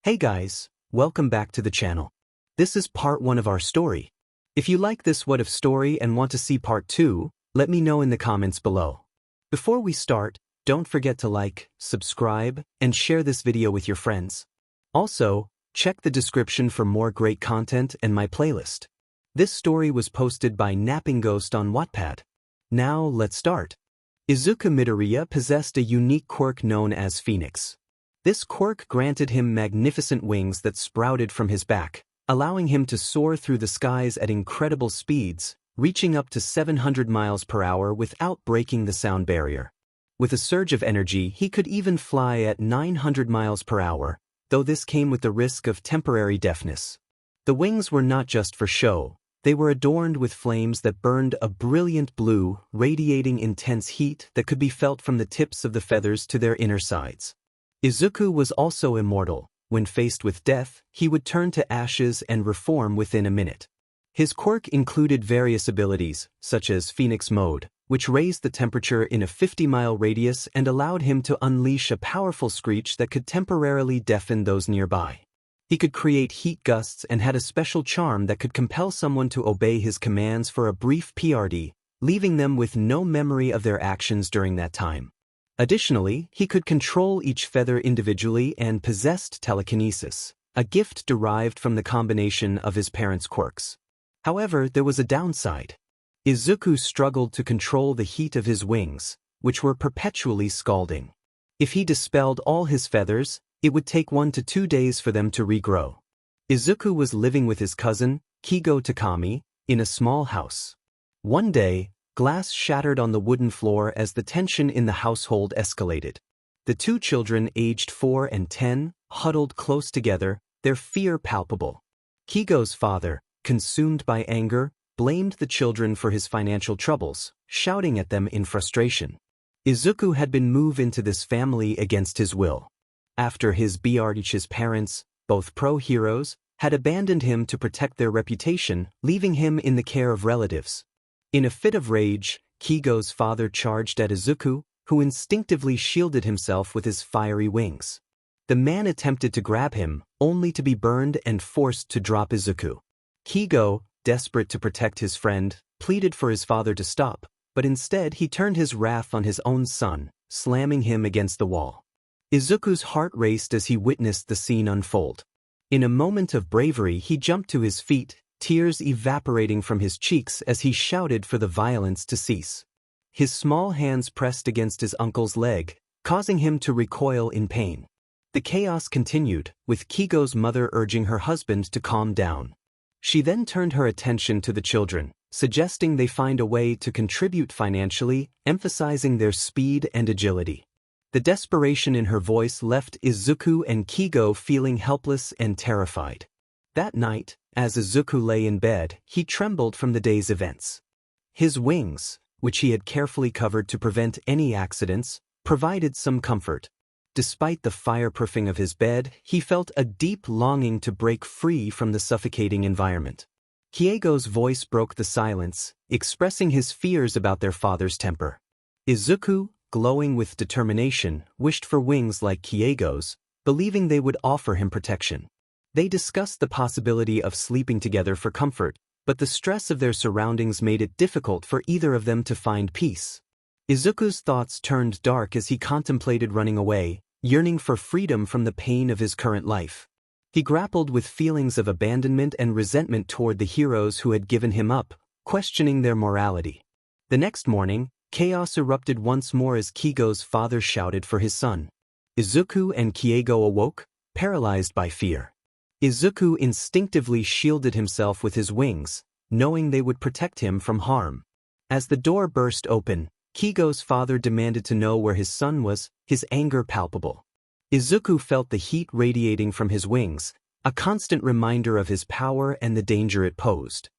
Hey guys, welcome back to the channel. This is part 1 of our story. If you like this What If story and want to see part 2, let me know in the comments below. Before we start, don't forget to like, subscribe, and share this video with your friends. Also, check the description for more great content and my playlist. This story was posted by Napping Ghost on Wattpad. Now let's start. Izuku Midoriya possessed a unique quirk known as Phoenix. This quirk granted him magnificent wings that sprouted from his back, allowing him to soar through the skies at incredible speeds, reaching up to 700 miles per hour without breaking the sound barrier. With a surge of energy, he could even fly at 900 miles per hour, though this came with the risk of temporary deafness. The wings were not just for show. They were adorned with flames that burned a brilliant blue, radiating intense heat that could be felt from the tips of the feathers to their inner sides. Izuku was also immortal. When faced with death, he would turn to ashes and reform within a minute. His quirk included various abilities, such as Phoenix Mode, which raised the temperature in a 50-mile radius and allowed him to unleash a powerful screech that could temporarily deafen those nearby. He could create heat gusts and had a special charm that could compel someone to obey his commands for a brief period, leaving them with no memory of their actions during that time. Additionally, he could control each feather individually and possessed telekinesis, a gift derived from the combination of his parents' quirks. However, there was a downside. Izuku struggled to control the heat of his wings, which were perpetually scalding. If he dispelled all his feathers, it would take 1 to 2 days for them to regrow. Izuku was living with his cousin, Keigo Takami, in a small house. One day, glass shattered on the wooden floor as the tension in the household escalated. The two children, aged 4 and 10, huddled close together, their fear palpable. Keigo's father, consumed by anger, blamed the children for his financial troubles, shouting at them in frustration. Izuku had been moved into this family against his will. After his 𝐒𝐮𝐬𝐃𝐞𝐭𝐚𝐢𝐥𝐬 parents, both pro-heroes, had abandoned him to protect their reputation, leaving him in the care of relatives. In a fit of rage, Keigo's father charged at Izuku, who instinctively shielded himself with his fiery wings. The man attempted to grab him, only to be burned and forced to drop Izuku. Keigo, desperate to protect his friend, pleaded for his father to stop, but instead he turned his wrath on his own son, slamming him against the wall. Izuku's heart raced as he witnessed the scene unfold. In a moment of bravery, he jumped to his feet, tears evaporating from his cheeks as he shouted for the violence to cease. His small hands pressed against his uncle's leg, causing him to recoil in pain. The chaos continued, with Keigo's mother urging her husband to calm down. She then turned her attention to the children, suggesting they find a way to contribute financially, emphasizing their speed and agility. The desperation in her voice left Izuku and Keigo feeling helpless and terrified. That night, as Izuku lay in bed, he trembled from the day's events. His wings, which he had carefully covered to prevent any accidents, provided some comfort. Despite the fireproofing of his bed, he felt a deep longing to break free from the suffocating environment. Keigo's voice broke the silence, expressing his fears about their father's temper. Izuku, glowing with determination, wished for wings like Keigo's, believing they would offer him protection. They discussed the possibility of sleeping together for comfort, but the stress of their surroundings made it difficult for either of them to find peace. Izuku's thoughts turned dark as he contemplated running away, yearning for freedom from the pain of his current life. He grappled with feelings of abandonment and resentment toward the heroes who had given him up, questioning their morality. The next morning, chaos erupted once more as Keigo's father shouted for his son. Izuku and Keigo awoke, paralyzed by fear. Izuku instinctively shielded himself with his wings, knowing they would protect him from harm. As the door burst open, Keigo's father demanded to know where his son was, his anger palpable. Izuku felt the heat radiating from his wings, a constant reminder of his power and the danger it posed.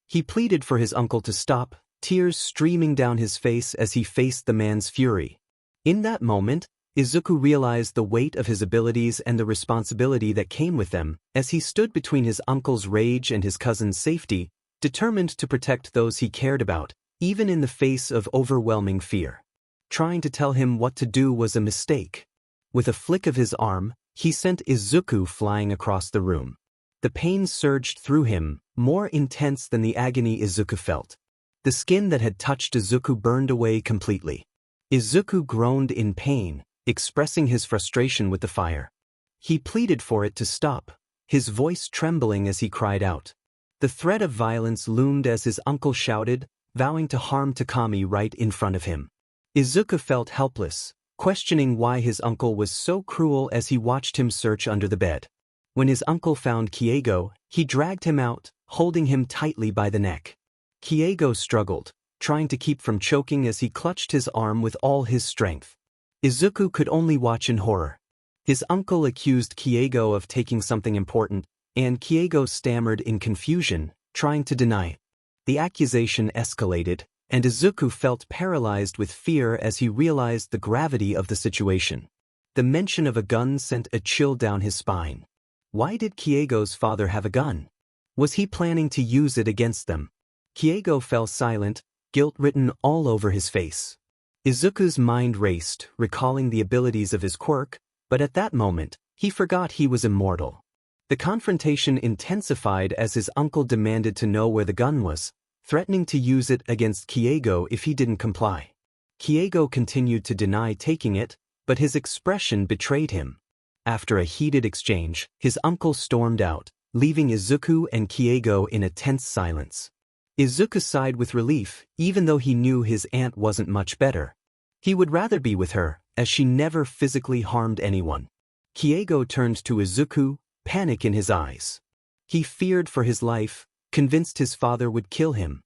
He pleaded for his uncle to stop, tears streaming down his face as he faced the man's fury. In that moment, Izuku realized the weight of his abilities and the responsibility that came with them, as he stood between his uncle's rage and his cousin's safety, determined to protect those he cared about, even in the face of overwhelming fear. Trying to tell him what to do was a mistake. With a flick of his arm, he sent Izuku flying across the room. The pain surged through him, more intense than the agony Izuku felt. The skin that had touched Izuku burned away completely. Izuku groaned in pain, expressing his frustration with the fire. He pleaded for it to stop, his voice trembling as he cried out. The threat of violence loomed as his uncle shouted, vowing to harm Takami right in front of him. Izuku felt helpless, questioning why his uncle was so cruel as he watched him search under the bed. When his uncle found Keigo, he dragged him out, holding him tightly by the neck. Keigo struggled, trying to keep from choking as he clutched his arm with all his strength. Izuku could only watch in horror. His uncle accused Keigo of taking something important, and Keigo stammered in confusion, trying to deny. The accusation escalated, and Izuku felt paralyzed with fear as he realized the gravity of the situation. The mention of a gun sent a chill down his spine. Why did Keigo's father have a gun? Was he planning to use it against them? Keigo fell silent, guilt written all over his face. Izuku's mind raced, recalling the abilities of his quirk, but at that moment, he forgot he was immortal. The confrontation intensified as his uncle demanded to know where the gun was, threatening to use it against Keigo if he didn't comply. Keigo continued to deny taking it, but his expression betrayed him. After a heated exchange, his uncle stormed out, leaving Izuku and Keigo in a tense silence. Izuku sighed with relief, even though he knew his aunt wasn't much better. He would rather be with her, as she never physically harmed anyone. Keigo turned to Izuku, panic in his eyes. He feared for his life, convinced his father would kill him.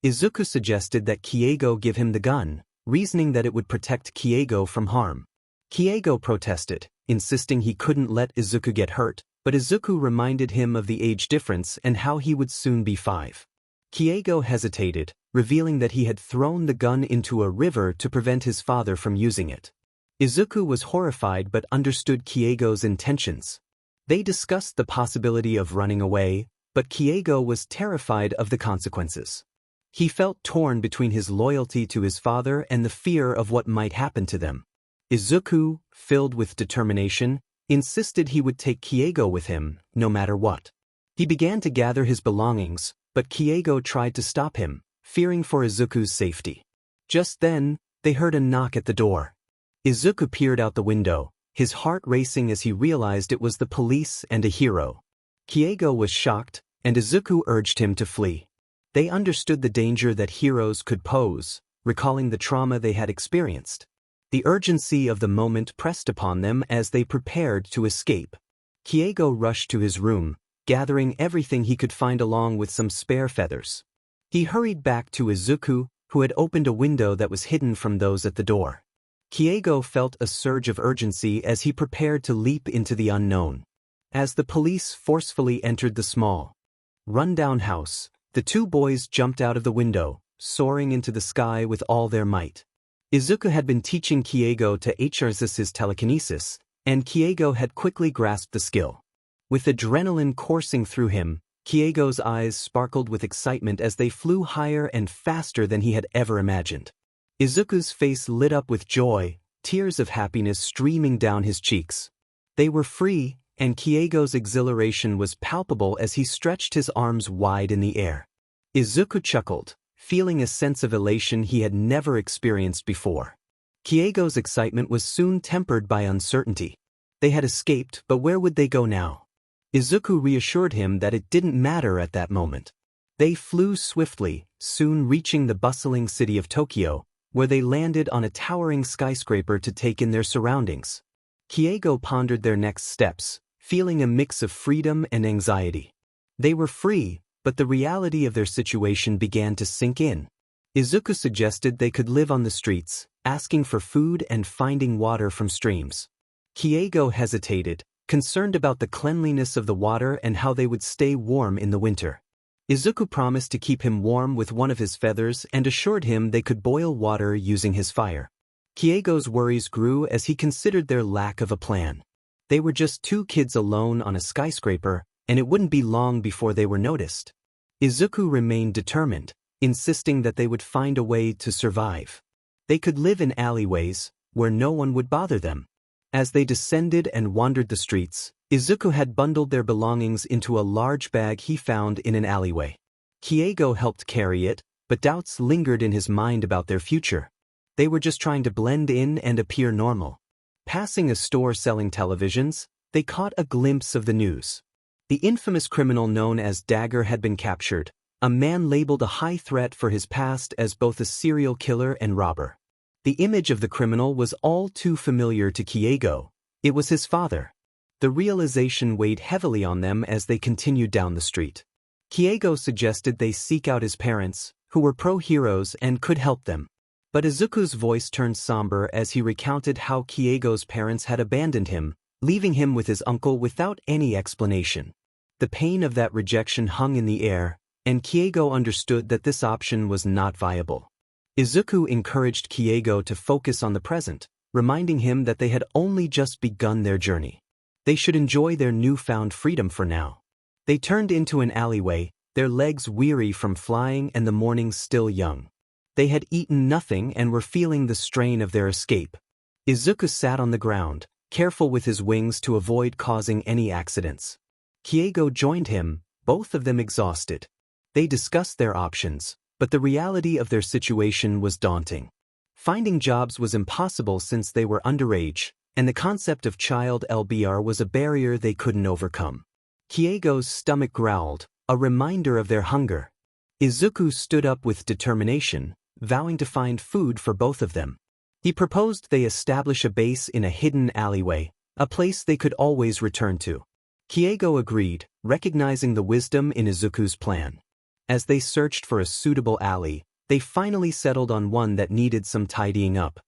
Izuku suggested that Keigo give him the gun, reasoning that it would protect Keigo from harm. Keigo protested, insisting he couldn't let Izuku get hurt, but Izuku reminded him of the age difference and how he would soon be 5. Keigo hesitated, revealing that he had thrown the gun into a river to prevent his father from using it. Izuku was horrified but understood Keigo's intentions. They discussed the possibility of running away, but Keigo was terrified of the consequences. He felt torn between his loyalty to his father and the fear of what might happen to them. Izuku, filled with determination, insisted he would take Keigo with him, no matter what. He began to gather his belongings, but Keigo tried to stop him, fearing for Izuku's safety. Just then, they heard a knock at the door. Izuku peered out the window, his heart racing as he realized it was the police and a hero. Keigo was shocked, and Izuku urged him to flee. They understood the danger that heroes could pose, recalling the trauma they had experienced. The urgency of the moment pressed upon them as they prepared to escape. Keigo rushed to his room, gathering everything he could find along with some spare feathers. He hurried back to Izuku, who had opened a window that was hidden from those at the door. Keigo felt a surge of urgency as he prepared to leap into the unknown. As the police forcefully entered the small, run-down house, the two boys jumped out of the window, soaring into the sky with all their might. Izuku had been teaching Keigo to exercise his telekinesis, and Keigo had quickly grasped the skill. With adrenaline coursing through him, Keigo's eyes sparkled with excitement as they flew higher and faster than he had ever imagined. Izuku's face lit up with joy, tears of happiness streaming down his cheeks. They were free, and Keigo's exhilaration was palpable as he stretched his arms wide in the air. Izuku chuckled, feeling a sense of elation he had never experienced before. Keigo's excitement was soon tempered by uncertainty. They had escaped, but where would they go now? Izuku reassured him that it didn't matter at that moment. They flew swiftly, soon reaching the bustling city of Tokyo, where they landed on a towering skyscraper to take in their surroundings. Keigo pondered their next steps, feeling a mix of freedom and anxiety. They were free, but the reality of their situation began to sink in. Izuku suggested they could live on the streets, asking for food and finding water from streams. Keigo hesitated, concerned about the cleanliness of the water and how they would stay warm in the winter. Izuku promised to keep him warm with one of his feathers and assured him they could boil water using his fire. Keigo's worries grew as he considered their lack of a plan. They were just two kids alone on a skyscraper, and it wouldn't be long before they were noticed. Izuku remained determined, insisting that they would find a way to survive. They could live in alleyways, where no one would bother them. As they descended and wandered the streets, Izuku had bundled their belongings into a large bag he found in an alleyway. 𝐾𝐮𝐬𝐽 helped carry it, but doubts lingered in his mind about their future. They were just trying to blend in and appear normal. Passing a store selling televisions, they caught a glimpse of the news. The infamous criminal known as Dagger had been captured, a man labeled a high threat for his past as both a serial killer and robber. The image of the criminal was all too familiar to 𝐾𝐮𝐬𝐽. It was his father. The realization weighed heavily on them as they continued down the street. 𝐾𝐮𝐬𝐽 suggested they seek out his parents, who were pro-heroes and could help them. But Izuku's voice turned somber as he recounted how 𝐾𝐮𝐬𝐽's parents had abandoned him, leaving him with his uncle without any explanation. The pain of that rejection hung in the air, and 𝐾𝐮𝐬𝐽 understood that this option was not viable. Izuku encouraged 𝐾𝐮𝐬𝐽 to focus on the present, reminding him that they had only just begun their journey. They should enjoy their newfound freedom for now. They turned into an alleyway, their legs weary from flying and the morning still young. They had eaten nothing and were feeling the strain of their escape. Izuku sat on the ground, careful with his wings to avoid causing any accidents. 𝐾𝐮𝐬𝐽 joined him, both of them exhausted. They discussed their options, but the reality of their situation was daunting. Finding jobs was impossible since they were underage, and the concept of child LBR was a barrier they couldn't overcome. 𝐾𝐮𝐬𝐽's stomach growled, a reminder of their hunger. Izuku stood up with determination, vowing to find food for both of them. He proposed they establish a base in a hidden alleyway, a place they could always return to. 𝐾𝐮𝐬𝐽 agreed, recognizing the wisdom in Izuku's plan. As they searched for a suitable alley, they finally settled on one that needed some tidying up.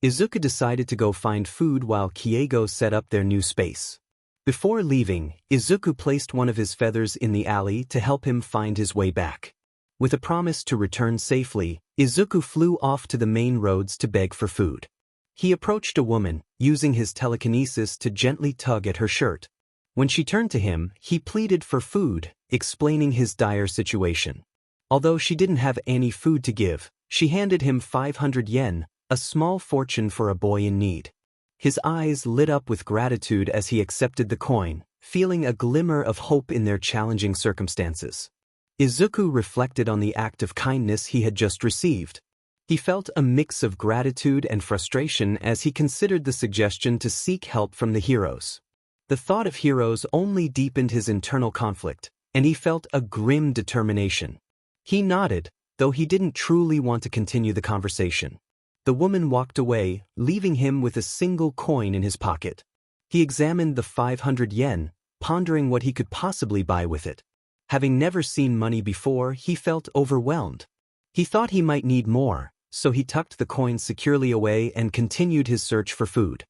Izuku decided to go find food while 𝐾𝐮𝐬𝐽 set up their new space. Before leaving, Izuku placed one of his feathers in the alley to help him find his way back. With a promise to return safely, Izuku flew off to the main roads to beg for food. He approached a woman, using his telekinesis to gently tug at her shirt. When she turned to him, he pleaded for food, explaining his dire situation. Although she didn't have any food to give, she handed him 500 yen, a small fortune for a boy in need. His eyes lit up with gratitude as he accepted the coin, feeling a glimmer of hope in their challenging circumstances. Izuku reflected on the act of kindness he had just received. He felt a mix of gratitude and frustration as he considered the suggestion to seek help from the heroes. The thought of heroes only deepened his internal conflict, and he felt a grim determination. He nodded, though he didn't truly want to continue the conversation. The woman walked away, leaving him with a single coin in his pocket. He examined the 500 yen, pondering what he could possibly buy with it. Having never seen money before, he felt overwhelmed. He thought he might need more, so he tucked the coin securely away and continued his search for food.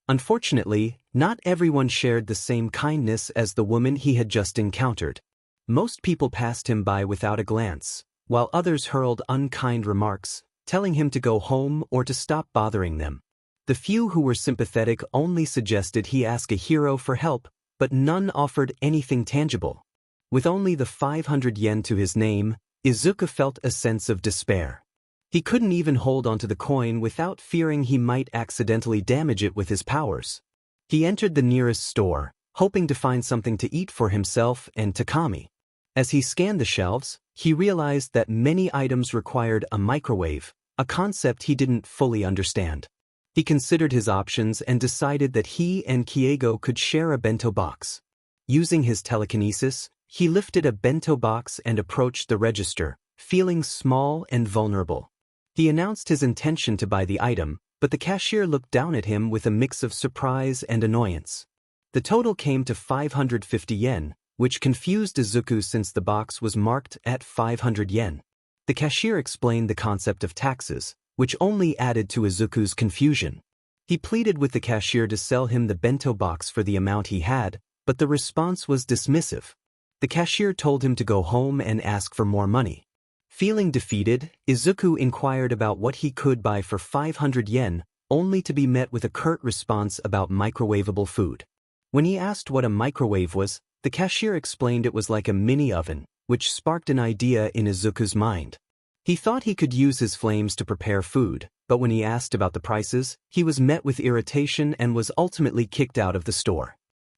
Unfortunately, not everyone shared the same kindness as the woman he had just encountered. Most people passed him by without a glance, while others hurled unkind remarks, telling him to go home or to stop bothering them. The few who were sympathetic only suggested he ask a hero for help, but none offered anything tangible. With only the 500 yen to his name, Izuku felt a sense of despair. He couldn't even hold onto the coin without fearing he might accidentally damage it with his powers. He entered the nearest store, hoping to find something to eat for himself and Takami. As he scanned the shelves, he realized that many items required a microwave, a concept he didn't fully understand. He considered his options and decided that he and 𝐾𝐮𝐬𝐽 could share a bento box. Using his telekinesis, he lifted a bento box and approached the register, feeling small and vulnerable. He announced his intention to buy the item, but the cashier looked down at him with a mix of surprise and annoyance. The total came to 550 yen, which confused Izuku since the box was marked at 500 yen. The cashier explained the concept of taxes, which only added to Izuku's confusion. He pleaded with the cashier to sell him the bento box for the amount he had, but the response was dismissive. The cashier told him to go home and ask for more money. Feeling defeated, Izuku inquired about what he could buy for 500 yen, only to be met with a curt response about microwavable food. When he asked what a microwave was, the cashier explained it was like a mini oven, which sparked an idea in Izuku's mind. He thought he could use his flames to prepare food, but when he asked about the prices, he was met with irritation and was ultimately kicked out of the store.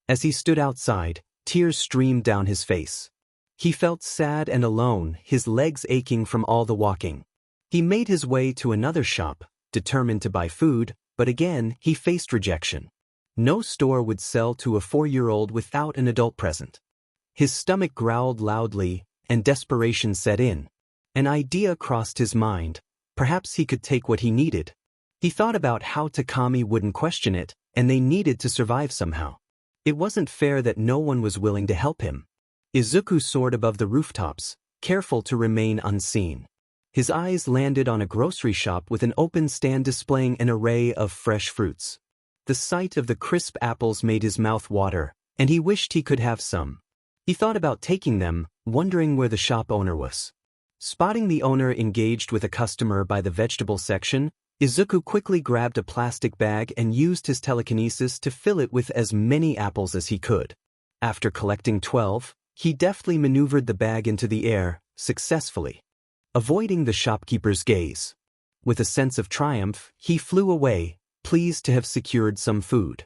As he stood outside, tears streamed down his face. He felt sad and alone, his legs aching from all the walking. He made his way to another shop, determined to buy food, but again he faced rejection. No store would sell to a 4-year-old without an adult present. His stomach growled loudly, and desperation set in. An idea crossed his mind. Perhaps he could take what he needed. He thought about how Takami wouldn't question it, and they needed to survive somehow. It wasn't fair that no one was willing to help him. Izuku soared above the rooftops, careful to remain unseen. His eyes landed on a grocery shop with an open stand displaying an array of fresh fruits. The sight of the crisp apples made his mouth water, and he wished he could have some. He thought about taking them, wondering where the shop owner was. Spotting the owner engaged with a customer by the vegetable section, Izuku quickly grabbed a plastic bag and used his telekinesis to fill it with as many apples as he could. After collecting 12, he deftly maneuvered the bag into the air, successfully, avoiding the shopkeeper's gaze. With a sense of triumph, he flew away, pleased to have secured some food.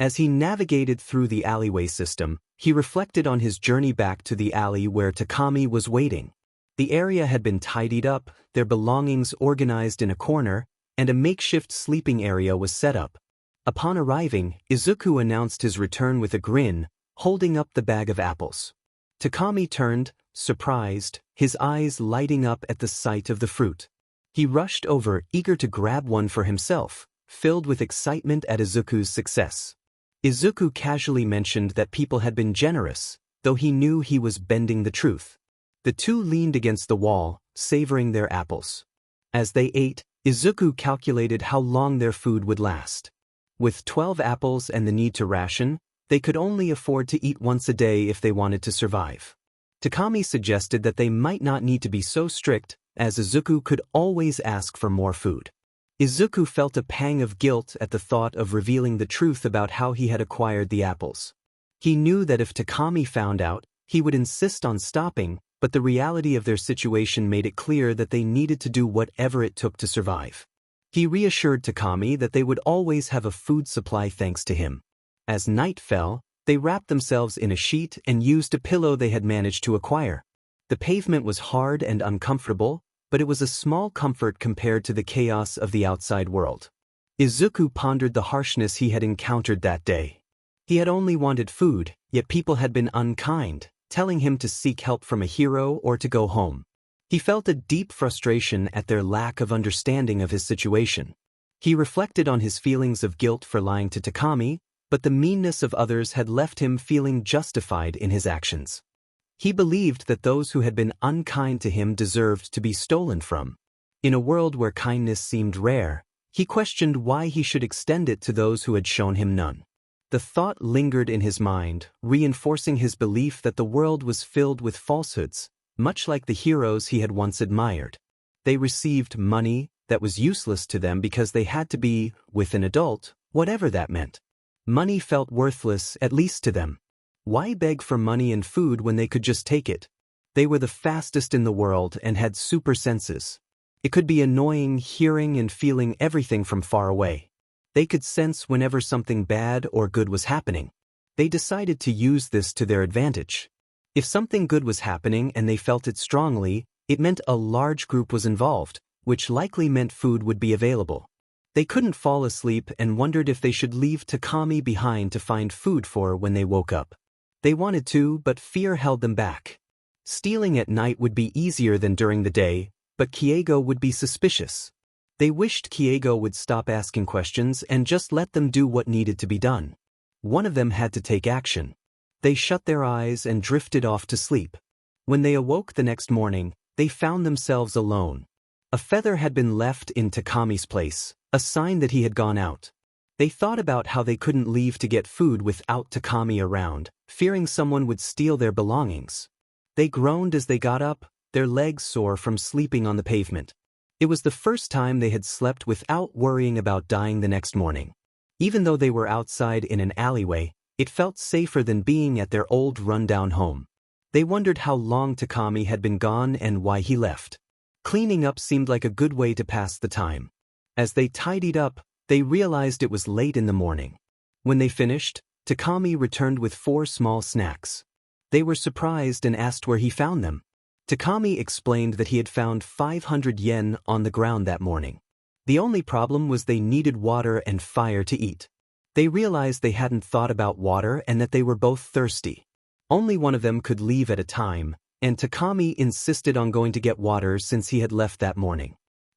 As he navigated through the alleyway system, he reflected on his journey back to the alley where Takami was waiting. The area had been tidied up, their belongings organized in a corner, and a makeshift sleeping area was set up. Upon arriving, Izuku announced his return with a grin, holding up the bag of apples. Takami turned, surprised, his eyes lighting up at the sight of the fruit. He rushed over, eager to grab one for himself, filled with excitement at Izuku's success. Izuku casually mentioned that people had been generous, though he knew he was bending the truth. The two leaned against the wall, savoring their apples. As they ate, Izuku calculated how long their food would last. With 12 apples and the need to ration, they could only afford to eat once a day if they wanted to survive. Takami suggested that they might not need to be so strict, as Izuku could always ask for more food. Izuku felt a pang of guilt at the thought of revealing the truth about how he had acquired the apples. He knew that if Takami found out, he would insist on stopping, but the reality of their situation made it clear that they needed to do whatever it took to survive. He reassured Takami that they would always have a food supply thanks to him. As night fell, they wrapped themselves in a sheet and used a pillow they had managed to acquire. The pavement was hard and uncomfortable, but it was a small comfort compared to the chaos of the outside world. Izuku pondered the harshness he had encountered that day. He had only wanted food, yet people had been unkind, telling him to seek help from a hero or to go home. He felt a deep frustration at their lack of understanding of his situation. He reflected on his feelings of guilt for lying to Takami, but the meanness of others had left him feeling justified in his actions. He believed that those who had been unkind to him deserved to be stolen from. In a world where kindness seemed rare, he questioned why he should extend it to those who had shown him none. The thought lingered in his mind, reinforcing his belief that the world was filled with falsehoods, much like the heroes he had once admired. They received money that was useless to them because they had to be with an adult, whatever that meant. Money felt worthless, at least to them. Why beg for money and food when they could just take it? They were the fastest in the world and had super senses. It could be annoying hearing and feeling everything from far away. They could sense whenever something bad or good was happening. They decided to use this to their advantage. If something good was happening and they felt it strongly, it meant a large group was involved, which likely meant food would be available. They couldn't fall asleep and wondered if they should leave Takami behind to find food for when they woke up. They wanted to, but fear held them back. Stealing at night would be easier than during the day, but 𝐾𝐮𝐬𝐽 would be suspicious. They wished 𝐾𝐮𝐬𝐽 would stop asking questions and just let them do what needed to be done. One of them had to take action. They shut their eyes and drifted off to sleep. When they awoke the next morning, they found themselves alone. A feather had been left in Takami's place, a sign that he had gone out. They thought about how they couldn't leave to get food without Takami around, fearing someone would steal their belongings. They groaned as they got up, their legs sore from sleeping on the pavement. It was the first time they had slept without worrying about dying the next morning. Even though they were outside in an alleyway, it felt safer than being at their old rundown home. They wondered how long Takami had been gone and why he left. Cleaning up seemed like a good way to pass the time. As they tidied up, they realized it was late in the morning. When they finished, Takami returned with 4 small snacks. They were surprised and asked where he found them. Takami explained that he had found 500 yen on the ground that morning. The only problem was they needed water and fire to eat. They realized they hadn't thought about water and that they were both thirsty. Only one of them could leave at a time, and Takami insisted on going to get water since he had left that morning.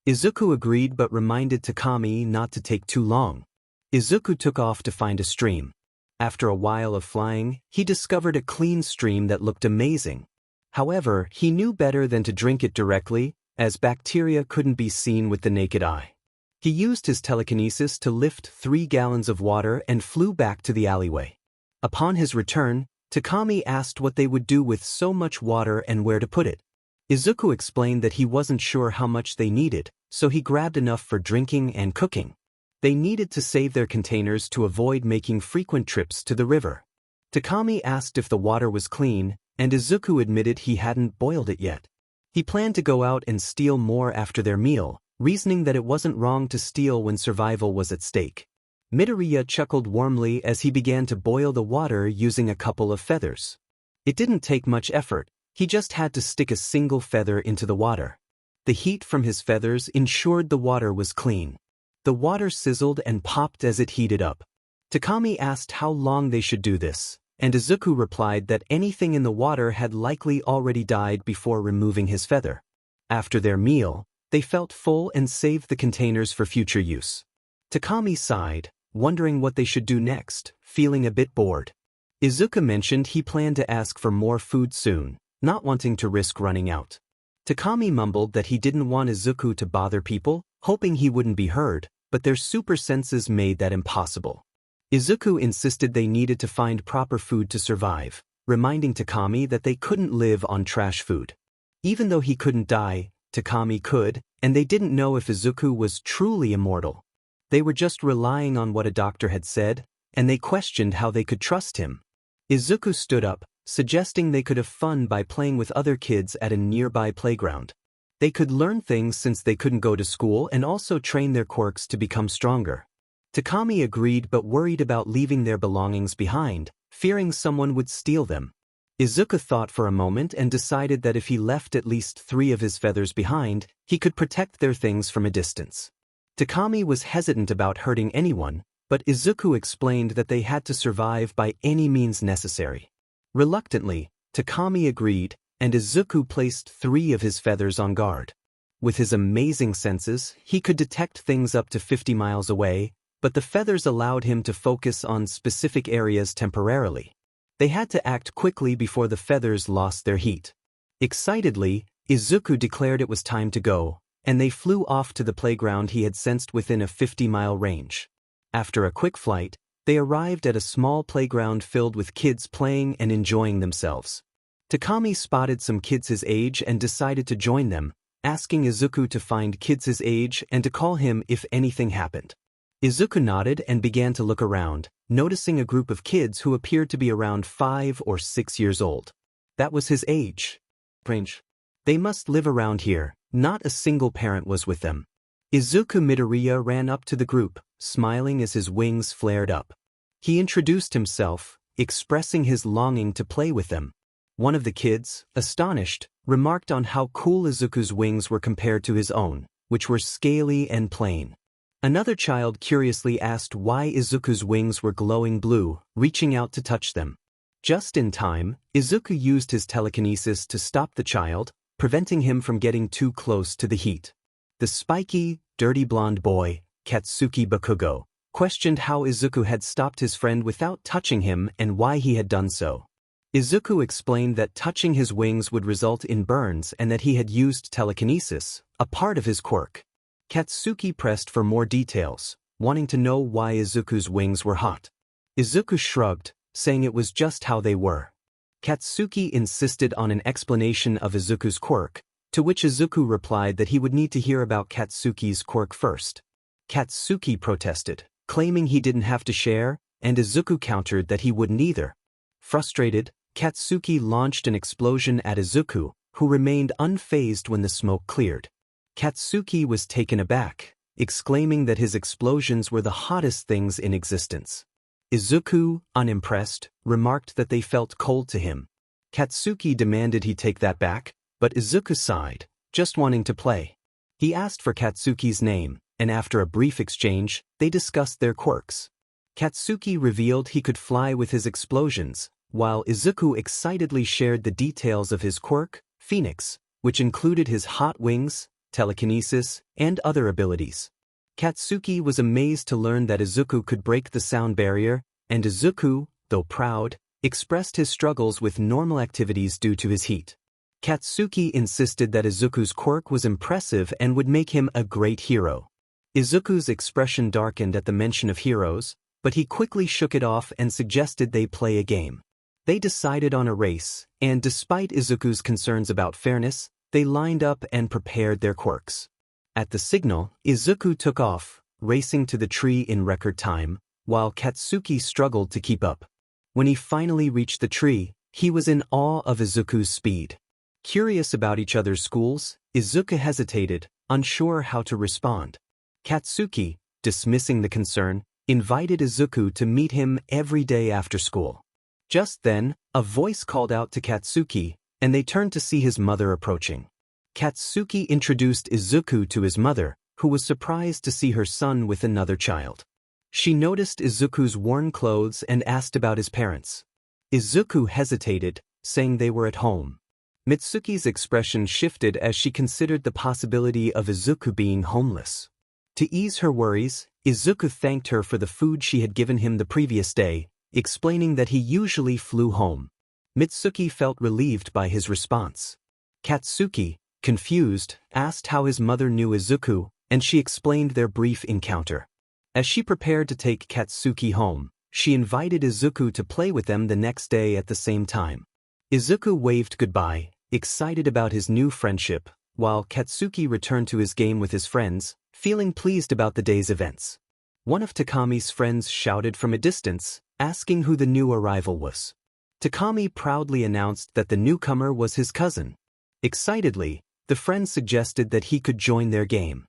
Izuku agreed but reminded Takami not to take too long. Izuku took off to find a stream. After a while of flying, he discovered a clean stream that looked amazing. However, he knew better than to drink it directly, as bacteria couldn't be seen with the naked eye. He used his telekinesis to lift 3 gallons of water and flew back to the alleyway. Upon his return, Takami asked what they would do with so much water and where to put it. Izuku explained that he wasn't sure how much they needed, so he grabbed enough for drinking and cooking. They needed to save their containers to avoid making frequent trips to the river. Takami asked if the water was clean, and Izuku admitted he hadn't boiled it yet. He planned to go out and steal more after their meal, reasoning that it wasn't wrong to steal when survival was at stake. Midoriya chuckled warmly as he began to boil the water using a couple of feathers. It didn't take much effort, he just had to stick a single feather into the water. The heat from his feathers ensured the water was clean. The water sizzled and popped as it heated up. Takami asked how long they should do this, and Izuku replied that anything in the water had likely already died before removing his feather. After their meal, they felt full and saved the containers for future use. Takami sighed, wondering what they should do next, feeling a bit bored. Izuku mentioned he planned to ask for more food soon, not wanting to risk running out. Takami mumbled that he didn't want Izuku to bother people, hoping he wouldn't be heard, but their super senses made that impossible. Izuku insisted they needed to find proper food to survive, reminding Takami that they couldn't live on trash food. Even though he couldn't die, Takami could, and they didn't know if Izuku was truly immortal. They were just relying on what a doctor had said, and they questioned how they could trust him. Izuku stood up, suggesting they could have fun by playing with other kids at a nearby playground. They could learn things since they couldn't go to school and also train their quirks to become stronger. Takami agreed but worried about leaving their belongings behind, fearing someone would steal them. Izuku thought for a moment and decided that if he left at least 3 of his feathers behind, he could protect their things from a distance. Takami was hesitant about hurting anyone, but Izuku explained that they had to survive by any means necessary. Reluctantly, Takami agreed, and Izuku placed 3 of his feathers on guard. With his amazing senses, he could detect things up to 50 miles away, but the feathers allowed him to focus on specific areas temporarily. They had to act quickly before the feathers lost their heat. Excitedly, Izuku declared it was time to go, and they flew off to the playground he had sensed within a 50-mile range. After a quick flight, they arrived at a small playground filled with kids playing and enjoying themselves. Takami spotted some kids his age and decided to join them, asking Izuku to find kids his age and to call him if anything happened. Izuku nodded and began to look around, noticing a group of kids who appeared to be around 5 or 6 years old. That was his age range. They must live around here, not a single parent was with them. Izuku Midoriya ran up to the group, smiling as his wings flared up. He introduced himself, expressing his longing to play with them. One of the kids, astonished, remarked on how cool Izuku's wings were compared to his own, which were scaly and plain. Another child curiously asked why Izuku's wings were glowing blue, reaching out to touch them. Just in time, Izuku used his telekinesis to stop the child, preventing him from getting too close to the heat. The spiky, dirty blonde boy, 𝐾𝐮𝐬𝐫𝐭, questioned how Izuku had stopped his friend without touching him and why he had done so. Izuku explained that touching his wings would result in burns and that he had used telekinesis, a part of his quirk. 𝐾𝐮𝐬𝐽 pressed for more details, wanting to know why Izuku's wings were hot. Izuku shrugged, saying it was just how they were. 𝐾𝐻𝐮𝐬𝐽 insisted on an explanation of Izuku's quirk, to which Izuku replied that he would need to hear about 𝐾𝐻𝐮𝐬𝐽's quirk first. 𝐾𝐻𝐮𝐬𝐽 protested, claiming he didn't have to share, and Izuku countered that he wouldn't either. Frustrated, 𝐾𝐻𝐮𝐬𝐽 launched an explosion at Izuku, who remained unfazed when the smoke cleared. Katsuki was taken aback, exclaiming that his explosions were the hottest things in existence. Izuku, unimpressed, remarked that they felt cold to him. Katsuki demanded he take that back, but Izuku sighed, just wanting to play. He asked for Katsuki's name, and after a brief exchange, they discussed their quirks. Katsuki revealed he could fly with his explosions, while Izuku excitedly shared the details of his quirk, Phoenix, which included his hot wings, telekinesis, and other abilities. Katsuki was amazed to learn that Izuku could break the sound barrier, and Izuku, though proud, expressed his struggles with normal activities due to his heat. Katsuki insisted that Izuku's quirk was impressive and would make him a great hero. Izuku's expression darkened at the mention of heroes, but he quickly shook it off and suggested they play a game. They decided on a race, and despite Izuku's concerns about fairness, they lined up and prepared their quirks. At the signal, Izuku took off, racing to the tree in record time, while Katsuki struggled to keep up. When he finally reached the tree, he was in awe of Izuku's speed. Curious about each other's schools, Izuku hesitated, unsure how to respond. Katsuki, dismissing the concern, invited Izuku to meet him every day after school. Just then, a voice called out to Katsuki, and they turned to see his mother approaching. Katsuki introduced Izuku to his mother, who was surprised to see her son with another child. She noticed Izuku's worn clothes and asked about his parents. Izuku hesitated, saying they were at home. Mitsuki's expression shifted as she considered the possibility of Izuku being homeless. To ease her worries, Izuku thanked her for the food she had given him the previous day, explaining that he usually flew home. Mitsuki felt relieved by his response. Katsuki, confused, asked how his mother knew Izuku, and she explained their brief encounter. As she prepared to take Katsuki home, she invited Izuku to play with them the next day at the same time. Izuku waved goodbye, excited about his new friendship, while Katsuki returned to his game with his friends, feeling pleased about the day's events. One of Takami's friends shouted from a distance, asking who the new arrival was. Takami proudly announced that the newcomer was his cousin. Excitedly, the friend suggested that he could join their game.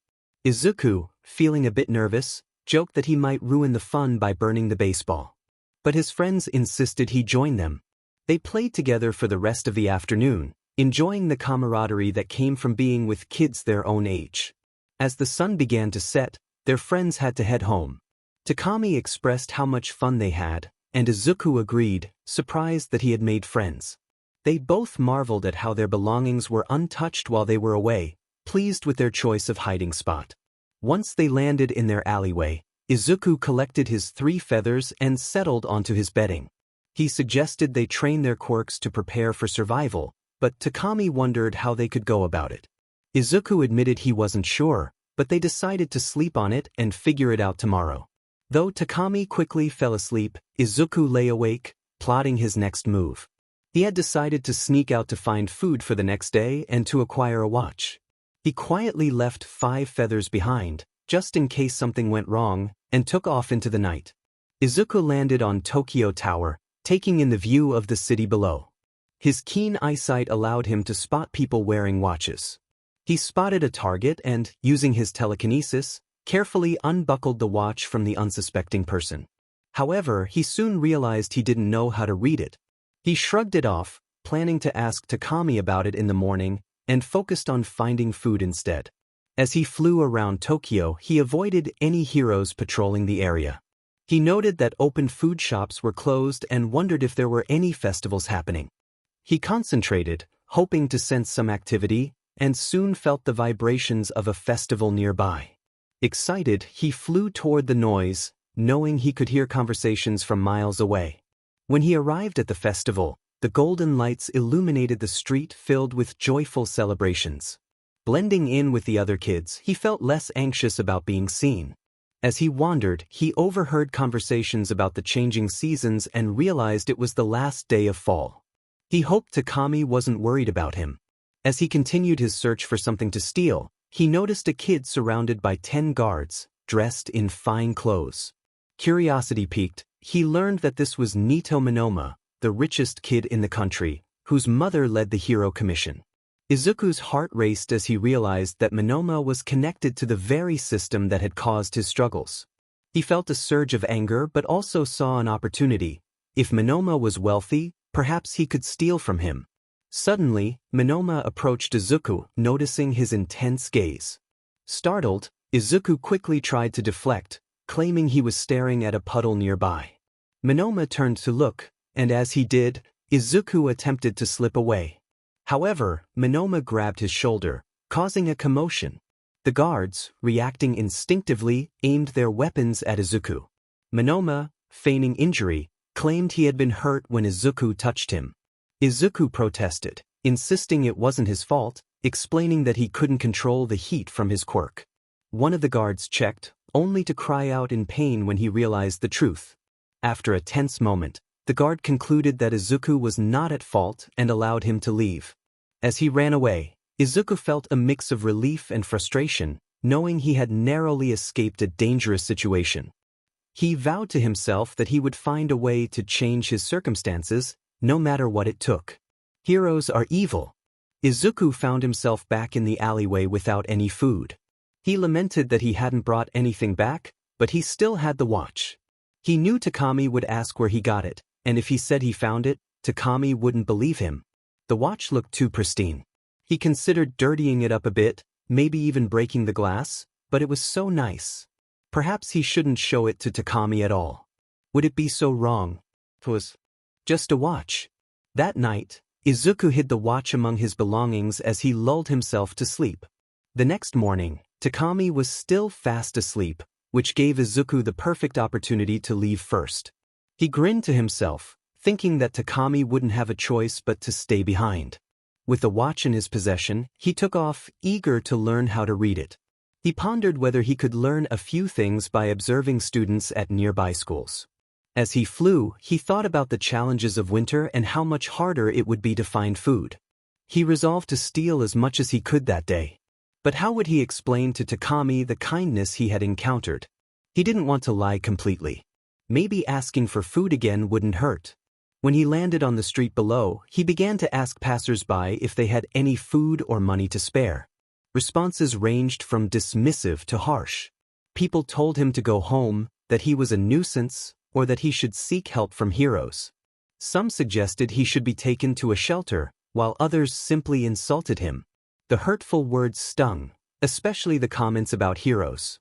Izuku, feeling a bit nervous, joked that he might ruin the fun by burning the baseball. But his friends insisted he join them. They played together for the rest of the afternoon, enjoying the camaraderie that came from being with kids their own age. As the sun began to set, their friends had to head home. Takami expressed how much fun they had, and Izuku agreed, surprised that he had made friends. They both marveled at how their belongings were untouched while they were away, pleased with their choice of hiding spot. Once they landed in their alleyway, Izuku collected his 3 feathers and settled onto his bedding. He suggested they train their quirks to prepare for survival, but Takami wondered how they could go about it. Izuku admitted he wasn't sure, but they decided to sleep on it and figure it out tomorrow. Though Takami quickly fell asleep, Izuku lay awake, plotting his next move. He had decided to sneak out to find food for the next day and to acquire a watch. He quietly left 5 feathers behind, just in case something went wrong, and took off into the night. Izuku landed on Tokyo Tower, taking in the view of the city below. His keen eyesight allowed him to spot people wearing watches. He spotted a target and, using his telekinesis, carefully unbuckled the watch from the unsuspecting person. However, he soon realized he didn't know how to read it. He shrugged it off, planning to ask Takami about it in the morning, and focused on finding food instead. As he flew around Tokyo, he avoided any heroes patrolling the area. He noted that open food shops were closed and wondered if there were any festivals happening. He concentrated, hoping to sense some activity, and soon felt the vibrations of a festival nearby. Excited, he flew toward the noise, knowing he could hear conversations from miles away. When he arrived at the festival, the golden lights illuminated the street filled with joyful celebrations. Blending in with the other kids, he felt less anxious about being seen. As he wandered, he overheard conversations about the changing seasons and realized it was the last day of fall. He hoped Takami wasn't worried about him. As he continued his search for something to steal, he noticed a kid surrounded by 10 guards, dressed in fine clothes. Curiosity piqued, he learned that this was Nito Minoma, the richest kid in the country, whose mother led the hero commission. Izuku's heart raced as he realized that Monoma was connected to the very system that had caused his struggles. He felt a surge of anger but also saw an opportunity. If Monoma was wealthy, perhaps he could steal from him. Suddenly, Monoma approached Izuku, noticing his intense gaze. Startled, Izuku quickly tried to deflect, claiming he was staring at a puddle nearby. Monoma turned to look, and as he did, Izuku attempted to slip away. However, Monoma grabbed his shoulder, causing a commotion. The guards, reacting instinctively, aimed their weapons at Izuku. Monoma, feigning injury, claimed he had been hurt when Izuku touched him. Izuku protested, insisting it wasn't his fault, explaining that he couldn't control the heat from his quirk. One of the guards checked, only to cry out in pain when he realized the truth. After a tense moment, the guard concluded that Izuku was not at fault and allowed him to leave. As he ran away, Izuku felt a mix of relief and frustration, knowing he had narrowly escaped a dangerous situation. He vowed to himself that he would find a way to change his circumstances, no matter what it took. Heroes are evil. Izuku found himself back in the alleyway without any food. He lamented that he hadn't brought anything back, but he still had the watch. He knew Takami would ask where he got it, and if he said he found it, Takami wouldn't believe him. The watch looked too pristine. He considered dirtying it up a bit, maybe even breaking the glass, but it was so nice. Perhaps he shouldn't show it to Takami at all. Would it be so wrong? It was just a watch. That night, Izuku hid the watch among his belongings as he lulled himself to sleep. The next morning, Takami was still fast asleep, which gave Izuku the perfect opportunity to leave first. He grinned to himself, thinking that Takami wouldn't have a choice but to stay behind. With the watch in his possession, he took off, eager to learn how to read it. He pondered whether he could learn a few things by observing students at nearby schools. As he flew, he thought about the challenges of winter and how much harder it would be to find food. He resolved to steal as much as he could that day. But how would he explain to Takami the kindness he had encountered? He didn't want to lie completely. Maybe asking for food again wouldn't hurt. When he landed on the street below, he began to ask passers-by if they had any food or money to spare. Responses ranged from dismissive to harsh. People told him to go home, that he was a nuisance, or that he should seek help from heroes. Some suggested he should be taken to a shelter, while others simply insulted him. The hurtful words stung, especially the comments about heroes.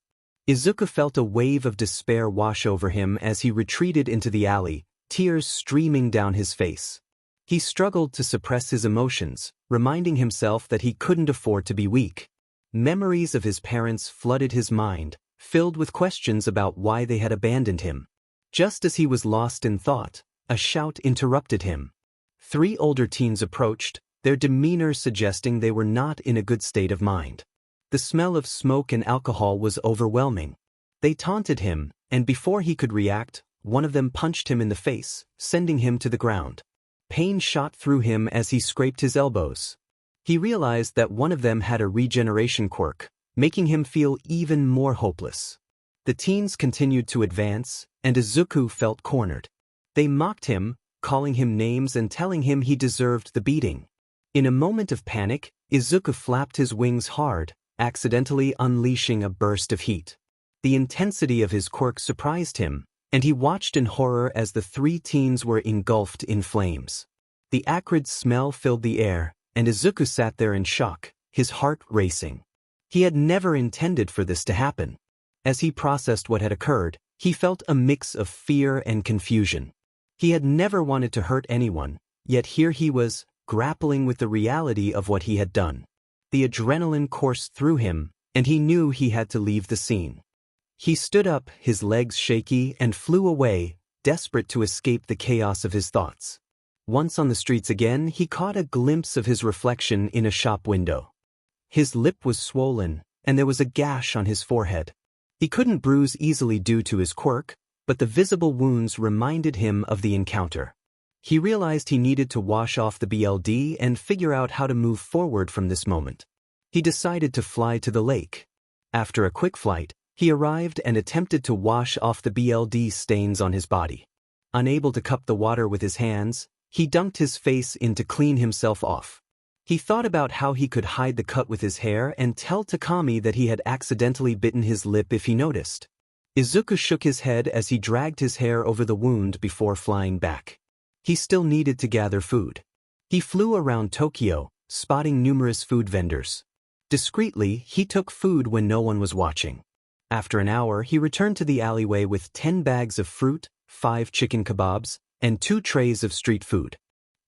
Izuku felt a wave of despair wash over him as he retreated into the alley, tears streaming down his face. He struggled to suppress his emotions, reminding himself that he couldn't afford to be weak. Memories of his parents flooded his mind, filled with questions about why they had abandoned him. Just as he was lost in thought, a shout interrupted him. 3 older teens approached, their demeanor suggesting they were not in a good state of mind. The smell of smoke and alcohol was overwhelming. They taunted him, and before he could react, one of them punched him in the face, sending him to the ground. Pain shot through him as he scraped his elbows. He realized that one of them had a regeneration quirk, making him feel even more hopeless. The teens continued to advance, and Izuku felt cornered. They mocked him, calling him names and telling him he deserved the beating. In a moment of panic, Izuku flapped his wings hard, accidentally unleashing a burst of heat. The intensity of his quirk surprised him, and he watched in horror as the 3 teens were engulfed in flames. The acrid smell filled the air, and Izuku sat there in shock, his heart racing. He had never intended for this to happen. As he processed what had occurred, he felt a mix of fear and confusion. He had never wanted to hurt anyone, yet here he was, grappling with the reality of what he had done. The adrenaline coursed through him, and he knew he had to leave the scene. He stood up, his legs shaky, and flew away, desperate to escape the chaos of his thoughts. Once on the streets again, he caught a glimpse of his reflection in a shop window. His lip was swollen, and there was a gash on his forehead. He couldn't bruise easily due to his quirk, but the visible wounds reminded him of the encounter. He realized he needed to wash off the BLD and figure out how to move forward from this moment. He decided to fly to the lake. After a quick flight, he arrived and attempted to wash off the BLD stains on his body. Unable to cup the water with his hands, he dunked his face in to clean himself off. He thought about how he could hide the cut with his hair and tell Takami that he had accidentally bitten his lip if he noticed. Izuku shook his head as he dragged his hair over the wound before flying back. He still needed to gather food. He flew around Tokyo, spotting numerous food vendors. Discreetly, he took food when no one was watching. After an hour, he returned to the alleyway with 10 bags of fruit, 5 chicken kebabs, and 2 trays of street food.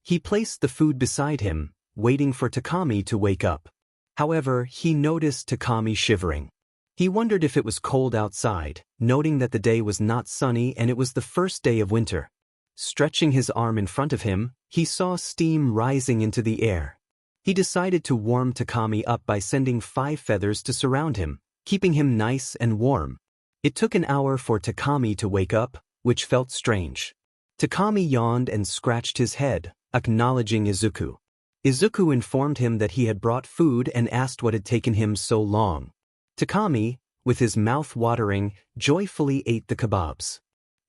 He placed the food beside him, waiting for Takami to wake up. However, he noticed Takami shivering. He wondered if it was cold outside, noting that the day was not sunny and it was the first day of winter. Stretching his arm in front of him, he saw steam rising into the air. He decided to warm Takami up by sending 5 feathers to surround him, keeping him nice and warm. It took an hour for Takami to wake up, which felt strange. Takami yawned and scratched his head, acknowledging Izuku. Izuku informed him that he had brought food and asked what had taken him so long. Takami, with his mouth watering, joyfully ate the kebabs.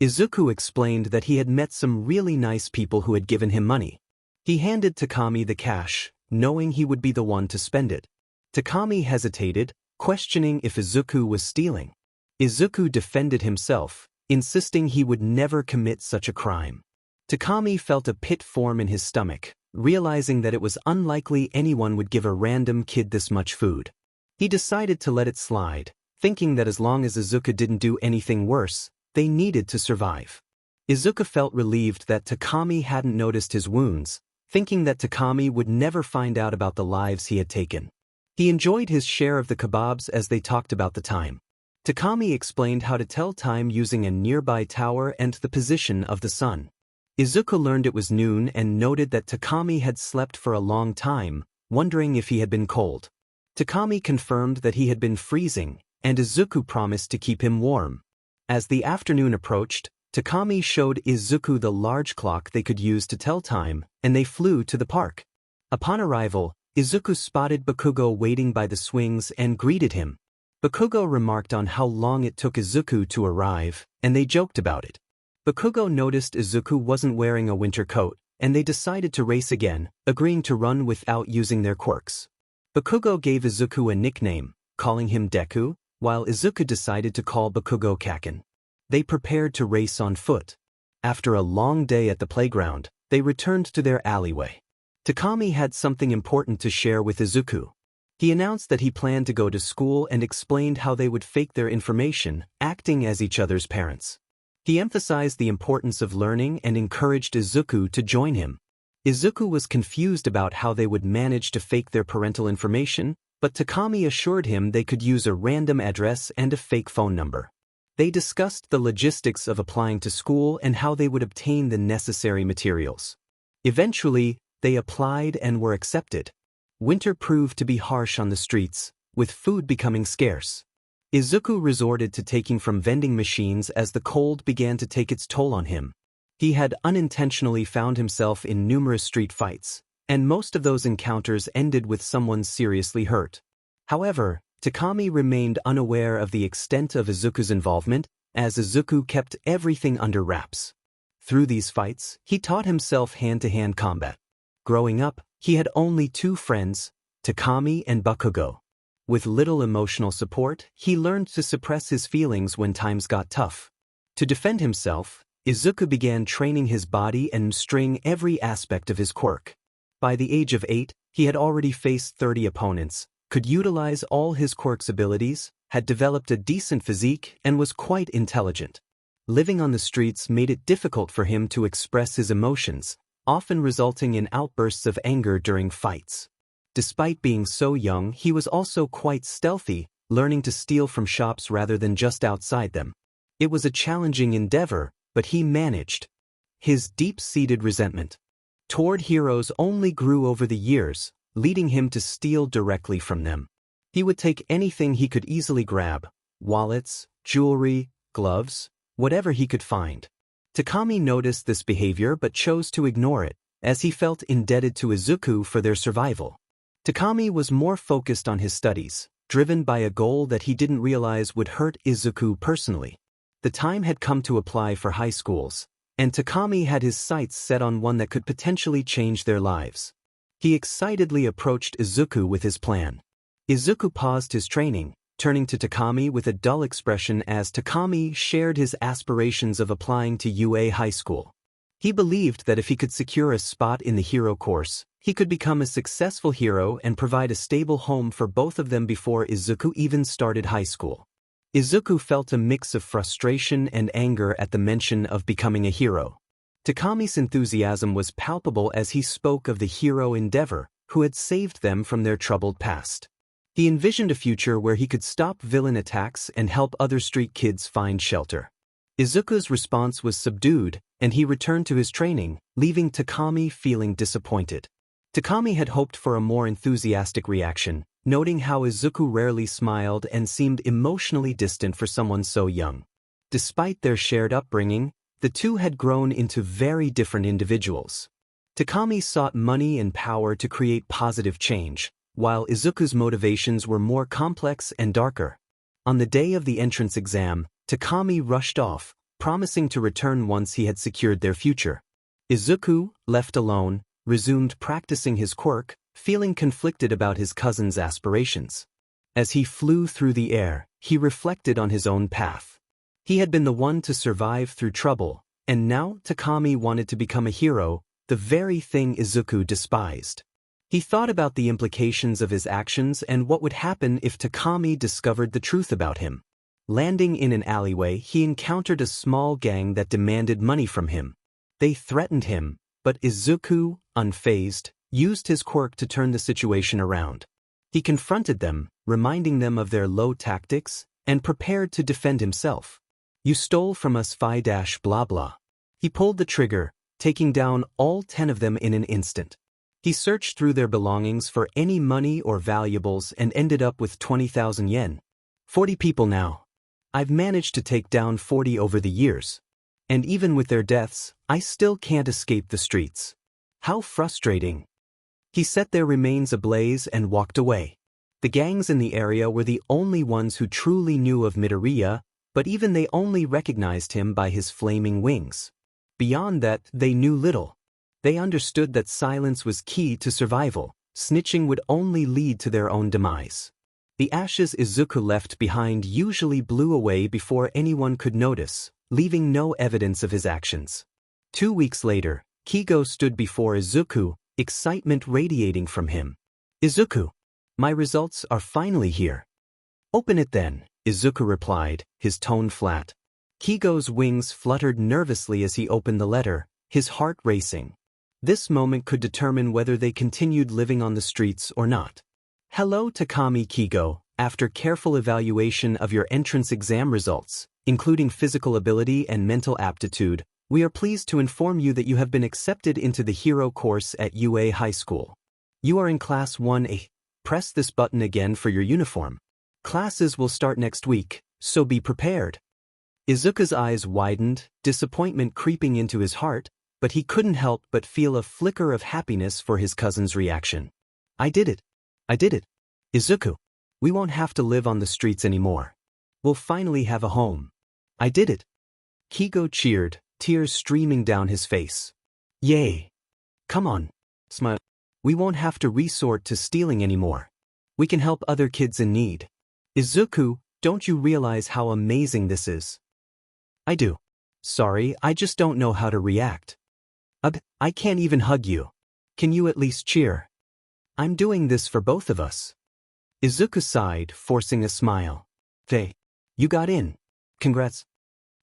Izuku explained that he had met some really nice people who had given him money. He handed Takami the cash, knowing he would be the one to spend it. Takami hesitated, questioning if Izuku was stealing. Izuku defended himself, insisting he would never commit such a crime. Takami felt a pit form in his stomach, realizing that it was unlikely anyone would give a random kid this much food. He decided to let it slide, thinking that as long as Izuku didn't do anything worse, they needed to survive. Izuku felt relieved that Takami hadn't noticed his wounds, thinking that Takami would never find out about the lives he had taken. He enjoyed his share of the kebabs as they talked about the time. Takami explained how to tell time using a nearby tower and the position of the sun. Izuku learned it was noon and noted that Takami had slept for a long time, wondering if he had been cold. Takami confirmed that he had been freezing, and Izuku promised to keep him warm. As the afternoon approached, Takami showed Izuku the large clock they could use to tell time, and they flew to the park. Upon arrival, Izuku spotted 𝐒𝐿𝐬 waiting by the swings and greeted him. 𝐒𝐿𝐬 remarked on how long it took Izuku to arrive, and they joked about it. 𝐒𝐿𝐬 noticed Izuku wasn't wearing a winter coat, and they decided to race again, agreeing to run without using their quirks. 𝐒𝐿𝐬 gave Izuku a nickname, calling him Deku, while Izuku decided to call 𝐒𝐿𝐬 𝐾𝐿𝐬. They prepared to race on foot. After a long day at the playground, they returned to their alleyway. Takami had something important to share with Izuku. He announced that he planned to go to school and explained how they would fake their information, acting as each other's parents. He emphasized the importance of learning and encouraged Izuku to join him. Izuku was confused about how they would manage to fake their parental information, but Takami assured him they could use a random address and a fake phone number. They discussed the logistics of applying to school and how they would obtain the necessary materials. Eventually, they applied and were accepted. Winter proved to be harsh on the streets, with food becoming scarce. Izuku resorted to taking from vending machines as the cold began to take its toll on him. He had unintentionally found himself in numerous street fights, and most of those encounters ended with someone seriously hurt. However, Takami remained unaware of the extent of Izuku's involvement, as Izuku kept everything under wraps. Through these fights, he taught himself hand-to-hand combat. Growing up, he had only 2 friends, Takami and 𝐒𝐿𝐬. With little emotional support, he learned to suppress his feelings when times got tough. To defend himself, Izuku began training his body and mastering every aspect of his quirk. By the age of 8, he had already faced 30 opponents, could utilize all his quirk's abilities, had developed a decent physique, and was quite intelligent. Living on the streets made it difficult for him to express his emotions, often resulting in outbursts of anger during fights. Despite being so young, he was also quite stealthy, learning to steal from shops rather than just outside them. It was a challenging endeavor, but he managed. His deep-seated resentment toward heroes only grew over the years, leading him to steal directly from them. He would take anything he could easily grab: wallets, jewelry, gloves, whatever he could find. Takami noticed this behavior but chose to ignore it, as he felt indebted to Izuku for their survival. Takami was more focused on his studies, driven by a goal that he didn't realize would hurt Izuku personally. The time had come to apply for high schools, and Takami had his sights set on one that could potentially change their lives. He excitedly approached Izuku with his plan. Izuku paused his training, turning to Takami with a dull expression as Takami shared his aspirations of applying to UA High School. He believed that if he could secure a spot in the hero course, he could become a successful hero and provide a stable home for both of them before Izuku even started high school. Izuku felt a mix of frustration and anger at the mention of becoming a hero. Takami's enthusiasm was palpable as he spoke of the hero 𝗟𝗏𝐻, who had saved them from their troubled past. He envisioned a future where he could stop villain attacks and help other street kids find shelter. Izuku's response was subdued, and he returned to his training, leaving Takami feeling disappointed. Takami had hoped for a more enthusiastic reaction, noting how Izuku rarely smiled and seemed emotionally distant for someone so young. Despite their shared upbringing, the two had grown into very different individuals. Takami sought money and power to create positive change, while Izuku's motivations were more complex and darker. On the day of the entrance exam, Takami rushed off, promising to return once he had secured their future. Izuku, left alone, resumed practicing his quirk, feeling conflicted about his cousin's aspirations. As he flew through the air, he reflected on his own path. He had been the one to survive through trouble, and now Takami wanted to become a hero, the very thing Izuku despised. He thought about the implications of his actions and what would happen if Takami discovered the truth about him. Landing in an alleyway, he encountered a small gang that demanded money from him. They threatened him, but Izuku, unfazed, used his quirk to turn the situation around. He confronted them, reminding them of their low tactics, and prepared to defend himself. "You stole from us 𝐼-blah-blah." He pulled the trigger, taking down all 10 of them in an instant. He searched through their belongings for any money or valuables and ended up with 20,000 yen. 40 people now. I've managed to take down 40 over the years. And even with their deaths, I still can't escape the streets. How frustrating. He set their remains ablaze and walked away. The gangs in the area were the only ones who truly knew of Midoriya, but even they only recognized him by his flaming wings. Beyond that, they knew little. They understood that silence was key to survival. Snitching would only lead to their own demise. The ashes Izuku left behind usually blew away before anyone could notice, leaving no evidence of his actions. 2 weeks later, Keigo stood before Izuku, excitement radiating from him. "Izuku, my results are finally here." "Open it then," Izuku replied, his tone flat. Keigo's wings fluttered nervously as he opened the letter, his heart racing. This moment could determine whether they continued living on the streets or not. "Hello Takami Keigo, after careful evaluation of your entrance exam results, including physical ability and mental aptitude, we are pleased to inform you that you have been accepted into the hero course at UA High School. You are in Class 1A. Press this button again for your uniform. Classes will start next week, so be prepared." Izuku's eyes widened, disappointment creeping into his heart, but he couldn't help but feel a flicker of happiness for his cousin's reaction. "I did it. I did it. Izuku, we won't have to live on the streets anymore. We'll finally have a home. I did it." Keigo cheered, tears streaming down his face. "Yay. Come on, smile. We won't have to resort to stealing anymore. We can help other kids in need. Izuku, don't you realize how amazing this is?" "I do. Sorry, I just don't know how to react. I can't even hug you. Can you at least cheer? I'm doing this for both of us." Izuku sighed, forcing a smile. "Hey, you got in. Congrats."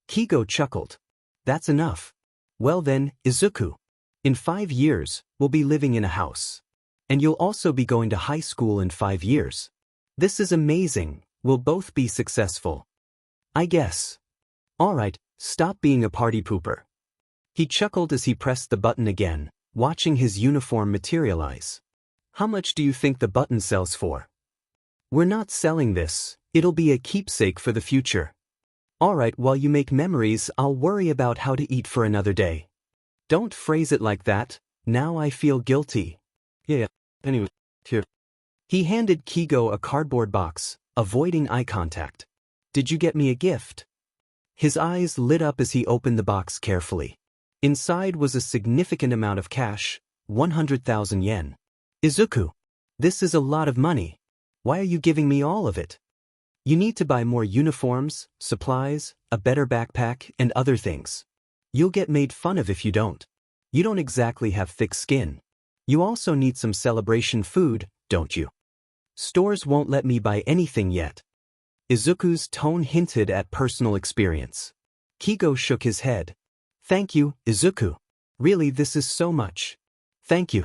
Keigo chuckled. "That's enough. Well then, Izuku. In 5 years, we'll be living in a house. And you'll also be going to high school in 5 years. This is amazing. We'll both be successful. I guess. Alright, stop being a party pooper." He chuckled as he pressed the button again, watching his uniform materialize. "How much do you think the button sells for?" "We're not selling this. It'll be a keepsake for the future." "Alright, while you make memories, I'll worry about how to eat for another day." "Don't phrase it like that. Now I feel guilty." "Yeah, anyway, here." He handed Keigo a cardboard box, avoiding eye contact. "Did you get me a gift?" His eyes lit up as he opened the box carefully. Inside was a significant amount of cash, 100,000 yen. Izuku, this is a lot of money. Why are you giving me all of it? You need to buy more uniforms, supplies, a better backpack, and other things. You'll get made fun of if you don't. You don't exactly have thick skin. You also need some celebration food, don't you? Stores won't let me buy anything yet. Izuku's tone hinted at personal experience. Keigo shook his head. Thank you, Izuku. Really, this is so much. Thank you.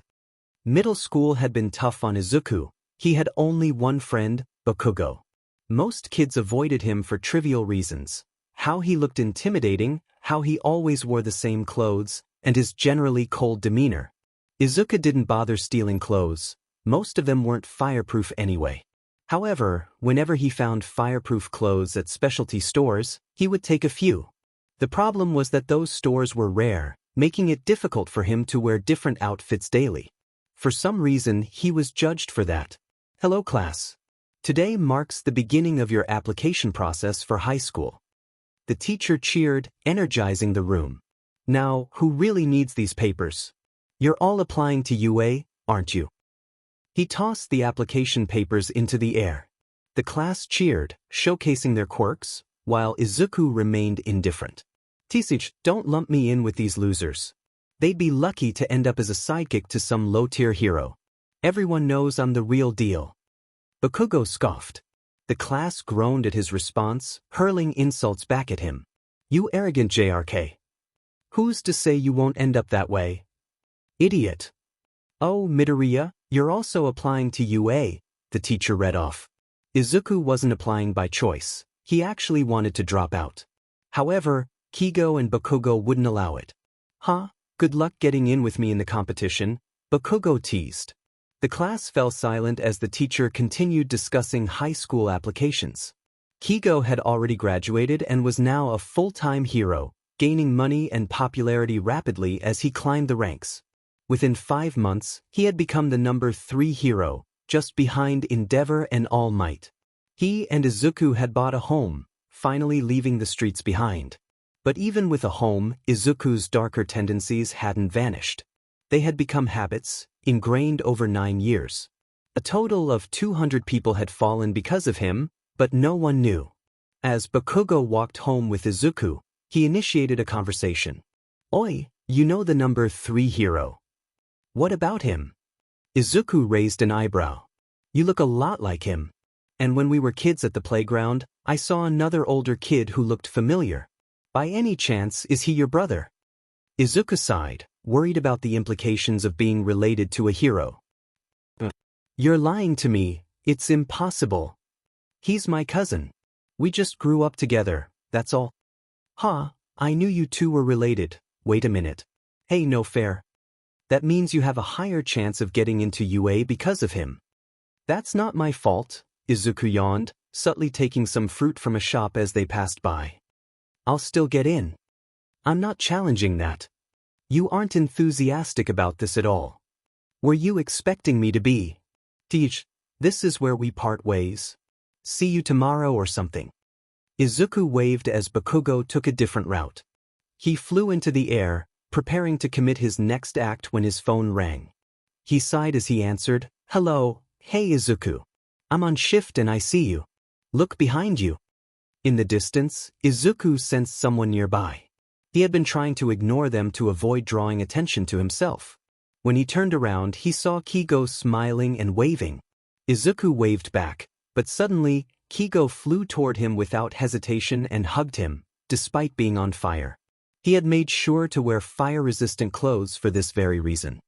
Middle school had been tough on Izuku. He had only one friend, Bakugo. Most kids avoided him for trivial reasons. How he looked intimidating, how he always wore the same clothes, and his generally cold demeanor. Izuku didn't bother stealing clothes. Most of them weren't fireproof anyway. However, whenever he found fireproof clothes at specialty stores, he would take a few. The problem was that those stores were rare, making it difficult for him to wear different outfits daily. For some reason, he was judged for that. Hello class. Today marks the beginning of your application process for high school. The teacher cheered, energizing the room. Now, who really needs these papers? You're all applying to UA, aren't you? He tossed the application papers into the air. The class cheered, showcasing their quirks, while Izuku remained indifferent. 𝐶𝐮𝐲𝐸, don't lump me in with these losers. They'd be lucky to end up as a sidekick to some low-tier hero. Everyone knows I'm the real deal. Bakugo scoffed. The class groaned at his response, hurling insults back at him. You arrogant 𝐿. Who's to say you won't end up that way? Idiot. Oh, Midoriya, you're also applying to UA, the teacher read off. Izuku wasn't applying by choice. He actually wanted to drop out. However, Keigo and Bakugo wouldn't allow it. Huh? Good luck getting in with me in the competition, Bakugo teased. The class fell silent as the teacher continued discussing high school applications. Keigo had already graduated and was now a full-time hero, gaining money and popularity rapidly as he climbed the ranks. Within 5 months, he had become the number 3 hero, just behind 𝐒𝐮𝐷 and All Might. He and Izuku had bought a home, finally leaving the streets behind. But even with a home, Izuku's darker tendencies hadn't vanished. They had become habits, ingrained over 9 years. A total of 200 people had fallen because of him, but no one knew. As Bakugo walked home with Izuku, he initiated a conversation. Oi, you know the number 3 hero. What about him? Izuku raised an eyebrow. You look a lot like him. And when we were kids at the playground, I saw another older kid who looked familiar. By any chance, is he your brother? Izuku sighed, worried about the implications of being related to a hero. You're lying to me, it's impossible. He's my cousin. We just grew up together, that's all. Huh, I knew you two were related. Wait a minute. Hey, no fair. That means you have a higher chance of getting into UA because of him. That's not my fault, Izuku yawned, subtly taking some fruit from a shop as they passed by. I'll still get in. I'm not challenging that. You aren't enthusiastic about this at all. Were you expecting me to be? 𝐶𝐮𝐲𝐸, this is where we part ways. See you tomorrow or something. Izuku waved as Bakugo took a different route. He flew into the air, preparing to commit his next act when his phone rang. He sighed as he answered, Hello, hey Izuku. I'm on shift and I see you. Look behind you. In the distance, Izuku sensed someone nearby. He had been trying to ignore them to avoid drawing attention to himself. When he turned around, he saw Keigo smiling and waving. Izuku waved back, but suddenly, Keigo flew toward him without hesitation and hugged him, despite being on fire. He had made sure to wear fire-resistant clothes for this very reason.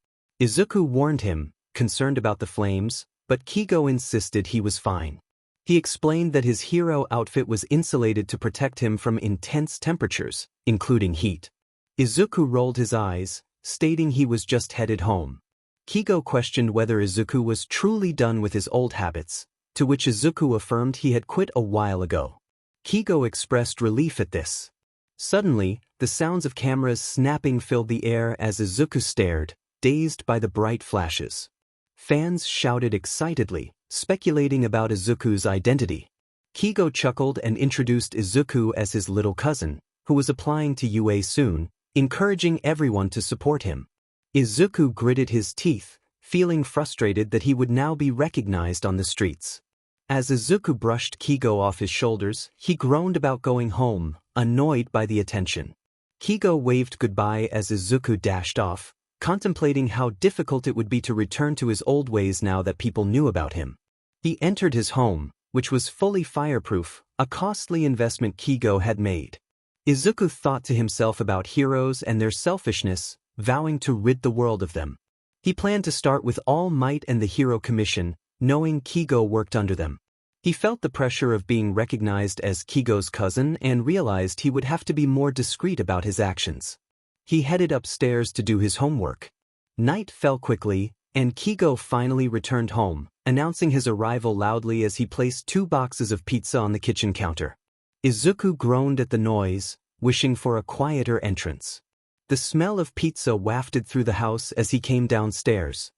Izuku warned him, concerned about the flames, but Keigo insisted he was fine. He explained that his hero outfit was insulated to protect him from intense temperatures, including heat. Izuku rolled his eyes, stating he was just headed home. Keigo questioned whether Izuku was truly done with his old habits, to which Izuku affirmed he had quit a while ago. Keigo expressed relief at this. Suddenly, the sounds of cameras snapping filled the air as Izuku stared, dazed by the bright flashes. Fans shouted excitedly, speculating about Izuku's identity. Keigo chuckled and introduced Izuku as his little cousin, who was applying to UA soon, encouraging everyone to support him. Izuku gritted his teeth, feeling frustrated that he would now be recognized on the streets. As Izuku brushed 𝐾𝐿 off his shoulders, he groaned about going home, annoyed by the attention. 𝐾𝐿 waved goodbye as Izuku dashed off, contemplating how difficult it would be to return to his old ways now that people knew about him. He entered his home, which was fully fireproof, a costly investment 𝐾𝐿 had made. Izuku thought to himself about heroes and their selfishness, vowing to rid the world of them. He planned to start with All Might and the Hero Commission, knowing 𝐾𝐿 worked under them. He felt the pressure of being recognized as 𝐾𝐿's cousin and realized he would have to be more discreet about his actions. He headed upstairs to do his homework. Night fell quickly, and 𝐾𝐿 finally returned home, announcing his arrival loudly as he placed 2 boxes of pizza on the kitchen counter. Izuku groaned at the noise, wishing for a quieter entrance. The smell of pizza wafted through the house as he came downstairs.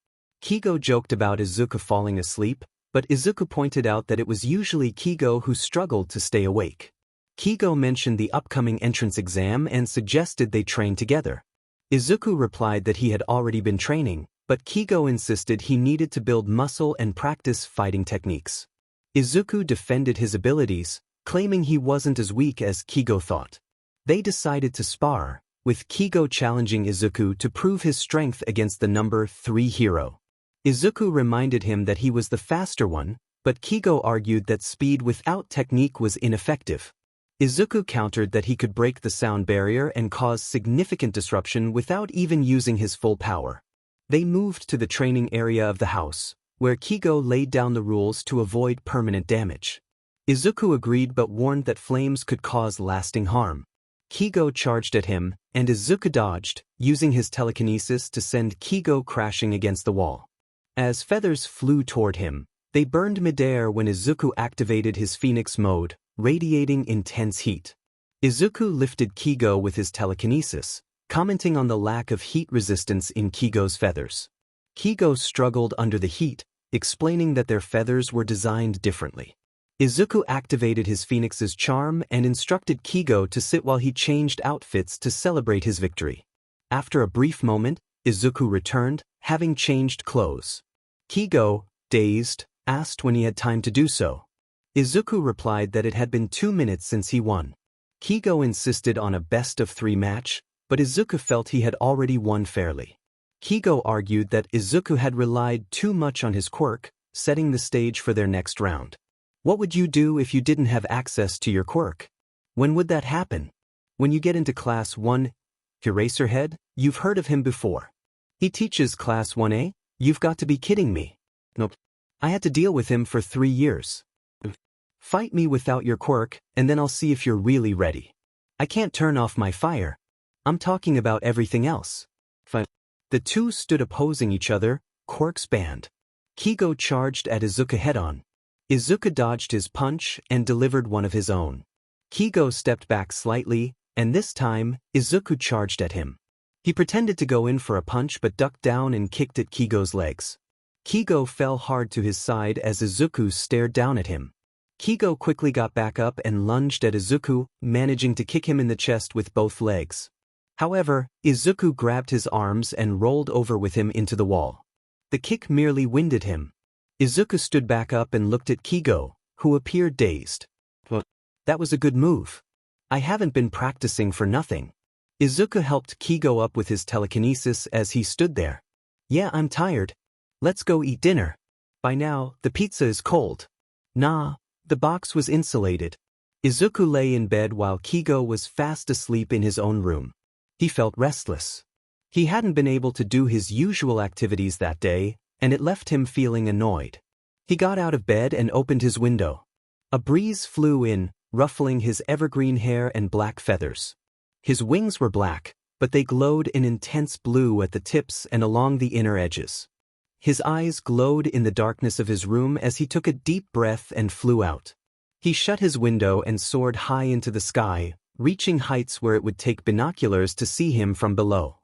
𝐾𝐿 joked about Izuku falling asleep, but Izuku pointed out that it was usually 𝐾𝐿 who struggled to stay awake. 𝐾𝐿 mentioned the upcoming entrance exam and suggested they train together. Izuku replied that he had already been training, but 𝐾𝐿 insisted he needed to build muscle and practice fighting techniques. Izuku defended his abilities, claiming he wasn't as weak as 𝐾𝐿 thought. They decided to spar, with 𝐾𝐿 challenging Izuku to prove his strength against the number 3 hero. Izuku reminded him that he was the faster one, but 𝐾𝐿 argued that speed without technique was ineffective. Izuku countered that he could break the sound barrier and cause significant disruption without even using his full power. They moved to the training area of the house, where 𝐾𝐿 laid down the rules to avoid permanent damage. Izuku agreed but warned that flames could cause lasting harm. 𝐾𝐿 charged at him, and Izuku dodged, using his telekinesis to send 𝐾𝐿 crashing against the wall. As feathers flew toward him, they burned midair when Izuku activated his Phoenix mode, radiating intense heat. Izuku lifted 𝐾𝐿 with his telekinesis, commenting on the lack of heat resistance in 𝐾𝐿's feathers. 𝐾𝐿 struggled under the heat, explaining that their feathers were designed differently. Izuku activated his Phoenix's charm and instructed 𝐾𝐿 to sit while he changed outfits to celebrate his victory. After a brief moment, Izuku returned, having changed clothes. 𝐾𝐿, dazed, asked when he had time to do so. Izuku replied that it had been 2 minutes since he won. 𝐾𝐿 insisted on a best-of-3 match, but Izuku felt he had already won fairly. 𝐾𝐿 argued that Izuku had relied too much on his quirk, setting the stage for their next round. What would you do if you didn't have access to your quirk? When would that happen? When you get into Class 1, 𝐒𝐮𝐻𝐬, you've heard of him before. He teaches Class 1A? You've got to be kidding me. Nope. I had to deal with him for 3 years. Fight me without your quirk, and then I'll see if you're really ready. I can't turn off my fire. I'm talking about everything else. The two stood opposing each other, quirks banned. 𝐾𝐿 charged at Izuku head-on. Izuku dodged his punch and delivered one of his own. 𝐾𝐿 stepped back slightly, and this time, Izuku charged at him. He pretended to go in for a punch but ducked down and kicked at 𝐾𝐿's legs. 𝐾𝐿 fell hard to his side as Izuku stared down at him. 𝐾𝐿 quickly got back up and lunged at Izuku, managing to kick him in the chest with both legs. However, Izuku grabbed his arms and rolled over with him into the wall. The kick merely winded him. Izuku stood back up and looked at 𝐾𝐿, who appeared dazed. That was a good move. I haven't been practicing for nothing. Izuku helped 𝐾𝐿 up with his telekinesis as he stood there. Yeah, I'm tired. Let's go eat dinner. By now, the pizza is cold. Nah, the box was insulated. Izuku lay in bed while 𝐾𝐿 was fast asleep in his own room. He felt restless. He hadn't been able to do his usual activities that day, and it left him feeling annoyed. He got out of bed and opened his window. A breeze flew in, ruffling his evergreen hair and black feathers. His wings were black, but they glowed in intense blue at the tips and along the inner edges. His eyes glowed in the darkness of his room as he took a deep breath and flew out. He shut his window and soared high into the sky, reaching heights where it would take binoculars to see him from below.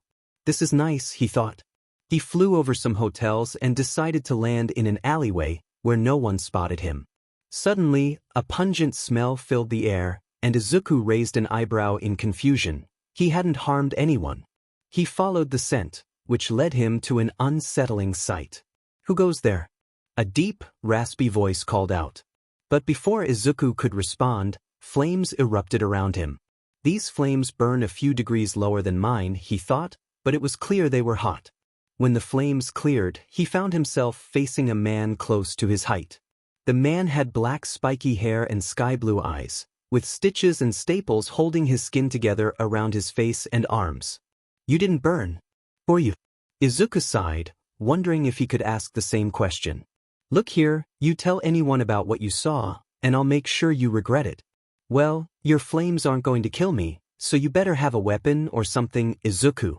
This is nice, he thought. He flew over some hotels and decided to land in an alleyway where no one spotted him. Suddenly, a pungent smell filled the air, and Izuku raised an eyebrow in confusion. He hadn't harmed anyone. He followed the scent, which led him to an unsettling sight. "Who goes there?" A deep, raspy voice called out. But before Izuku could respond, flames erupted around him. These flames burn a few degrees lower than mine, he thought, but it was clear they were hot. When the flames cleared, he found himself facing a man close to his height. The man had black spiky hair and sky-blue eyes, with stitches and staples holding his skin together around his face and arms. "You didn't burn, or you?" Izuku sighed, wondering if he could ask the same question. "Look here, you tell anyone about what you saw, and I'll make sure you regret it." "Well, your flames aren't going to kill me, so you better have a weapon or something," Izuku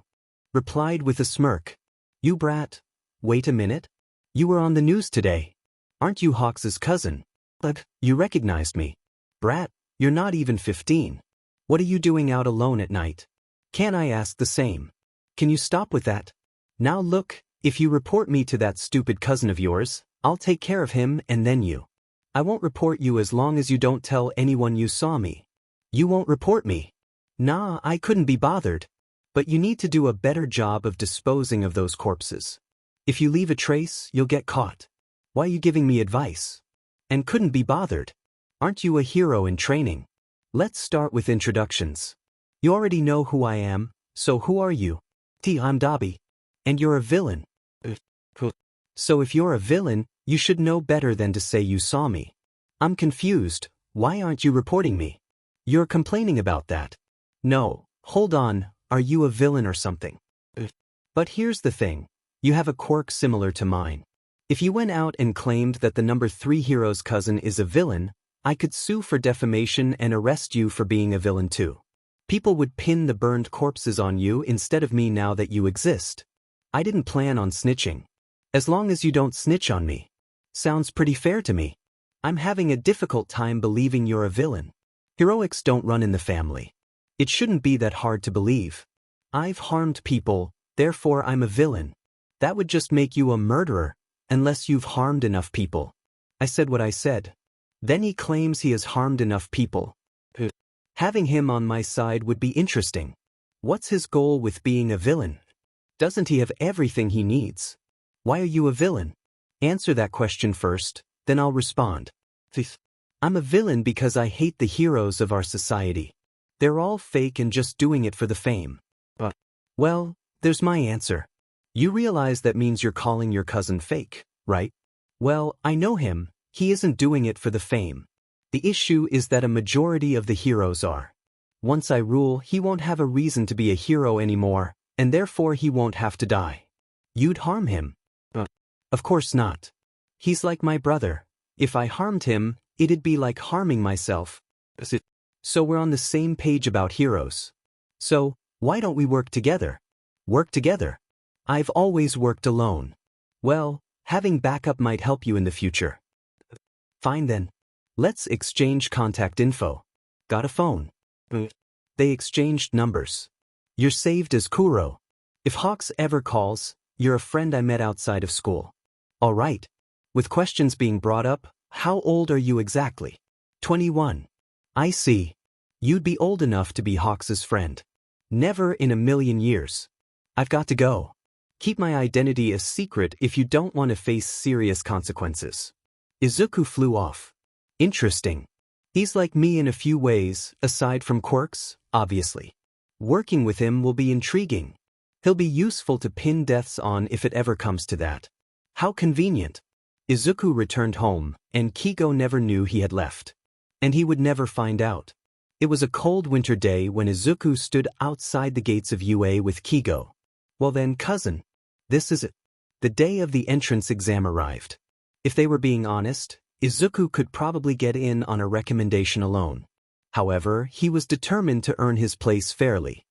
replied with a smirk. "You brat, wait a minute. You were on the news today. Aren't you Hawks' cousin? But you recognized me. Brat, you're not even 15. What are you doing out alone at night? Can't I ask the same? Can you stop with that? Now look, if you report me to that stupid cousin of yours, I'll take care of him and then you. I won't report you as long as you don't tell anyone you saw me." "You won't report me?" "Nah, I couldn't be bothered. But you need to do a better job of disposing of those corpses. If you leave a trace, you'll get caught. Why are you giving me advice? And couldn't be bothered? Aren't you a hero in training? Let's start with introductions. You already know who I am, so who are you?" "I'm 𝐿𝐼𝐴. And you're a villain." "So if you're a villain, you should know better than to say you saw me. I'm confused, why aren't you reporting me? You're complaining about that." "No, hold on, are you a villain or something?" "But here's the thing, you have a quirk similar to mine. If you went out and claimed that the number 3 hero's cousin is a villain, I could sue for defamation and arrest you for being a villain too. People would pin the burned corpses on you instead of me now that you exist. I didn't plan on snitching. As long as you don't snitch on me. Sounds pretty fair to me. I'm having a difficult time believing you're a villain. Heroics don't run in the family. It shouldn't be that hard to believe. I've harmed people, therefore I'm a villain. That would just make you a murderer, unless you've harmed enough people." I said what I said. Then he claims he has harmed enough people. Having him on my side would be interesting. What's his goal with being a villain? Doesn't he have everything he needs? Why are you a villain? Answer that question first, then I'll respond. I'm a villain because I hate the heroes of our society. They're all fake and just doing it for the fame. Well, there's my answer. You realize that means you're calling your cousin fake, right? Well, I know him, he isn't doing it for the fame. The issue is that a majority of the heroes are. Once I rule, he won't have a reason to be a hero anymore, and therefore he won't have to die. You'd harm him? Of course not. He's like my brother. If I harmed him, it'd be like harming myself. So we're on the same page about heroes. So, why don't we work together? Work together? I've always worked alone. Well, having backup might help you in the future. Fine then. Let's exchange contact info. Got a phone? They exchanged numbers. You're saved as Kuro. If Hawks ever calls, you're a friend I met outside of school. All right. With questions being brought up, how old are you exactly? 21. I see. You'd be old enough to be Hawks' friend. Never in a million years. I've got to go. Keep my identity a secret if you don't want to face serious consequences. Izuku flew off. Interesting. He's like me in a few ways, aside from quirks, obviously. Working with him will be intriguing. He'll be useful to pin deaths on if it ever comes to that. How convenient. Izuku returned home, and Keigo never knew he had left. And he would never find out. It was a cold winter day when Izuku stood outside the gates of UA with Keigo. Well then, cousin. This is it. The day of the entrance exam arrived. If they were being honest, Izuku could probably get in on a recommendation alone. However, he was determined to earn his place fairly.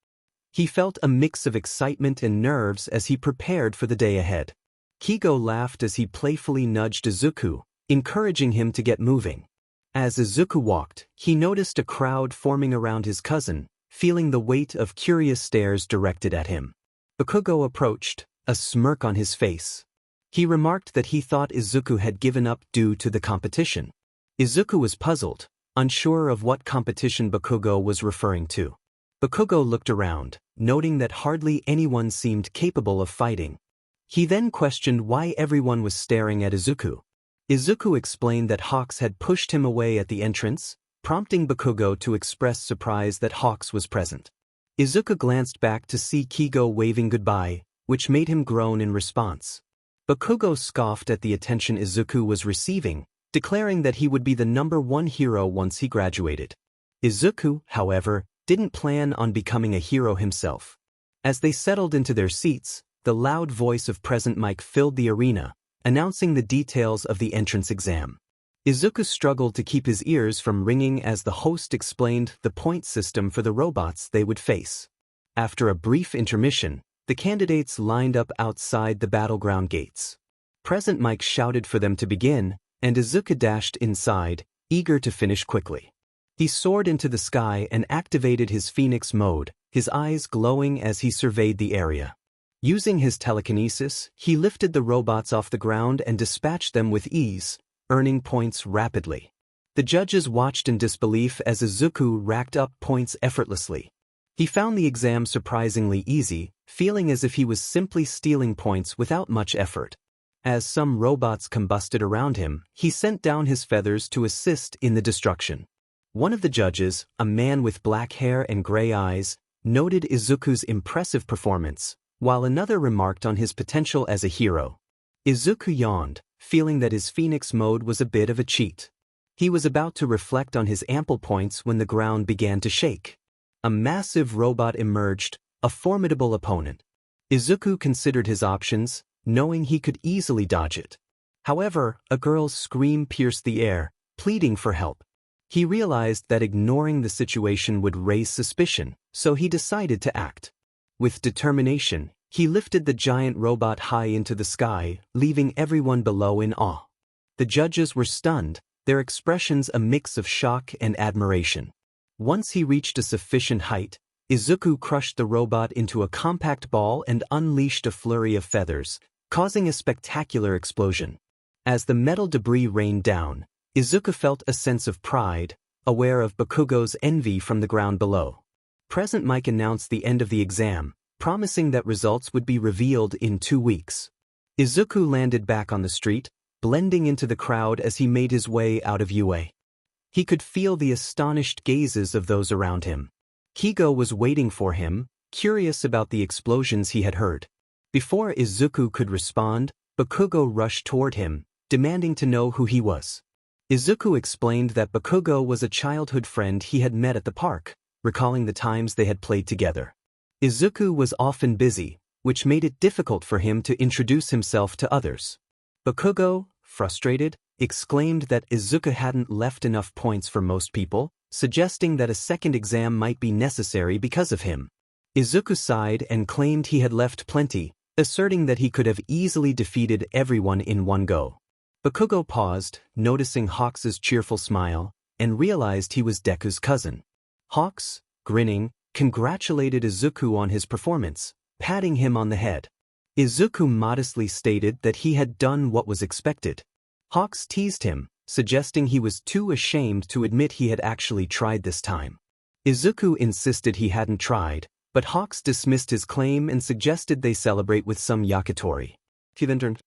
He felt a mix of excitement and nerves as he prepared for the day ahead. Keigo laughed as he playfully nudged Izuku, encouraging him to get moving. As Izuku walked, he noticed a crowd forming around his cousin, feeling the weight of curious stares directed at him. Bakugo approached, a smirk on his face. He remarked that he thought Izuku had given up due to the competition. Izuku was puzzled, unsure of what competition Bakugo was referring to. Bakugo looked around, noting that hardly anyone seemed capable of fighting. He then questioned why everyone was staring at Izuku. Izuku explained that Hawks had pushed him away at the entrance, prompting Bakugo to express surprise that Hawks was present. Izuku glanced back to see Keigo waving goodbye, which made him groan in response. Bakugo scoffed at the attention Izuku was receiving, declaring that he would be the #1 hero once he graduated. Izuku, however, didn't plan on becoming a hero himself. As they settled into their seats, the loud voice of Present Mic filled the arena, announcing the details of the entrance exam. Izuku struggled to keep his ears from ringing as the host explained the point system for the robots they would face. After a brief intermission, the candidates lined up outside the battleground gates. Present Mic shouted for them to begin, and Izuku dashed inside, eager to finish quickly. He soared into the sky and activated his Phoenix mode, his eyes glowing as he surveyed the area. Using his telekinesis, he lifted the robots off the ground and dispatched them with ease, earning points rapidly. The judges watched in disbelief as Izuku racked up points effortlessly. He found the exam surprisingly easy, feeling as if he was simply stealing points without much effort. As some robots combusted around him, he sent down his feathers to assist in the destruction. One of the judges, a man with black hair and gray eyes, noted Izuku's impressive performance, while another remarked on his potential as a hero. Izuku yawned, feeling that his Phoenix mode was a bit of a cheat. He was about to reflect on his ample points when the ground began to shake. A massive robot emerged, a formidable opponent. Izuku considered his options, knowing he could easily dodge it. However, a girl's scream pierced the air, pleading for help. He realized that ignoring the situation would raise suspicion, so he decided to act. With determination, he lifted the giant robot high into the sky, leaving everyone below in awe. The judges were stunned, their expressions a mix of shock and admiration. Once he reached a sufficient height, Izuku crushed the robot into a compact ball and unleashed a flurry of feathers, causing a spectacular explosion. As the metal debris rained down, Izuku felt a sense of pride, aware of Bakugo's envy from the ground below. Present Mic announced the end of the exam, promising that results would be revealed in 2 weeks. Izuku landed back on the street, blending into the crowd as he made his way out of UA. He could feel the astonished gazes of those around him. Keigo was waiting for him, curious about the explosions he had heard. Before Izuku could respond, Bakugo rushed toward him, demanding to know who he was. Izuku explained that Bakugo was a childhood friend he had met at the park, recalling the times they had played together. Izuku was often busy, which made it difficult for him to introduce himself to others. Bakugo, frustrated, exclaimed that Izuku hadn't left enough points for most people, suggesting that a second exam might be necessary because of him. Izuku sighed and claimed he had left plenty, asserting that he could have easily defeated everyone in one go. Bakugo paused, noticing Hawks' cheerful smile, and realized he was Deku's cousin. Hawks, grinning, congratulated Izuku on his performance, patting him on the head. Izuku modestly stated that he had done what was expected. Hawks teased him, suggesting he was too ashamed to admit he had actually tried this time. Izuku insisted he hadn't tried, but Hawks dismissed his claim and suggested they celebrate with some yakitori. He then turned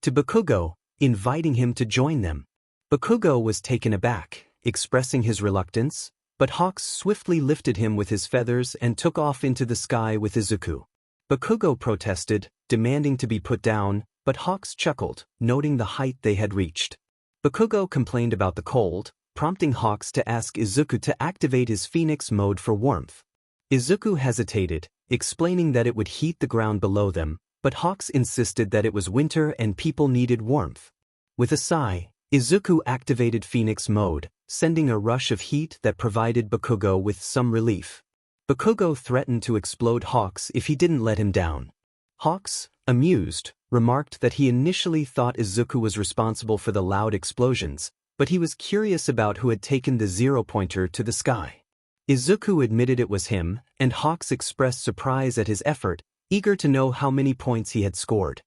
to Bakugo, inviting him to join them. Bakugo was taken aback, expressing his reluctance, but Hawks swiftly lifted him with his feathers and took off into the sky with Izuku. Bakugo protested, demanding to be put down, but Hawks chuckled, noting the height they had reached. Bakugo complained about the cold, prompting Hawks to ask Izuku to activate his Phoenix mode for warmth. Izuku hesitated, explaining that it would heat the ground below them, but Hawks insisted that it was winter and people needed warmth. With a sigh, Izuku activated Phoenix mode, sending a rush of heat that provided Bakugo with some relief. Bakugo threatened to explode Hawks if he didn't let him down. Hawks, amused, remarked that he initially thought Izuku was responsible for the loud explosions, but he was curious about who had taken the zero-pointer to the sky. Izuku admitted it was him, and Hawks expressed surprise at his effort, eager to know how many points he had scored.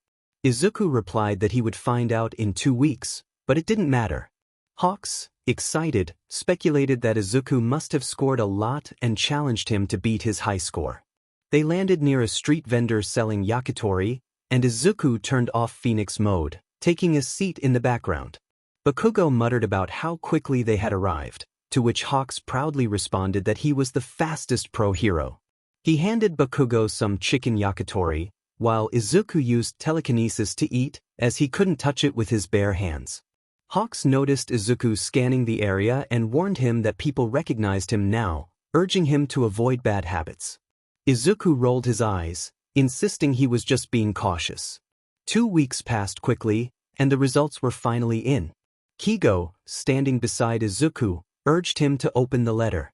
Izuku replied that he would find out in 2 weeks, but it didn't matter. Hawks, excited, speculated that Izuku must have scored a lot and challenged him to beat his high score. They landed near a street vendor selling yakitori, and Izuku turned off Phoenix mode, taking a seat in the background. Bakugo muttered about how quickly they had arrived, to which Hawks proudly responded that he was the fastest pro hero. He handed Bakugo some chicken yakitori, while Izuku used telekinesis to eat, as he couldn't touch it with his bare hands. Hawks noticed Izuku scanning the area and warned him that people recognized him now, urging him to avoid bad habits. Izuku rolled his eyes, insisting he was just being cautious. 2 weeks passed quickly, and the results were finally in. Keigo, standing beside Izuku, urged him to open the letter.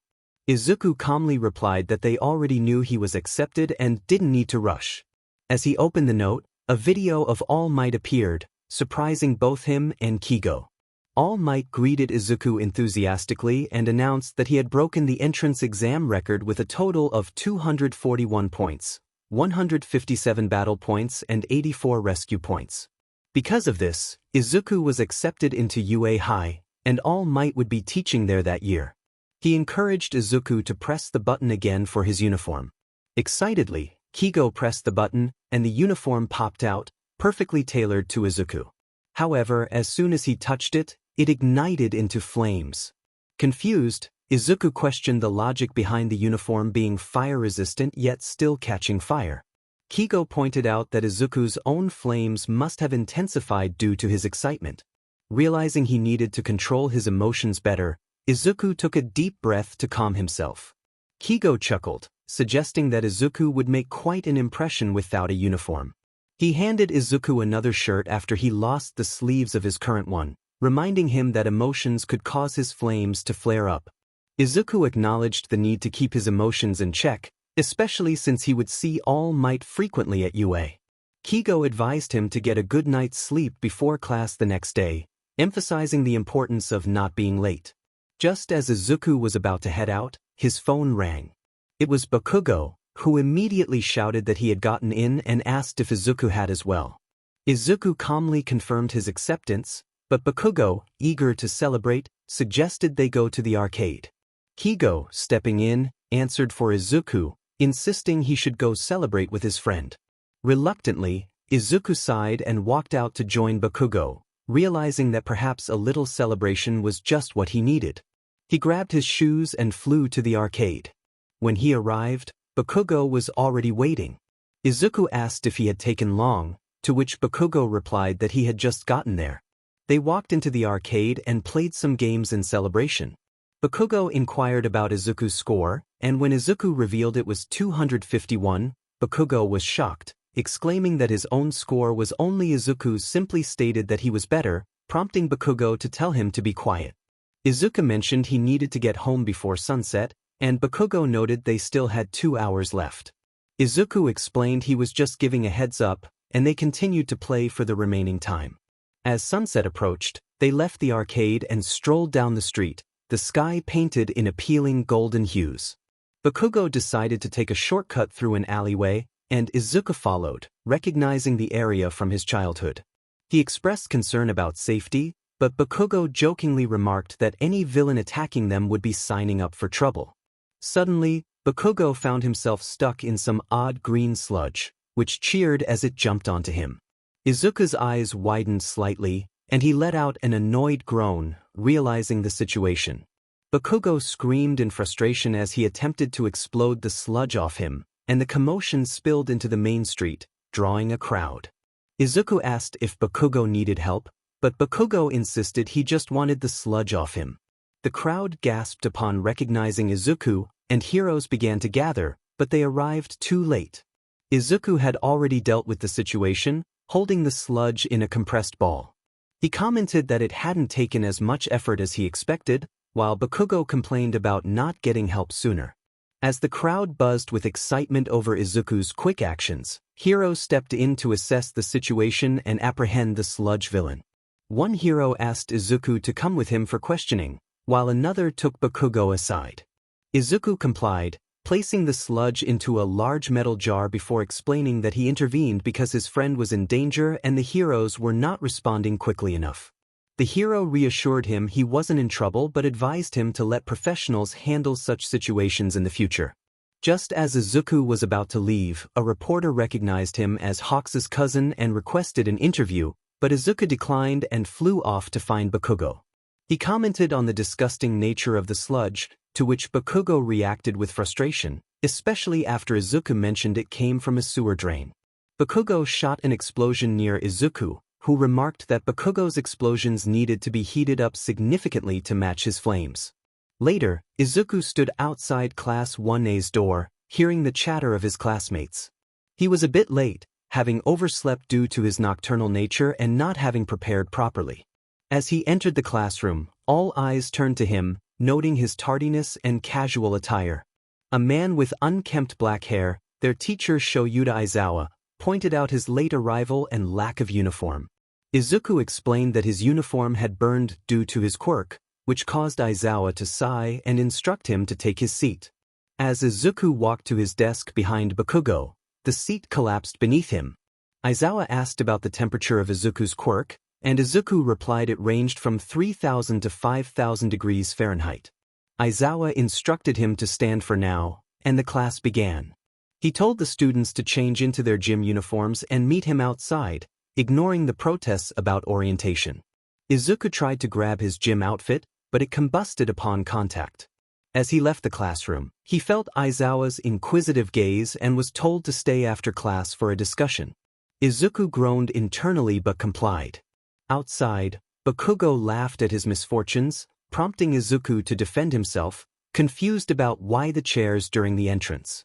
Izuku calmly replied that they already knew he was accepted and didn't need to rush. As he opened the note, a video of All Might appeared, surprising both him and Keigo. All Might greeted Izuku enthusiastically and announced that he had broken the entrance exam record with a total of 241 points, 157 battle points and 84 rescue points. Because of this, Izuku was accepted into UA High, and All Might would be teaching there that year. He encouraged Izuku to press the button again for his uniform. Excitedly, Keigo pressed the button, and the uniform popped out, perfectly tailored to Izuku. However, as soon as he touched it, it ignited into flames. Confused, Izuku questioned the logic behind the uniform being fire-resistant yet still catching fire. Keigo pointed out that Izuku's own flames must have intensified due to his excitement. Realizing he needed to control his emotions better, Izuku took a deep breath to calm himself. Keigo chuckled, suggesting that Izuku would make quite an impression without a uniform. He handed Izuku another shirt after he lost the sleeves of his current one, reminding him that emotions could cause his flames to flare up. Izuku acknowledged the need to keep his emotions in check, especially since he would see All Might frequently at UA. Keigo advised him to get a good night's sleep before class the next day, emphasizing the importance of not being late. Just as Izuku was about to head out, his phone rang. It was Bakugo, who immediately shouted that he had gotten in and asked if Izuku had as well. Izuku calmly confirmed his acceptance, but Bakugo, eager to celebrate, suggested they go to the arcade. Keigo, stepping in, answered for Izuku, insisting he should go celebrate with his friend. Reluctantly, Izuku sighed and walked out to join Bakugo, realizing that perhaps a little celebration was just what he needed. He grabbed his shoes and flew to the arcade. When he arrived, Bakugo was already waiting. Izuku asked if he had taken long, to which Bakugo replied that he had just gotten there. They walked into the arcade and played some games in celebration. Bakugo inquired about Izuku's score, and when Izuku revealed it was 251, Bakugo was shocked, exclaiming that his own score was only Izuku's, simply stated that he was better, prompting Bakugo to tell him to be quiet. Izuku mentioned he needed to get home before sunset, and Bakugo noted they still had 2 hours left. Izuku explained he was just giving a heads up, and they continued to play for the remaining time. As sunset approached, they left the arcade and strolled down the street, the sky painted in appealing golden hues. Bakugo decided to take a shortcut through an alleyway, and Izuku followed, recognizing the area from his childhood. He expressed concern about safety, but Bakugo jokingly remarked that any villain attacking them would be signing up for trouble. Suddenly, Bakugo found himself stuck in some odd green sludge, which cheered as it jumped onto him. Izuku's eyes widened slightly, and he let out an annoyed groan, realizing the situation. Bakugo screamed in frustration as he attempted to explode the sludge off him, and the commotion spilled into the main street, drawing a crowd. Izuku asked if Bakugo needed help, but Bakugo insisted he just wanted the sludge off him. The crowd gasped upon recognizing Izuku, and heroes began to gather, but they arrived too late. Izuku had already dealt with the situation, holding the sludge in a compressed ball. He commented that it hadn't taken as much effort as he expected, while Bakugo complained about not getting help sooner. As the crowd buzzed with excitement over Izuku's quick actions, heroes stepped in to assess the situation and apprehend the sludge villain. One hero asked Izuku to come with him for questioning, while another took Bakugo aside. Izuku complied, placing the sludge into a large metal jar before explaining that he intervened because his friend was in danger and the heroes were not responding quickly enough. The hero reassured him he wasn't in trouble but advised him to let professionals handle such situations in the future. Just as Izuku was about to leave, a reporter recognized him as Hawks' cousin and requested an interview, but Izuku declined and flew off to find 𝐒𝐿𝐬. He commented on the disgusting nature of the sludge, to which 𝐒𝐿𝐬 reacted with frustration, especially after Izuku mentioned it came from a sewer drain. 𝐒𝐿𝐬 shot an explosion near Izuku, who remarked that 𝐒𝐿𝐬's explosions needed to be heated up significantly to match his flames. Later, Izuku stood outside Class 1A's door, hearing the chatter of his classmates. He was a bit late, having overslept due to his nocturnal nature and not having prepared properly. As he entered the classroom, all eyes turned to him, noting his tardiness and casual attire. A man with unkempt black hair, their teacher 𝐒𝐮𝐬 𝐃𝐞𝐭𝐚𝐢𝐥𝐬, pointed out his late arrival and lack of uniform. Izuku explained that his uniform had burned due to his quirk, which caused 𝐼𝐼𝐻𝐬 to sigh and instruct him to take his seat. As Izuku walked to his desk behind 𝐒𝐿𝐬, the seat collapsed beneath him. 𝐼𝐻𝐬 asked about the temperature of Izuku's quirk, and Izuku replied it ranged from 3,000 to 5,000 degrees Fahrenheit. 𝐼𝐻𝐬 instructed him to stand for now, and the class began. He told the students to change into their gym uniforms and meet him outside, ignoring the protests about orientation. Izuku tried to grab his gym outfit, but it combusted upon contact. As he left the classroom, he felt 𝐼𝐻𝐬's inquisitive gaze and was told to stay after class for a discussion. Izuku groaned internally but complied. Outside, 𝐒𝐿𝐬 laughed at his misfortunes, prompting Izuku to defend himself, confused about why the chairs during the entrance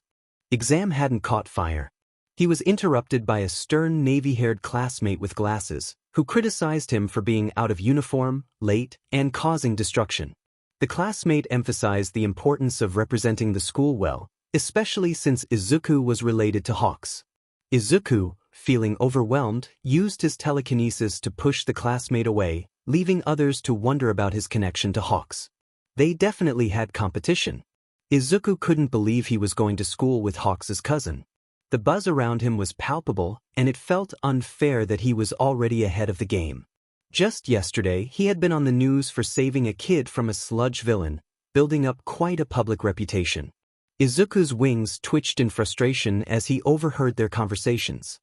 exam hadn't caught fire. He was interrupted by a stern navy-haired classmate with glasses, who criticized him for being out of uniform, late, and causing destruction. The classmate emphasized the importance of representing the school well, especially since Izuku was related to Hawks. Izuku, feeling overwhelmed, used his telekinesis to push the classmate away, leaving others to wonder about his connection to Hawks. They definitely had competition. Izuku couldn't believe he was going to school with Hawks' cousin. The buzz around him was palpable, and it felt unfair that he was already ahead of the game. Just yesterday, he had been on the news for saving a kid from a sludge villain, building up quite a public reputation. Izuku's wings twitched in frustration as he overheard their conversations.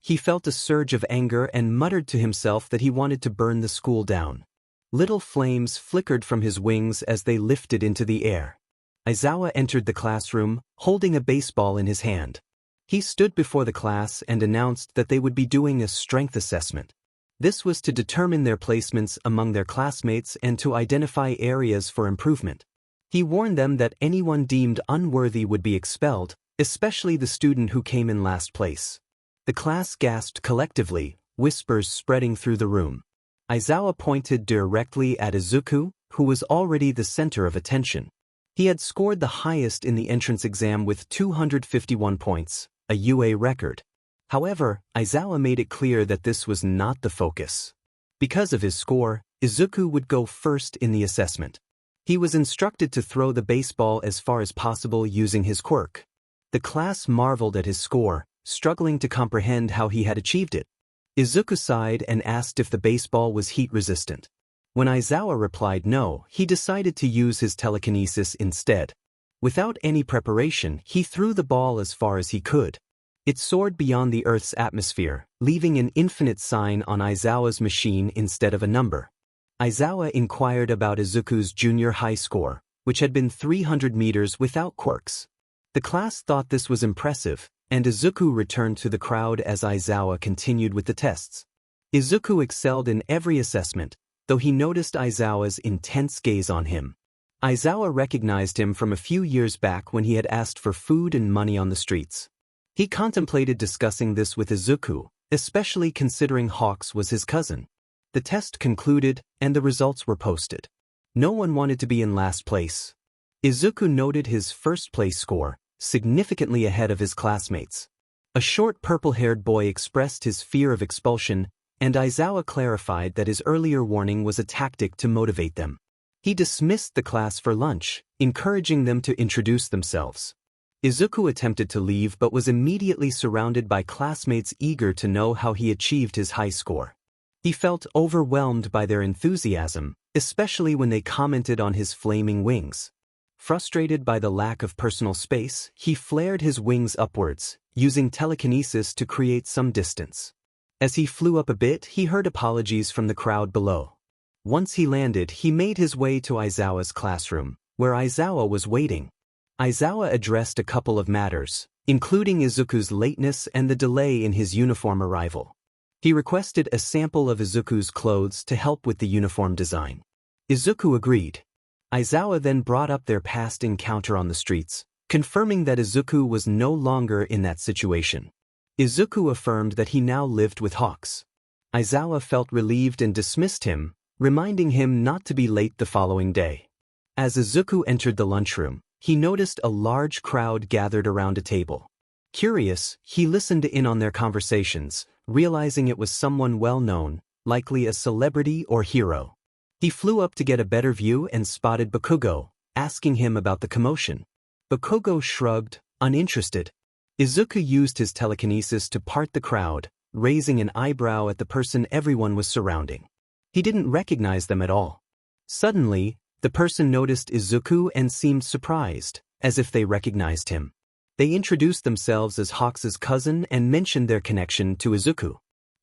He felt a surge of anger and muttered to himself that he wanted to burn the school down. Little flames flickered from his wings as they lifted into the air. 𝐼𝐻𝐬 entered the classroom, holding a baseball in his hand. He stood before the class and announced that they would be doing a strength assessment. This was to determine their placements among their classmates and to identify areas for improvement. He warned them that anyone deemed unworthy would be expelled, especially the student who came in last place. The class gasped collectively, whispers spreading through the room. 𝐼𝐻𝐬 pointed directly at Izuku, who was already the center of attention. He had scored the highest in the entrance exam with 251 points, a UA record. However, 𝐼𝐻𝐬 made it clear that this was not the focus. Because of his score, Izuku would go first in the assessment. He was instructed to throw the baseball as far as possible using his quirk. The class marveled at his score, struggling to comprehend how he had achieved it. Izuku sighed and asked if the baseball was heat-resistant. When 𝐼𝐻𝐬 replied no, he decided to use his telekinesis instead. Without any preparation, he threw the ball as far as he could. It soared beyond the Earth's atmosphere, leaving an infinite sign on 𝐼𝐻𝐬's machine instead of a number. 𝐼𝐻𝐬 inquired about Izuku's junior high score, which had been 300 meters without quirks. The class thought this was impressive, and Izuku returned to the crowd as 𝐼𝐻𝐬 continued with the tests. Izuku excelled in every assessment, though he noticed 𝐼𝐻𝐬's intense gaze on him. 𝐼𝐻𝐬 recognized him from a few years back when he had asked for food and money on the streets. He contemplated discussing this with Izuku, especially considering Hawks was his cousin. The test concluded, and the results were posted. No one wanted to be in last place. Izuku noted his first-place score, significantly ahead of his classmates. A short purple-haired boy expressed his fear of expulsion, and 𝐼𝐻𝐬 clarified that his earlier warning was a tactic to motivate them. He dismissed the class for lunch, encouraging them to introduce themselves. Izuku attempted to leave but was immediately surrounded by classmates eager to know how he achieved his high score. He felt overwhelmed by their enthusiasm, especially when they commented on his flaming wings. Frustrated by the lack of personal space, he flared his wings upwards, using telekinesis to create some distance. As he flew up a bit, he heard apologies from the crowd below. Once he landed, he made his way to 𝐼𝐬𝐻𝐬's classroom, where 𝐼𝐬𝐻𝐬 was waiting. 𝐼𝐬𝐻𝐬 addressed a couple of matters, including Izuku's lateness and the delay in his uniform arrival. He requested a sample of Izuku's clothes to help with the uniform design. Izuku agreed. 𝐼𝐬𝐻𝐬 then brought up their past encounter on the streets, confirming that Izuku was no longer in that situation. Izuku affirmed that he now lived with Hawks. 𝐼𝐬𝐻𝐬 felt relieved and dismissed him, reminding him not to be late the following day. As Izuku entered the lunchroom, he noticed a large crowd gathered around a table. Curious, he listened in on their conversations, realizing it was someone well-known, likely a celebrity or hero. He flew up to get a better view and spotted 𝐒𝐮𝐲𝐻𝐬, asking him about the commotion. 𝐒𝐮𝐲𝐻𝐬 shrugged, uninterested. Izuku used his telekinesis to part the crowd, raising an eyebrow at the person everyone was surrounding. He didn't recognize them at all. Suddenly, the person noticed Izuku and seemed surprised, as if they recognized him. They introduced themselves as Hawks' cousin and mentioned their connection to Izuku.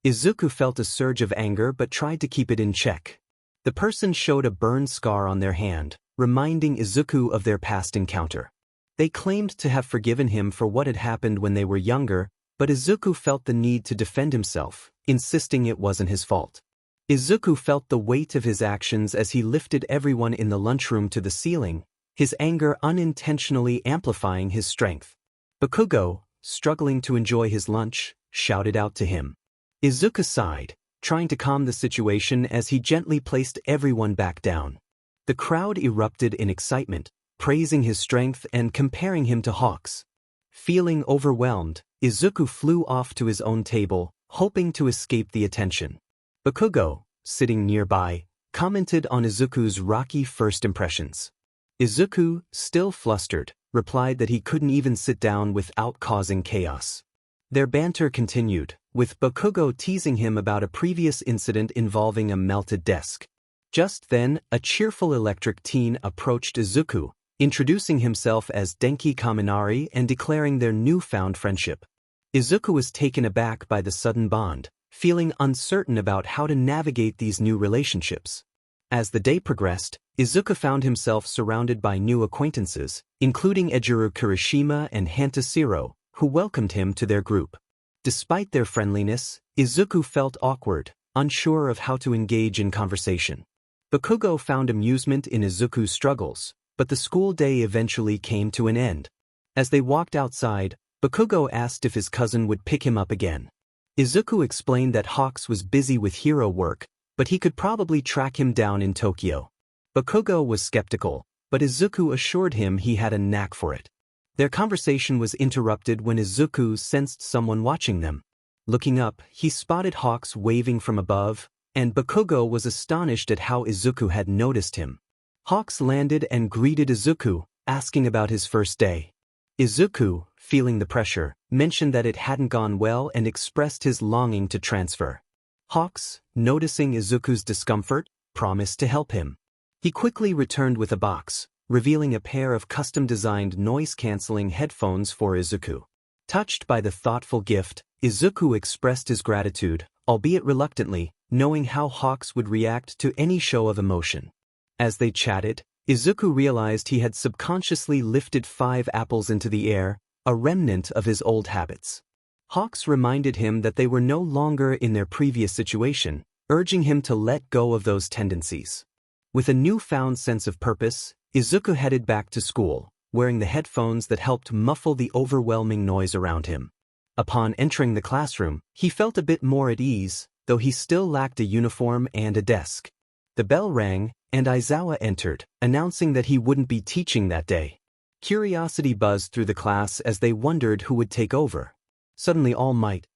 Izuku felt a surge of anger but tried to keep it in check. The person showed a burn scar on their hand, reminding Izuku of their past encounter. They claimed to have forgiven him for what had happened when they were younger, but Izuku felt the need to defend himself, insisting it wasn't his fault. Izuku felt the weight of his actions as he lifted everyone in the lunchroom to the ceiling, his anger unintentionally amplifying his strength. 𝐒𝐮𝐲𝐻𝐬, struggling to enjoy his lunch, shouted out to him. Izuku sighed, trying to calm the situation as he gently placed everyone back down. The crowd erupted in excitement, praising his strength and comparing him to Hawks. Feeling overwhelmed, Izuku flew off to his own table, hoping to escape the attention. 𝐒𝐮𝐲𝐻𝐬, sitting nearby, commented on Izuku's rocky first impressions. Izuku, still flustered, replied that he couldn't even sit down without causing chaos. Their banter continued, with 𝐒𝐮𝐲𝐻𝐬 teasing him about a previous incident involving a melted desk. Just then, a cheerful electric teen approached Izuku, introducing himself as Denki Kaminari and declaring their newfound friendship. Izuku was taken aback by the sudden bond, feeling uncertain about how to navigate these new relationships. As the day progressed, Izuku found himself surrounded by new acquaintances, including 𝐒𝐻𝐻𝐬 Kirishima and 𝐻𝐻𝐻𝐸, who welcomed him to their group. Despite their friendliness, Izuku felt awkward, unsure of how to engage in conversation. 𝐒𝐮𝐲𝐻𝐬 found amusement in Izuku's struggles, but the school day eventually came to an end. As they walked outside, 𝐒𝐮𝐲𝐻𝐬 asked if his cousin would pick him up again. Izuku explained that Hawks was busy with hero work, but he could probably track him down in Tokyo. 𝐒𝐮𝐲𝐻𝐬 was skeptical, but Izuku assured him he had a knack for it. Their conversation was interrupted when Izuku sensed someone watching them. Looking up, he spotted Hawks waving from above, and 𝐒𝐮𝐻𝐬 was astonished at how Izuku had noticed him. Hawks landed and greeted Izuku, asking about his first day. Izuku, feeling the pressure, mentioned that it hadn't gone well and expressed his longing to transfer. Hawks, noticing Izuku's discomfort, promised to help him. He quickly returned with a box, revealing a pair of custom-designed noise-canceling headphones for Izuku. Touched by the thoughtful gift, Izuku expressed his gratitude, albeit reluctantly, knowing how Hawks would react to any show of emotion. As they chatted, Izuku realized he had subconsciously lifted 5 apples into the air, a remnant of his old habits. Hawks reminded him that they were no longer in their previous situation, urging him to let go of those tendencies. With a newfound sense of purpose, Izuku headed back to school, wearing the headphones that helped muffle the overwhelming noise around him. Upon entering the classroom, he felt a bit more at ease, though he still lacked a uniform and a desk. The bell rang, and 𝐼𝐬𝐻𝐬 entered, announcing that he wouldn't be teaching that day. Curiosity buzzed through the class as they wondered who would take over. Suddenly All Might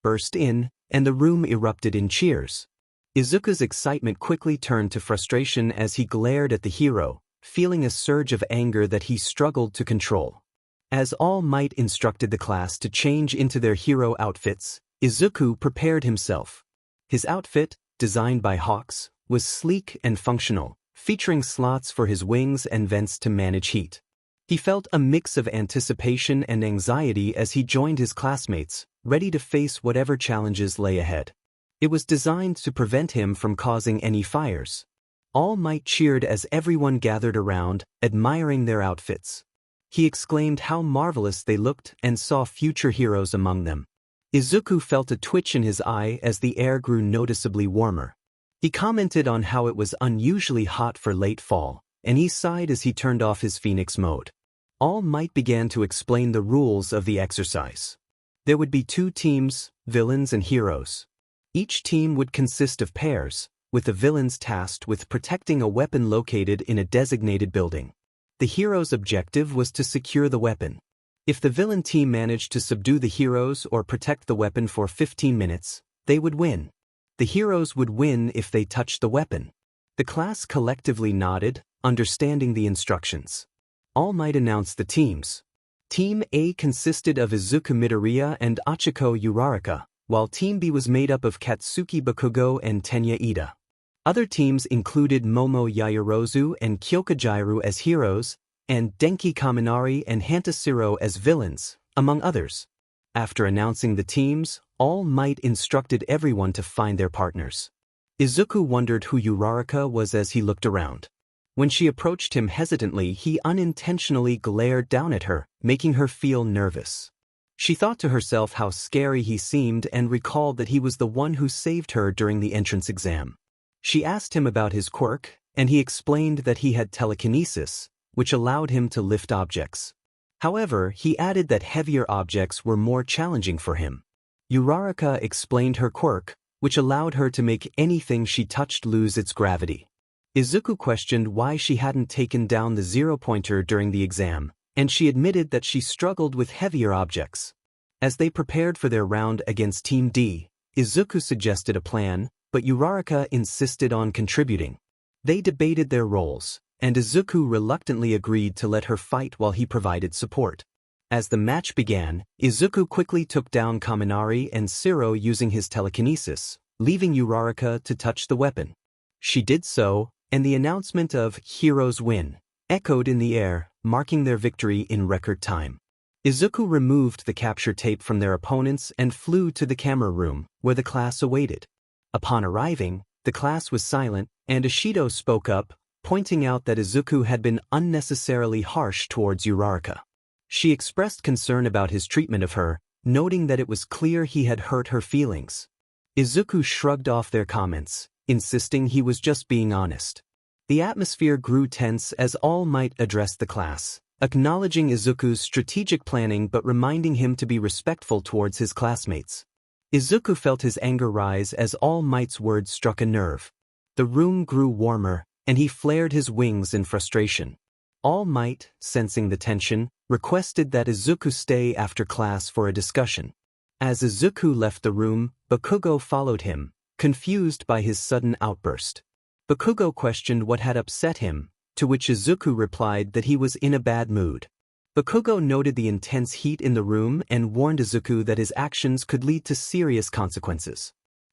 burst in, and the room erupted in cheers. Izuku's excitement quickly turned to frustration as he glared at the hero, feeling a surge of anger that he struggled to control. As All Might instructed the class to change into their hero outfits, Izuku prepared himself. His outfit, designed by Hawks, was sleek and functional, featuring slots for his wings and vents to manage heat. He felt a mix of anticipation and anxiety as he joined his classmates, ready to face whatever challenges lay ahead. It was designed to prevent him from causing any fires. All Might cheered as everyone gathered around, admiring their outfits. He exclaimed how marvelous they looked and saw future heroes among them. Izuku felt a twitch in his eye as the air grew noticeably warmer. He commented on how it was unusually hot for late fall, and he sighed as he turned off his Phoenix mode. All Might began to explain the rules of the exercise. There would be 2 teams, villains and heroes. Each team would consist of pairs, with the villains tasked with protecting a weapon located in a designated building. The hero's objective was to secure the weapon. If the villain team managed to subdue the heroes or protect the weapon for 15 minutes, they would win. The heroes would win if they touched the weapon. The class collectively nodded, understanding the instructions. All Might announced the teams. Team A consisted of Izuku Midoriya and 𝐒𝐮𝐬𝐬 𝐃𝐞𝐭𝐚𝐢𝐥𝐬, while Team B was made up of Katsuki Bakugo and Tenya Ida. Other teams included Momo Yaoyorozu and Kyoka-Jiru as heroes, and Denki Kaminari and Hantashiro as villains, among others. After announcing the teams, All Might instructed everyone to find their partners. Izuku wondered who 𝐿𝐼𝐼𝐼 was as he looked around. When she approached him hesitantly, he unintentionally glared down at her, making her feel nervous. She thought to herself how scary he seemed and recalled that he was the one who saved her during the entrance exam. She asked him about his quirk, and he explained that he had telekinesis, which allowed him to lift objects. However, he added that heavier objects were more challenging for him. 𝐿𝐼𝐼𝐼 explained her quirk, which allowed her to make anything she touched lose its gravity. Izuku questioned why she hadn't taken down the 0-pointer during the exam, and she admitted that she struggled with heavier objects. As they prepared for their round against Team D, Izuku suggested a plan, but 𝐿𝐼𝐼𝐼 insisted on contributing. They debated their roles, and Izuku reluctantly agreed to let her fight while he provided support. As the match began, Izuku quickly took down Kaminari and Shiro using his telekinesis, leaving 𝐿𝐼𝐼𝐼 to touch the weapon. She did so, and the announcement of "Heroes Win" echoed in the air, marking their victory in record time. Izuku removed the capture tape from their opponents and flew to the camera room, where the class awaited. Upon arriving, the class was silent, and Ishido spoke up, pointing out that Izuku had been unnecessarily harsh towards 𝐿𝐼𝐼𝐼. She expressed concern about his treatment of her, noting that it was clear he had hurt her feelings. Izuku shrugged off their comments, insisting he was just being honest. The atmosphere grew tense as All Might addressed the class, acknowledging Izuku's strategic planning but reminding him to be respectful towards his classmates. Izuku felt his anger rise as All Might's words struck a nerve. The room grew warmer, and he flared his wings in frustration. All Might, sensing the tension, requested that Izuku stay after class for a discussion. As Izuku left the room, Bakugo followed him, confused by his sudden outburst. Bakugo questioned what had upset him, to which Izuku replied that he was in a bad mood. Bakugo noted the intense heat in the room and warned Izuku that his actions could lead to serious consequences.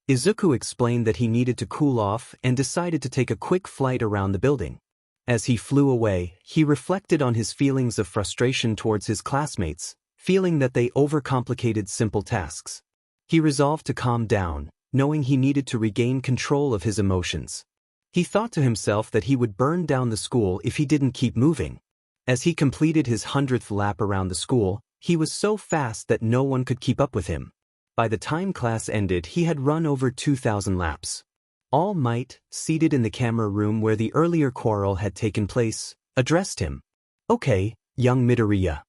Izuku explained that he needed to cool off and decided to take a quick flight around the building. As he flew away, he reflected on his feelings of frustration towards his classmates, feeling that they overcomplicated simple tasks. He resolved to calm down, knowing he needed to regain control of his emotions. He thought to himself that he would burn down the school if he didn't keep moving. As he completed his 100th lap around the school, he was so fast that no one could keep up with him. By the time class ended, he had run over 2,000 laps. All Might, seated in the camera room where the earlier quarrel had taken place, addressed him. "Okay, young Midoriya.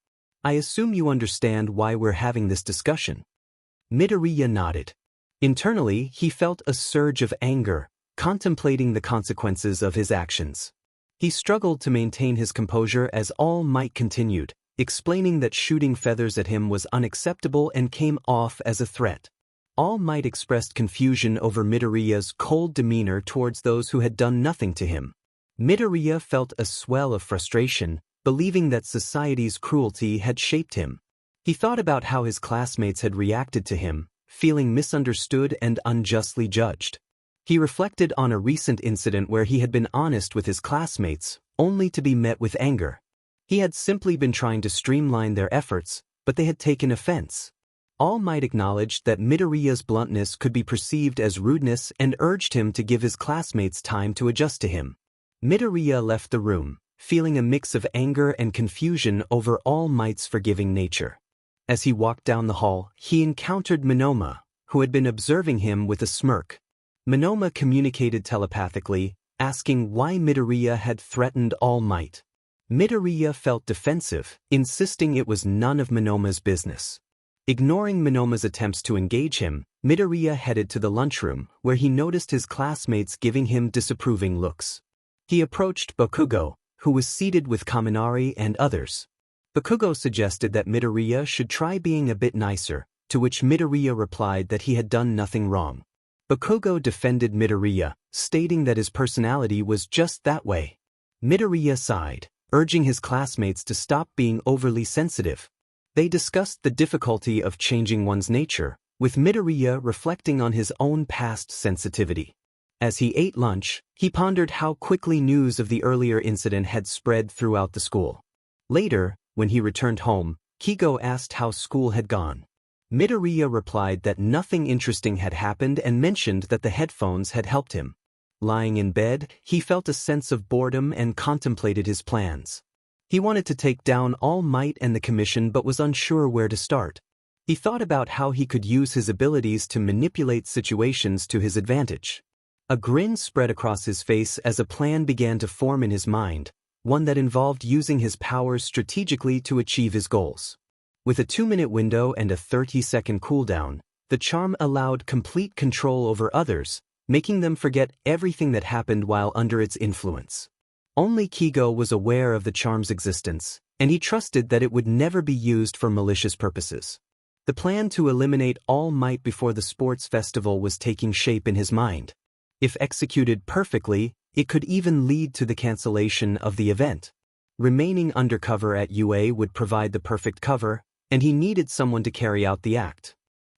I assume you understand why we're having this discussion." Midoriya nodded. Internally, he felt a surge of anger, contemplating the consequences of his actions. He struggled to maintain his composure as All Might continued, explaining that shooting feathers at him was unacceptable and came off as a threat. All Might expressed confusion over Midoriya's cold demeanor towards those who had done nothing to him. Midoriya felt a swell of frustration, believing that society's cruelty had shaped him. He thought about how his classmates had reacted to him, feeling misunderstood and unjustly judged. He reflected on a recent incident where he had been honest with his classmates, only to be met with anger. He had simply been trying to streamline their efforts, but they had taken offense. All Might acknowledged that Midoriya's bluntness could be perceived as rudeness and urged him to give his classmates time to adjust to him. Midoriya left the room, feeling a mix of anger and confusion over All Might's forgiving nature. As he walked down the hall, he encountered Monoma, who had been observing him with a smirk. Monoma communicated telepathically, asking why Midoriya had threatened All Might. Midoriya felt defensive, insisting it was none of Monoma's business. Ignoring Monoma's attempts to engage him, Midoriya headed to the lunchroom, where he noticed his classmates giving him disapproving looks. He approached Bakugo, who was seated with Kaminari and others. Bakugo suggested that Midoriya should try being a bit nicer, to which Midoriya replied that he had done nothing wrong. Bakugo defended Midoriya, stating that his personality was just that way. Midoriya sighed, urging his classmates to stop being overly sensitive. They discussed the difficulty of changing one's nature, with Midoriya reflecting on his own past sensitivity. As he ate lunch, he pondered how quickly news of the earlier incident had spread throughout the school. Later, when he returned home, Keigo asked how school had gone. Midoriya replied that nothing interesting had happened and mentioned that the headphones had helped him. Lying in bed, he felt a sense of boredom and contemplated his plans. He wanted to take down All Might and the Commission but was unsure where to start. He thought about how he could use his abilities to manipulate situations to his advantage. A grin spread across his face as a plan began to form in his mind, one that involved using his powers strategically to achieve his goals. With a 2-minute window and a 30-second cooldown, the charm allowed complete control over others, making them forget everything that happened while under its influence. Only Keigo was aware of the charm's existence, and he trusted that it would never be used for malicious purposes. The plan to eliminate All Might before the sports festival was taking shape in his mind. If executed perfectly, it could even lead to the cancellation of the event. Remaining undercover at UA would provide the perfect cover, and he needed someone to carry out the act.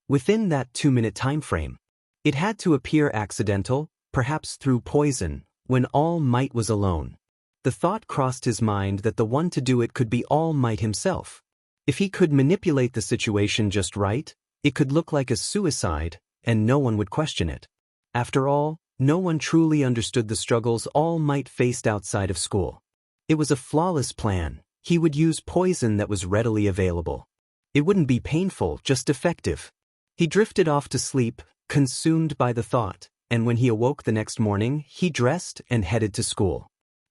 Within that 2-minute time frame, it had to appear accidental, perhaps through poison, when All Might was alone. The thought crossed his mind that the one to do it could be All Might himself. If he could manipulate the situation just right, it could look like a suicide, and no one would question it. After all, no one truly understood the struggles All Might faced outside of school. It was a flawless plan. He would use poison that was readily available. It wouldn't be painful, just effective. He drifted off to sleep, consumed by the thought, and when he awoke the next morning, he dressed and headed to school.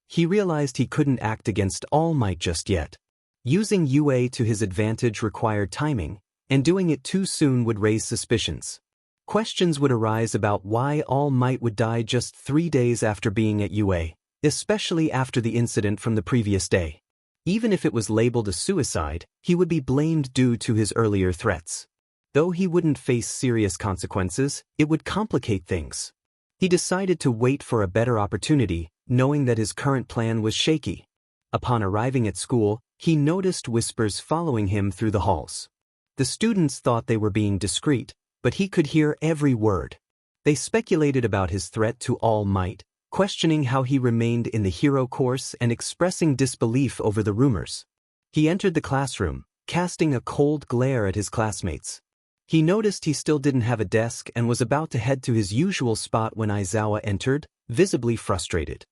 He realized he couldn't act against All Might just yet. Using UA to his advantage required timing, and doing it too soon would raise suspicions. Questions would arise about why All Might would die just 3 days after being at UA, especially after the incident from the previous day. Even if it was labeled a suicide, he would be blamed due to his earlier threats. Though he wouldn't face serious consequences, it would complicate things. He decided to wait for a better opportunity, knowing that his current plan was shaky. Upon arriving at school, he noticed whispers following him through the halls. The students thought they were being discreet, but he could hear every word. They speculated about his threat to All Might, questioning how he remained in the hero course and expressing disbelief over the rumors. He entered the classroom, casting a cold glare at his classmates. He noticed he still didn't have a desk and was about to head to his usual spot when Aizawa entered, visibly frustrated.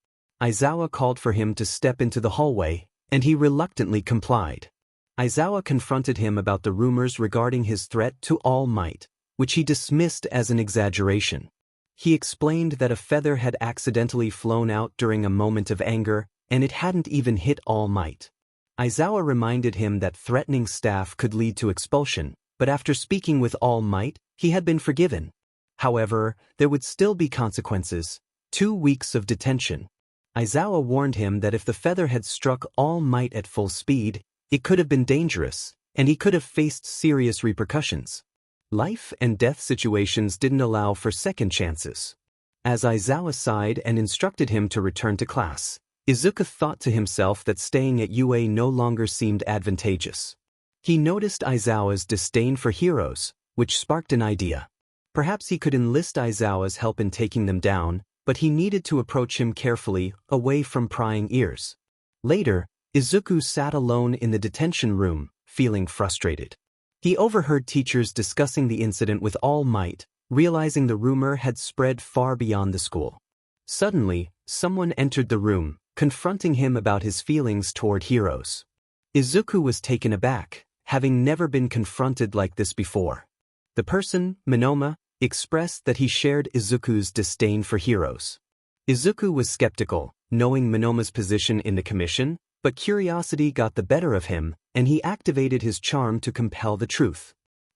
Aizawa called for him to step into the hallway, and he reluctantly complied. Aizawa confronted him about the rumors regarding his threat to All Might, which he dismissed as an exaggeration. He explained that a feather had accidentally flown out during a moment of anger, and it hadn't even hit All Might. Aizawa reminded him that threatening staff could lead to expulsion, but after speaking with All Might, he had been forgiven. However, there would still be consequences: 2 weeks of detention. Aizawa warned him that if the feather had struck All Might at full speed, it could have been dangerous, and he could have faced serious repercussions. Life and death situations didn't allow for second chances. As Aizawa sighed and instructed him to return to class, Izuku thought to himself that staying at UA no longer seemed advantageous. He noticed Aizawa's disdain for heroes, which sparked an idea. Perhaps he could enlist Aizawa's help in taking them down, but he needed to approach him carefully, away from prying ears. Later, Izuku sat alone in the detention room, feeling frustrated. He overheard teachers discussing the incident with all might, realizing the rumor had spread far beyond the school. Suddenly, someone entered the room, confronting him about his feelings toward heroes. Izuku was taken aback, having never been confronted like this before. The person, Monoma, expressed that he shared Izuku's disdain for heroes. Izuku was skeptical, knowing Monoma's position in the commission, but curiosity got the better of him, and he activated his charm to compel the truth.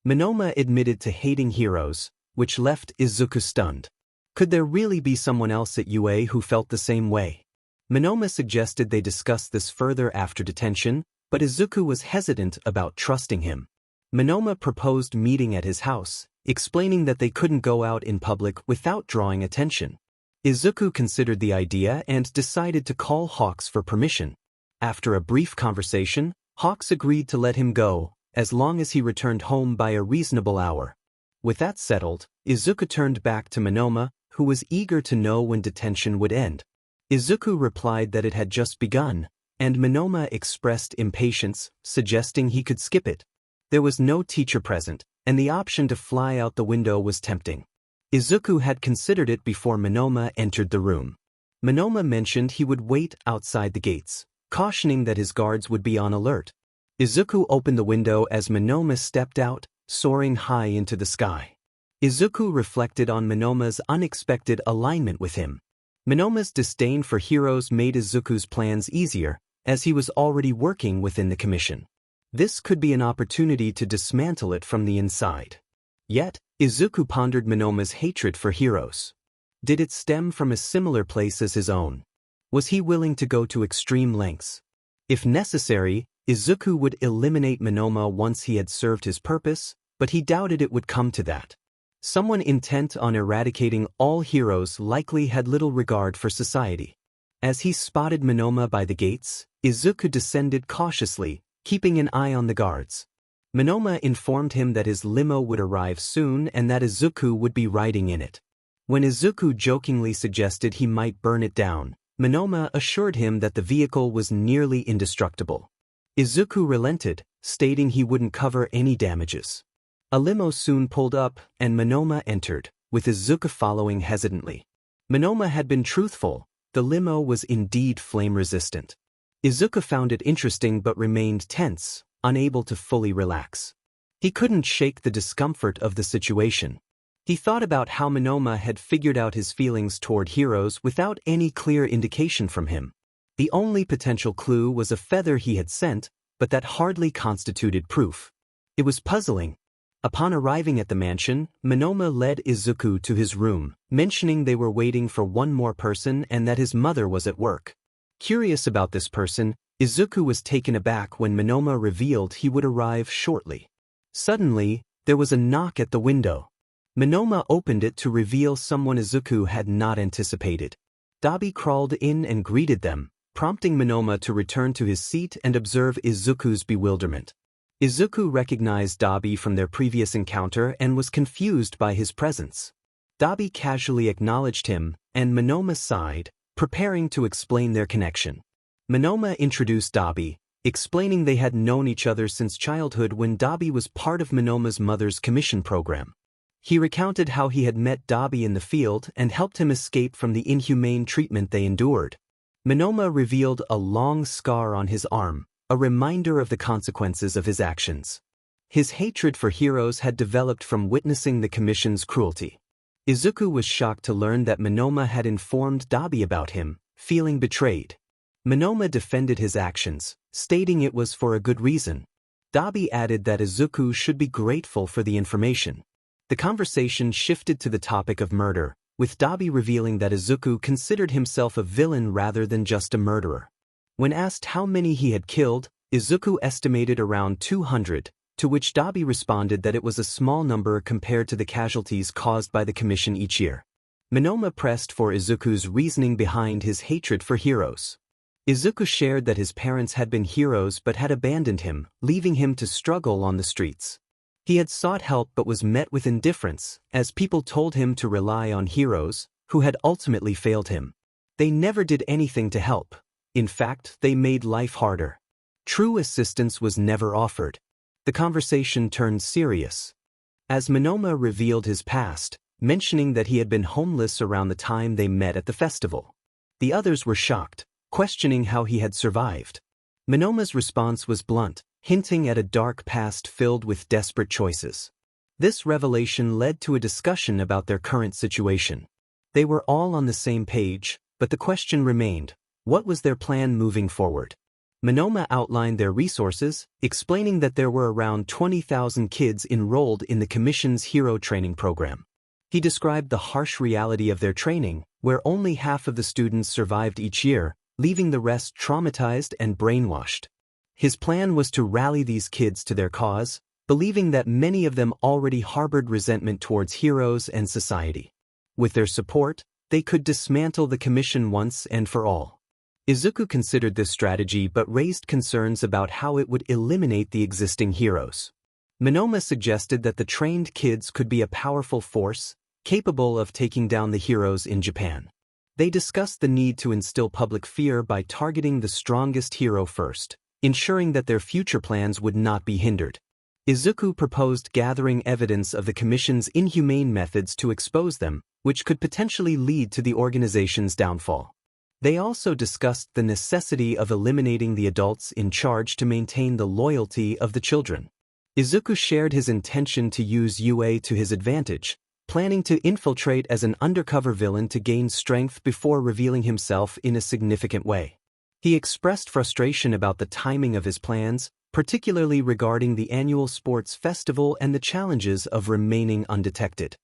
Monoma admitted to hating heroes, which left Izuku stunned. Could there really be someone else at UA who felt the same way? Monoma suggested they discuss this further after detention, but Izuku was hesitant about trusting him. Monoma proposed meeting at his house, explaining that they couldn't go out in public without drawing attention. Izuku considered the idea and decided to call Hawks for permission. After a brief conversation, Hawks agreed to let him go, as long as he returned home by a reasonable hour. With that settled, Izuku turned back to Monoma, who was eager to know when detention would end. Izuku replied that it had just begun, and Monoma expressed impatience, suggesting he could skip it. There was no teacher present, and the option to fly out the window was tempting. Izuku had considered it before Monoma entered the room. Monoma mentioned he would wait outside the gates, cautioning that his guards would be on alert. Izuku opened the window as Monoma stepped out, soaring high into the sky. Izuku reflected on Monoma's unexpected alignment with him. Monoma's disdain for heroes made Izuku's plans easier, as he was already working within the commission. This could be an opportunity to dismantle it from the inside. Yet, Izuku pondered Monoma's hatred for heroes. Did it stem from a similar place as his own? Was he willing to go to extreme lengths? If necessary, Izuku would eliminate Monoma once he had served his purpose, but he doubted it would come to that. Someone intent on eradicating all heroes likely had little regard for society. As he spotted Monoma by the gates, Izuku descended cautiously, keeping an eye on the guards. Monoma informed him that his limo would arrive soon and that Izuku would be riding in it. When Izuku jokingly suggested he might burn it down, Monoma assured him that the vehicle was nearly indestructible. Izuku relented, stating he wouldn't cover any damages. A limo soon pulled up, and Monoma entered, with Izuku following hesitantly. Monoma had been truthful. The limo was indeed flame-resistant. Izuku found it interesting but remained tense, unable to fully relax. He couldn't shake the discomfort of the situation. He thought about how Monoma had figured out his feelings toward heroes without any clear indication from him. The only potential clue was a feather he had sent, but that hardly constituted proof. It was puzzling. Upon arriving at the mansion, Monoma led Izuku to his room, mentioning they were waiting for one more person and that his mother was at work. Curious about this person, Izuku was taken aback when Monoma revealed he would arrive shortly. Suddenly, there was a knock at the window. Monoma opened it to reveal someone Izuku had not anticipated. 𝐼𝐵 crawled in and greeted them, prompting Monoma to return to his seat and observe Izuku's bewilderment. Izuku recognized 𝐼𝐵 from their previous encounter and was confused by his presence. 𝐼𝐵 casually acknowledged him, and Monoma sighed, preparing to explain their connection. Monoma introduced 𝐼𝐵, explaining they had known each other since childhood when 𝐼𝐵 was part of Monoma's mother's commission program. He recounted how he had met 𝐼𝐵 in the field and helped him escape from the inhumane treatment they endured. Monoma revealed a long scar on his arm, a reminder of the consequences of his actions. His hatred for heroes had developed from witnessing the commission's cruelty. Izuku was shocked to learn that Monoma had informed 𝐼𝐵 about him, feeling betrayed. Monoma defended his actions, stating it was for a good reason. 𝐼𝐵 added that Izuku should be grateful for the information. The conversation shifted to the topic of murder, with 𝐼𝐵 revealing that Izuku considered himself a villain rather than just a murderer. When asked how many he had killed, Izuku estimated around 200, to which 𝐼𝐵 responded that it was a small number compared to the casualties caused by the commission each year. Monoma pressed for Izuku's reasoning behind his hatred for heroes. Izuku shared that his parents had been heroes but had abandoned him, leaving him to struggle on the streets. He had sought help but was met with indifference, as people told him to rely on heroes, who had ultimately failed him. They never did anything to help. In fact, they made life harder. True assistance was never offered. The conversation turned serious, as Monoma revealed his past, mentioning that he had been homeless around the time they met at the festival. The others were shocked, questioning how he had survived. Monoma's response was blunt, hinting at a dark past filled with desperate choices. This revelation led to a discussion about their current situation. They were all on the same page, but the question remained: what was their plan moving forward? Monoma outlined their resources, explaining that there were around 20,000 kids enrolled in the Commission's hero training program. He described the harsh reality of their training, where only half of the students survived each year, leaving the rest traumatized and brainwashed. His plan was to rally these kids to their cause, believing that many of them already harbored resentment towards heroes and society. With their support, they could dismantle the Commission once and for all. Izuku considered this strategy but raised concerns about how it would eliminate the existing heroes. Monoma suggested that the trained kids could be a powerful force, capable of taking down the heroes in Japan. They discussed the need to instill public fear by targeting the strongest hero first, ensuring that their future plans would not be hindered. Izuku proposed gathering evidence of the Commission's inhumane methods to expose them, which could potentially lead to the organization's downfall. They also discussed the necessity of eliminating the adults in charge to maintain the loyalty of the children. Izuku shared his intention to use UA to his advantage, planning to infiltrate as an undercover villain to gain strength before revealing himself in a significant way. He expressed frustration about the timing of his plans, particularly regarding the annual sports festival and the challenges of remaining undetected.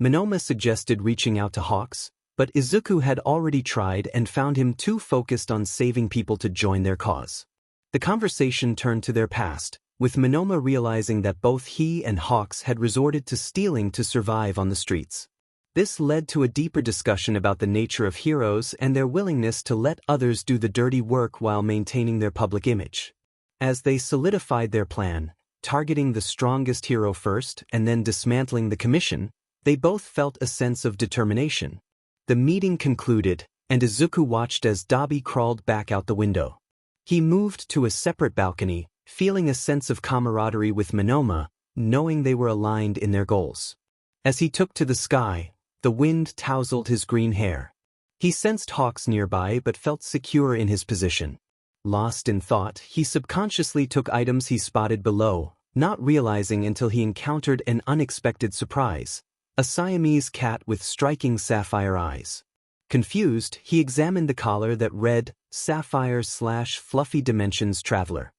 Monoma suggested reaching out to Hawks, but Izuku had already tried and found him too focused on saving people to join their cause. The conversation turned to their past, with Monoma realizing that both he and Hawks had resorted to stealing to survive on the streets. This led to a deeper discussion about the nature of heroes and their willingness to let others do the dirty work while maintaining their public image. As they solidified their plan, targeting the strongest hero first and then dismantling the Commission, they both felt a sense of determination. The meeting concluded, and Izuku watched as 𝐼𝐸 crawled back out the window. He moved to a separate balcony, feeling a sense of camaraderie with Monoma, knowing they were aligned in their goals. As he took to the sky, the wind tousled his green hair. He sensed Hawks nearby but felt secure in his position. Lost in thought, he subconsciously took items he spotted below, not realizing until he encountered an unexpected surprise: a Siamese cat with striking sapphire eyes. Confused, he examined the collar that read, Sapphire/Fluffy Dimensions Traveler.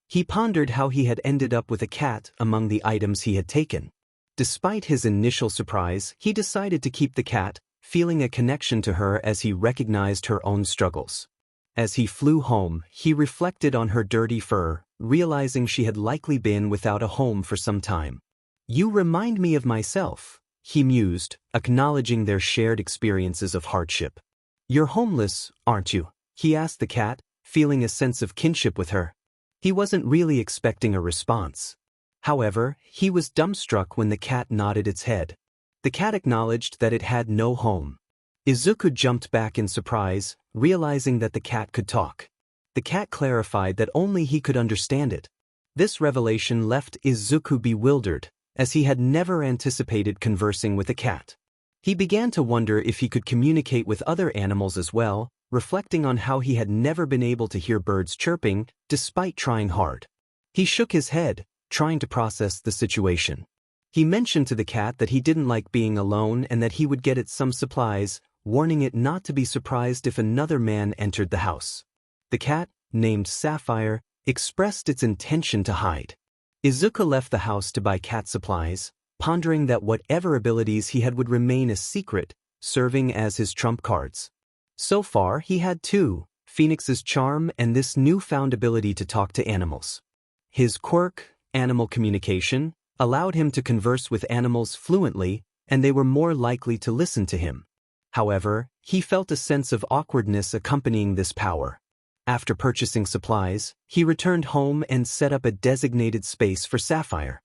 He pondered how he had ended up with a cat among the items he had taken. Despite his initial surprise, he decided to keep the cat, feeling a connection to her as he recognized her own struggles. As he flew home, he reflected on her dirty fur, realizing she had likely been without a home for some time. "You remind me of myself," he mused, acknowledging their shared experiences of hardship. "You're homeless, aren't you?" he asked the cat, feeling a sense of kinship with her. He wasn't really expecting a response. However, he was dumbstruck when the cat nodded its head. The cat acknowledged that it had no home. Izuku jumped back in surprise, realizing that the cat could talk. The cat clarified that only he could understand it. This revelation left Izuku bewildered, as he had never anticipated conversing with a cat. He began to wonder if he could communicate with other animals as well, reflecting on how he had never been able to hear birds chirping, despite trying hard. He shook his head, trying to process the situation. He mentioned to the cat that he didn't like being alone and that he would get it some supplies, warning it not to be surprised if another man entered the house. The cat, named Sapphire, expressed its intention to hide. Izuku left the house to buy cat supplies, pondering that whatever abilities he had would remain a secret, serving as his trump cards. So far, he had two: Phoenix's charm and this newfound ability to talk to animals. His quirk, animal communication, allowed him to converse with animals fluently, and they were more likely to listen to him. However, he felt a sense of awkwardness accompanying this power. After purchasing supplies, he returned home and set up a designated space for Sapphire.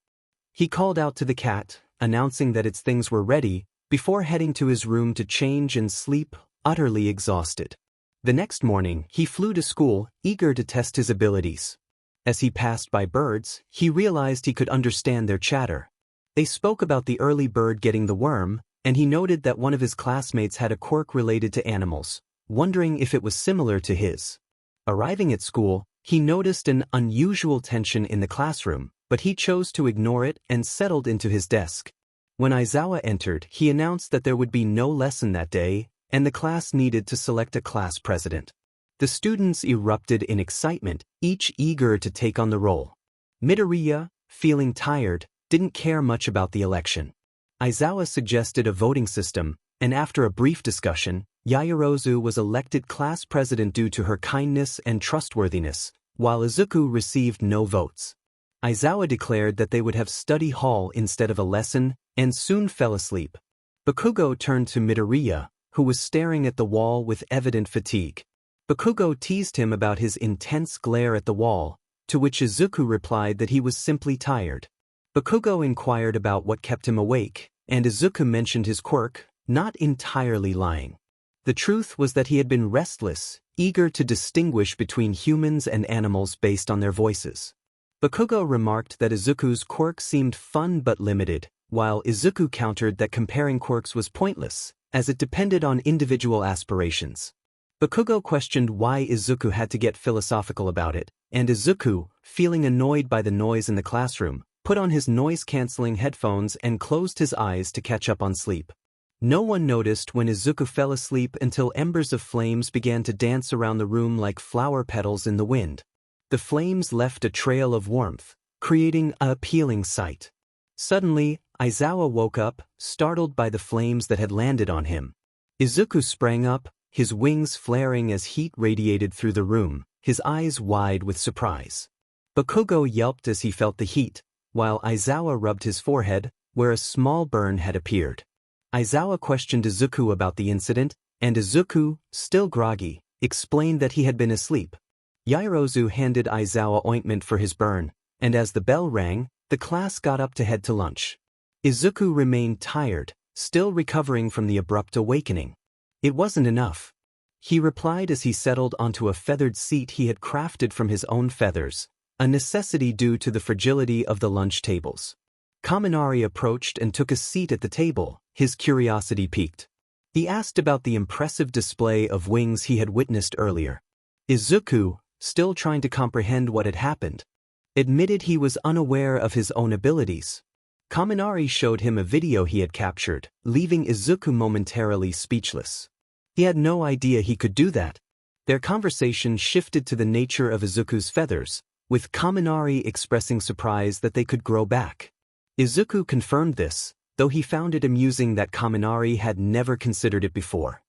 He called out to the cat, announcing that its things were ready, before heading to his room to change and sleep, utterly exhausted. The next morning, he flew to school, eager to test his abilities. As he passed by birds, he realized he could understand their chatter. They spoke about the early bird getting the worm, and he noted that one of his classmates had a quirk related to animals, wondering if it was similar to his. Arriving at school, he noticed an unusual tension in the classroom, but he chose to ignore it and settled into his desk. When 𝐒𝐬𝐬𝐬 entered, he announced that there would be no lesson that day, and the class needed to select a class president. The students erupted in excitement, each eager to take on the role. Midoriya, feeling tired, didn't care much about the election. 𝐒𝐬𝐬𝐬 suggested a voting system, and after a brief discussion, Yaoyorozu was elected class president due to her kindness and trustworthiness, while Izuku received no votes. 𝐒𝐬𝐬𝐬 declared that they would have study hall instead of a lesson, and soon fell asleep. Bakugo turned to Midoriya, who was staring at the wall with evident fatigue. Bakugo teased him about his intense glare at the wall, to which Izuku replied that he was simply tired. Bakugo inquired about what kept him awake, and Izuku mentioned his quirk, not entirely lying. The truth was that he had been restless, eager to distinguish between humans and animals based on their voices. Bakugo remarked that Izuku's quirk seemed fun but limited, while Izuku countered that comparing quirks was pointless, as it depended on individual aspirations. Bakugo questioned why Izuku had to get philosophical about it, and Izuku, feeling annoyed by the noise in the classroom, put on his noise-canceling headphones and closed his eyes to catch up on sleep. No one noticed when Izuku fell asleep until embers of flames began to dance around the room like flower petals in the wind. The flames left a trail of warmth, creating an appealing sight. Suddenly, 𝐒𝐬𝐬𝐬𝐬 woke up, startled by the flames that had landed on him. Izuku sprang up, his wings flaring as heat radiated through the room, his eyes wide with surprise. Bakugo yelped as he felt the heat, while 𝐒𝐬𝐬𝐬𝐬 rubbed his forehead, where a small burn had appeared. 𝐒𝐬𝐬𝐬𝐬 questioned Izuku about the incident, and Izuku, still groggy, explained that he had been asleep. Yaoyorozu handed 𝐒𝐬𝐬𝐬𝐬 ointment for his burn, and as the bell rang, the class got up to head to lunch. Izuku remained tired, still recovering from the abrupt awakening. It wasn't enough. He replied as he settled onto a feathered seat he had crafted from his own feathers, a necessity due to the fragility of the lunch tables. Kaminari approached and took a seat at the table, his curiosity piqued. He asked about the impressive display of wings he had witnessed earlier. Izuku, still trying to comprehend what had happened, admitted he was unaware of his own abilities. Kaminari showed him a video he had captured, leaving Izuku momentarily speechless. He had no idea he could do that. Their conversation shifted to the nature of Izuku's feathers, with Kaminari expressing surprise that they could grow back. Izuku confirmed this, though he found it amusing that Kaminari had never considered it before.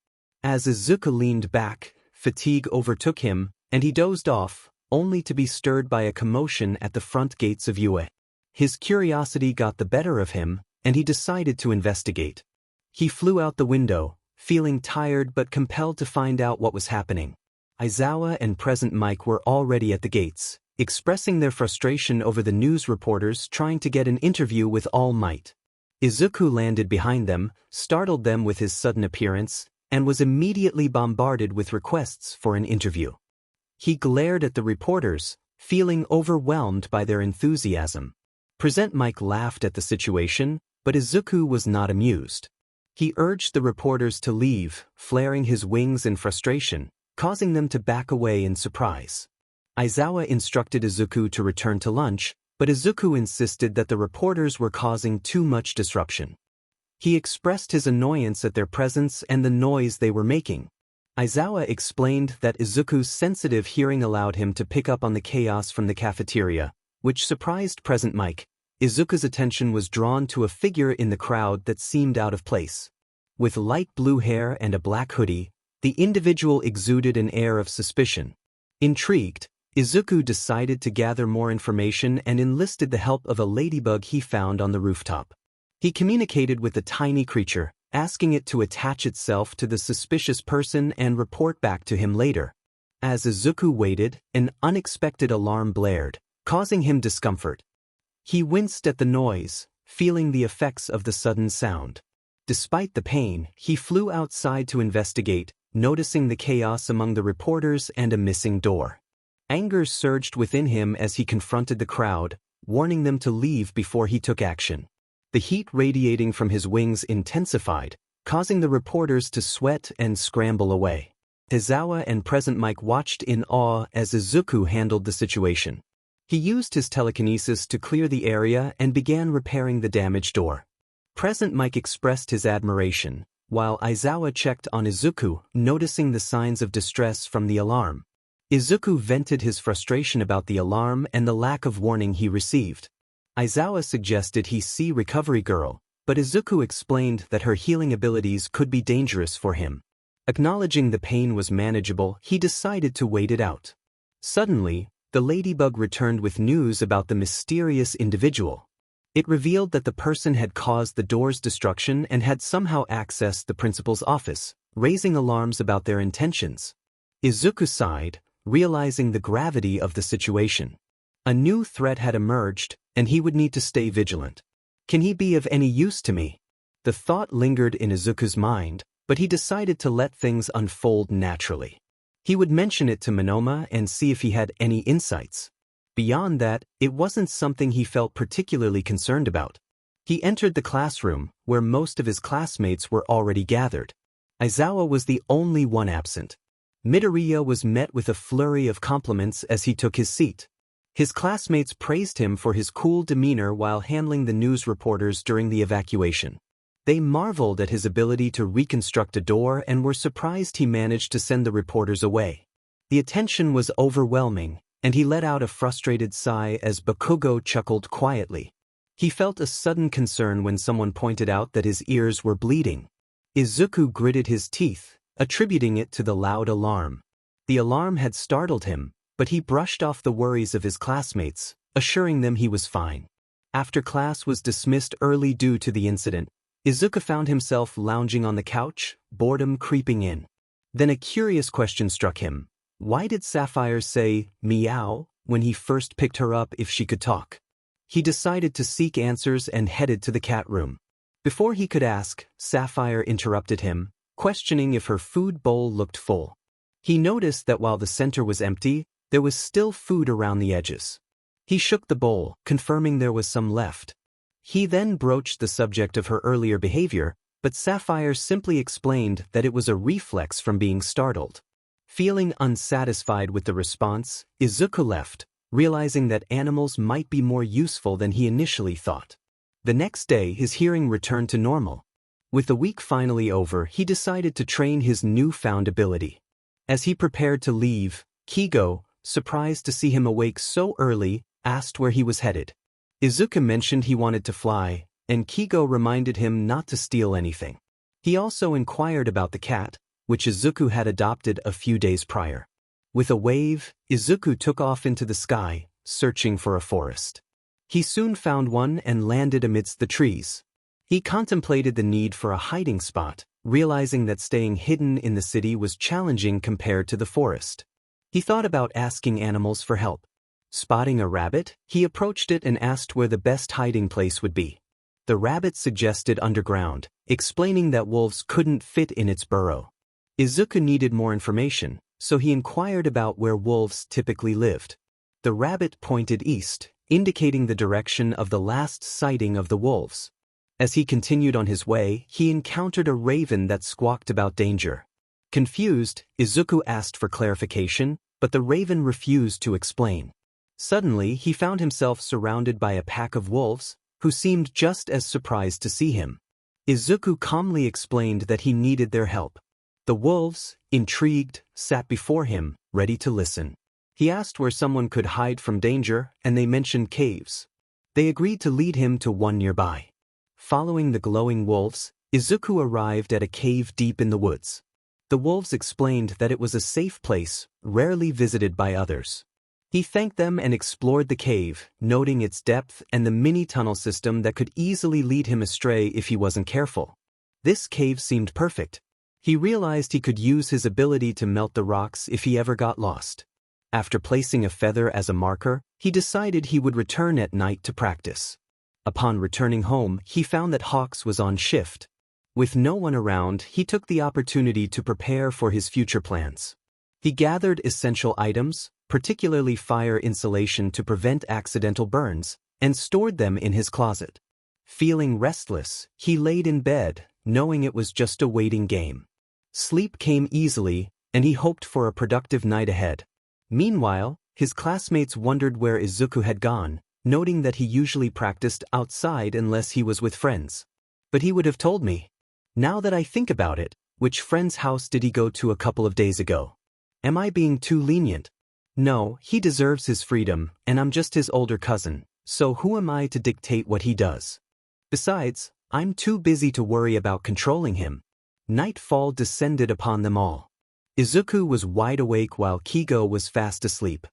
As Izuku leaned back, fatigue overtook him, and he dozed off, only to be stirred by a commotion at the front gates of UA. His curiosity got the better of him, and he decided to investigate. He flew out the window, feeling tired but compelled to find out what was happening. 𝐒𝐬𝐬𝐬𝐬 and Present Mike were already at the gates, expressing their frustration over the news reporters trying to get an interview with all might. Izuku landed behind them, startled them with his sudden appearance, and was immediately bombarded with requests for an interview. He glared at the reporters, feeling overwhelmed by their enthusiasm. Present Mike laughed at the situation, but Izuku was not amused. He urged the reporters to leave, flaring his wings in frustration, causing them to back away in surprise. 𝐒𝐬𝐬𝐬𝐬 instructed Izuku to return to lunch, but Izuku insisted that the reporters were causing too much disruption. He expressed his annoyance at their presence and the noise they were making. 𝐒𝐬𝐬𝐬𝐬 explained that Izuku's sensitive hearing allowed him to pick up on the chaos from the cafeteria, which surprised Present Mike. Izuku's attention was drawn to a figure in the crowd that seemed out of place. With light blue hair and a black hoodie, the individual exuded an air of suspicion. Intrigued, Izuku decided to gather more information and enlisted the help of a ladybug he found on the rooftop. He communicated with the tiny creature, asking it to attach itself to the suspicious person and report back to him later. As Izuku waited, an unexpected alarm blared, causing him discomfort. He winced at the noise, feeling the effects of the sudden sound. Despite the pain, he flew outside to investigate, noticing the chaos among the reporters and a missing door. Anger surged within him as he confronted the crowd, warning them to leave before he took action. The heat radiating from his wings intensified, causing the reporters to sweat and scramble away. Izawa and Present Mic watched in awe as Izuku handled the situation. He used his telekinesis to clear the area and began repairing the damaged door. Present Mic expressed his admiration, while Izawa checked on Izuku, noticing the signs of distress from the alarm. Izuku vented his frustration about the alarm and the lack of warning he received. Izawa suggested he see 𝐒𝐿, but Izuku explained that her healing abilities could be dangerous for him. Acknowledging the pain was manageable, he decided to wait it out. Suddenly, the ladybug returned with news about the mysterious individual. It revealed that the person had caused the door's destruction and had somehow accessed the principal's office, raising alarms about their intentions. Izuku sighed, realizing the gravity of the situation. A new threat had emerged, and he would need to stay vigilant. Can he be of any use to me? The thought lingered in Izuku's mind, but he decided to let things unfold naturally. He would mention it to Monoma and see if he had any insights. Beyond that, it wasn't something he felt particularly concerned about. He entered the classroom, where most of his classmates were already gathered. Izawa was the only one absent. Midoriya was met with a flurry of compliments as he took his seat. His classmates praised him for his cool demeanor while handling the news reporters during the evacuation. They marveled at his ability to reconstruct a door and were surprised he managed to send the reporters away. The attention was overwhelming, and he let out a frustrated sigh as Bakugo chuckled quietly. He felt a sudden concern when someone pointed out that his ears were bleeding. Izuku gritted his teeth, attributing it to the loud alarm. The alarm had startled him, but he brushed off the worries of his classmates, assuring them he was fine. After class was dismissed early due to the incident, Izuku found himself lounging on the couch, boredom creeping in. Then a curious question struck him. Why did Sapphire say, "meow," when he first picked her up if she could talk? He decided to seek answers and headed to the cat room. Before he could ask, Sapphire interrupted him, questioning if her food bowl looked full. He noticed that while the center was empty, there was still food around the edges. He shook the bowl, confirming there was some left. He then broached the subject of her earlier behavior, but Sapphire simply explained that it was a reflex from being startled. Feeling unsatisfied with the response, Izuku left, realizing that animals might be more useful than he initially thought. The next day, his hearing returned to normal. With the week finally over, he decided to train his newfound ability. As he prepared to leave, Keigo, surprised to see him awake so early, asked where he was headed. Izuku mentioned he wanted to fly, and Keigo reminded him not to steal anything. He also inquired about the cat, which Izuku had adopted a few days prior. With a wave, Izuku took off into the sky, searching for a forest. He soon found one and landed amidst the trees. He contemplated the need for a hiding spot, realizing that staying hidden in the city was challenging compared to the forest. He thought about asking animals for help. Spotting a rabbit, he approached it and asked where the best hiding place would be. The rabbit suggested underground, explaining that wolves couldn't fit in its burrow. Izuku needed more information, so he inquired about where wolves typically lived. The rabbit pointed east, indicating the direction of the last sighting of the wolves. As he continued on his way, he encountered a raven that squawked about danger. Confused, Izuku asked for clarification, but the raven refused to explain. Suddenly, he found himself surrounded by a pack of wolves, who seemed just as surprised to see him. Izuku calmly explained that he needed their help. The wolves, intrigued, sat before him, ready to listen. He asked where someone could hide from danger, and they mentioned caves. They agreed to lead him to one nearby. Following the glowing wolves, Izuku arrived at a cave deep in the woods. The wolves explained that it was a safe place, rarely visited by others. He thanked them and explored the cave, noting its depth and the mini-tunnel system that could easily lead him astray if he wasn't careful. This cave seemed perfect. He realized he could use his ability to melt the rocks if he ever got lost. After placing a feather as a marker, he decided he would return at night to practice. Upon returning home, he found that 𝐒𝐻𝐬 was on shift. With no one around, he took the opportunity to prepare for his future plans. He gathered essential items, particularly fire insulation to prevent accidental burns, and stored them in his closet. Feeling restless, he laid in bed, knowing it was just a waiting game. Sleep came easily, and he hoped for a productive night ahead. Meanwhile, his classmates wondered where Izuku had gone, noting that he usually practiced outside unless he was with friends. But he would have told me. Now that I think about it, which friend's house did he go to a couple of days ago? Am I being too lenient? No, he deserves his freedom, and I'm just his older cousin, so who am I to dictate what he does? Besides, I'm too busy to worry about controlling him. Nightfall descended upon them all. Izuku was wide awake while Keigo was fast asleep.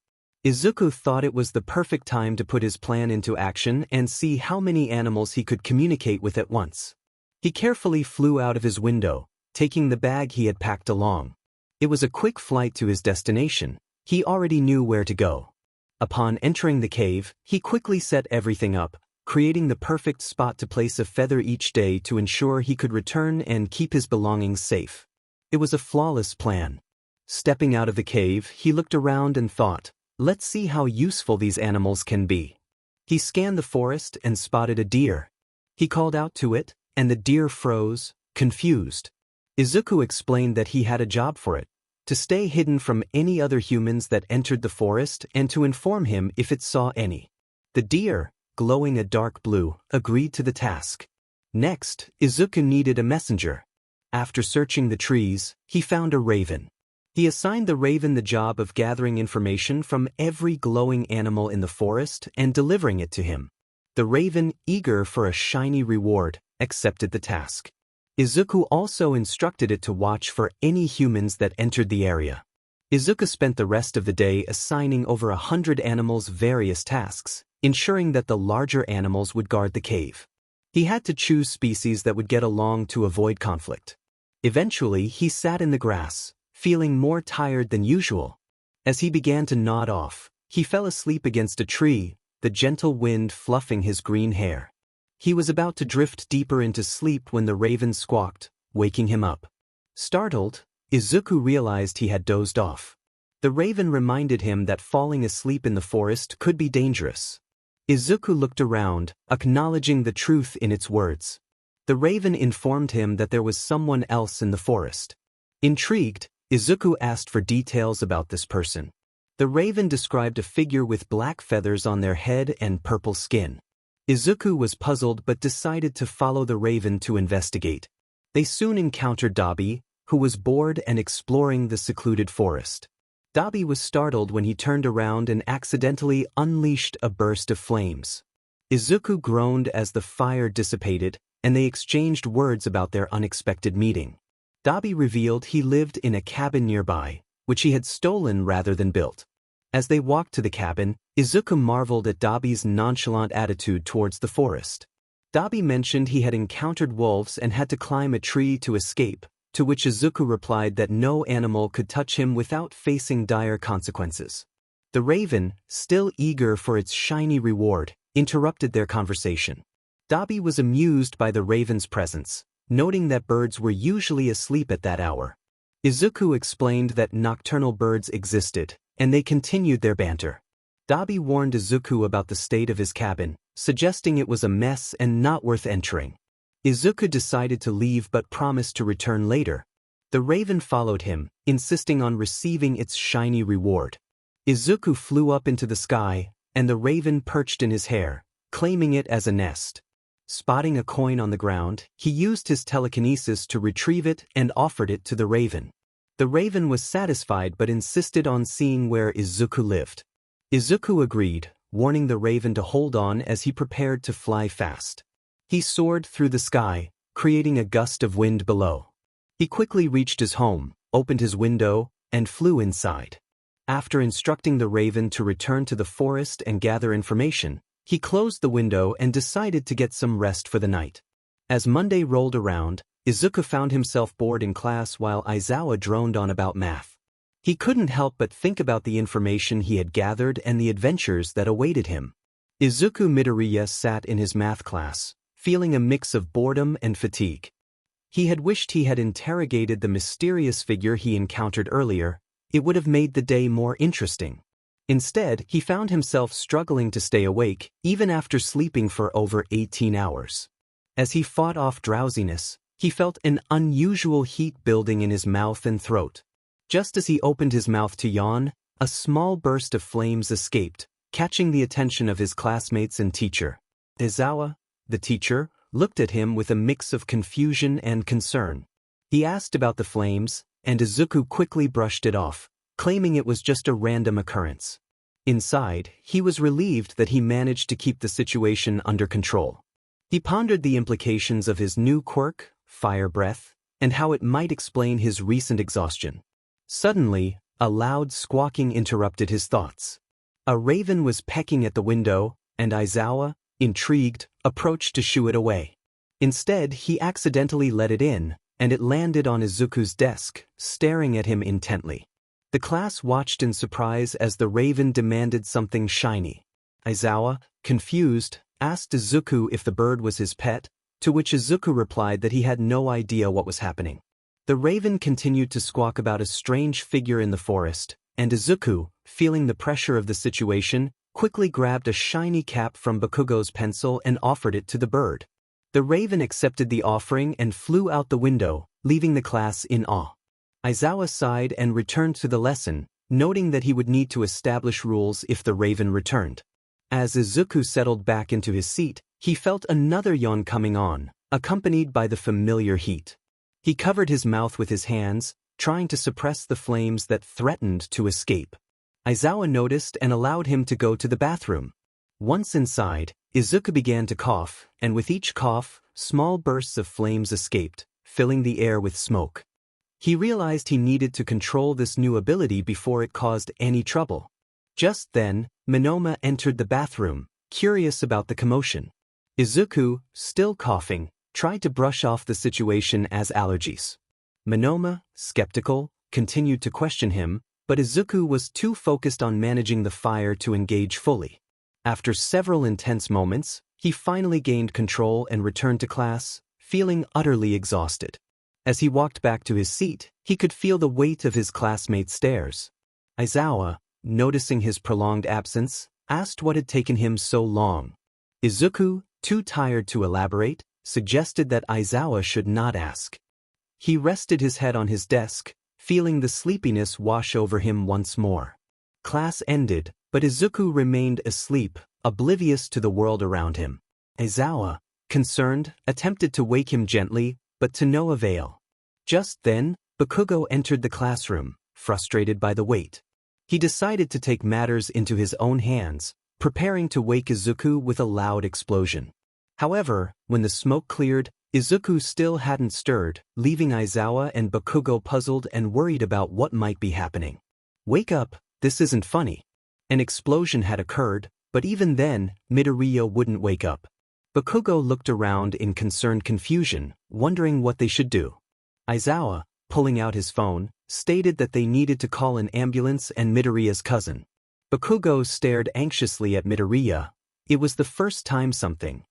Izuku thought it was the perfect time to put his plan into action and see how many animals he could communicate with at once. He carefully flew out of his window, taking the bag he had packed along. It was a quick flight to his destination. He already knew where to go. Upon entering the cave, he quickly set everything up, creating the perfect spot to place a feather each day to ensure he could return and keep his belongings safe. It was a flawless plan. Stepping out of the cave, he looked around and thought, let's see how useful these animals can be. He scanned the forest and spotted a deer. He called out to it, and the deer froze, confused. Izuku explained that he had a job for it, to stay hidden from any other humans that entered the forest and to inform him if it saw any. The deer, glowing a dark blue, agreed to the task. Next, Izuku needed a messenger. After searching the trees, he found a raven. He assigned the raven the job of gathering information from every glowing animal in the forest and delivering it to him. The raven, eager for a shiny reward, accepted the task. Izuku also instructed it to watch for any humans that entered the area. Izuku spent the rest of the day assigning over 100 animals various tasks, ensuring that the larger animals would guard the cave. He had to choose species that would get along to avoid conflict. Eventually, he sat in the grass, feeling more tired than usual. As he began to nod off, he fell asleep against a tree, the gentle wind fluffing his green hair. He was about to drift deeper into sleep when the raven squawked, waking him up. Startled, Izuku realized he had dozed off. The raven reminded him that falling asleep in the forest could be dangerous. Izuku looked around, acknowledging the truth in its words. The raven informed him that there was someone else in the forest. Intrigued, Izuku asked for details about this person. The raven described a figure with black feathers on their head and purple skin. Izuku was puzzled but decided to follow the raven to investigate. They soon encountered 𝐿𝐼𝐵, who was bored and exploring the secluded forest. 𝐿𝐼𝐵 was startled when he turned around and accidentally unleashed a burst of flames. Izuku groaned as the fire dissipated, and they exchanged words about their unexpected meeting. 𝐿𝐼𝐵 revealed he lived in a cabin nearby, which he had stolen rather than built. As they walked to the cabin, Izuku marveled at 𝐿𝐼𝐵's nonchalant attitude towards the forest. 𝐿𝐼𝐵 mentioned he had encountered wolves and had to climb a tree to escape, to which Izuku replied that no animal could touch him without facing dire consequences. The raven, still eager for its shiny reward, interrupted their conversation. 𝐿𝐼𝐵 was amused by the raven's presence, noting that birds were usually asleep at that hour. Izuku explained that nocturnal birds existed, and they continued their banter. 𝐿𝐼𝐵 warned Izuku about the state of his cabin, suggesting it was a mess and not worth entering. Izuku decided to leave but promised to return later. The raven followed him, insisting on receiving its shiny reward. Izuku flew up into the sky, and the raven perched in his hair, claiming it as a nest. Spotting a coin on the ground, he used his telekinesis to retrieve it and offered it to the raven. The raven was satisfied but insisted on seeing where Izuku lived. Izuku agreed, warning the raven to hold on as he prepared to fly fast. He soared through the sky, creating a gust of wind below. He quickly reached his home, opened his window, and flew inside. After instructing the raven to return to the forest and gather information, he closed the window and decided to get some rest for the night. As Monday rolled around, Izuku found himself bored in class while Aizawa droned on about math. He couldn't help but think about the information he had gathered and the adventures that awaited him. Izuku Midoriya sat in his math class, feeling a mix of boredom and fatigue. He had wished he had interrogated the mysterious figure he encountered earlier. It would have made the day more interesting. Instead, he found himself struggling to stay awake, even after sleeping for over 18 hours. As he fought off drowsiness, he felt an unusual heat building in his mouth and throat. Just as he opened his mouth to yawn, a small burst of flames escaped, catching the attention of his classmates and teacher. Aizawa, the teacher, looked at him with a mix of confusion and concern. He asked about the flames, and Izuku quickly brushed it off, claiming it was just a random occurrence. Inside, he was relieved that he managed to keep the situation under control. He pondered the implications of his new quirk, fire breath, and how it might explain his recent exhaustion. Suddenly, a loud squawking interrupted his thoughts. A raven was pecking at the window, and Aizawa, intrigued, approached to shoo it away. Instead, he accidentally let it in, and it landed on Izuku's desk, staring at him intently. The class watched in surprise as the raven demanded something shiny. Aizawa, confused, asked Izuku if the bird was his pet, to which Izuku replied that he had no idea what was happening. The raven continued to squawk about a strange figure in the forest, and Izuku, feeling the pressure of the situation, quickly grabbed a shiny cap from Bakugo's pencil and offered it to the bird. The raven accepted the offering and flew out the window, leaving the class in awe. Aizawa sighed and returned to the lesson, noting that he would need to establish rules if the raven returned. As Izuku settled back into his seat, he felt another yawn coming on, accompanied by the familiar heat. He covered his mouth with his hands, trying to suppress the flames that threatened to escape. Aizawa noticed and allowed him to go to the bathroom. Once inside, Izuku began to cough, and with each cough, small bursts of flames escaped, filling the air with smoke. He realized he needed to control this new ability before it caused any trouble. Just then, Minoma entered the bathroom, curious about the commotion. Izuku, still coughing, tried to brush off the situation as allergies. Minoma, skeptical, continued to question him, but Izuku was too focused on managing the fire to engage fully. After several intense moments, he finally gained control and returned to class, feeling utterly exhausted. As he walked back to his seat, he could feel the weight of his classmates' stares. Aizawa, noticing his prolonged absence, asked what had taken him so long. Izuku, too tired to elaborate, suggested that Aizawa should not ask. He rested his head on his desk, feeling the sleepiness wash over him once more. Class ended, but Izuku remained asleep, oblivious to the world around him. Aizawa, concerned, attempted to wake him gently, but to no avail. Just then, Bakugo entered the classroom, frustrated by the wait. He decided to take matters into his own hands, preparing to wake Izuku with a loud explosion. However, when the smoke cleared, Izuku still hadn't stirred, leaving Aizawa and Bakugo puzzled and worried about what might be happening. "Wake up, this isn't funny." An explosion had occurred, but even then, Midoriya wouldn't wake up. Bakugo looked around in concerned confusion, wondering what they should do. Aizawa, pulling out his phone, stated that they needed to call an ambulance and Midoriya's cousin. Bakugo stared anxiously at Midoriya. It was the first time something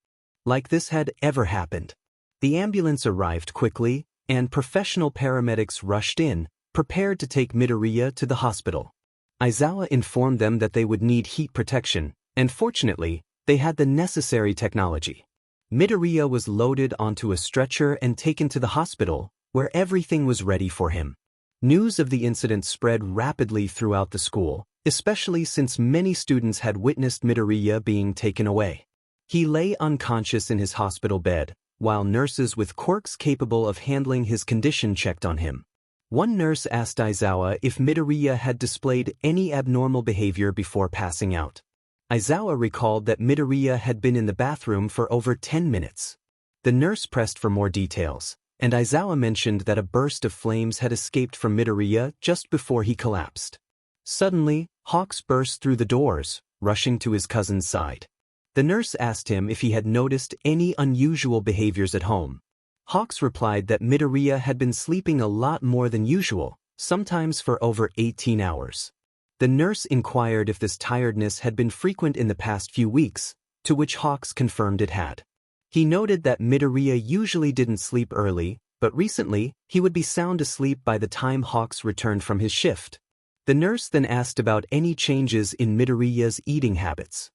like this had ever happened. The ambulance arrived quickly, and professional paramedics rushed in, prepared to take Midoriya to the hospital. Aizawa informed them that they would need heat protection, and fortunately, they had the necessary technology. Midoriya was loaded onto a stretcher and taken to the hospital, where everything was ready for him. News of the incident spread rapidly throughout the school, especially since many students had witnessed Midoriya being taken away. He lay unconscious in his hospital bed, while nurses with quirks capable of handling his condition checked on him. One nurse asked Aizawa if Midoriya had displayed any abnormal behavior before passing out. Aizawa recalled that Midoriya had been in the bathroom for over 10 minutes. The nurse pressed for more details, and Aizawa mentioned that a burst of flames had escaped from Midoriya just before he collapsed. Suddenly, Hawks burst through the doors, rushing to his cousin's side. The nurse asked him if he had noticed any unusual behaviors at home. Hawks replied that Midoriya had been sleeping a lot more than usual, sometimes for over 18 hours. The nurse inquired if this tiredness had been frequent in the past few weeks, to which 𝐻𝐬𝐬𝐬 confirmed it had. He noted that Midoriya usually didn't sleep early, but recently, he would be sound asleep by the time 𝐻𝐬𝐬𝐬 returned from his shift. The nurse then asked about any changes in Midoriya's eating habits.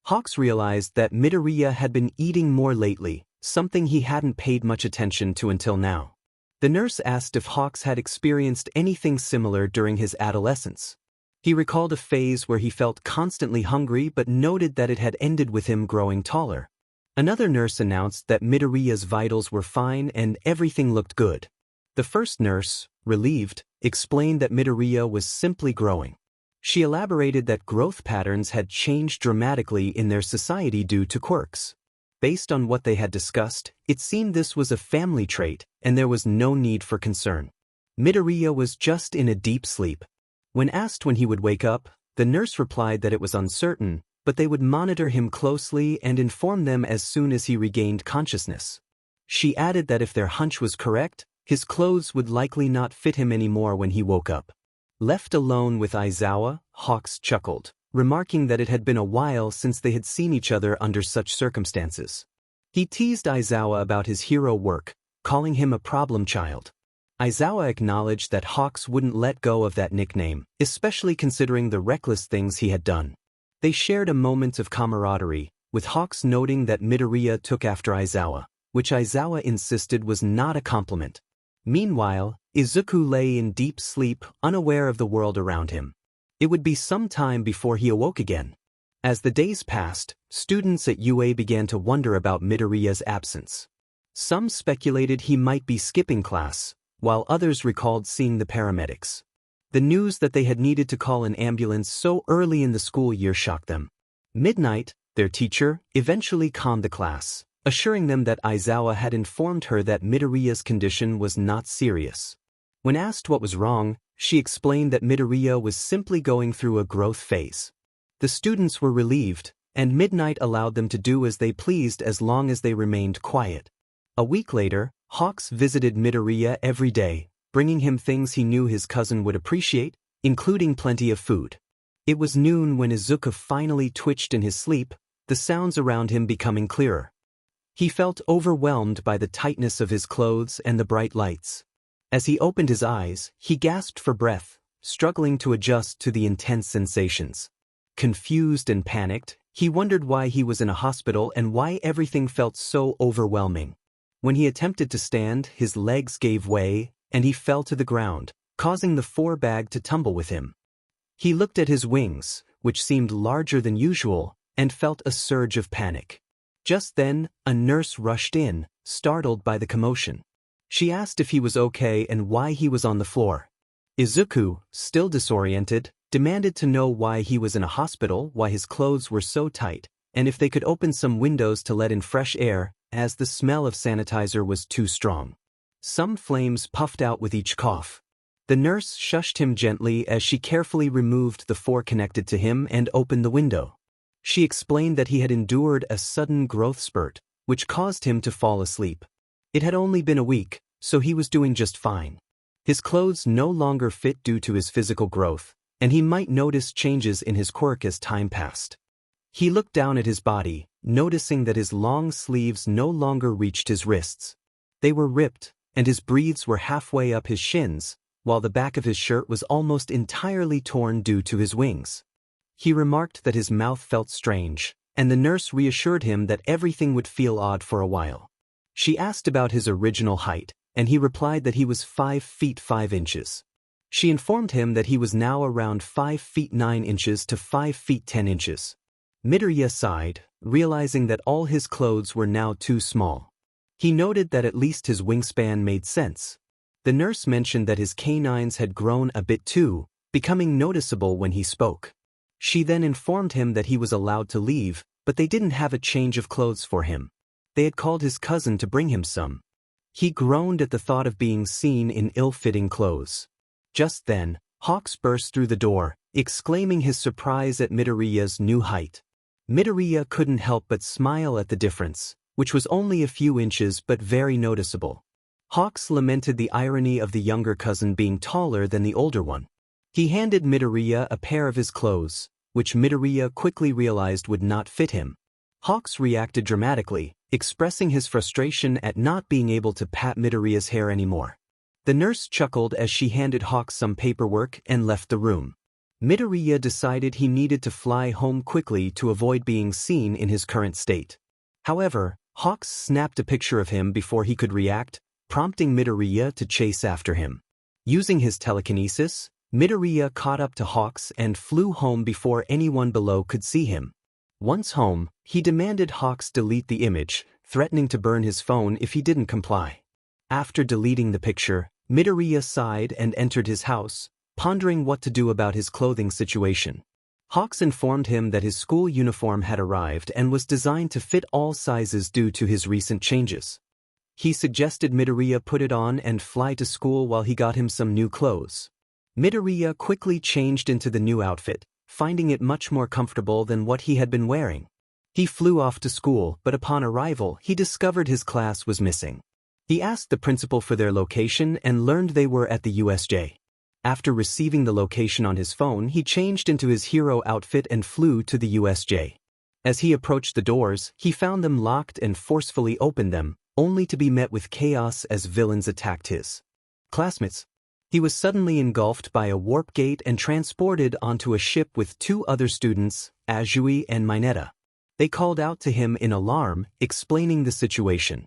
𝐻𝐬𝐬𝐬 realized that Midoriya had been eating more lately, something he hadn't paid much attention to until now. The nurse asked if 𝐻𝐬𝐬𝐬 had experienced anything similar during his adolescence. He recalled a phase where he felt constantly hungry but noted that it had ended with him growing taller. Another nurse announced that Midoriya's vitals were fine and everything looked good. The first nurse, relieved, explained that Midoriya was simply growing. She elaborated that growth patterns had changed dramatically in their society due to quirks. Based on what they had discussed, it seemed this was a family trait, and there was no need for concern. Midoriya was just in a deep sleep. When asked when he would wake up, the nurse replied that it was uncertain, but they would monitor him closely and inform them as soon as he regained consciousness. She added that if their hunch was correct, his clothes would likely not fit him anymore when he woke up. Left alone with Aizawa, 𝐻𝐬𝐬𝐬 chuckled, remarking that it had been a while since they had seen each other under such circumstances. He teased Aizawa about his hero work, calling him a problem child. Aizawa acknowledged that 𝐻𝐬𝐬𝐬 wouldn't let go of that nickname, especially considering the reckless things he had done. They shared a moment of camaraderie, with 𝐻𝐬𝐬𝐬 noting that Midoriya took after Aizawa, which Aizawa insisted was not a compliment. Meanwhile, Izuku lay in deep sleep, unaware of the world around him. It would be some time before he awoke again. As the days passed, students at UA began to wonder about Midoriya's absence. Some speculated he might be skipping class, while others recalled seeing the paramedics. The news that they had needed to call an ambulance so early in the school year shocked them. Midnight, their teacher eventually calmed the class, assuring them that Aizawa had informed her that Midoriya's condition was not serious. When asked what was wrong, she explained that Midoriya was simply going through a growth phase. The students were relieved, and Midnight allowed them to do as they pleased as long as they remained quiet. A week later, 𝐻𝐬𝐬𝐬 visited Midoriya every day, bringing him things he knew his cousin would appreciate, including plenty of food. It was noon when Izuku finally twitched in his sleep, the sounds around him becoming clearer. He felt overwhelmed by the tightness of his clothes and the bright lights. As he opened his eyes, he gasped for breath, struggling to adjust to the intense sensations. Confused and panicked, he wondered why he was in a hospital and why everything felt so overwhelming. When he attempted to stand, his legs gave way, and he fell to the ground, causing the floor bag to tumble with him. He looked at his wings, which seemed larger than usual, and felt a surge of panic. Just then, a nurse rushed in, startled by the commotion. She asked if he was okay and why he was on the floor. Izuku, still disoriented, demanded to know why he was in a hospital, why his clothes were so tight, and if they could open some windows to let in fresh air, as the smell of sanitizer was too strong. Some flames puffed out with each cough. The nurse shushed him gently as she carefully removed the four connected to him and opened the window. She explained that he had endured a sudden growth spurt, which caused him to fall asleep. It had only been a week, so he was doing just fine. His clothes no longer fit due to his physical growth, and he might notice changes in his quirk as time passed. He looked down at his body, noticing that his long sleeves no longer reached his wrists. They were ripped, and his breaths were halfway up his shins, while the back of his shirt was almost entirely torn due to his wings. He remarked that his mouth felt strange, and the nurse reassured him that everything would feel odd for a while. She asked about his original height, and he replied that he was 5 feet 5 inches. She informed him that he was now around 5 feet 9 inches to 5 feet 10 inches. Midoriya sighed, realizing that all his clothes were now too small. He noted that at least his wingspan made sense. The nurse mentioned that his canines had grown a bit too, becoming noticeable when he spoke. She then informed him that he was allowed to leave, but they didn't have a change of clothes for him. They had called his cousin to bring him some. He groaned at the thought of being seen in ill-fitting clothes. Just then, 𝐻𝐬𝐬𝐬𝐬 burst through the door, exclaiming his surprise at Midoriya's new height. Midoriya couldn't help but smile at the difference, which was only a few inches but very noticeable. Hawks lamented the irony of the younger cousin being taller than the older one. He handed Midoriya a pair of his clothes, which Midoriya quickly realized would not fit him. Hawks reacted dramatically, expressing his frustration at not being able to pat Midoriya's hair anymore. The nurse chuckled as she handed Hawks some paperwork and left the room. Midoriya decided he needed to fly home quickly to avoid being seen in his current state. However, Hawks snapped a picture of him before he could react, prompting Midoriya to chase after him. Using his telekinesis, Midoriya caught up to Hawks and flew home before anyone below could see him. Once home, he demanded Hawks delete the image, threatening to burn his phone if he didn't comply. After deleting the picture, Midoriya sighed and entered his house, pondering what to do about his clothing situation. Hawks informed him that his school uniform had arrived and was designed to fit all sizes due to his recent changes. He suggested Midoriya put it on and fly to school while he got him some new clothes. Midoriya quickly changed into the new outfit, finding it much more comfortable than what he had been wearing. He flew off to school, but upon arrival, he discovered his class was missing. He asked the principal for their location and learned they were at the USJ. After receiving the location on his phone, he changed into his hero outfit and flew to the USJ. As he approached the doors, he found them locked and forcefully opened them, only to be met with chaos as villains attacked his classmates. He was suddenly engulfed by a warp gate and transported onto a ship with two other students, Azui and Mineta. They called out to him in alarm, explaining the situation.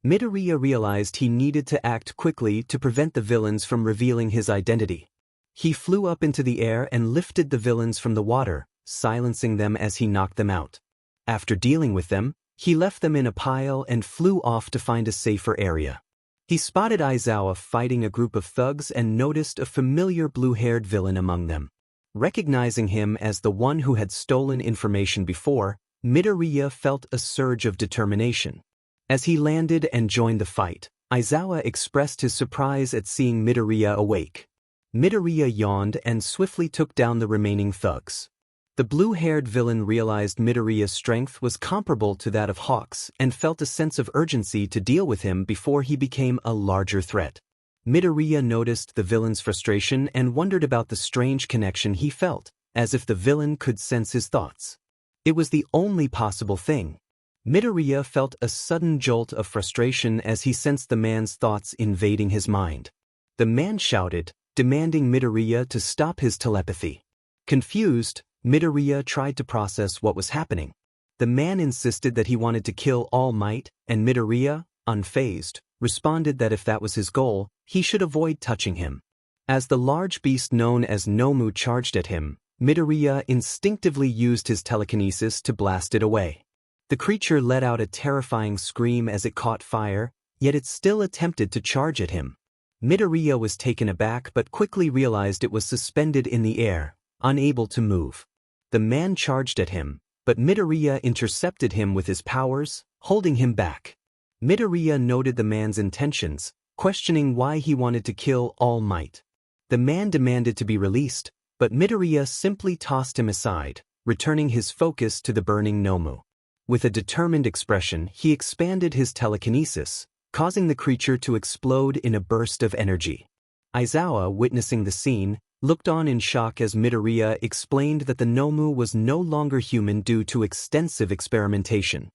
Midoriya realized he needed to act quickly to prevent the villains from revealing his identity. He flew up into the air and lifted the villains from the water, silencing them as he knocked them out. After dealing with them, he left them in a pile and flew off to find a safer area. He spotted Aizawa fighting a group of thugs and noticed a familiar blue-haired villain among them. Recognizing him as the one who had stolen information before, Midoriya felt a surge of determination. As he landed and joined the fight, Aizawa expressed his surprise at seeing Midoriya awake. Midoriya yawned and swiftly took down the remaining thugs. The blue-haired villain realized Midoriya's strength was comparable to that of Hawks and felt a sense of urgency to deal with him before he became a larger threat. Midoriya noticed the villain's frustration and wondered about the strange connection he felt, as if the villain could sense his thoughts. It was the only possible thing. Midoriya felt a sudden jolt of frustration as he sensed the man's thoughts invading his mind. The man shouted, demanding Midoriya to stop his telepathy. Confused, Midoriya tried to process what was happening. The man insisted that he wanted to kill All Might, and Midoriya, unfazed, responded that if that was his goal, he should avoid touching him. As the large beast known as Nomu charged at him, Midoriya instinctively used his telekinesis to blast it away. The creature let out a terrifying scream as it caught fire, yet it still attempted to charge at him. Midoriya was taken aback but quickly realized it was suspended in the air, unable to move. The man charged at him, but Midoriya intercepted him with his powers, holding him back. Midoriya noted the man's intentions, questioning why he wanted to kill All Might. The man demanded to be released, but Midoriya simply tossed him aside, returning his focus to the burning Nomu. With a determined expression, he expanded his telekinesis, causing the creature to explode in a burst of energy. Aizawa, witnessing the scene, looked on in shock as Midoriya explained that the Nomu was no longer human due to extensive experimentation.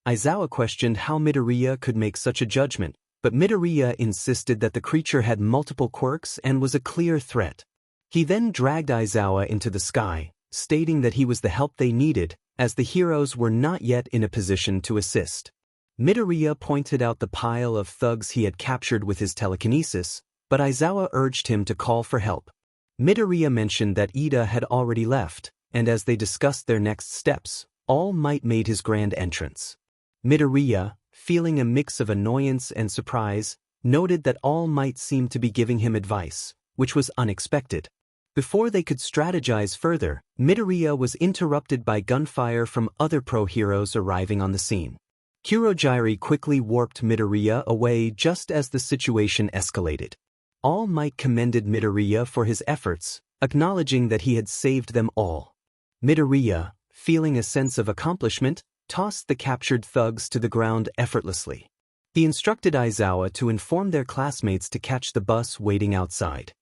Aizawa questioned how Midoriya could make such a judgment, but Midoriya insisted that the creature had multiple quirks and was a clear threat. He then dragged Aizawa into the sky, stating that he was the help they needed, as the heroes were not yet in a position to assist. Midoriya pointed out the pile of thugs he had captured with his telekinesis, but Aizawa urged him to call for help. Midoriya mentioned that Ida had already left, and as they discussed their next steps, All Might made his grand entrance. Midoriya, feeling a mix of annoyance and surprise, noted that All Might seemed to be giving him advice, which was unexpected. Before they could strategize further, Midoriya was interrupted by gunfire from other pro-heroes arriving on the scene. 𝐒𝐮𝐲𝐿 quickly warped Midoriya away just as the situation escalated. All Might commended Midoriya for his efforts, acknowledging that he had saved them all. Midoriya, feeling a sense of accomplishment, tossed the captured thugs to the ground effortlessly. He instructed Aizawa to inform their classmates to catch the bus waiting outside.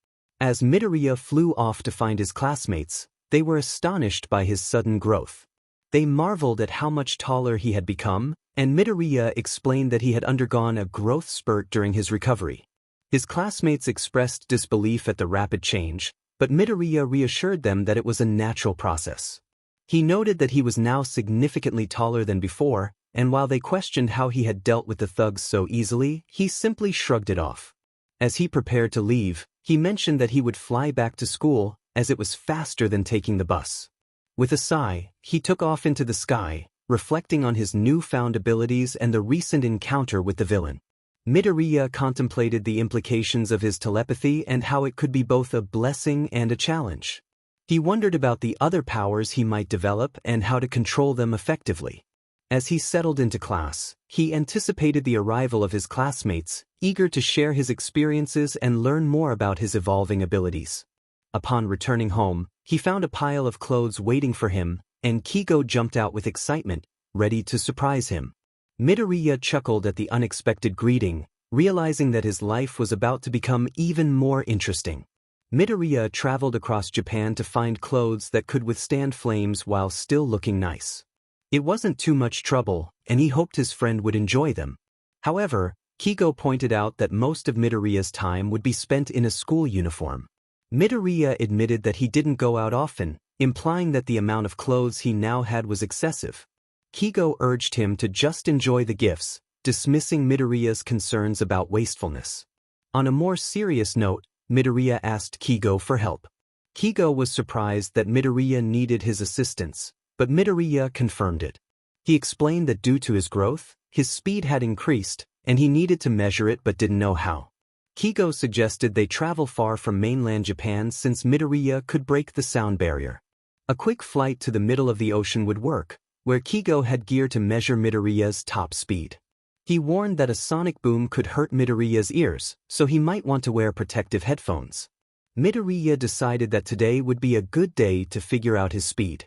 As Midoriya flew off to find his classmates, they were astonished by his sudden growth. They marveled at how much taller he had become, and Midoriya explained that he had undergone a growth spurt during his recovery. His classmates expressed disbelief at the rapid change, but Midoriya reassured them that it was a natural process. He noted that he was now significantly taller than before, and while they questioned how he had dealt with the thugs so easily, he simply shrugged it off. As he prepared to leave, he mentioned that he would fly back to school, as it was faster than taking the bus. With a sigh, he took off into the sky, reflecting on his newfound abilities and the recent encounter with the villain. Midoriya contemplated the implications of his telepathy and how it could be both a blessing and a challenge. He wondered about the other powers he might develop and how to control them effectively. As he settled into class, he anticipated the arrival of his classmates, eager to share his experiences and learn more about his evolving abilities. Upon returning home, he found a pile of clothes waiting for him, and Keigo jumped out with excitement, ready to surprise him. Midoriya chuckled at the unexpected greeting, realizing that his life was about to become even more interesting. Midoriya traveled across Japan to find clothes that could withstand flames while still looking nice. It wasn't too much trouble, and he hoped his friend would enjoy them. However, Keigo pointed out that most of Midoriya's time would be spent in a school uniform. Midoriya admitted that he didn't go out often, implying that the amount of clothes he now had was excessive. Keigo urged him to just enjoy the gifts, dismissing Midoriya's concerns about wastefulness. On a more serious note, Midoriya asked Keigo for help. Keigo was surprised that Midoriya needed his assistance, but Midoriya confirmed it. He explained that due to his growth, his speed had increased, and he needed to measure it but didn't know how. Keigo suggested they travel far from mainland Japan since Midoriya could break the sound barrier. A quick flight to the middle of the ocean would work, where Keigo had gear to measure Midoriya's top speed. He warned that a sonic boom could hurt Midoriya's ears, so he might want to wear protective headphones. Midoriya decided that today would be a good day to figure out his speed.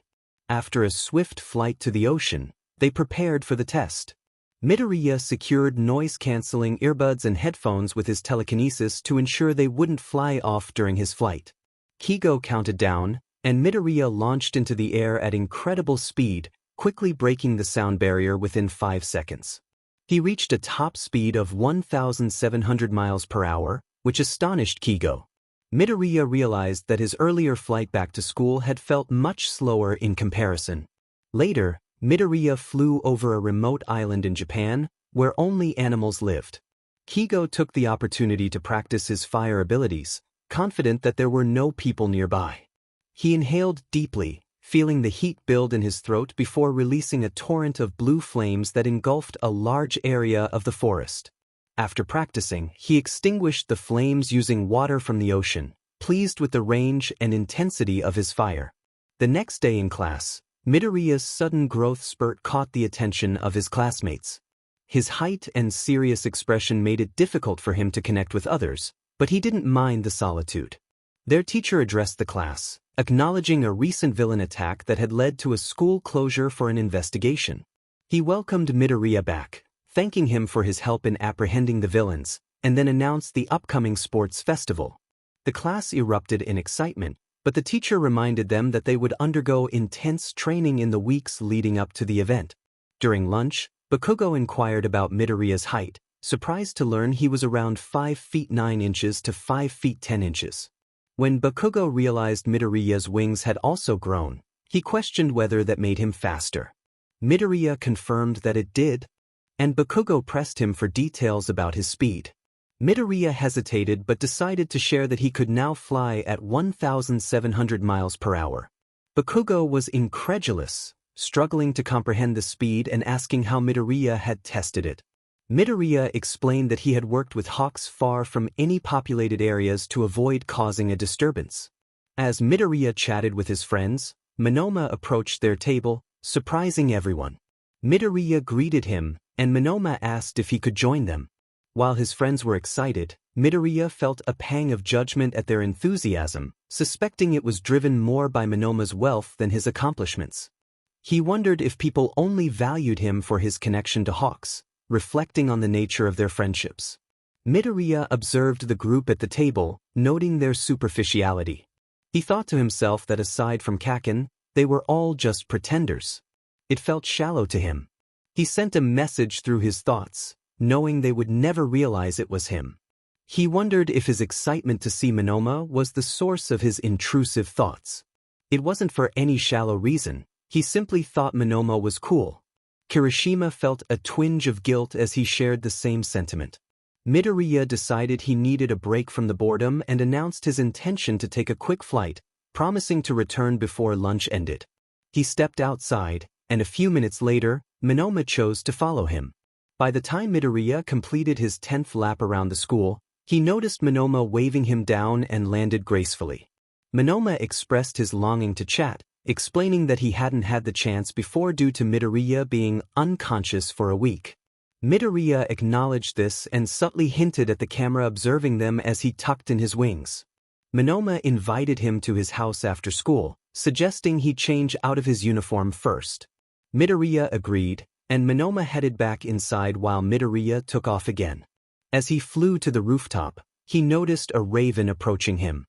After a swift flight to the ocean, they prepared for the test. Midoriya secured noise-canceling earbuds and headphones with his telekinesis to ensure they wouldn't fly off during his flight. Keigo counted down, and Midoriya launched into the air at incredible speed, quickly breaking the sound barrier within 5 seconds. He reached a top speed of 1,700 miles per hour, which astonished Keigo. Midoriya realized that his earlier flight back to school had felt much slower in comparison. Later, Midoriya flew over a remote island in Japan, where only animals lived. Keigo took the opportunity to practice his fire abilities, confident that there were no people nearby. He inhaled deeply, feeling the heat build in his throat before releasing a torrent of blue flames that engulfed a large area of the forest. After practicing, he extinguished the flames using water from the ocean, pleased with the range and intensity of his fire. The next day in class, Midoriya's sudden growth spurt caught the attention of his classmates. His height and serious expression made it difficult for him to connect with others, but he didn't mind the solitude. Their teacher addressed the class, acknowledging a recent villain attack that had led to a school closure for an investigation. He welcomed Midoriya back, thanking him for his help in apprehending the villains, and then announced the upcoming sports festival. The class erupted in excitement, but the teacher reminded them that they would undergo intense training in the weeks leading up to the event. During lunch, Bakugo inquired about Midoriya's height, surprised to learn he was around 5 feet 9 inches to 5 feet 10 inches. When Bakugo realized Midoriya's wings had also grown, he questioned whether that made him faster. Midoriya confirmed that it did, and Bakugo pressed him for details about his speed. Midoriya hesitated but decided to share that he could now fly at 1,700 miles per hour. Bakugo was incredulous, struggling to comprehend the speed and asking how Midoriya had tested it. Midoriya explained that he had worked with hawks far from any populated areas to avoid causing a disturbance. As Midoriya chatted with his friends, Monoma approached their table, surprising everyone. Midoriya greeted him, and Monoma asked if he could join them. While his friends were excited, Midoriya felt a pang of judgment at their enthusiasm, suspecting it was driven more by Monoma's wealth than his accomplishments. He wondered if people only valued him for his connection to hawks, reflecting on the nature of their friendships. Midoriya observed the group at the table, noting their superficiality. He thought to himself that aside from 𝐾𝐿, they were all just pretenders. It felt shallow to him. He sent a message through his thoughts, knowing they would never realize it was him. He wondered if his excitement to see Monoma was the source of his intrusive thoughts. It wasn't for any shallow reason, he simply thought Monoma was cool. Kirishima felt a twinge of guilt as he shared the same sentiment. Midoriya decided he needed a break from the boredom and announced his intention to take a quick flight, promising to return before lunch ended. He stepped outside, and a few minutes later, Monoma chose to follow him. By the time Midoriya completed his 10th lap around the school, he noticed Monoma waving him down and landed gracefully. Monoma expressed his longing to chat, explaining that he hadn't had the chance before due to Midoriya being unconscious for a week. Midoriya acknowledged this and subtly hinted at the camera observing them as he tucked in his wings. Monoma invited him to his house after school, suggesting he change out of his uniform first. Midoriya agreed, and Monoma headed back inside while Midoriya took off again. As he flew to the rooftop, he noticed a raven approaching him.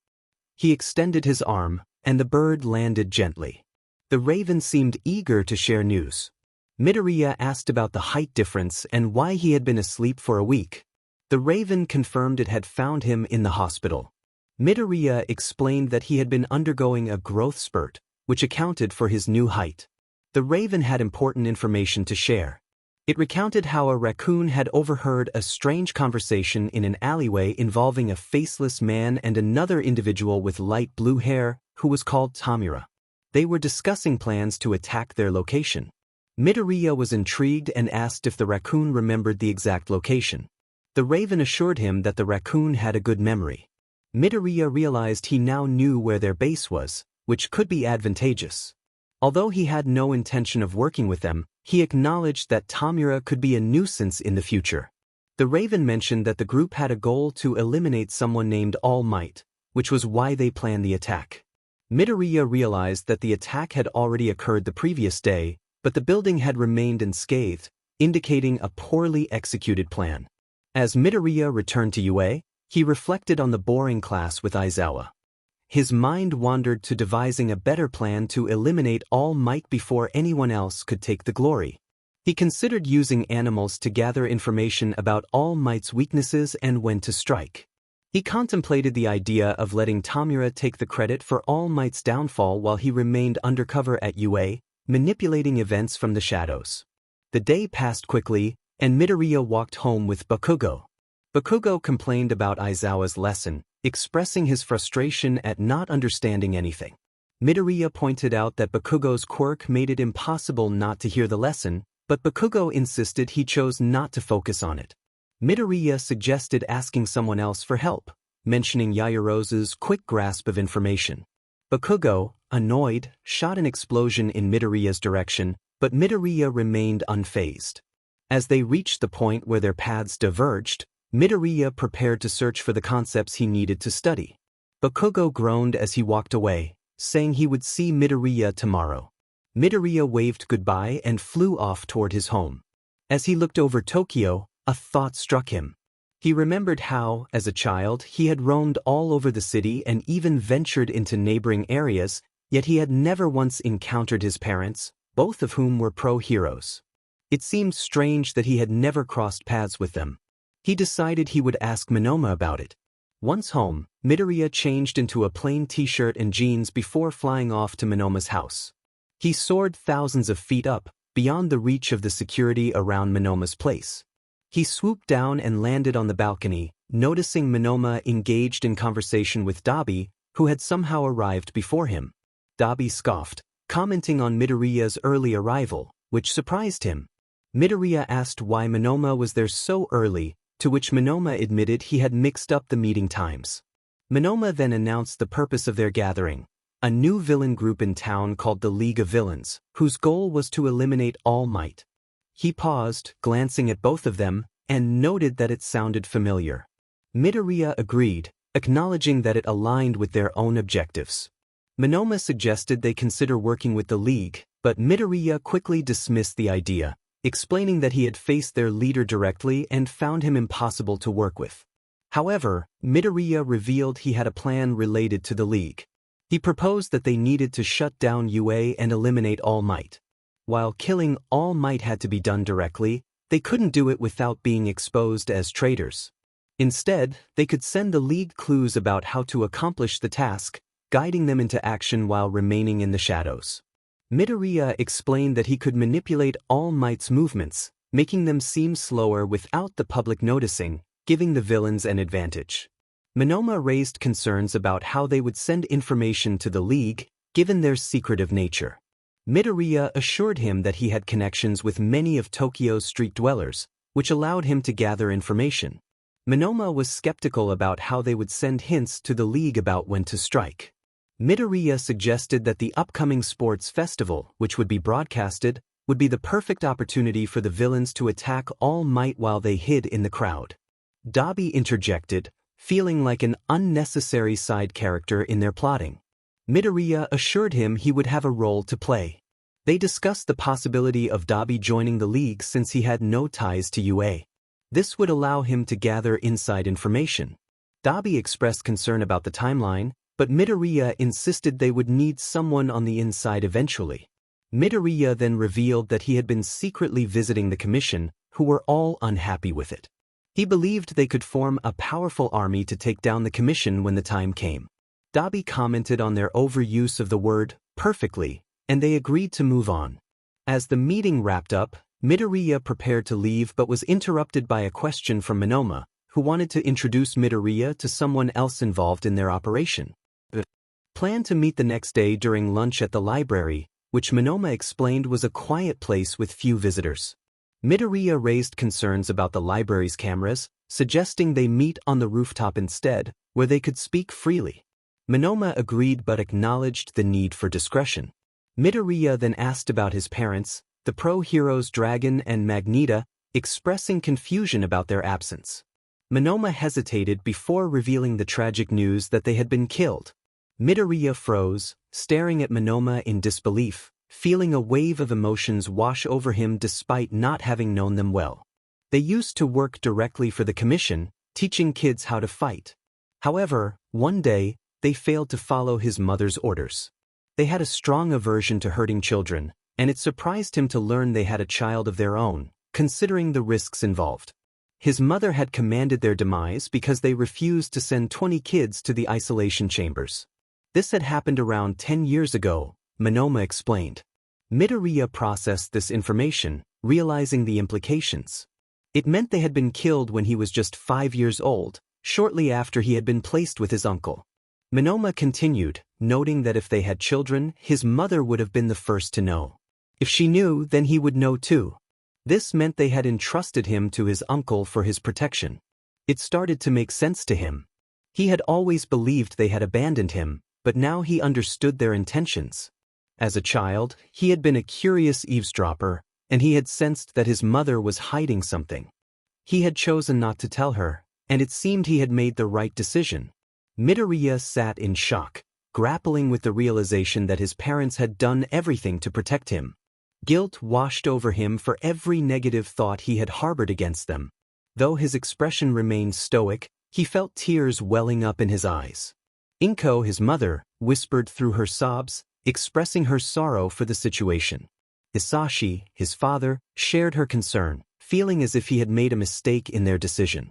He extended his arm, and the bird landed gently. The raven seemed eager to share news. Midoriya asked about the height difference and why he had been asleep for a week. The raven confirmed it had found him in the hospital. Midoriya explained that he had been undergoing a growth spurt, which accounted for his new height. The raven had important information to share. It recounted how a raccoon had overheard a strange conversation in an alleyway involving a faceless man and another individual with light blue hair, who was called Tamura. They were discussing plans to attack their location. Midoriya was intrigued and asked if the raccoon remembered the exact location. The raven assured him that the raccoon had a good memory. Midoriya realized he now knew where their base was, which could be advantageous. Although he had no intention of working with them, he acknowledged that Tamura could be a nuisance in the future. The raven mentioned that the group had a goal to eliminate someone named All Might, which was why they planned the attack. Midoriya realized that the attack had already occurred the previous day, but the building had remained unscathed, indicating a poorly executed plan. As Midoriya returned to UA, he reflected on the boring class with Aizawa. His mind wandered to devising a better plan to eliminate All Might before anyone else could take the glory. He considered using animals to gather information about All Might's weaknesses and when to strike. He contemplated the idea of letting Tamura take the credit for All Might's downfall while he remained undercover at UA, manipulating events from the shadows. The day passed quickly, and Midoriya walked home with Bakugo. Bakugo complained about Aizawa's lesson, expressing his frustration at not understanding anything. Midoriya pointed out that Bakugo's quirk made it impossible not to hear the lesson, but Bakugo insisted he chose not to focus on it. Midoriya suggested asking someone else for help, mentioning Yaoyorozu's quick grasp of information. Bakugo, annoyed, shot an explosion in Midoriya's direction, but Midoriya remained unfazed. As they reached the point where their paths diverged, Midoriya prepared to search for the concepts he needed to study. Bakugo groaned as he walked away, saying he would see Midoriya tomorrow. Midoriya waved goodbye and flew off toward his home. As he looked over Tokyo, a thought struck him. He remembered how, as a child, he had roamed all over the city and even ventured into neighboring areas, yet he had never once encountered his parents, both of whom were pro-heroes. It seemed strange that he had never crossed paths with them. He decided he would ask Monoma about it. Once home, Midoriya changed into a plain t-shirt and jeans before flying off to Monoma's house. He soared thousands of feet up, beyond the reach of the security around Monoma's place. He swooped down and landed on the balcony, noticing Monoma engaged in conversation with 𝐿𝐼𝐵, who had somehow arrived before him. 𝐿𝐼𝐵 scoffed, commenting on Midoriya's early arrival, which surprised him. Midoriya asked why Monoma was there so early, to which Monoma admitted he had mixed up the meeting times. Monoma then announced the purpose of their gathering, a new villain group in town called the League of Villains, whose goal was to eliminate All Might. He paused, glancing at both of them, and noted that it sounded familiar. Midoriya agreed, acknowledging that it aligned with their own objectives. Monoma suggested they consider working with the League, but Midoriya quickly dismissed the idea, explaining that he had faced their leader directly and found him impossible to work with. However, Midoriya revealed he had a plan related to the League. He proposed that they needed to shut down UA and eliminate All Might. While killing All Might had to be done directly, they couldn't do it without being exposed as traitors. Instead, they could send the League clues about how to accomplish the task, guiding them into action while remaining in the shadows. Midoriya explained that he could manipulate All Might's movements, making them seem slower without the public noticing, giving the villains an advantage. Monoma raised concerns about how they would send information to the League, given their secretive nature. Midoriya assured him that he had connections with many of Tokyo's street dwellers, which allowed him to gather information. Monoma was skeptical about how they would send hints to the League about when to strike. Midoriya suggested that the upcoming sports festival, which would be broadcasted, would be the perfect opportunity for the villains to attack All Might while they hid in the crowd. 𝐼𝐸 interjected, feeling like an unnecessary side character in their plotting. Midoriya assured him he would have a role to play. They discussed the possibility of 𝐼𝐸 joining the League since he had no ties to UA. This would allow him to gather inside information. 𝐼𝐸 expressed concern about the timeline, but Midoriya insisted they would need someone on the inside eventually. Midoriya then revealed that he had been secretly visiting the commission, who were all unhappy with it. He believed they could form a powerful army to take down the commission when the time came. 𝐼𝐸 commented on their overuse of the word perfectly, and they agreed to move on. As the meeting wrapped up, Midoriya prepared to leave but was interrupted by a question from Monoma, who wanted to introduce Midoriya to someone else involved in their operation. Planned to meet the next day during lunch at the library, which Monoma explained was a quiet place with few visitors. Midoriya raised concerns about the library's cameras, suggesting they meet on the rooftop instead, where they could speak freely. Monoma agreed but acknowledged the need for discretion. Midoriya then asked about his parents, the pro-heroes Dragon and Magneto, expressing confusion about their absence. Monoma hesitated before revealing the tragic news that they had been killed. Midoriya froze, staring at Monoma in disbelief, feeling a wave of emotions wash over him despite not having known them well. They used to work directly for the commission, teaching kids how to fight. However, one day, they failed to follow his mother's orders. They had a strong aversion to hurting children, and it surprised him to learn they had a child of their own, considering the risks involved. His mother had commanded their demise because they refused to send 20 kids to the isolation chambers. This had happened around 10 years ago, Monoma explained. Midoriya processed this information, realizing the implications. It meant they had been killed when he was just 5 years old, shortly after he had been placed with his uncle. Monoma continued, noting that if they had children, his mother would have been the first to know. If she knew, then he would know too. This meant they had entrusted him to his uncle for his protection. It started to make sense to him. He had always believed they had abandoned him, but now he understood their intentions. As a child, he had been a curious eavesdropper, and he had sensed that his mother was hiding something. He had chosen not to tell her, and it seemed he had made the right decision. Midoriya sat in shock, grappling with the realization that his parents had done everything to protect him. Guilt washed over him for every negative thought he had harbored against them. Though his expression remained stoic, he felt tears welling up in his eyes. 𝐒𝐮𝐬, his mother, whispered through her sobs, expressing her sorrow for the situation. Hisashi, his father, shared her concern, feeling as if he had made a mistake in their decision.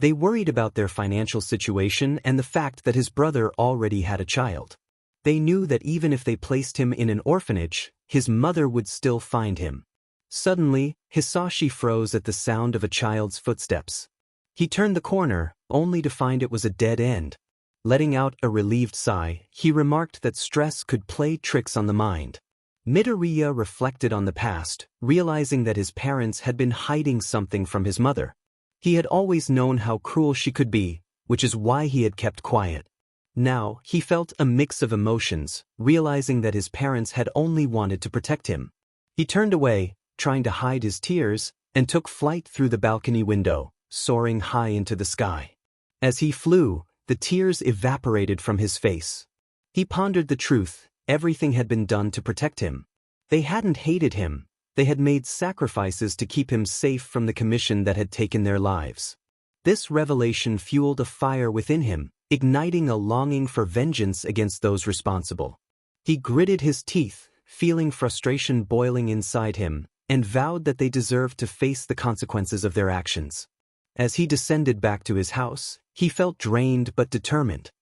They worried about their financial situation and the fact that his brother already had a child. They knew that even if they placed him in an orphanage, his mother would still find him. Suddenly, Hisashi froze at the sound of a child's footsteps. He turned the corner, only to find it was a dead end. Letting out a relieved sigh, he remarked that stress could play tricks on the mind. Midoriya reflected on the past, realizing that his parents had been hiding something from his mother. He had always known how cruel she could be, which is why he had kept quiet. Now, he felt a mix of emotions, realizing that his parents had only wanted to protect him. He turned away, trying to hide his tears, and took flight through the balcony window, soaring high into the sky. As he flew, the tears evaporated from his face. He pondered the truth, everything had been done to protect him. They hadn't hated him, they had made sacrifices to keep him safe from the commission that had taken their lives. This revelation fueled a fire within him, igniting a longing for vengeance against those responsible. He gritted his teeth, feeling frustration boiling inside him, and vowed that they deserved to face the consequences of their actions. As he descended back to his house, he felt drained but determined.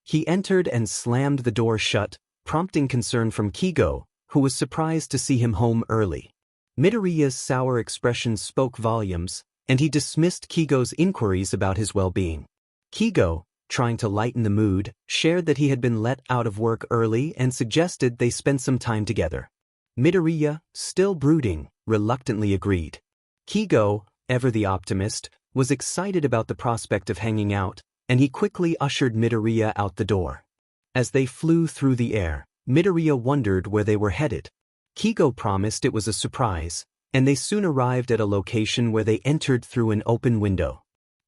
He entered and slammed the door shut, prompting concern from Keigo, who was surprised to see him home early. Midoriya's sour expression spoke volumes, and he dismissed Keigo's inquiries about his well-being. Keigo, trying to lighten the mood, shared that he had been let out of work early and suggested they spend some time together. Midoriya, still brooding, reluctantly agreed. Keigo, ever the optimist, was excited about the prospect of hanging out, and he quickly ushered Midoriya out the door. As they flew through the air, Midoriya wondered where they were headed. Keigo promised it was a surprise, and they soon arrived at a location where they entered through an open window.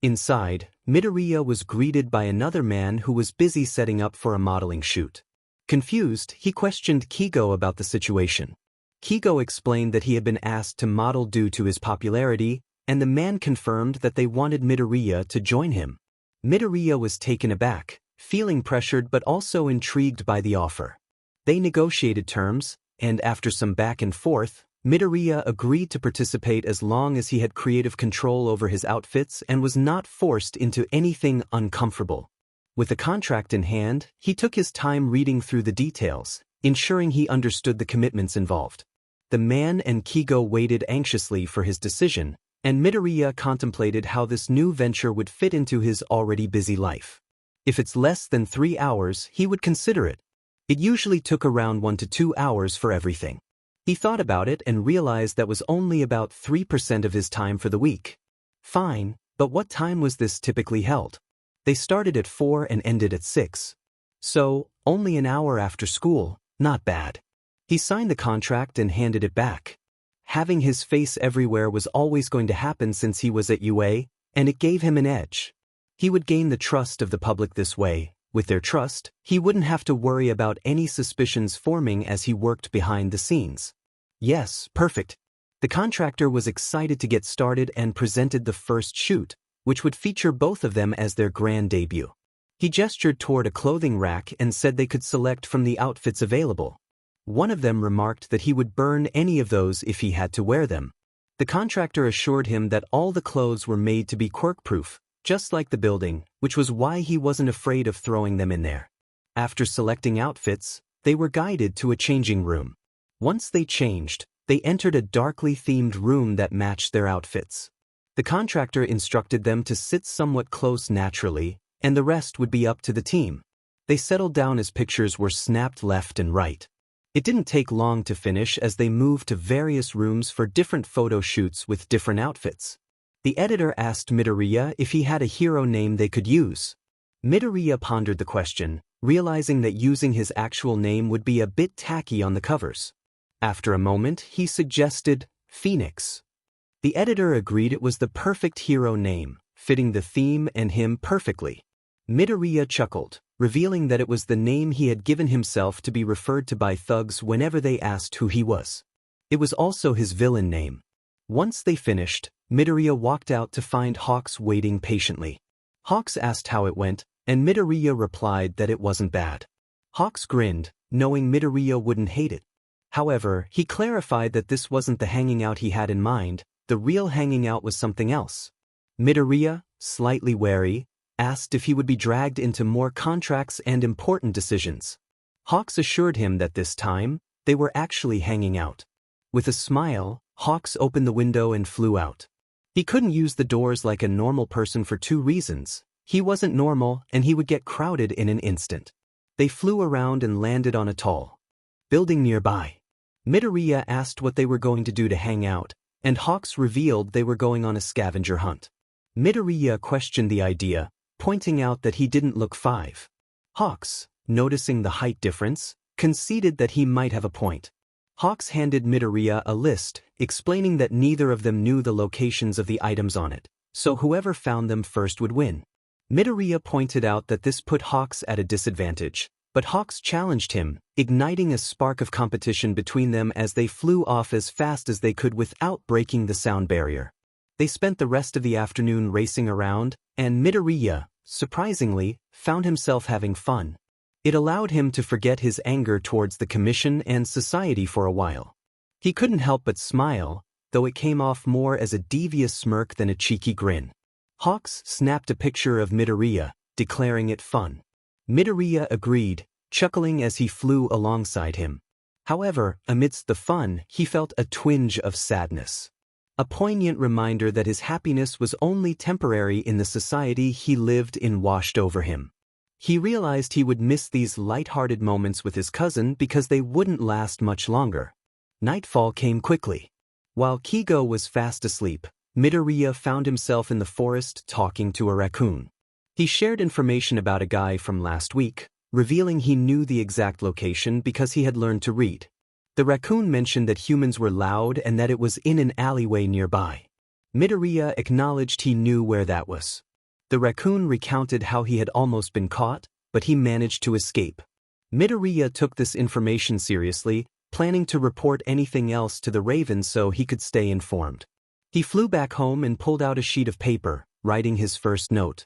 Inside, Midoriya was greeted by another man who was busy setting up for a modeling shoot. Confused, he questioned Keigo about the situation. Keigo explained that he had been asked to model due to his popularity, and the man confirmed that they wanted Midoriya to join him. Midoriya was taken aback, feeling pressured but also intrigued by the offer. They negotiated terms, and after some back and forth, Midoriya agreed to participate as long as he had creative control over his outfits and was not forced into anything uncomfortable. With the contract in hand, he took his time reading through the details, ensuring he understood the commitments involved. The man and Keigo waited anxiously for his decision, and Midoriya contemplated how this new venture would fit into his already busy life. If it's less than 3 hours, he would consider it. It usually took around 1 to 2 hours for everything. He thought about it and realized that was only about 3% of his time for the week. Fine, but what time was this typically held? They started at 4 and ended at 6. So, only an hour after school, not bad. He signed the contract and handed it back. Having his face everywhere was always going to happen since he was at UA, and it gave him an edge. He would gain the trust of the public this way. With their trust, he wouldn't have to worry about any suspicions forming as he worked behind the scenes. Yes, perfect. The contractor was excited to get started and presented the first shoot, which would feature both of them as their grand debut. He gestured toward a clothing rack and said they could select from the outfits available. One of them remarked that he would burn any of those if he had to wear them. The contractor assured him that all the clothes were made to be quirk-proof, just like the building, which was why he wasn't afraid of throwing them in there. After selecting outfits, they were guided to a changing room. Once they changed, they entered a darkly themed room that matched their outfits. The contractor instructed them to sit somewhat close naturally, and the rest would be up to the team. They settled down as pictures were snapped left and right. It didn't take long to finish as they moved to various rooms for different photo shoots with different outfits. The editor asked Midoriya if he had a hero name they could use. Midoriya pondered the question, realizing that using his actual name would be a bit tacky on the covers. After a moment, he suggested Phoenix. The editor agreed it was the perfect hero name, fitting the theme and him perfectly. Midoriya chuckled, revealing that it was the name he had given himself to be referred to by thugs whenever they asked who he was. It was also his villain name. Once they finished, Midoriya walked out to find Hawks waiting patiently. Hawks asked how it went, and Midoriya replied that it wasn't bad. Hawks grinned, knowing Midoriya wouldn't hate it. However, he clarified that this wasn't the hanging out he had in mind, the real hanging out was something else. Midoriya, slightly wary, asked if he would be dragged into more contracts and important decisions. Hawks assured him that this time, they were actually hanging out. With a smile, Hawks opened the window and flew out. He couldn't use the doors like a normal person for 2 reasons. He wasn't normal and he would get crowded in an instant. They flew around and landed on a tall building nearby. Midoriya asked what they were going to do to hang out, and Hawks revealed they were going on a scavenger hunt. Midoriya questioned the idea, pointing out that he didn't look 5. Hawks, noticing the height difference, conceded that he might have a point. Hawks handed Midoriya a list, explaining that neither of them knew the locations of the items on it, so whoever found them first would win. Midoriya pointed out that this put Hawks at a disadvantage, But Hawks challenged him, igniting a spark of competition between them as they flew off as fast as they could without breaking the sound barrier. They spent the rest of the afternoon racing around, and Midoriya, surprisingly, found himself having fun. It allowed him to forget his anger towards the commission and society for a while. He couldn't help but smile, though it came off more as a devious smirk than a cheeky grin. Hawks snapped a picture of Midoriya, declaring it fun. Midoriya agreed, chuckling as he flew alongside him. However, amidst the fun, he felt a twinge of sadness. A poignant reminder that his happiness was only temporary in the society he lived in washed over him. He realized he would miss these light-hearted moments with his cousin because they wouldn't last much longer. Nightfall came quickly. While Keigo was fast asleep, Midoriya found himself in the forest talking to a raccoon. He shared information about a guy from last week, revealing he knew the exact location because he had learned to read. The raccoon mentioned that humans were loud and that it was in an alleyway nearby. Midoriya acknowledged he knew where that was. The raccoon recounted how he had almost been caught, but he managed to escape. Midoriya took this information seriously, planning to report anything else to the Raven so he could stay informed. He flew back home and pulled out a sheet of paper, writing his first note.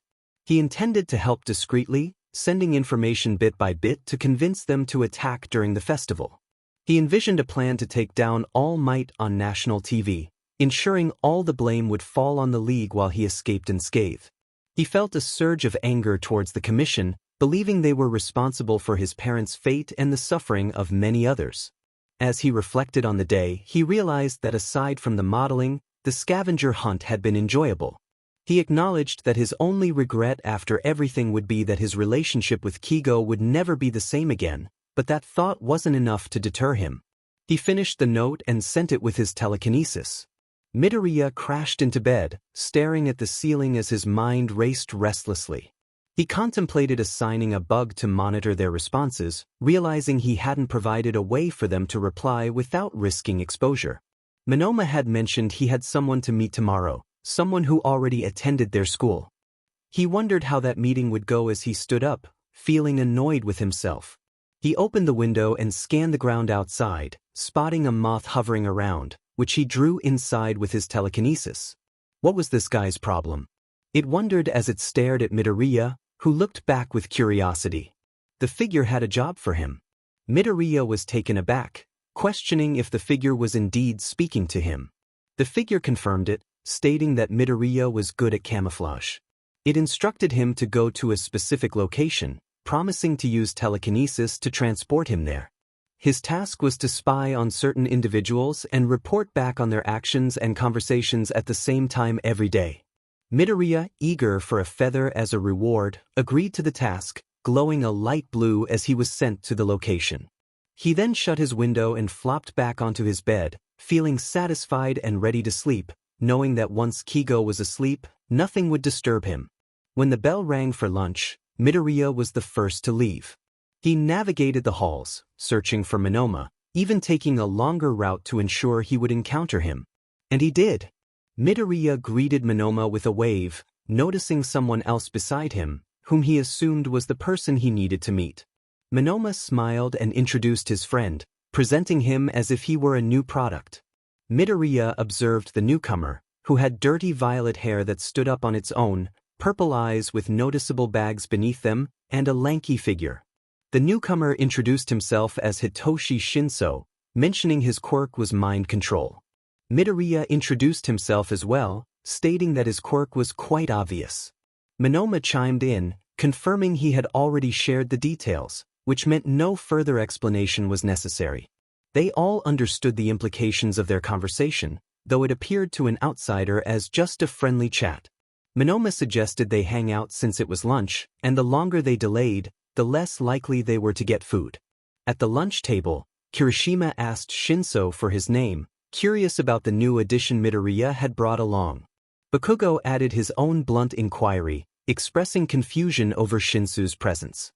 He intended to help discreetly, sending information bit by bit to convince them to attack during the festival. He envisioned a plan to take down All Might on national TV, ensuring all the blame would fall on the League while he escaped unscathed. He felt a surge of anger towards the Commission, believing they were responsible for his parents' fate and the suffering of many others. As he reflected on the day, he realized that aside from the modeling, the scavenger hunt had been enjoyable. He acknowledged that his only regret after everything would be that his relationship with Keigo would never be the same again, but that thought wasn't enough to deter him. He finished the note and sent it with his telekinesis. Midoriya crashed into bed, staring at the ceiling as his mind raced restlessly. He contemplated assigning a bug to monitor their responses, realizing he hadn't provided a way for them to reply without risking exposure. Monoma had mentioned he had someone to meet tomorrow, someone who already attended their school. He wondered how that meeting would go as he stood up, feeling annoyed with himself. He opened the window and scanned the ground outside, spotting a moth hovering around, which he drew inside with his telekinesis. What was this guy's problem? It wondered as it stared at Midoriya, who looked back with curiosity. The figure had a job for him. Midoriya was taken aback, questioning if the figure was indeed speaking to him. The figure confirmed it, stating that Midoriya was good at camouflage. It instructed him to go to a specific location, promising to use telekinesis to transport him there. His task was to spy on certain individuals and report back on their actions and conversations at the same time every day. Midoriya, eager for a feather as a reward, agreed to the task, glowing a light blue as he was sent to the location. He then shut his window and flopped back onto his bed, feeling satisfied and ready to sleep, knowing that once Keigo was asleep, nothing would disturb him. When the bell rang for lunch, Midoriya was the first to leave. He navigated the halls, searching for Monoma, even taking a longer route to ensure he would encounter him. And he did. Midoriya greeted Monoma with a wave, noticing someone else beside him, whom he assumed was the person he needed to meet. Monoma smiled and introduced his friend, presenting him as if he were a new product. Midoriya observed the newcomer, who had dirty violet hair that stood up on its own, purple eyes with noticeable bags beneath them, and a lanky figure. The newcomer introduced himself as Hitoshi Shinso, mentioning his quirk was mind control. Midoriya introduced himself as well, stating that his quirk was quite obvious. Monoma chimed in, confirming he had already shared the details, which meant no further explanation was necessary. They all understood the implications of their conversation, though it appeared to an outsider as just a friendly chat. Monoma suggested they hang out since it was lunch, and the longer they delayed, the less likely they were to get food. At the lunch table, Kirishima asked Shinso for his name, curious about the new addition Midoriya had brought along. Bakugo added his own blunt inquiry, expressing confusion over Shinso's presence.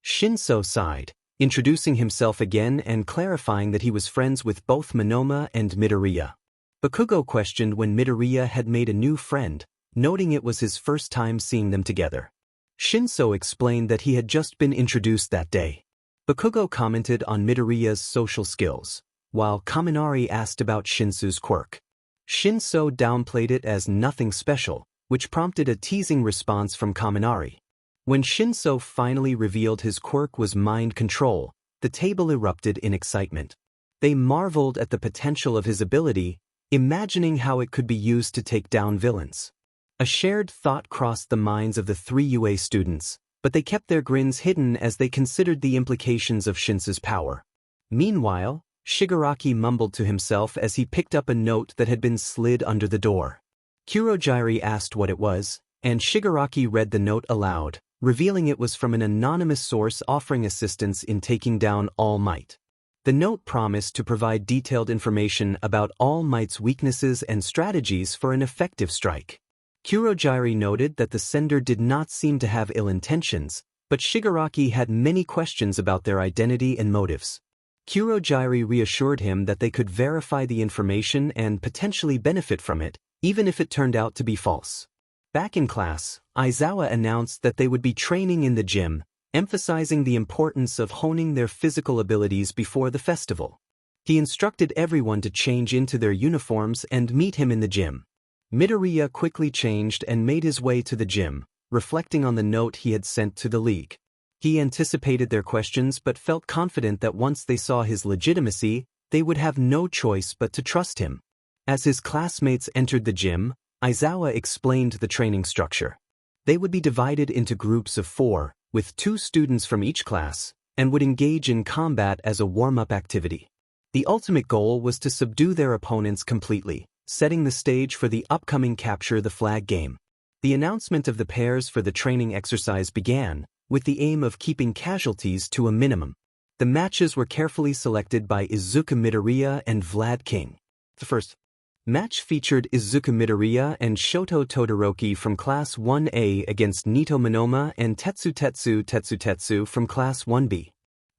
Shinso sighed, introducing himself again and clarifying that he was friends with both Monoma and Midoriya. Bakugo questioned when Midoriya had made a new friend, noting it was his first time seeing them together. Shinso explained that he had just been introduced that day. Bakugo commented on Midoriya's social skills, while Kaminari asked about Shinso's quirk. Shinso downplayed it as nothing special, which prompted a teasing response from Kaminari. When Shinso finally revealed his quirk was mind control, the table erupted in excitement. They marveled at the potential of his ability, imagining how it could be used to take down villains. A shared thought crossed the minds of the three UA students, but they kept their grins hidden as they considered the implications of Shinso's power. Meanwhile, Shigaraki mumbled to himself as he picked up a note that had been slid under the door. Kurojiiri asked what it was, and Shigaraki read the note aloud, revealing it was from an anonymous source offering assistance in taking down All Might. The note promised to provide detailed information about All Might's weaknesses and strategies for an effective strike. Kurojiiri noted that the sender did not seem to have ill intentions, but Shigaraki had many questions about their identity and motives. Kurojiiri reassured him that they could verify the information and potentially benefit from it, even if it turned out to be false. Back in class, Aizawa announced that they would be training in the gym, emphasizing the importance of honing their physical abilities before the festival. He instructed everyone to change into their uniforms and meet him in the gym. Midoriya quickly changed and made his way to the gym, reflecting on the note he had sent to the league. He anticipated their questions but felt confident that once they saw his legitimacy, they would have no choice but to trust him. As his classmates entered the gym, Aizawa explained the training structure. They would be divided into groups of 4, with 2 students from each class, and would engage in combat as a warm-up activity. The ultimate goal was to subdue their opponents completely, setting the stage for the upcoming Capture the Flag game. The announcement of the pairs for the training exercise began, with the aim of keeping casualties to a minimum. The matches were carefully selected by Izuku Midoriya and Vlad King. The first match featured Izuku Midoriya and Shoto Todoroki from Class 1A against Nito Monoma and Tetsu from Class 1B.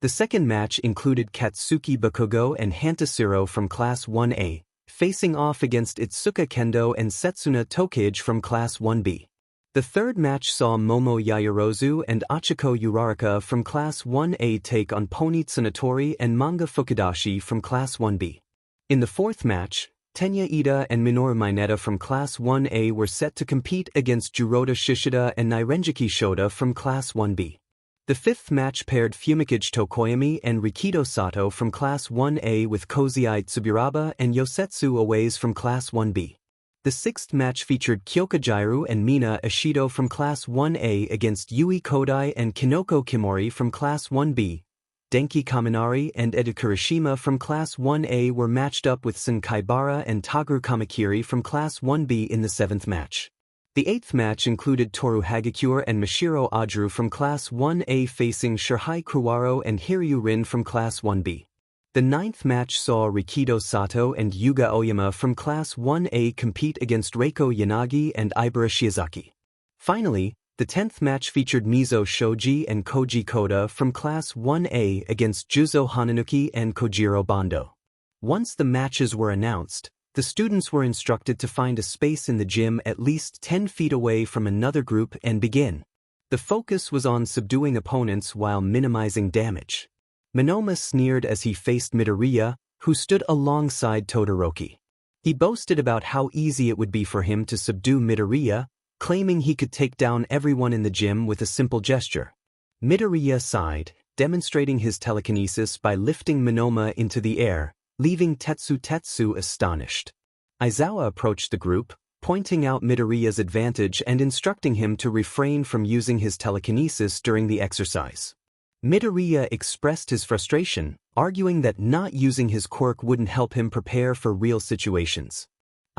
The second match included Katsuki Bakugo and Hantashiro from Class 1A, facing off against Itsuka Kendo and Setsuna Tokage from Class 1B. The third match saw Momo Yaoyorozu and Achiko Uraraka from Class 1A take on Pony Tsunatori and Manga Fukudashi from Class 1B. In the fourth match, Tenya Ida and Minoru Mineta from Class 1A were set to compete against Juroda Shishida and Nairenjiki Shota from Class 1B. The fifth match paired Fumikage Tokoyami and Rikido Sato from Class 1A with Kozai Tsuburaba and Yosetsu Owaze from Class 1B. The sixth match featured Kyokajiru and Mina Ishido from Class 1A against Yui Kodai and Kinoko Kimori from Class 1B. Denki Kaminari and Edo Kirishima from Class 1A were matched up with Sen Kaibara and Taguru Kamakiri from Class 1B in the seventh match. The eighth match included Toru Hagakure and Mashiro Ajuru from Class 1A facing Shirhai Kuwaro and Hiryu Rin from Class 1B. The ninth match saw Rikido Sato and Yuga Oyama from Class 1A compete against Reiko Yanagi and Ibara Shiozaki. Finally, the 10th match featured Mizo Shoji and Koji Koda from Class 1A against Juzo Hananuki and Kojiro Bando. Once the matches were announced, the students were instructed to find a space in the gym at least 10 feet away from another group and begin. The focus was on subduing opponents while minimizing damage. Monoma sneered as he faced Midoriya, who stood alongside Todoroki. He boasted about how easy it would be for him to subdue Midoriya, claiming he could take down everyone in the gym with a simple gesture. Midoriya sighed, demonstrating his telekinesis by lifting Monoma into the air, leaving Tetsu astonished. Aizawa approached the group, pointing out Midoriya's advantage and instructing him to refrain from using his telekinesis during the exercise. Midoriya expressed his frustration, arguing that not using his quirk wouldn't help him prepare for real situations.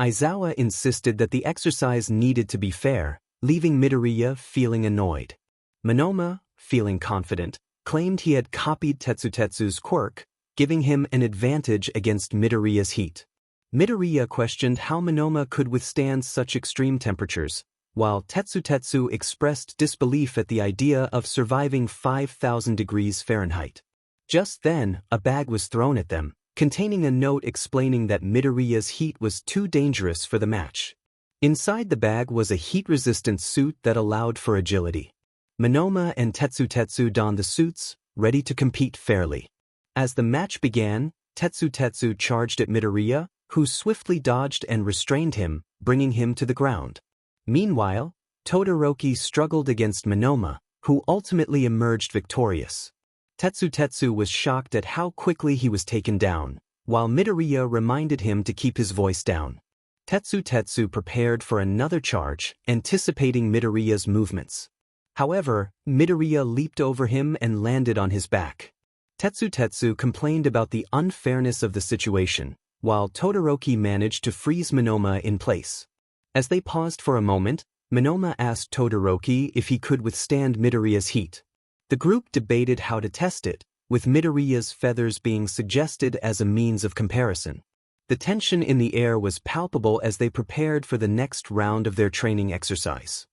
Aizawa insisted that the exercise needed to be fair, leaving Midoriya feeling annoyed. Monoma, feeling confident, claimed he had copied Tetsu's quirk, giving him an advantage against Midoriya's heat. Midoriya questioned how Monoma could withstand such extreme temperatures, while Tetsu expressed disbelief at the idea of surviving 5,000 degrees Fahrenheit. Just then, a bag was thrown at them, containing a note explaining that Midoriya's heat was too dangerous for the match. Inside the bag was a heat-resistant suit that allowed for agility. Monoma and Tetsu donned the suits, ready to compete fairly. As the match began, 𝐻𝐻𝐻𝐬 charged at Midoriya, who swiftly dodged and restrained him, bringing him to the ground. Meanwhile, Todoroki struggled against Monoma, who ultimately emerged victorious. 𝐻𝐻𝐻𝐬 was shocked at how quickly he was taken down, while Midoriya reminded him to keep his voice down. 𝐻𝐻𝐻𝐬 prepared for another charge, anticipating Midoriya's movements. However, Midoriya leaped over him and landed on his back. 𝐻𝐻𝐻𝐬 complained about the unfairness of the situation, while Todoroki managed to freeze Monoma in place. As they paused for a moment, Monoma asked Todoroki if he could withstand Midoriya's heat. The group debated how to test it, with Midoriya's feathers being suggested as a means of comparison. The tension in the air was palpable as they prepared for the next round of their training exercise.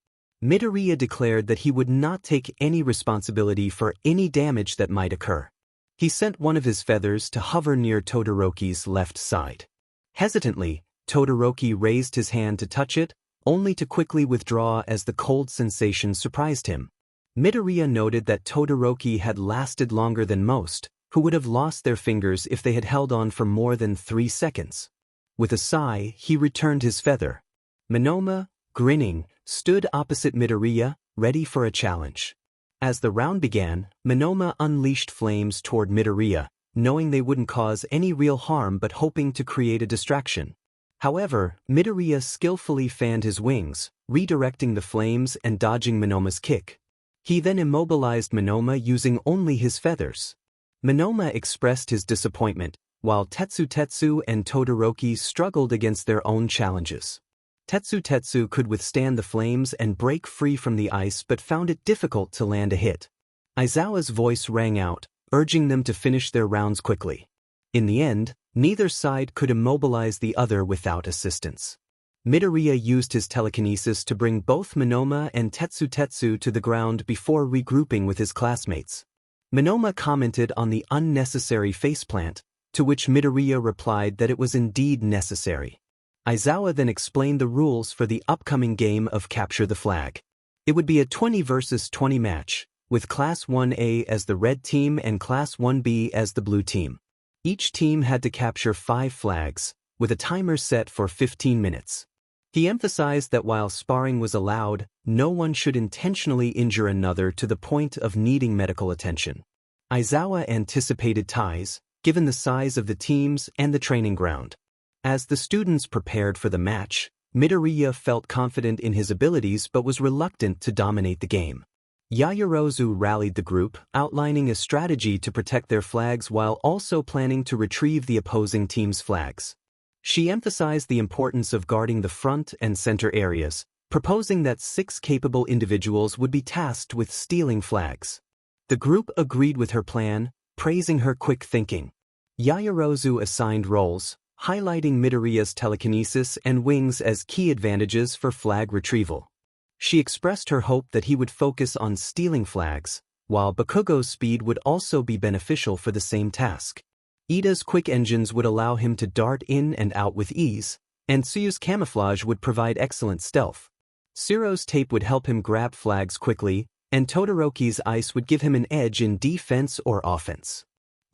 Midoriya declared that he would not take any responsibility for any damage that might occur. He sent one of his feathers to hover near Todoroki's left side. Hesitantly, Todoroki raised his hand to touch it, only to quickly withdraw as the cold sensation surprised him. Midoriya noted that Todoroki had lasted longer than most, who would have lost their fingers if they had held on for more than 3 seconds. With a sigh, he returned his feather. Monoma, grinning, stood opposite Midoriya, ready for a challenge. As the round began, Monoma unleashed flames toward Midoriya, knowing they wouldn't cause any real harm but hoping to create a distraction. However, Midoriya skillfully fanned his wings, redirecting the flames and dodging Monoma's kick. He then immobilized Monoma using only his feathers. Monoma expressed his disappointment, while 𝐻𝐻𝐻𝐬 and Todoroki struggled against their own challenges. 𝐻𝐻𝐻𝐬 could withstand the flames and break free from the ice but found it difficult to land a hit. Aizawa's voice rang out, urging them to finish their rounds quickly. In the end, neither side could immobilize the other without assistance. Midoriya used his telekinesis to bring both Monoma and 𝐻𝐻𝐻𝐬 to the ground before regrouping with his classmates. Monoma commented on the unnecessary faceplant, to which Midoriya replied that it was indeed necessary. Aizawa then explained the rules for the upcoming game of Capture the Flag. It would be a 20 versus 20 match, with Class 1A as the red team and Class 1B as the blue team. Each team had to capture 5 flags, with a timer set for 15 minutes. He emphasized that while sparring was allowed, no one should intentionally injure another to the point of needing medical attention. Aizawa anticipated ties, given the size of the teams and the training ground. As the students prepared for the match, Midoriya felt confident in his abilities but was reluctant to dominate the game. Yaoyorozu rallied the group, outlining a strategy to protect their flags while also planning to retrieve the opposing team's flags. She emphasized the importance of guarding the front and center areas, proposing that 6 capable individuals would be tasked with stealing flags. The group agreed with her plan, praising her quick thinking. Yaoyorozu assigned roles, highlighting Midoriya's telekinesis and wings as key advantages for flag retrieval. She expressed her hope that he would focus on stealing flags, while Bakugo's speed would also be beneficial for the same task. Ida's quick engines would allow him to dart in and out with ease, and Tsuyu's camouflage would provide excellent stealth. Shiro's tape would help him grab flags quickly, and Todoroki's ice would give him an edge in defense or offense.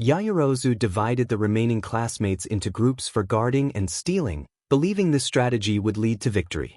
Yaoyorozu divided the remaining classmates into groups for guarding and stealing, believing this strategy would lead to victory.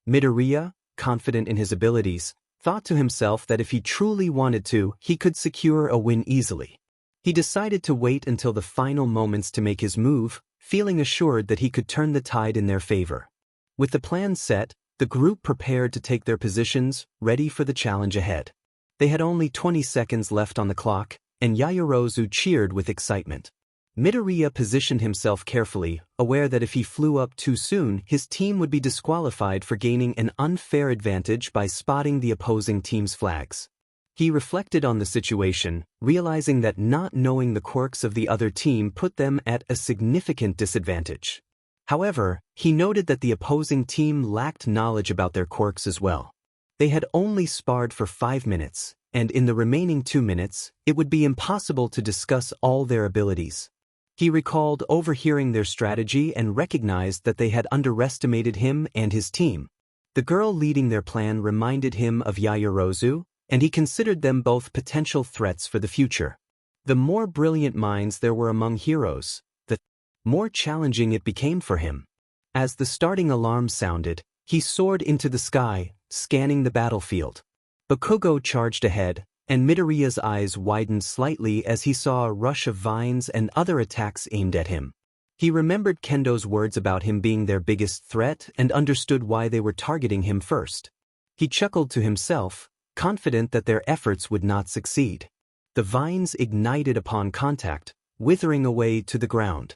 Midoriya, confident in his abilities, thought to himself that if he truly wanted to, he could secure a win easily. He decided to wait until the final moments to make his move, feeling assured that he could turn the tide in their favor. With the plan set, the group prepared to take their positions, ready for the challenge ahead. They had only 20 seconds left on the clock, and Yaoyorozu cheered with excitement. Midoriya positioned himself carefully, aware that if he flew up too soon, his team would be disqualified for gaining an unfair advantage by spotting the opposing team's flags. He reflected on the situation, realizing that not knowing the quirks of the other team put them at a significant disadvantage. However, he noted that the opposing team lacked knowledge about their quirks as well. They had only sparred for 5 minutes, and in the remaining 2 minutes, it would be impossible to discuss all their abilities. He recalled overhearing their strategy and recognized that they had underestimated him and his team. The girl leading their plan reminded him of Yaoyorozu, and he considered them both potential threats for the future. The more brilliant minds there were among heroes, the more challenging it became for him. As the starting alarm sounded, he soared into the sky, scanning the battlefield. Bakugo charged ahead, and Midoriya's eyes widened slightly as he saw a rush of vines and other attacks aimed at him. He remembered Kendo's words about him being their biggest threat and understood why they were targeting him first. He chuckled to himself, confident that their efforts would not succeed. The vines ignited upon contact, withering away to the ground.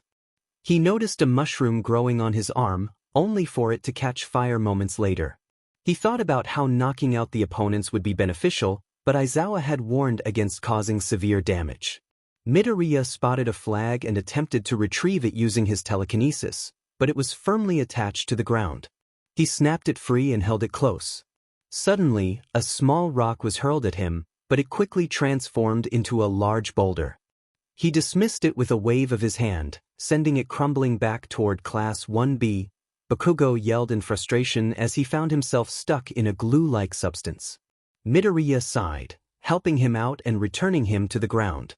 He noticed a mushroom growing on his arm, only for it to catch fire moments later. He thought about how knocking out the opponents would be beneficial, but Aizawa had warned against causing severe damage. Midoriya spotted a flag and attempted to retrieve it using his telekinesis, but it was firmly attached to the ground. He snapped it free and held it close. Suddenly, a small rock was hurled at him, but it quickly transformed into a large boulder. He dismissed it with a wave of his hand, sending it crumbling back toward Class 1B. Bakugo yelled in frustration as he found himself stuck in a glue-like substance. Midoriya sighed, helping him out and returning him to the ground.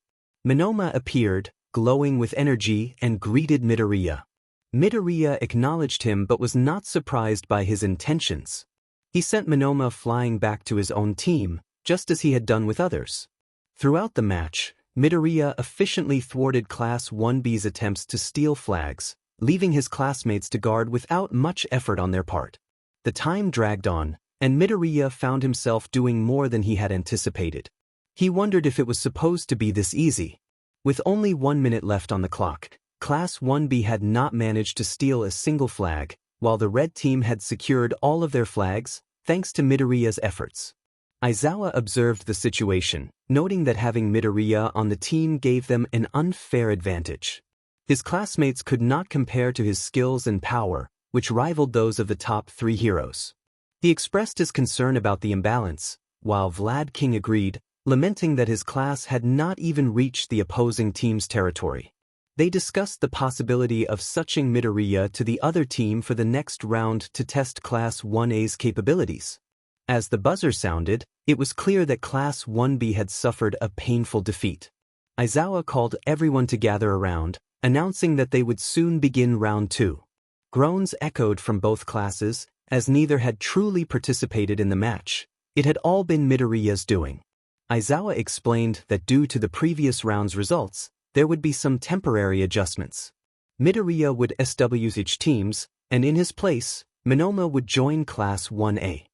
Monoma appeared, glowing with energy, and greeted Midoriya. Midoriya acknowledged him but was not surprised by his intentions. He sent Monoma flying back to his own team, just as he had done with others. Throughout the match, Midoriya efficiently thwarted Class 1B's attempts to steal flags, leaving his classmates to guard without much effort on their part. The time dragged on, and Midoriya found himself doing more than he had anticipated. He wondered if it was supposed to be this easy. With only 1 minute left on the clock, Class 1B had not managed to steal a single flag, while the red team had secured all of their flags, thanks to Midoriya's efforts. Aizawa observed the situation, noting that having Midoriya on the team gave them an unfair advantage. His classmates could not compare to his skills and power, which rivaled those of the top 3 heroes. He expressed his concern about the imbalance, while Vlad King agreed, lamenting that his class had not even reached the opposing team's territory. They discussed the possibility of switching Midoriya to the other team for the next round to test Class 1A's capabilities. As the buzzer sounded, it was clear that Class 1B had suffered a painful defeat. Aizawa called everyone to gather around, announcing that they would soon begin round 2. Groans echoed from both classes, as neither had truly participated in the match. It had all been Midoriya's doing. Aizawa explained that due to the previous round's results, there would be some temporary adjustments. Midoriya would establish each teams, and in his place, Monoma would join Class 1A.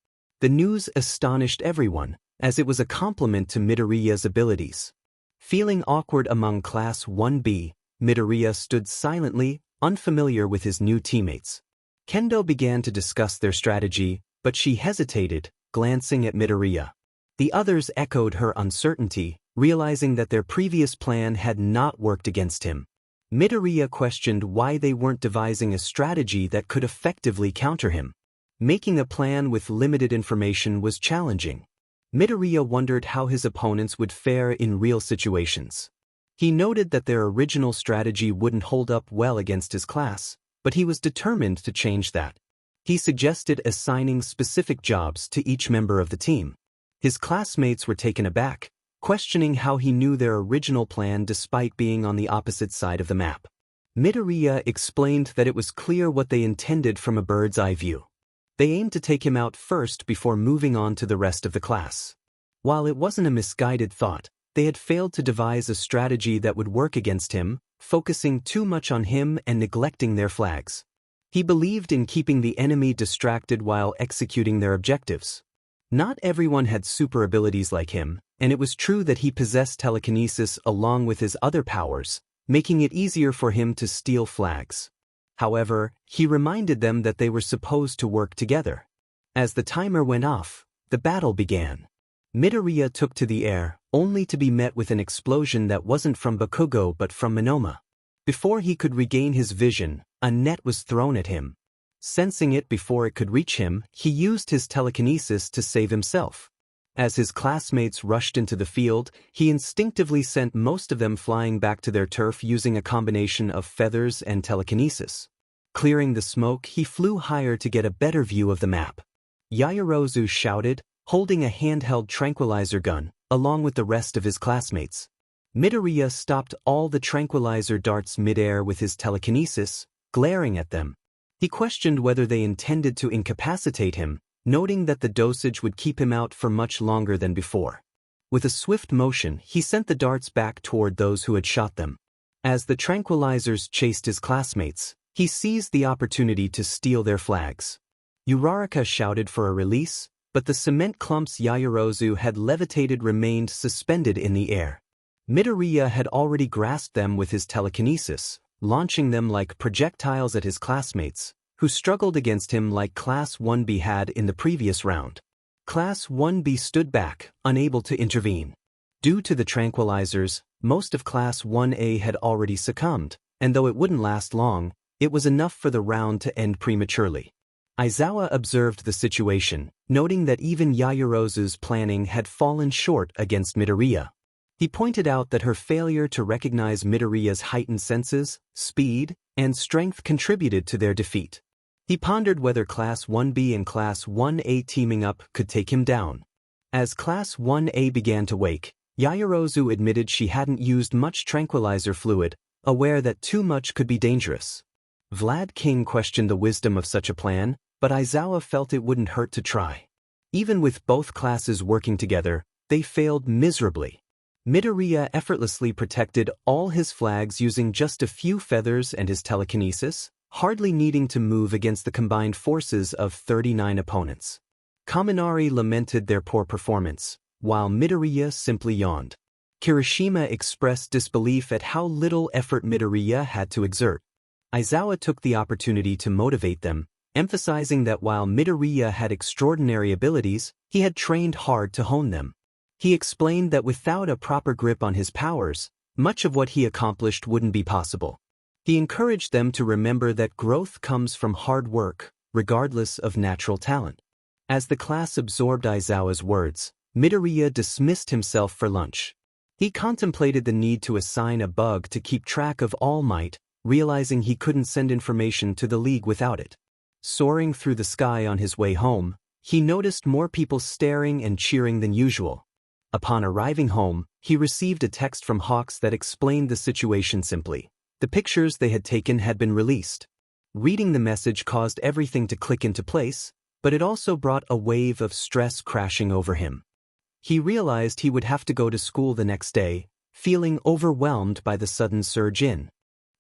The news astonished everyone, as it was a compliment to Midoriya's abilities. Feeling awkward among Class 1B, Midoriya stood silently, unfamiliar with his new teammates. Kendo began to discuss their strategy, but she hesitated, glancing at Midoriya. The others echoed her uncertainty, realizing that their previous plan had not worked against him. Midoriya questioned why they weren't devising a strategy that could effectively counter him. Making a plan with limited information was challenging. Midoriya wondered how his opponents would fare in real situations. He noted that their original strategy wouldn't hold up well against his class, but he was determined to change that. He suggested assigning specific jobs to each member of the team. His classmates were taken aback, questioning how he knew their original plan despite being on the opposite side of the map. Midoriya explained that it was clear what they intended from a bird's eye view. They aimed to take him out first before moving on to the rest of the class. While it wasn't a misguided thought, they had failed to devise a strategy that would work against him, focusing too much on him and neglecting their flags. He believed in keeping the enemy distracted while executing their objectives. Not everyone had super abilities like him, and it was true that he possessed telekinesis along with his other powers, making it easier for him to steal flags. However, he reminded them that they were supposed to work together. As the timer went off, the battle began. Midoriya took to the air, only to be met with an explosion that wasn't from Bakugo but from Monoma. Before he could regain his vision, a net was thrown at him. Sensing it before it could reach him, he used his telekinesis to save himself. As his classmates rushed into the field, he instinctively sent most of them flying back to their turf using a combination of feathers and telekinesis. Clearing the smoke, he flew higher to get a better view of the map. 𝐼𝐼𝐼𝐬 shouted, holding a handheld tranquilizer gun, along with the rest of his classmates. Midoriya stopped all the tranquilizer darts midair with his telekinesis, glaring at them. He questioned whether they intended to incapacitate him, noting that the dosage would keep him out for much longer than before. With a swift motion, he sent the darts back toward those who had shot them. As the tranquilizers chased his classmates, he seized the opportunity to steal their flags. Uraraka shouted for a release, but the cement clumps Yaoyorozu had levitated remained suspended in the air. Midoriya had already grasped them with his telekinesis, launching them like projectiles at his classmates, who struggled against him like Class 1B had in the previous round. Class 1B stood back, unable to intervene. Due to the tranquilizers, most of Class 1A had already succumbed, and though it wouldn't last long, it was enough for the round to end prematurely. Aizawa observed the situation, noting that even Yaoyorozu's planning had fallen short against Midoriya. He pointed out that her failure to recognize Midoriya's heightened senses, speed, and strength contributed to their defeat. He pondered whether Class 1B and Class 1A teaming up could take him down. As Class 1A began to wake, Yaoyorozu admitted she hadn't used much tranquilizer fluid, aware that too much could be dangerous. Vlad King questioned the wisdom of such a plan, but Aizawa felt it wouldn't hurt to try. Even with both classes working together, they failed miserably. Midoriya effortlessly protected all his flags using just a few feathers and his telekinesis, hardly needing to move against the combined forces of 39 opponents. Kaminari lamented their poor performance, while Midoriya simply yawned. Kirishima expressed disbelief at how little effort Midoriya had to exert. Aizawa took the opportunity to motivate them, emphasizing that while Midoriya had extraordinary abilities, he had trained hard to hone them. He explained that without a proper grip on his powers, much of what he accomplished wouldn't be possible. He encouraged them to remember that growth comes from hard work, regardless of natural talent. As the class absorbed Aizawa's words, Midoriya dismissed himself for lunch. He contemplated the need to assign a bug to keep track of All Might, realizing he couldn't send information to the League without it. Soaring through the sky on his way home, he noticed more people staring and cheering than usual. Upon arriving home, he received a text from Hawks that explained the situation simply. The pictures they had taken had been released. Reading the message caused everything to click into place, but it also brought a wave of stress crashing over him. He realized he would have to go to school the next day, feeling overwhelmed by the sudden surge in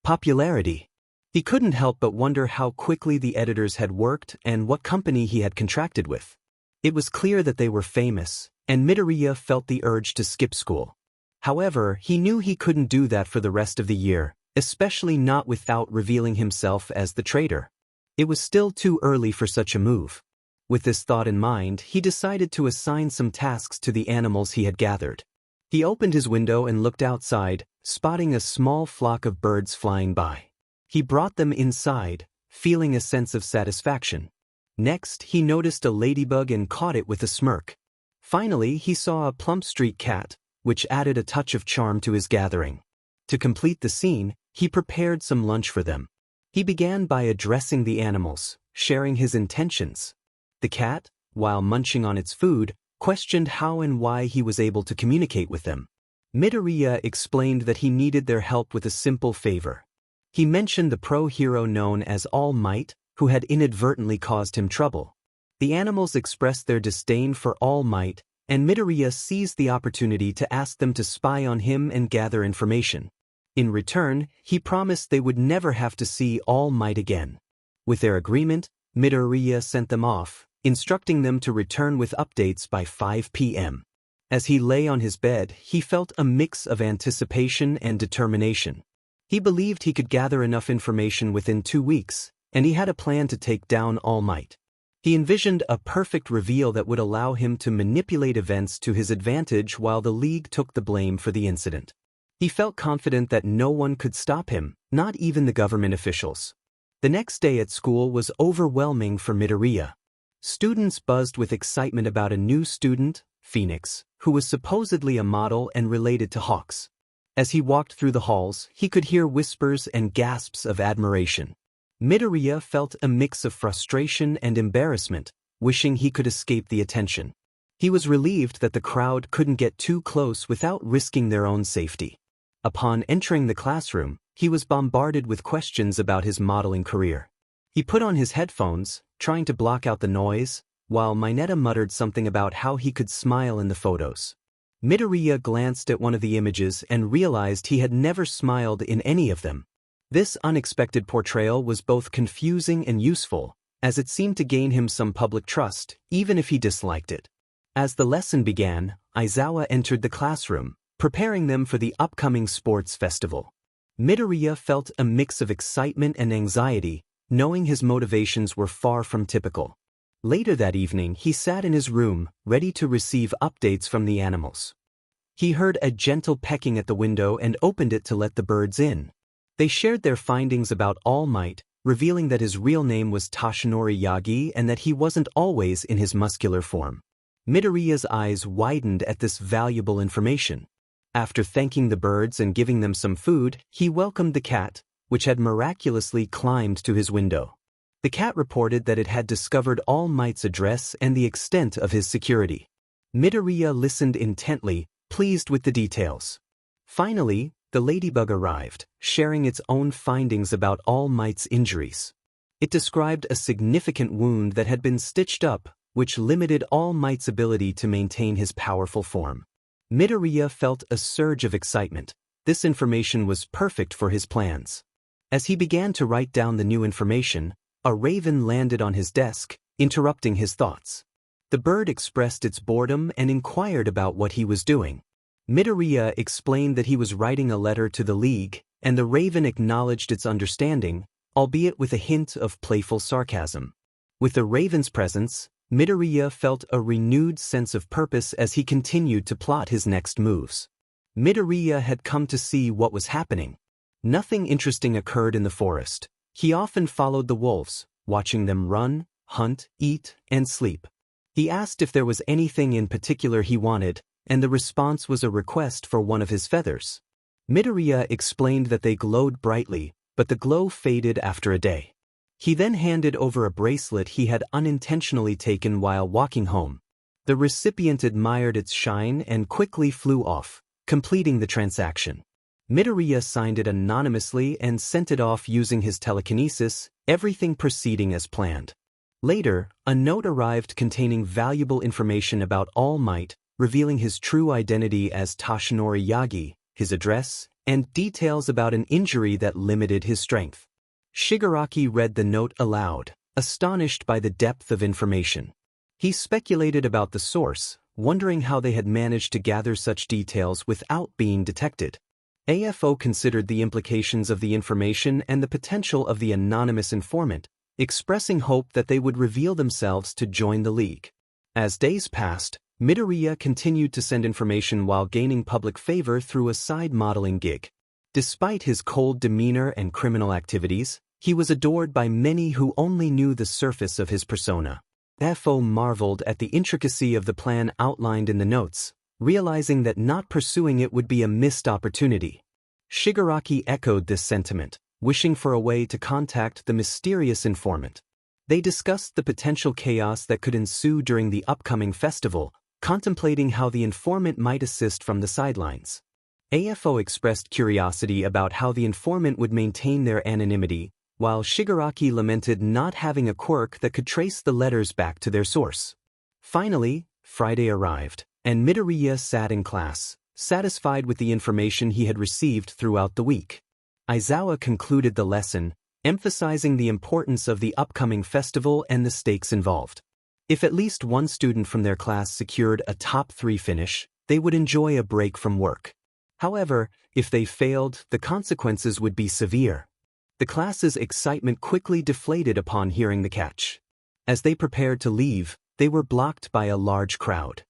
popularity. He couldn't help but wonder how quickly the editors had worked and what company he had contracted with. It was clear that they were famous, and Midoriya felt the urge to skip school. However, he knew he couldn't do that for the rest of the year, especially not without revealing himself as the traitor. It was still too early for such a move. With this thought in mind, he decided to assign some tasks to the animals he had gathered. He opened his window and looked outside, spotting a small flock of birds flying by. He brought them inside, feeling a sense of satisfaction. Next, he noticed a ladybug and caught it with a smirk. Finally, he saw a plump street cat, which added a touch of charm to his gathering. To complete the scene, he prepared some lunch for them. He began by addressing the animals, sharing his intentions. The cat, while munching on its food, questioned how and why he was able to communicate with them. Midoriya explained that he needed their help with a simple favor. He mentioned the pro-hero known as All Might, who had inadvertently caused him trouble. The animals expressed their disdain for All Might, and Midoriya seized the opportunity to ask them to spy on him and gather information. In return, he promised they would never have to see All Might again. With their agreement, Midoriya sent them off, instructing them to return with updates by 5 p.m. As he lay on his bed, he felt a mix of anticipation and determination. He believed he could gather enough information within 2 weeks, and he had a plan to take down All Might. He envisioned a perfect reveal that would allow him to manipulate events to his advantage while the League took the blame for the incident. He felt confident that no one could stop him, not even the government officials. The next day at school was overwhelming for Midoriya. Students buzzed with excitement about a new student, Phoenix, who was supposedly a model and related to Hawks. As he walked through the halls, he could hear whispers and gasps of admiration. Midoriya felt a mix of frustration and embarrassment, wishing he could escape the attention. He was relieved that the crowd couldn't get too close without risking their own safety. Upon entering the classroom, he was bombarded with questions about his modeling career. He put on his headphones, trying to block out the noise, while Mineta muttered something about how he could smile in the photos. Midoriya glanced at one of the images and realized he had never smiled in any of them. This unexpected portrayal was both confusing and useful, as it seemed to gain him some public trust, even if he disliked it. As the lesson began, Aizawa entered the classroom, preparing them for the upcoming sports festival. Midoriya felt a mix of excitement and anxiety, knowing his motivations were far from typical. Later that evening, he sat in his room, ready to receive updates from the animals. He heard a gentle pecking at the window and opened it to let the birds in. They shared their findings about All Might, revealing that his real name was Toshinori Yagi and that he wasn't always in his muscular form. Midoriya's eyes widened at this valuable information. After thanking the birds and giving them some food, he welcomed the cat, which had miraculously climbed to his window. The cat reported that it had discovered All Might's address and the extent of his security. Midoriya listened intently, pleased with the details. Finally, the ladybug arrived, sharing its own findings about All Might's injuries. It described a significant wound that had been stitched up, which limited All Might's ability to maintain his powerful form. Midoriya felt a surge of excitement. This information was perfect for his plans. As he began to write down the new information, a raven landed on his desk, interrupting his thoughts. The bird expressed its boredom and inquired about what he was doing. Midoriya explained that he was writing a letter to the League, and the raven acknowledged its understanding, albeit with a hint of playful sarcasm. With the raven's presence, Midoriya felt a renewed sense of purpose as he continued to plot his next moves. Midoriya had come to see what was happening. Nothing interesting occurred in the forest. He often followed the wolves, watching them run, hunt, eat, and sleep. He asked if there was anything in particular he wanted, and the response was a request for one of his feathers. Midoriya explained that they glowed brightly, but the glow faded after a day. He then handed over a bracelet he had unintentionally taken while walking home. The recipient admired its shine and quickly flew off, completing the transaction. Midoriya signed it anonymously and sent it off using his telekinesis, everything proceeding as planned. Later, a note arrived containing valuable information about All Might, revealing his true identity as Toshinori Yagi, his address, and details about an injury that limited his strength. Shigaraki read the note aloud, astonished by the depth of information. He speculated about the source, wondering how they had managed to gather such details without being detected. AFO considered the implications of the information and the potential of the anonymous informant, expressing hope that they would reveal themselves to join the League. As days passed, Midoriya continued to send information while gaining public favor through a side modeling gig. Despite his cold demeanor and criminal activities, he was adored by many who only knew the surface of his persona. AFO marveled at the intricacy of the plan outlined in the notes, realizing that not pursuing it would be a missed opportunity. Shigaraki echoed this sentiment, wishing for a way to contact the mysterious informant. They discussed the potential chaos that could ensue during the upcoming festival, contemplating how the informant might assist from the sidelines. AFO expressed curiosity about how the informant would maintain their anonymity, while Shigaraki lamented not having a quirk that could trace the letters back to their source. Finally, Friday arrived, and Midoriya sat in class, satisfied with the information he had received throughout the week. Aizawa concluded the lesson, emphasizing the importance of the upcoming festival and the stakes involved. If at least one student from their class secured a top 3 finish, they would enjoy a break from work. However, if they failed, the consequences would be severe. The class's excitement quickly deflated upon hearing the catch. As they prepared to leave, they were blocked by a large crowd.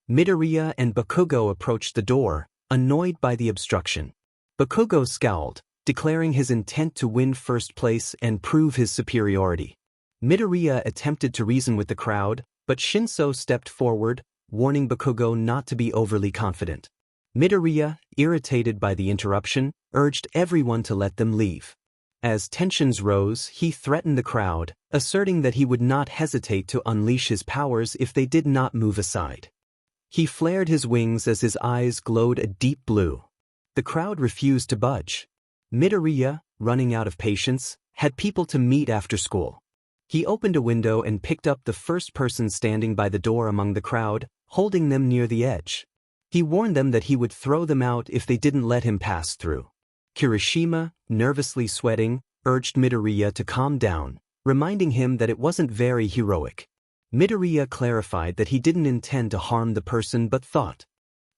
Midoriya and Bakugo approached the door, annoyed by the obstruction. Bakugo scowled, declaring his intent to win first place and prove his superiority. Midoriya attempted to reason with the crowd, but Shinso stepped forward, warning Bakugo not to be overly confident. Midoriya, irritated by the interruption, urged everyone to let them leave. As tensions rose, he threatened the crowd, asserting that he would not hesitate to unleash his powers if they did not move aside. He flared his wings as his eyes glowed a deep blue. The crowd refused to budge. Midoriya, running out of patience, had people to meet after school. He opened a window and picked up the first person standing by the door among the crowd, holding them near the edge. He warned them that he would throw them out if they didn't let him pass through. Kirishima, nervously sweating, urged Midoriya to calm down, reminding him that it wasn't very heroic. Midoriya clarified that he didn't intend to harm the person but thought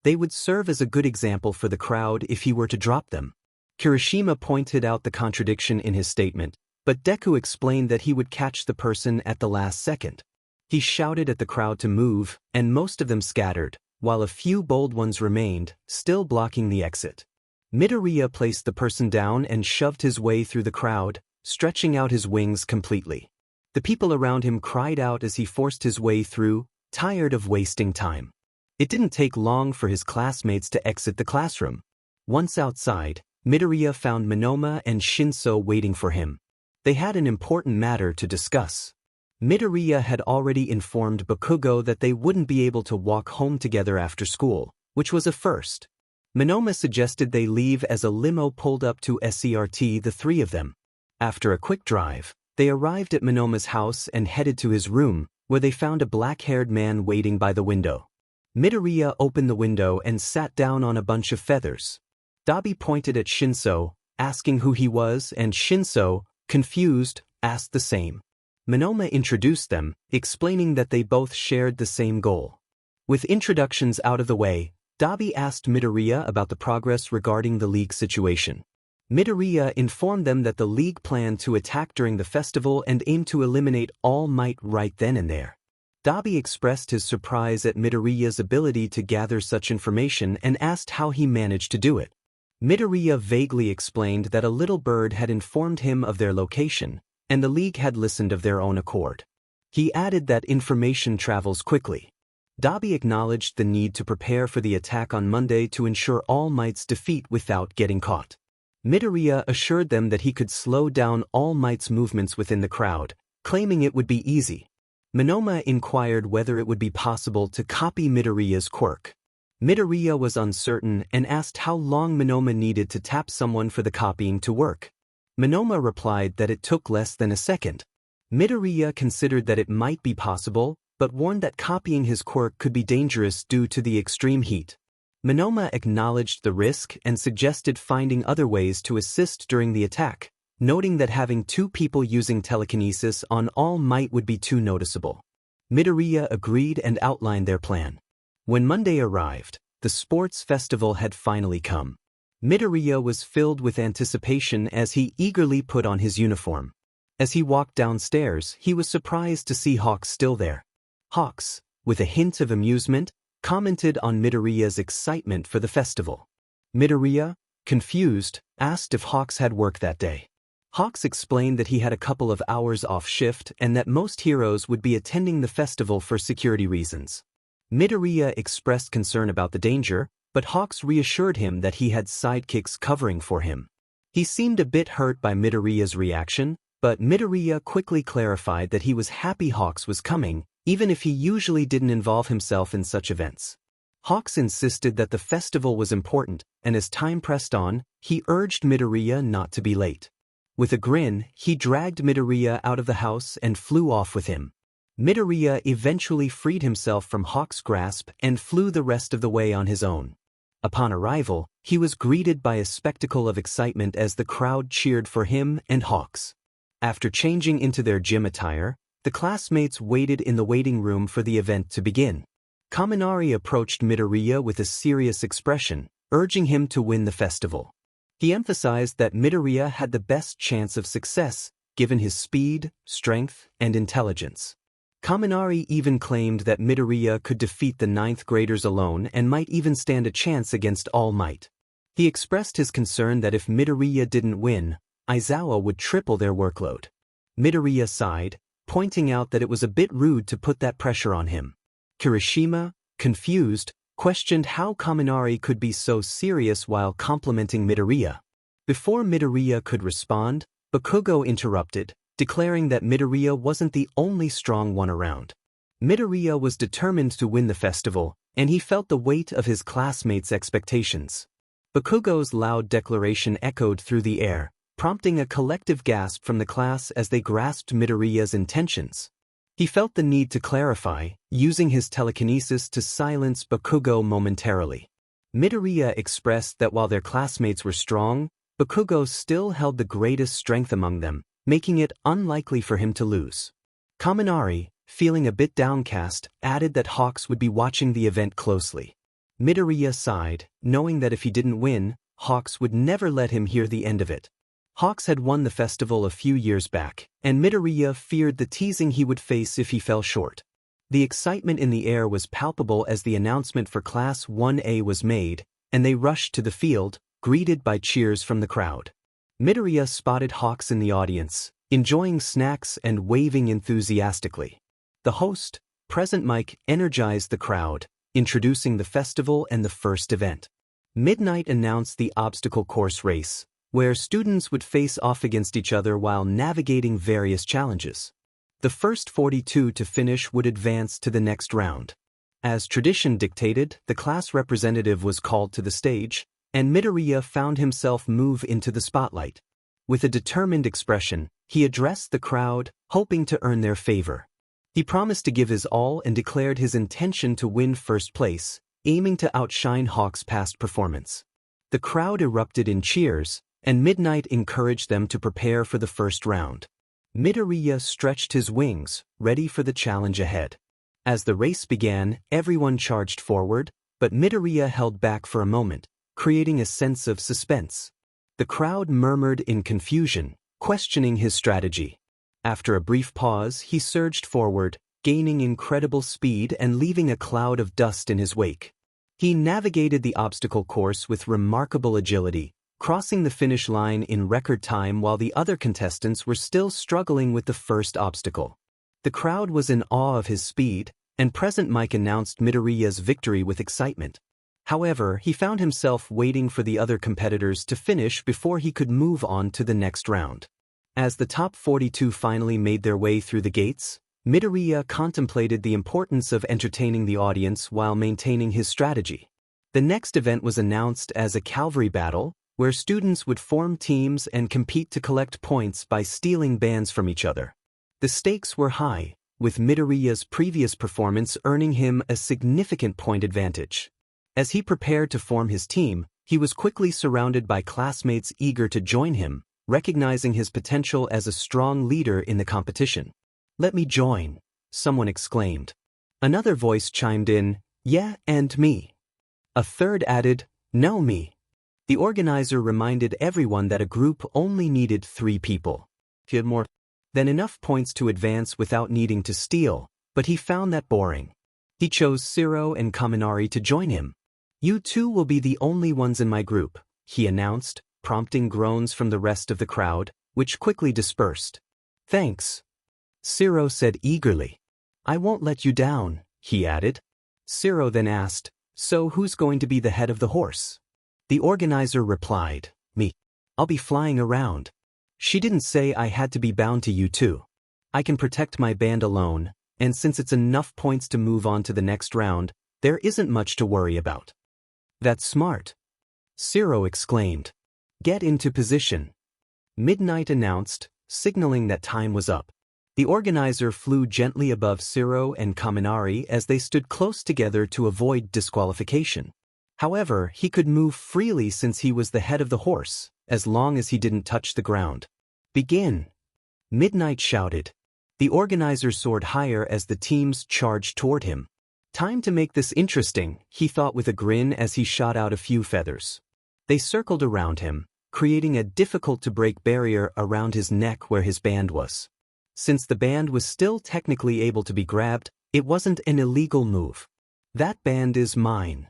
they would serve as a good example for the crowd if he were to drop them. Kirishima pointed out the contradiction in his statement, but Deku explained that he would catch the person at the last second. He shouted at the crowd to move, and most of them scattered, while a few bold ones remained, still blocking the exit. Midoriya placed the person down and shoved his way through the crowd, stretching out his wings completely. The people around him cried out as he forced his way through, tired of wasting time. It didn't take long for his classmates to exit the classroom. Once outside, Midoriya found Monoma and Shinso waiting for him. They had an important matter to discuss. Midoriya had already informed Bakugo that they wouldn't be able to walk home together after school, which was a first. Monoma suggested they leave as a limo pulled up to SCRT the three of them. After a quick drive, they arrived at Monoma's house and headed to his room, where they found a black-haired man waiting by the window. Midoriya opened the window and sat down on a bunch of feathers. 𝐼𝐸 pointed at Shinso, asking who he was, and Shinso, confused, asked the same. Monoma introduced them, explaining that they both shared the same goal. With introductions out of the way, 𝐼𝐸 asked Midoriya about the progress regarding the league situation. Midoriya informed them that the league planned to attack during the festival and aimed to eliminate All Might right then and there. 𝐼𝐸 expressed his surprise at Midoriya's ability to gather such information and asked how he managed to do it. Midoriya vaguely explained that a little bird had informed him of their location, and the league had listened of their own accord. He added that information travels quickly. 𝐼𝐸 acknowledged the need to prepare for the attack on Monday to ensure All Might's defeat without getting caught. Midoriya assured them that he could slow down All Might's movements within the crowd, claiming it would be easy. Monoma inquired whether it would be possible to copy Midoriya's quirk. Midoriya was uncertain and asked how long Monoma needed to tap someone for the copying to work. Monoma replied that it took less than a second. Midoriya considered that it might be possible, but warned that copying his quirk could be dangerous due to the extreme heat. Monoma acknowledged the risk and suggested finding other ways to assist during the attack, noting that having two people using telekinesis on All Might would be too noticeable. Midoriya agreed and outlined their plan. When Monday arrived, the sports festival had finally come. Midoriya was filled with anticipation as he eagerly put on his uniform. As he walked downstairs, he was surprised to see Hawks still there. Hawks, with a hint of amusement, commented on Midoriya's excitement for the festival. Midoriya, confused, asked if Hawks had work that day. Hawks explained that he had a couple of hours off shift and that most heroes would be attending the festival for security reasons. Midoriya expressed concern about the danger, but Hawks reassured him that he had sidekicks covering for him. He seemed a bit hurt by Midoriya's reaction, but Midoriya quickly clarified that he was happy Hawks was coming, even if he usually didn't involve himself in such events. Hawks insisted that the festival was important, and as time pressed on, he urged Midoriya not to be late. With a grin, he dragged Midoriya out of the house and flew off with him. Midoriya eventually freed himself from Hawks' grasp and flew the rest of the way on his own. Upon arrival, he was greeted by a spectacle of excitement as the crowd cheered for him and Hawks. After changing into their gym attire, the classmates waited in the waiting room for the event to begin. 𝐼𝐸 approached Midoriya with a serious expression, urging him to win the festival. He emphasized that Midoriya had the best chance of success, given his speed, strength, and intelligence. 𝐼𝐸 even claimed that Midoriya could defeat the 9th graders alone and might even stand a chance against All Might. He expressed his concern that if Midoriya didn't win, Aizawa would triple their workload. Midoriya sighed, pointing out that it was a bit rude to put that pressure on him. Kirishima, confused, questioned how 𝐼𝐸 could be so serious while complimenting Midoriya. Before Midoriya could respond, Bakugo interrupted, declaring that Midoriya wasn't the only strong one around. Midoriya was determined to win the festival, and he felt the weight of his classmates' expectations. Bakugo's loud declaration echoed through the air, prompting a collective gasp from the class as they grasped Midoriya's intentions. He felt the need to clarify, using his telekinesis to silence Bakugo momentarily. Midoriya expressed that while their classmates were strong, Bakugo still held the greatest strength among them, making it unlikely for him to lose. Kaminari, feeling a bit downcast, added that Hawks would be watching the event closely. Midoriya sighed, knowing that if he didn't win, Hawks would never let him hear the end of it. Hawks had won the festival a few years back, and Midoriya feared the teasing he would face if he fell short. The excitement in the air was palpable as the announcement for Class 1A was made, and they rushed to the field, greeted by cheers from the crowd. Midoriya spotted Hawks in the audience, enjoying snacks and waving enthusiastically. The host, Present Mic, energized the crowd, introducing the festival and the first event. Midnight announced the obstacle course race, where students would face off against each other while navigating various challenges. The first 42 to finish would advance to the next round. As tradition dictated, the class representative was called to the stage, and Midoriya found himself move into the spotlight. With a determined expression, he addressed the crowd, hoping to earn their favor. He promised to give his all and declared his intention to win first place, aiming to outshine Hawk's past performance. The crowd erupted in cheers, and Midnight encouraged them to prepare for the first round. Midoriya stretched his wings, ready for the challenge ahead. As the race began, everyone charged forward, but Midoriya held back for a moment, creating a sense of suspense. The crowd murmured in confusion, questioning his strategy. After a brief pause, he surged forward, gaining incredible speed and leaving a cloud of dust in his wake. He navigated the obstacle course with remarkable agility, crossing the finish line in record time while the other contestants were still struggling with the first obstacle. The crowd was in awe of his speed, and Present Mic announced Midoriya's victory with excitement. However, he found himself waiting for the other competitors to finish before he could move on to the next round. As the top 42 finally made their way through the gates, Midoriya contemplated the importance of entertaining the audience while maintaining his strategy. The next event was announced as a cavalry battle, where students would form teams and compete to collect points by stealing bands from each other. The stakes were high, with Midoriya's previous performance earning him a significant point advantage. As he prepared to form his team, he was quickly surrounded by classmates eager to join him, recognizing his potential as a strong leader in the competition. "Let me join," someone exclaimed. Another voice chimed in, "Yeah, and me." A third added, "No, me." The organizer reminded everyone that a group only needed 3 people. He had more than enough points to advance without needing to steal, but he found that boring. He chose 𝐒𝐮𝐲 and Kaminari to join him. "You two will be the only ones in my group," he announced, prompting groans from the rest of the crowd, which quickly dispersed. "Thanks," 𝐒𝐮𝐲 said eagerly. "I won't let you down," he added. 𝐒𝐮𝐲 then asked, "So who's going to be the head of the horse?" The organizer replied, "Me. I'll be flying around. She didn't say I had to be bound to you two. I can protect my band alone, and since it's enough points to move on to the next round, there isn't much to worry about." "That's smart," 𝐒𝐮𝐲 exclaimed. "Get into position," Midnight announced, signaling that time was up. The organizer flew gently above 𝐒𝐮𝐲 and Kaminari as they stood close together to avoid disqualification. However, he could move freely since he was the head of the horse, as long as he didn't touch the ground. "Begin," Midnight shouted. The organizer soared higher as the teams charged toward him. "Time to make this interesting," he thought with a grin as he shot out a few feathers. They circled around him, creating a difficult-to-break barrier around his neck where his band was. Since the band was still technically able to be grabbed, it wasn't an illegal move. "That band is mine,"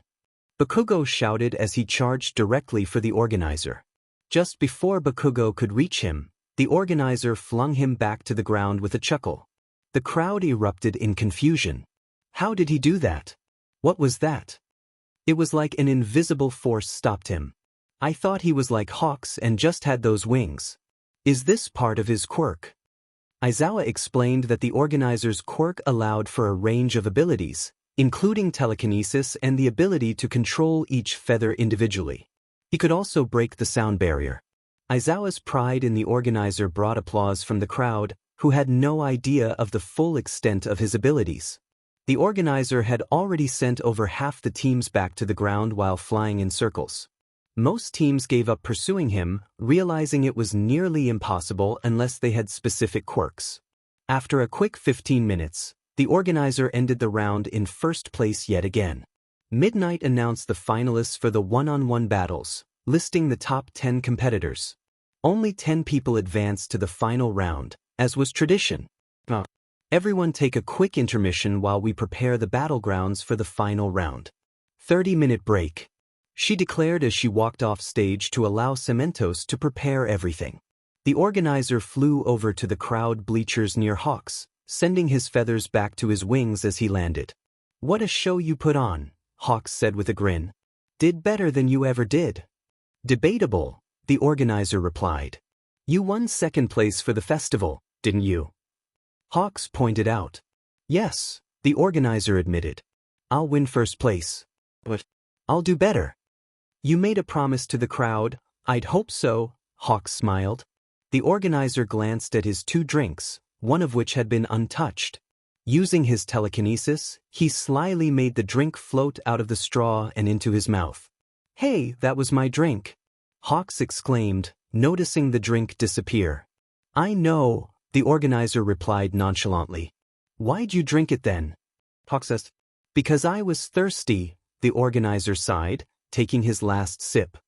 Bakugo shouted as he charged directly for the organizer. Just before Bakugo could reach him, the organizer flung him back to the ground with a chuckle. The crowd erupted in confusion. How did he do that? What was that? It was like an invisible force stopped him. "I thought he was like Hawks and just had those wings. Is this part of his quirk?" Aizawa explained that the organizer's quirk allowed for a range of abilities, including telekinesis and the ability to control each feather individually. He could also break the sound barrier. Aizawa's pride in the organizer brought applause from the crowd, who had no idea of the full extent of his abilities. The organizer had already sent over half the teams back to the ground while flying in circles. Most teams gave up pursuing him, realizing it was nearly impossible unless they had specific quirks. After a quick 15 minutes, the organizer ended the round in first place yet again. Midnight announced the finalists for the one-on-one battles, listing the top 10 competitors. Only 10 people advanced to the final round, as was tradition. Everyone take a quick intermission while we prepare the battlegrounds for the final round. 30-minute break, she declared as she walked off stage to allow Cementos to prepare everything. The organizer flew over to the crowd bleachers near Hawks, sending his feathers back to his wings as he landed. "What a show you put on," Hawks said with a grin. "Did better than you ever did." "Debatable," the organizer replied. "You won second place for the festival, didn't you?" Hawks pointed out. "Yes," the organizer admitted. "I'll win first place. But I'll do better." "You made a promise to the crowd." "I'd hope so," Hawks smiled. The organizer glanced at his 2 drinks, one of which had been untouched. Using his telekinesis, he slyly made the drink float out of the straw and into his mouth. "Hey, that was my drink," Hawks exclaimed, noticing the drink disappear. "I know," the organizer replied nonchalantly. "Why'd you drink it then?" Hawks asked. "Because I was thirsty," the organizer sighed, taking his last sip.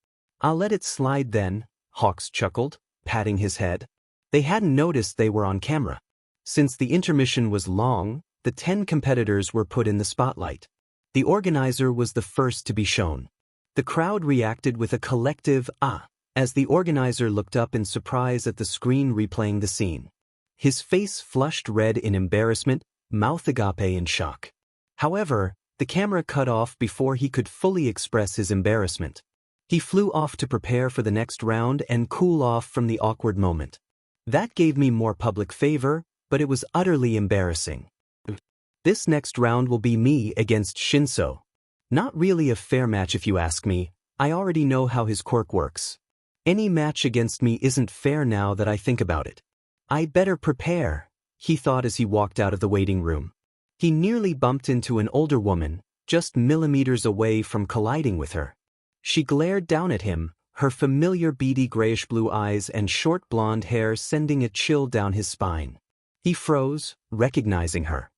"I'll let it slide then," Hawks chuckled, patting his head. They hadn't noticed they were on camera. Since the intermission was long, the 10 competitors were put in the spotlight. The organizer was the first to be shown. The crowd reacted with a collective "ah" as the organizer looked up in surprise at the screen replaying the scene. His face flushed red in embarrassment, mouth agape in shock. However, the camera cut off before he could fully express his embarrassment. He flew off to prepare for the next round and cool off from the awkward moment. "That gave me more public favor, but it was utterly embarrassing. This next round will be me against Shinso. Not really a fair match if you ask me. I already know how his quirk works. Any match against me isn't fair now that I think about it. I'd better prepare," he thought as he walked out of the waiting room. He nearly bumped into an older woman, just millimeters away from colliding with her. She glared down at him, her familiar beady grayish-blue eyes and short blonde hair sending a chill down his spine. He froze, recognizing her.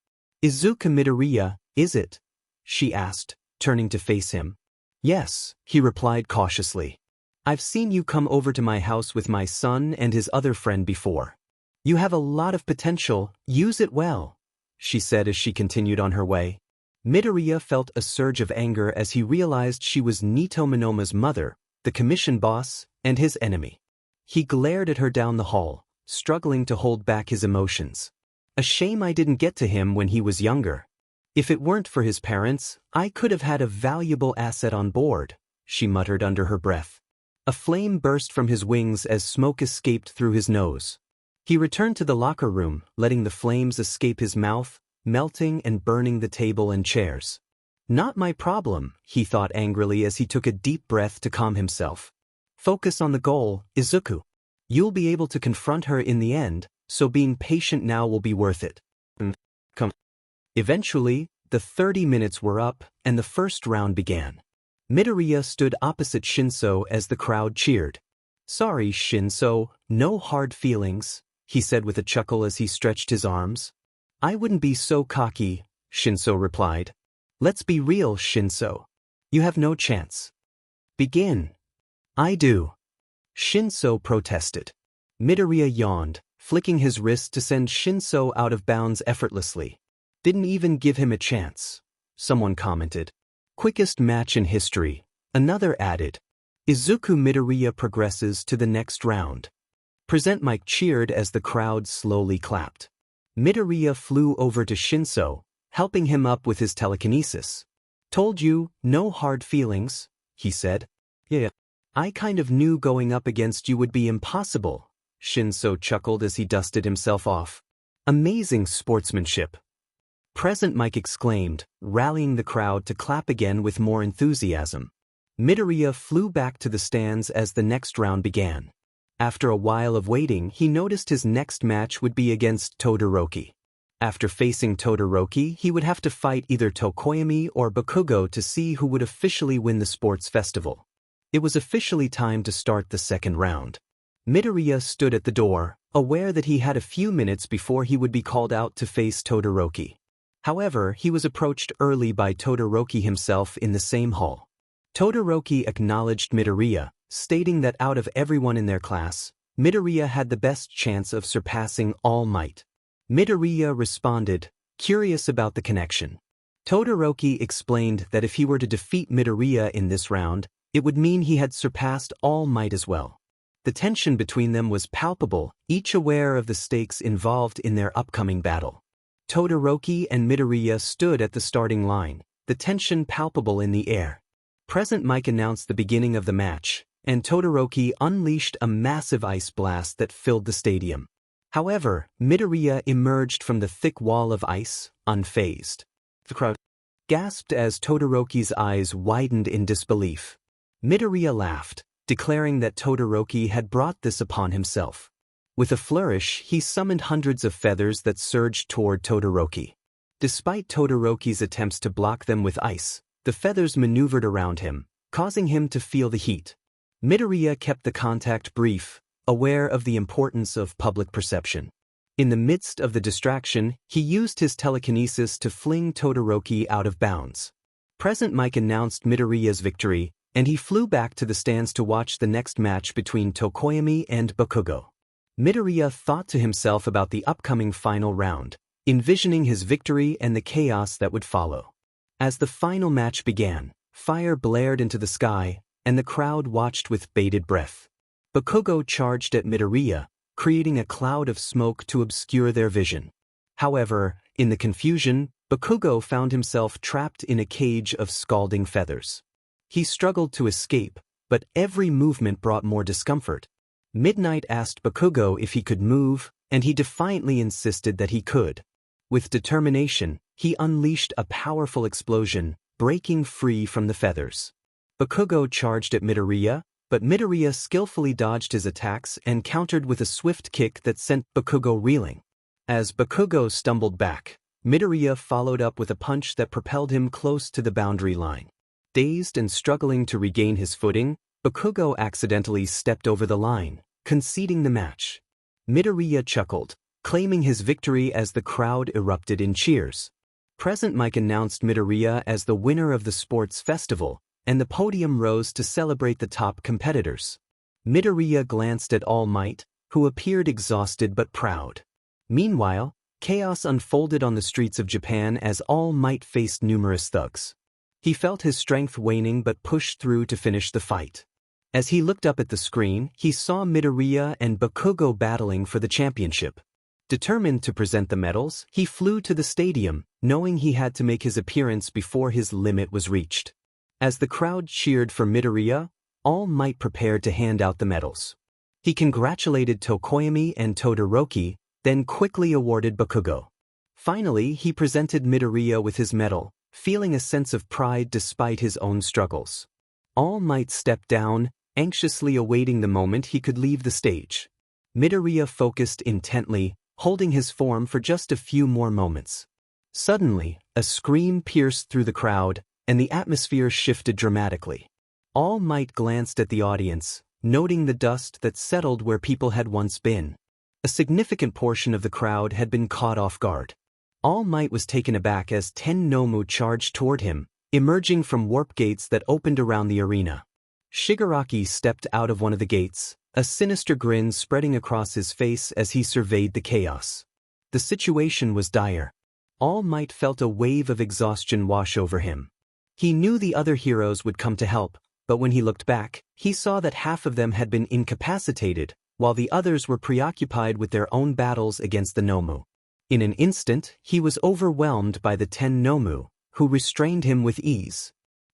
"Izuku Midoriya, is it?" she asked, turning to face him. "Yes," he replied cautiously. "I've seen you come over to my house with my son and his other friend before. You have a lot of potential, use it well," she said as she continued on her way. Midoriya felt a surge of anger as he realized she was Nito Monoma's mother, the commission boss, and his enemy. He glared at her down the hall, struggling to hold back his emotions. "A shame I didn't get to him when he was younger. If it weren't for his parents, I could have had a valuable asset on board," she muttered under her breath. A flame burst from his wings as smoke escaped through his nose. He returned to the locker room, letting the flames escape his mouth, melting and burning the table and chairs. "Not my problem," he thought angrily as he took a deep breath to calm himself. "Focus on the goal, Izuku. You'll be able to confront her in the end, so being patient now will be worth it." Come. Eventually, the 30 minutes were up, and the first round began. Midoriya stood opposite Shinso as the crowd cheered. "Sorry, Shinso, no hard feelings," he said with a chuckle as he stretched his arms. "I wouldn't be so cocky," Shinso replied. "Let's be real, Shinso. You have no chance." "Begin." "I do," Shinso protested. Midoriya yawned, flicking his wrist to send Shinso out of bounds effortlessly. "Didn't even give him a chance," someone commented. "Quickest match in history," another added. Izuku Midoriya progresses to the next round. Present Mike cheered as the crowd slowly clapped. Midoriya flew over to Shinso, helping him up with his telekinesis. "Told you, no hard feelings," he said. "Yeah, I kind of knew going up against you would be impossible," Shinso chuckled as he dusted himself off. "Amazing sportsmanship." Present Mike exclaimed, rallying the crowd to clap again with more enthusiasm. Midoriya flew back to the stands as the next round began. After a while of waiting, he noticed his next match would be against Todoroki. After facing Todoroki, he would have to fight either Tokoyami or Bakugo to see who would officially win the sports festival. It was officially time to start the second round. Midoriya stood at the door, aware that he had a few minutes before he would be called out to face Todoroki. However, he was approached early by Todoroki himself in the same hall. Todoroki acknowledged Midoriya, stating that out of everyone in their class, Midoriya had the best chance of surpassing All Might. Midoriya responded, curious about the connection. Todoroki explained that if he were to defeat Midoriya in this round, it would mean he had surpassed All Might as well. The tension between them was palpable, each aware of the stakes involved in their upcoming battle. Todoroki and Midoriya stood at the starting line, the tension palpable in the air. Present Mic announced the beginning of the match, and Todoroki unleashed a massive ice blast that filled the stadium. However, Midoriya emerged from the thick wall of ice, unfazed. The crowd gasped as Todoroki's eyes widened in disbelief. Midoriya laughed, declaring that Todoroki had brought this upon himself. With a flourish, he summoned hundreds of feathers that surged toward Todoroki. Despite Todoroki's attempts to block them with ice, the feathers maneuvered around him, causing him to feel the heat. Midoriya kept the contact brief, aware of the importance of public perception. In the midst of the distraction, he used his telekinesis to fling Todoroki out of bounds. Present Mic announced Midoriya's victory, and he flew back to the stands to watch the next match between Tokoyami and Bakugo. Midoriya thought to himself about the upcoming final round, envisioning his victory and the chaos that would follow. As the final match began, fire blared into the sky, and the crowd watched with bated breath. Bakugo charged at Midoriya, creating a cloud of smoke to obscure their vision. However, in the confusion, Bakugo found himself trapped in a cage of scalding feathers. He struggled to escape, but every movement brought more discomfort. Midnight asked Bakugo if he could move, and he defiantly insisted that he could. With determination, he unleashed a powerful explosion, breaking free from the feathers. Bakugo charged at Midoriya, but Midoriya skillfully dodged his attacks and countered with a swift kick that sent Bakugo reeling. As Bakugo stumbled back, Midoriya followed up with a punch that propelled him close to the boundary line. Dazed and struggling to regain his footing, Bakugo accidentally stepped over the line, conceding the match. Midoriya chuckled, claiming his victory as the crowd erupted in cheers. Present Mic announced Midoriya as the winner of the sports festival, and the podium rose to celebrate the top competitors. Midoriya glanced at All Might, who appeared exhausted but proud. Meanwhile, chaos unfolded on the streets of Japan as All Might faced numerous thugs. He felt his strength waning but pushed through to finish the fight. As he looked up at the screen, he saw Midoriya and Bakugo battling for the championship. Determined to present the medals, he flew to the stadium, knowing he had to make his appearance before his limit was reached. As the crowd cheered for Midoriya, All Might prepared to hand out the medals. He congratulated Tokoyami and Todoroki, then quickly awarded Bakugo. Finally, he presented Midoriya with his medal, feeling a sense of pride despite his own struggles. All Might stepped down, anxiously awaiting the moment he could leave the stage. Midoriya focused intently, holding his form for just a few more moments. Suddenly, a scream pierced through the crowd, and the atmosphere shifted dramatically. All Might glanced at the audience, noting the dust that settled where people had once been. A significant portion of the crowd had been caught off guard. All Might was taken aback as 10 Nomu charged toward him, emerging from warp gates that opened around the arena. Shigaraki stepped out of one of the gates, a sinister grin spreading across his face as he surveyed the chaos. The situation was dire. All Might felt a wave of exhaustion wash over him. He knew the other heroes would come to help, but when he looked back, he saw that half of them had been incapacitated, while the others were preoccupied with their own battles against the Nomu. In an instant, he was overwhelmed by the 10 Nomu, who restrained him with ease.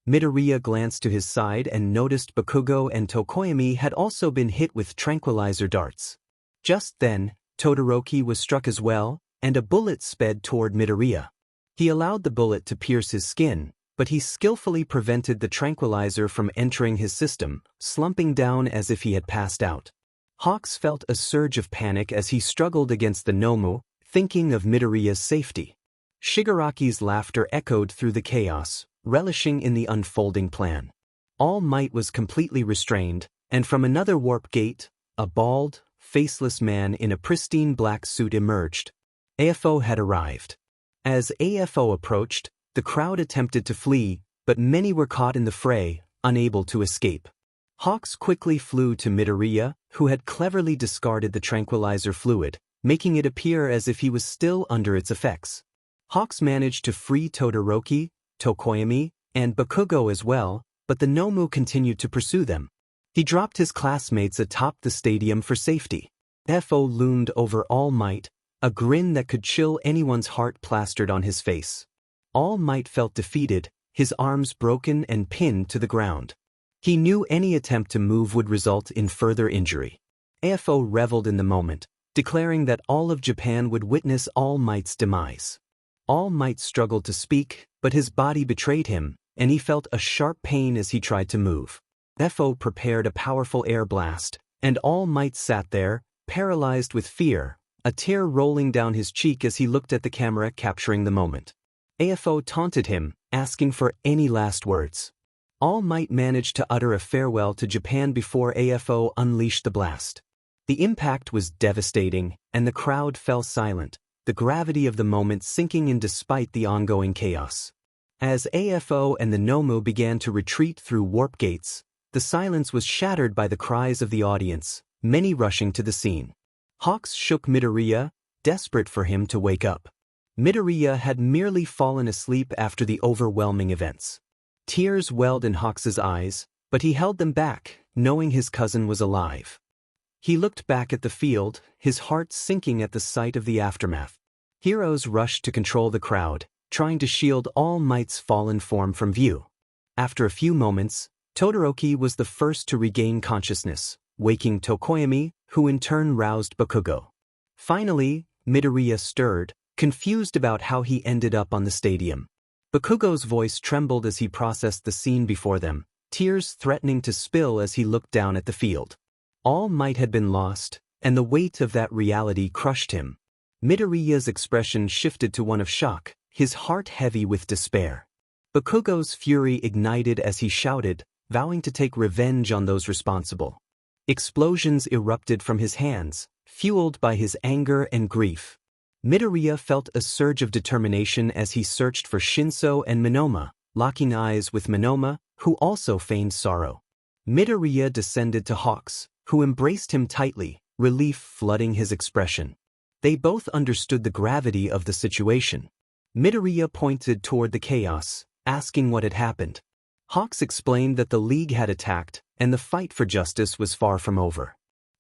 Midoriya glanced to his side and noticed Bakugo and Tokoyami had also been hit with tranquilizer darts. Just then, Todoroki was struck as well, and a bullet sped toward Midoriya. He allowed the bullet to pierce his skin, but he skillfully prevented the tranquilizer from entering his system, slumping down as if he had passed out. Hawks felt a surge of panic as he struggled against the Nomu, thinking of Midoriya's safety. Shigaraki's laughter echoed through the chaos, relishing in the unfolding plan. All Might was completely restrained, and from another warp gate, a bald, faceless man in a pristine black suit emerged. AFO had arrived. As AFO approached, the crowd attempted to flee, but many were caught in the fray, unable to escape. Hawks quickly flew to Midoriya, who had cleverly discarded the tranquilizer fluid, making it appear as if he was still under its effects. Hawks managed to free Todoroki, Tokoyami, and Bakugo as well, but the Nomu continued to pursue them. He dropped his classmates atop the stadium for safety. FO loomed over All Might, a grin that could chill anyone's heart plastered on his face. All Might felt defeated, his arms broken and pinned to the ground. He knew any attempt to move would result in further injury. AFO reveled in the moment, declaring that all of Japan would witness All Might's demise. All Might struggled to speak, but his body betrayed him, and he felt a sharp pain as he tried to move. FO prepared a powerful air blast, and All Might sat there, paralyzed with fear, a tear rolling down his cheek as he looked at the camera capturing the moment. AFO taunted him, asking for any last words. All Might managed to utter a farewell to Japan before AFO unleashed the blast. The impact was devastating, and the crowd fell silent, the gravity of the moment sinking in despite the ongoing chaos. As AFO and the Nomu began to retreat through warp gates, the silence was shattered by the cries of the audience, many rushing to the scene. Hawks shook Midoriya, desperate for him to wake up. Midoriya had merely fallen asleep after the overwhelming events. Tears welled in Hawks's eyes, but he held them back, knowing his cousin was alive. He looked back at the field, his heart sinking at the sight of the aftermath. Heroes rushed to control the crowd, trying to shield All Might's fallen form from view. After a few moments, Todoroki was the first to regain consciousness, waking Tokoyami, who in turn roused Bakugo. Finally, Midoriya stirred, confused about how he ended up on the stadium. Bakugo's voice trembled as he processed the scene before them, tears threatening to spill as he looked down at the field. All Might had been lost, and the weight of that reality crushed him. Midoriya's expression shifted to one of shock, his heart heavy with despair. Bakugo's fury ignited as he shouted, vowing to take revenge on those responsible. Explosions erupted from his hands, fueled by his anger and grief. Midoriya felt a surge of determination as he searched for Shinso and Monoma, locking eyes with Monoma, who also feigned sorrow. Midoriya descended to Hawks, who embraced him tightly, relief flooding his expression. They both understood the gravity of the situation. Midoriya pointed toward the chaos, asking what had happened. Hawks explained that the League had attacked, and the fight for justice was far from over.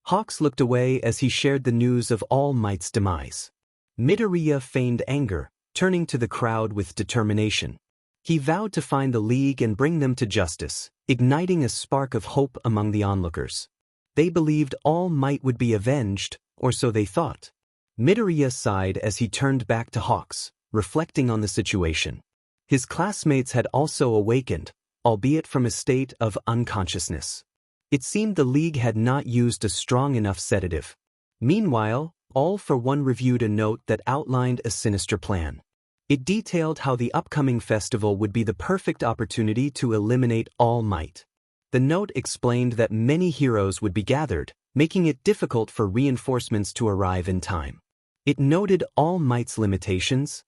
Hawks looked away as he shared the news of All Might's demise. Midoriya feigned anger, turning to the crowd with determination. He vowed to find the League and bring them to justice, igniting a spark of hope among the onlookers. They believed All Might would be avenged, or so they thought. Midoriya sighed as he turned back to Hawks, reflecting on the situation. His classmates had also awakened, albeit from a state of unconsciousness. It seemed the League had not used a strong enough sedative. Meanwhile, All for One reviewed a note that outlined a sinister plan. It detailed how the upcoming festival would be the perfect opportunity to eliminate All Might. The note explained that many heroes would be gathered, making it difficult for reinforcements to arrive in time. It noted All Might's limitations,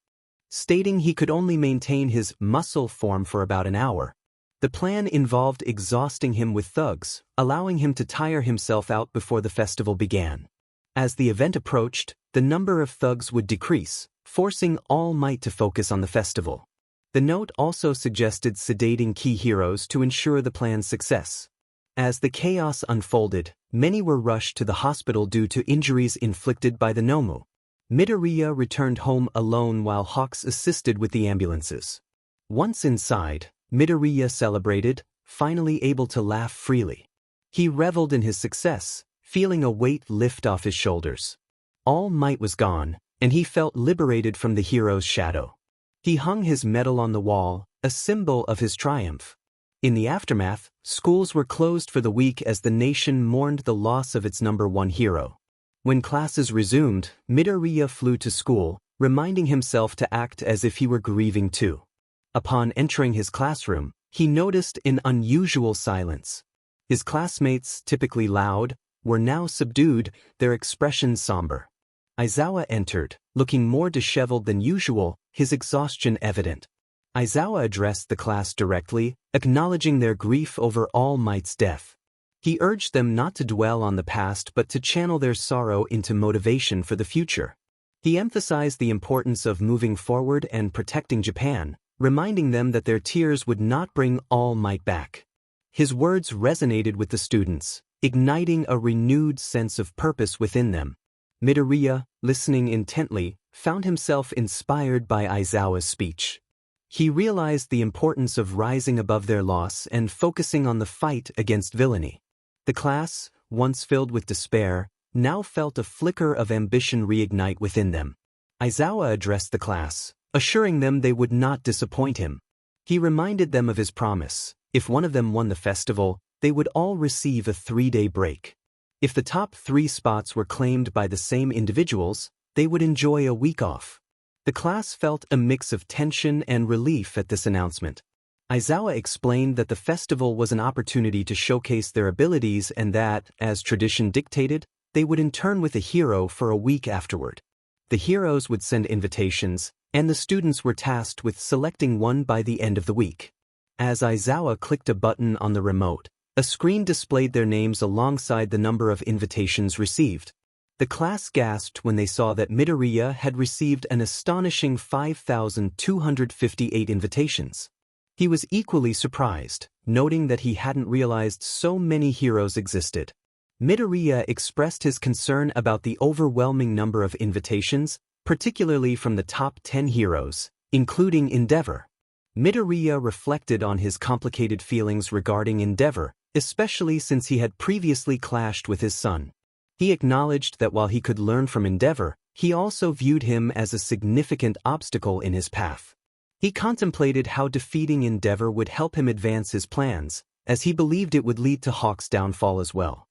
stating he could only maintain his muscle form for about an hour. The plan involved exhausting him with thugs, allowing him to tire himself out before the festival began. As the event approached, the number of thugs would decrease, forcing All Might to focus on the festival. The note also suggested sedating key heroes to ensure the plan's success. As the chaos unfolded, many were rushed to the hospital due to injuries inflicted by the Nomu. Midoriya returned home alone while Hawks assisted with the ambulances. Once inside, Midoriya celebrated, finally able to laugh freely. He reveled in his success, feeling a weight lift off his shoulders. All Might was gone, and he felt liberated from the hero's shadow. He hung his medal on the wall, a symbol of his triumph. In the aftermath, schools were closed for the week as the nation mourned the loss of its #1 hero. When classes resumed, Midoriya flew to school, reminding himself to act as if he were grieving too. Upon entering his classroom, he noticed an unusual silence. His classmates, typically loud, were now subdued, their expressions somber. Aizawa entered, looking more disheveled than usual, his exhaustion evident. Aizawa addressed the class directly, acknowledging their grief over All Might's death. He urged them not to dwell on the past but to channel their sorrow into motivation for the future. He emphasized the importance of moving forward and protecting Japan, reminding them that their tears would not bring All Might back. His words resonated with the students, igniting a renewed sense of purpose within them. Midoriya, listening intently, found himself inspired by Aizawa's speech. He realized the importance of rising above their loss and focusing on the fight against villainy. The class, once filled with despair, now felt a flicker of ambition reignite within them. Aizawa addressed the class, assuring them they would not disappoint him. He reminded them of his promise: if one of them won the festival, they would all receive a 3-day break. If the top 3 spots were claimed by the same individuals, they would enjoy a week off. The class felt a mix of tension and relief at this announcement. Aizawa explained that the festival was an opportunity to showcase their abilities and that, as tradition dictated, they would intern with a hero for a week afterward. The heroes would send invitations, and the students were tasked with selecting one by the end of the week. As Aizawa clicked a button on the remote, a screen displayed their names alongside the number of invitations received. The class gasped when they saw that Midoriya had received an astonishing 5,258 invitations. He was equally surprised, noting that he hadn't realized so many heroes existed. Midoriya expressed his concern about the overwhelming number of invitations, particularly from the top 10 heroes, including 𝐒𝐮𝐬𝐃. Midoriya reflected on his complicated feelings regarding 𝐒𝐮𝐬𝐃, especially since he had previously clashed with his son. He acknowledged that while he could learn from 𝐒𝐮𝐬𝐃, he also viewed him as a significant obstacle in his path. He contemplated how defeating 𝐒𝐮𝐬𝐃 would help him advance his plans, as he believed it would lead to Hawk's downfall as well.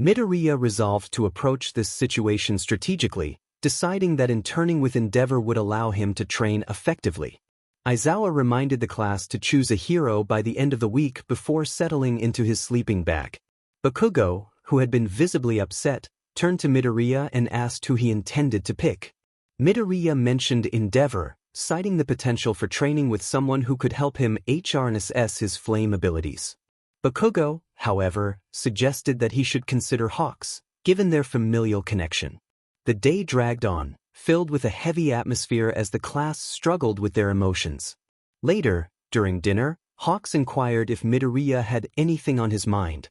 Midoriya resolved to approach this situation strategically, deciding that interning with 𝐒𝐮𝐬𝐃 would allow him to train effectively. Aizawa reminded the class to choose a hero by the end of the week before settling into his sleeping bag. Bakugo, who had been visibly upset, turned to Midoriya and asked who he intended to pick. Midoriya mentioned 𝐒𝐮𝐬𝐃, citing the potential for training with someone who could help him harness his flame abilities. Bakugo, however, suggested that he should consider Hawks, given their familial connection. The day dragged on, filled with a heavy atmosphere as the class struggled with their emotions. Later, during dinner, Hawks inquired if Midoriya had anything on his mind.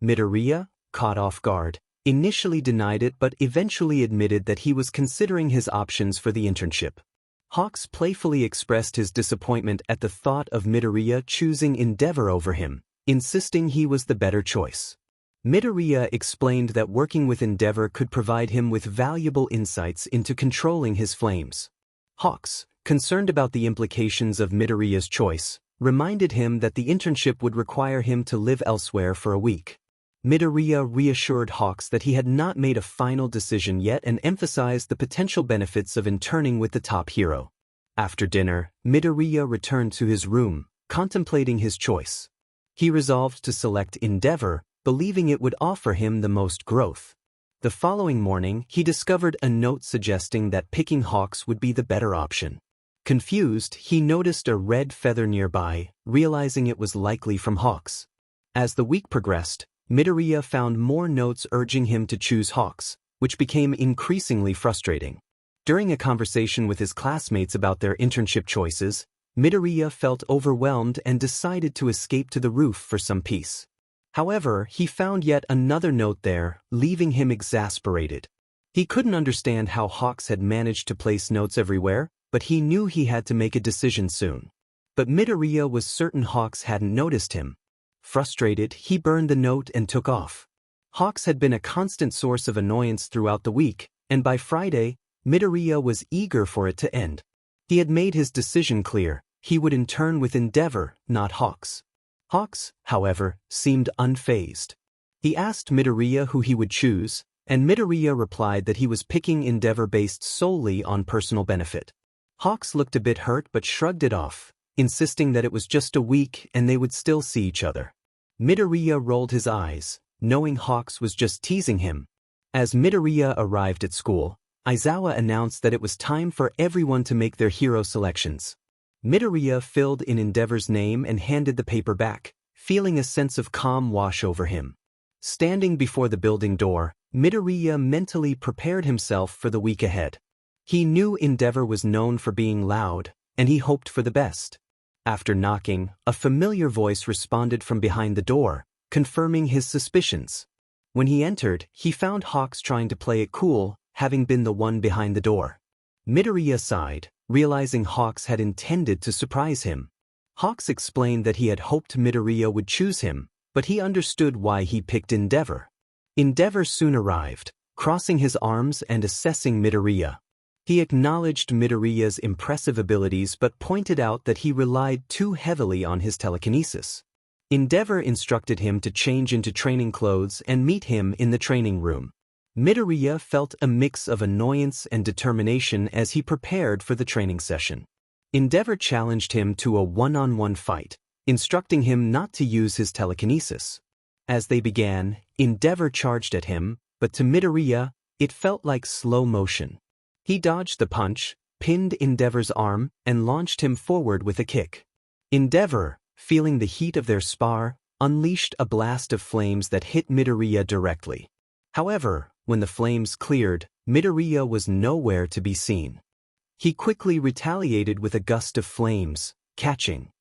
Midoriya, caught off guard, initially denied it but eventually admitted that he was considering his options for the internship. Hawks playfully expressed his disappointment at the thought of Midoriya choosing 𝐒𝐮𝐬𝐃 over him, insisting he was the better choice. Midoriya explained that working with 𝐒𝐮𝐬𝐃 could provide him with valuable insights into controlling his flames. Hawks, concerned about the implications of Midoriya's choice, reminded him that the internship would require him to live elsewhere for a week. Midoriya reassured Hawks that he had not made a final decision yet and emphasized the potential benefits of interning with the top hero. After dinner, Midoriya returned to his room, contemplating his choice. He resolved to select 𝐒𝐮𝐬𝐃, believing it would offer him the most growth. The following morning, he discovered a note suggesting that picking Hawks would be the better option. Confused, he noticed a red feather nearby, realizing it was likely from Hawks. As the week progressed, Midoriya found more notes urging him to choose Hawks, which became increasingly frustrating. During a conversation with his classmates about their internship choices, Midoriya felt overwhelmed and decided to escape to the roof for some peace. However, he found yet another note there, leaving him exasperated. He couldn't understand how Hawks had managed to place notes everywhere, but he knew he had to make a decision soon. But Midoriya was certain Hawks hadn't noticed him. Frustrated, he burned the note and took off. Hawks had been a constant source of annoyance throughout the week, and by Friday, Midoriya was eager for it to end. He had made his decision clear: he would in turn with 𝐿𝐴𝐷𝐿, not 𝐻𝐼𝐬. 𝐻𝐼𝐬, however, seemed unfazed. He asked Midoriya who he would choose, and Midoriya replied that he was picking 𝐿𝐴𝐷𝐿 based solely on personal benefit. 𝐻𝐼𝐬 looked a bit hurt but shrugged it off, insisting that it was just a week and they would still see each other. Midoriya rolled his eyes, knowing 𝐻𝐼𝐬 was just teasing him. As Midoriya arrived at school, Aizawa announced that it was time for everyone to make their hero selections. Midoriya filled in 𝐿𝐴𝐷𝐿's name and handed the paper back, feeling a sense of calm wash over him. Standing before the building door, Midoriya mentally prepared himself for the week ahead. He knew 𝐿𝐴𝐷𝐿 was known for being loud, and he hoped for the best. After knocking, a familiar voice responded from behind the door, confirming his suspicions. When he entered, he found 𝐻𝐼𝐬 trying to play it cool, having been the one behind the door. Midoriya sighed, realizing 𝐻𝐼𝐬 had intended to surprise him. 𝐻𝐼𝐬 explained that he had hoped Midoriya would choose him, but he understood why he picked 𝐿𝐴𝐷𝐿. 𝐿𝐴𝐷𝐿 soon arrived, crossing his arms and assessing Midoriya. He acknowledged Midoriya's impressive abilities but pointed out that he relied too heavily on his telekinesis. 𝐿𝐴𝐷𝐿 instructed him to change into training clothes and meet him in the training room. Midoriya felt a mix of annoyance and determination as he prepared for the training session. 𝐿𝐴𝐷𝐿 challenged him to a one-on-one fight, instructing him not to use his telekinesis. As they began, 𝐿𝐴𝐷𝐿 charged at him, but to Midoriya, it felt like slow motion. He dodged the punch, pinned 𝐿𝐴𝐷𝐿's arm, and launched him forward with a kick. 𝐿𝐴𝐷𝐿, feeling the heat of their spar, unleashed a blast of flames that hit Midoriya directly. However, when the flames cleared, Midoriya was nowhere to be seen. He quickly retaliated with a gust of flames, catching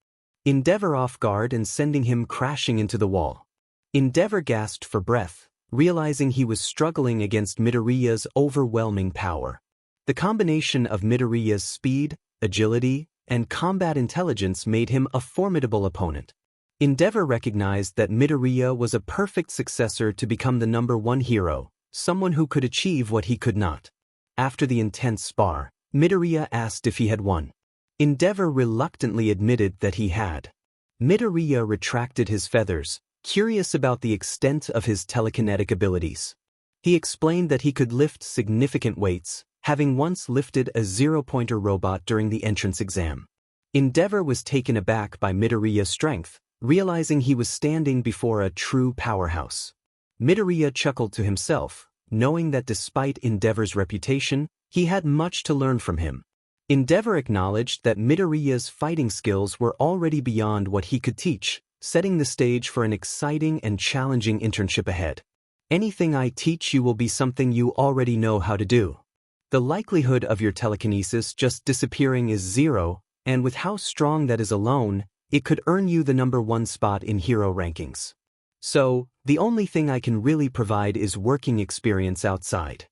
𝐿𝐴𝐷𝐿 off guard and sending him crashing into the wall. 𝐿𝐴𝐷𝐿 gasped for breath, realizing he was struggling against Midoriya's overwhelming power. The combination of Midoriya's speed, agility, and combat intelligence made him a formidable opponent. 𝐿𝐴𝐷𝐿 recognized that Midoriya was a perfect successor to become the #1 hero, someone who could achieve what he could not. After the intense spar, Midoriya asked if he had won. 𝐿𝐴𝐷𝐿 reluctantly admitted that he had. Midoriya retracted his feathers, curious about the extent of his telekinetic abilities. He explained that he could lift significant weights, having once lifted a zero-pointer robot during the entrance exam. 𝐿𝐴𝐷𝐿 was taken aback by Midoriya's strength, realizing he was standing before a true powerhouse. Midoriya chuckled to himself, knowing that despite 𝐿𝐴𝐷𝐿's reputation, he had much to learn from him. 𝐿𝐴𝐷𝐿 acknowledged that Midoriya's fighting skills were already beyond what he could teach, setting the stage for an exciting and challenging internship ahead. Anything I teach you will be something you already know how to do. The likelihood of your telekinesis just disappearing is 0, and with how strong that is alone, it could earn you the #1 spot in hero rankings. So, the only thing I can really provide is working experience outside.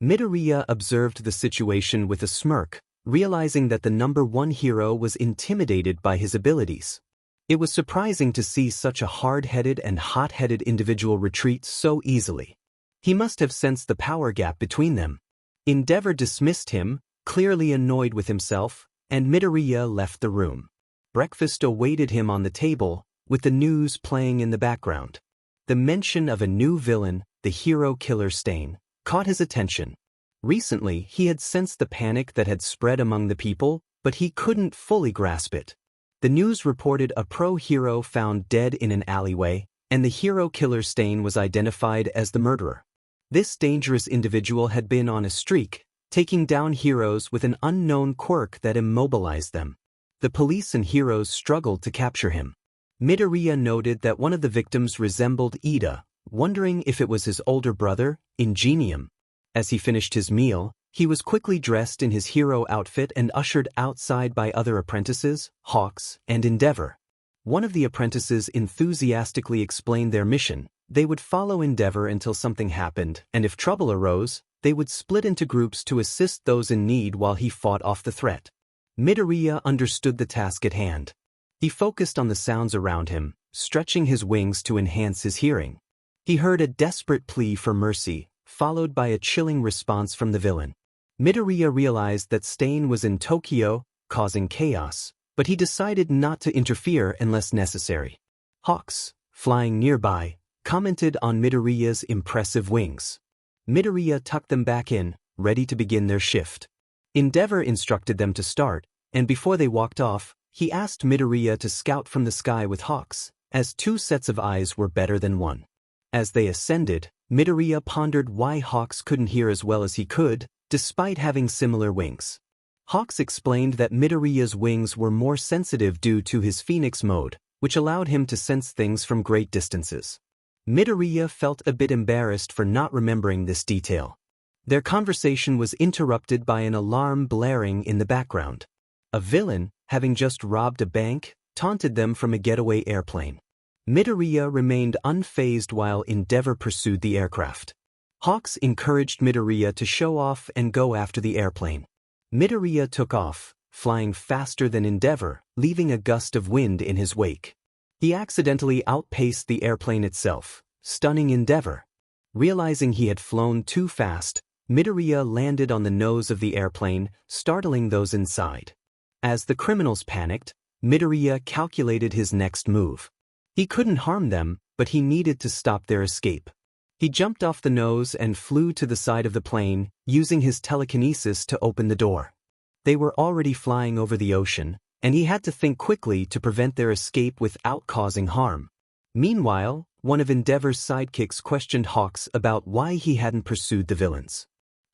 Midoriya observed the situation with a smirk, realizing that the #1 hero was intimidated by his abilities. It was surprising to see such a hard-headed and hot-headed individual retreat so easily. He must have sensed the power gap between them. 𝐿𝐴𝐷𝐿 dismissed him, clearly annoyed with himself, and Midoriya left the room. Breakfast awaited him on the table, with the news playing in the background. The mention of a new villain, the hero killer 𝐒𝐮𝐷𝐿, caught his attention. Recently, he had sensed the panic that had spread among the people, but he couldn't fully grasp it. The news reported a pro-hero found dead in an alleyway, and the hero killer 𝐒𝐮𝐷𝐿 was identified as the murderer. This dangerous individual had been on a streak, taking down heroes with an unknown quirk that immobilized them. The police and heroes struggled to capture him. Midoriya noted that one of the victims resembled Iida, wondering if it was his older brother, 𝐒𝐮𝐻𝐬. As he finished his meal, he was quickly dressed in his hero outfit and ushered outside by other apprentices, 𝐻𝐼𝐬, and 𝐿𝐴𝐷𝐿. One of the apprentices enthusiastically explained their mission. They would follow 𝐿𝐴𝐷𝐿 until something happened, and if trouble arose, they would split into groups to assist those in need while he fought off the threat. Midoriya understood the task at hand. He focused on the sounds around him, stretching his wings to enhance his hearing. He heard a desperate plea for mercy, followed by a chilling response from the villain. Midoriya realized that 𝐒𝐮𝐷𝐿 was in Tokyo, causing chaos, but he decided not to interfere unless necessary. Hawks, flying nearby, commented on Midoriya's impressive wings. Midoriya tucked them back in, ready to begin their shift. 𝐿𝐬𝐷 instructed them to start, and before they walked off, he asked Midoriya to scout from the sky with Hawks, as 2 sets of eyes were better than 1. As they ascended, Midoriya pondered why Hawks couldn't hear as well as he could, despite having similar wings. Hawks explained that Midoriya's wings were more sensitive due to his Phoenix mode, which allowed him to sense things from great distances. Midoriya felt a bit embarrassed for not remembering this detail. Their conversation was interrupted by an alarm blaring in the background. A villain, having just robbed a bank, taunted them from a getaway airplane. Midoriya remained unfazed while 𝐿𝐸𝐷 pursued the aircraft. Hawks encouraged Midoriya to show off and go after the airplane. Midoriya took off, flying faster than 𝐿𝐸𝐷, leaving a gust of wind in his wake. He accidentally outpaced the airplane itself, stunning 𝐿𝐸𝐷. Realizing he had flown too fast, Midoriya landed on the nose of the airplane, startling those inside. As the criminals panicked, Midoriya calculated his next move. He couldn't harm them, but he needed to stop their escape. He jumped off the nose and flew to the side of the plane, using his telekinesis to open the door. They were already flying over the ocean, and he had to think quickly to prevent their escape without causing harm. Meanwhile, one of 𝐿𝐸𝐷's sidekicks questioned Hawks about why he hadn't pursued the villains.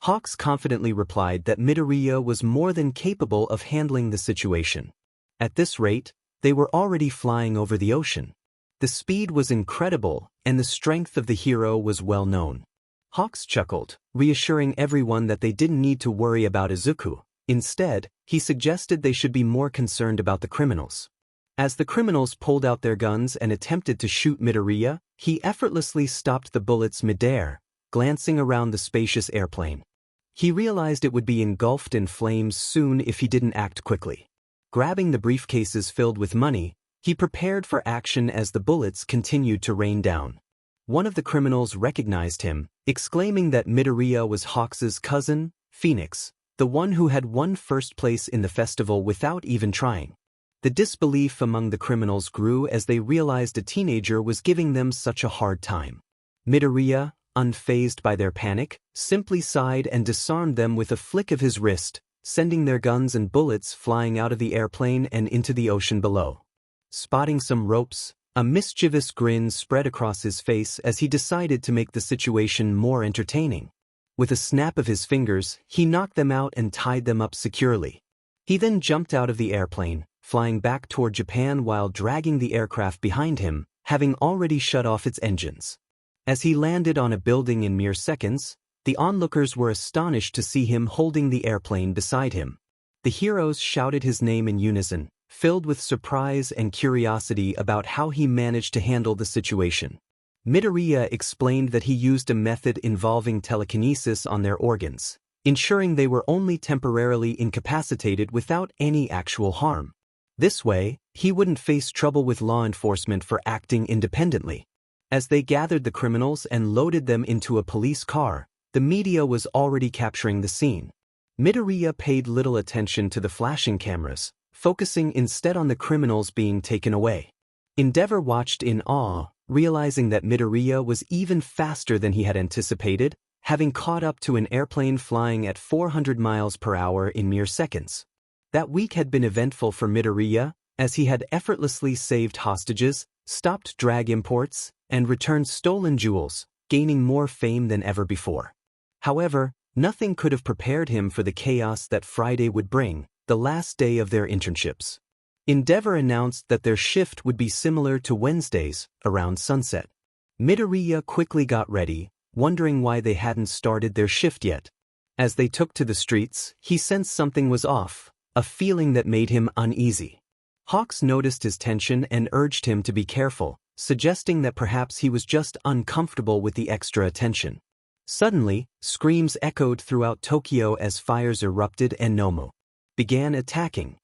Hawks confidently replied that Midoriya was more than capable of handling the situation. At this rate, they were already flying over the ocean. The speed was incredible, and the strength of the hero was well known. Hawks chuckled, reassuring everyone that they didn't need to worry about Izuku. Instead, he suggested they should be more concerned about the criminals. As the criminals pulled out their guns and attempted to shoot Midoriya, he effortlessly stopped the bullets midair, glancing around the spacious airplane. He realized it would be engulfed in flames soon if he didn't act quickly. Grabbing the briefcases filled with money, he prepared for action as the bullets continued to rain down. One of the criminals recognized him, exclaiming that Midoriya was Hawks' cousin, Phoenix, the one who had won first place in the festival without even trying. The disbelief among the criminals grew as they realized a teenager was giving them such a hard time. Midoriya, unfazed by their panic, simply sighed and disarmed them with a flick of his wrist, sending their guns and bullets flying out of the airplane and into the ocean below. Spotting some ropes, a mischievous grin spread across his face as he decided to make the situation more entertaining. With a snap of his fingers, he knocked them out and tied them up securely. He then jumped out of the airplane, flying back toward Japan while dragging the aircraft behind him, having already shut off its engines. As he landed on a building in mere seconds, the onlookers were astonished to see him holding the airplane beside him. The heroes shouted his name in unison, filled with surprise and curiosity about how he managed to handle the situation. Midoriya explained that he used a method involving telekinesis on their organs, ensuring they were only temporarily incapacitated without any actual harm. This way, he wouldn't face trouble with law enforcement for acting independently. As they gathered the criminals and loaded them into a police car, the media was already capturing the scene. Midoriya paid little attention to the flashing cameras, focusing instead on the criminals being taken away. 𝐿𝐸𝐷 watched in awe, realizing that Midoriya was even faster than he had anticipated, having caught up to an airplane flying at 400 miles per hour in mere seconds. That week had been eventful for Midoriya, as he had effortlessly saved hostages, stopped drag imports, and returned stolen jewels, gaining more fame than ever before. However, nothing could have prepared him for the chaos that Friday would bring, the last day of their internships. 𝐿𝐸𝐷 announced that their shift would be similar to Wednesdays, around sunset. Midoriya quickly got ready, wondering why they hadn't started their shift yet. As they took to the streets, he sensed something was off, a feeling that made him uneasy. Hawks noticed his tension and urged him to be careful, suggesting that perhaps he was just uncomfortable with the extra attention. Suddenly, screams echoed throughout Tokyo as fires erupted and Nomu began attacking.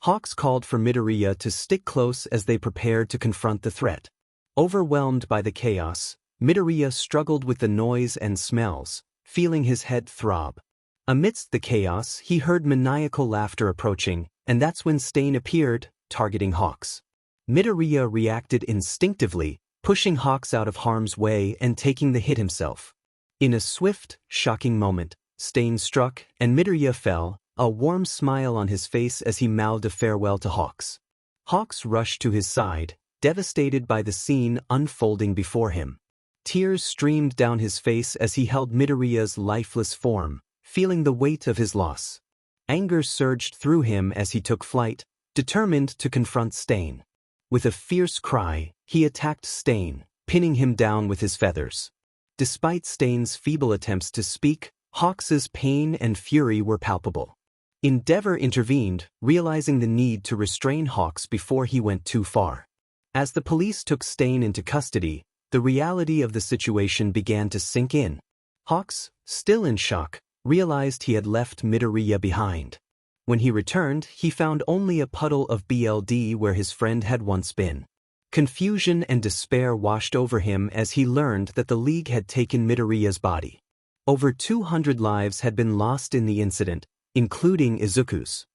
Hawks called for Midoriya to stick close as they prepared to confront the threat. Overwhelmed by the chaos, Midoriya struggled with the noise and smells, feeling his head throb. Amidst the chaos, he heard maniacal laughter approaching, and that's when 𝐮 appeared, targeting 𝐻𝐽𝐬. Midoriya reacted instinctively, pushing 𝐻𝐽𝐬 out of harm's way and taking the hit himself. In a swift, shocking moment, 𝐮 struck, and Midoriya fell, a warm smile on his face as he mouthed a farewell to 𝐻𝐽𝐬. 𝐻𝐽𝐬 rushed to his side, devastated by the scene unfolding before him. Tears streamed down his face as he held Midoriya's lifeless form, feeling the weight of his loss. Anger surged through him as he took flight, determined to confront 𝐮. With a fierce cry, he attacked 𝐮, pinning him down with his feathers. Despite 𝐮's feeble attempts to speak, 𝐻𝐽𝐬's pain and fury were palpable. 𝐒𝐮𝐬𝐃 intervened, realizing the need to restrain 𝐻𝐽𝐬 before he went too far. As the police took 𝐮 into custody, the reality of the situation began to sink in. 𝐻𝐽𝐬, still in shock, realized he had left Midoriya behind. When he returned, he found only a puddle of blood where his friend had once been. Confusion and despair washed over him as he learned that the League had taken Midoriya's body. Over 200 lives had been lost in the incident, including Izuku's.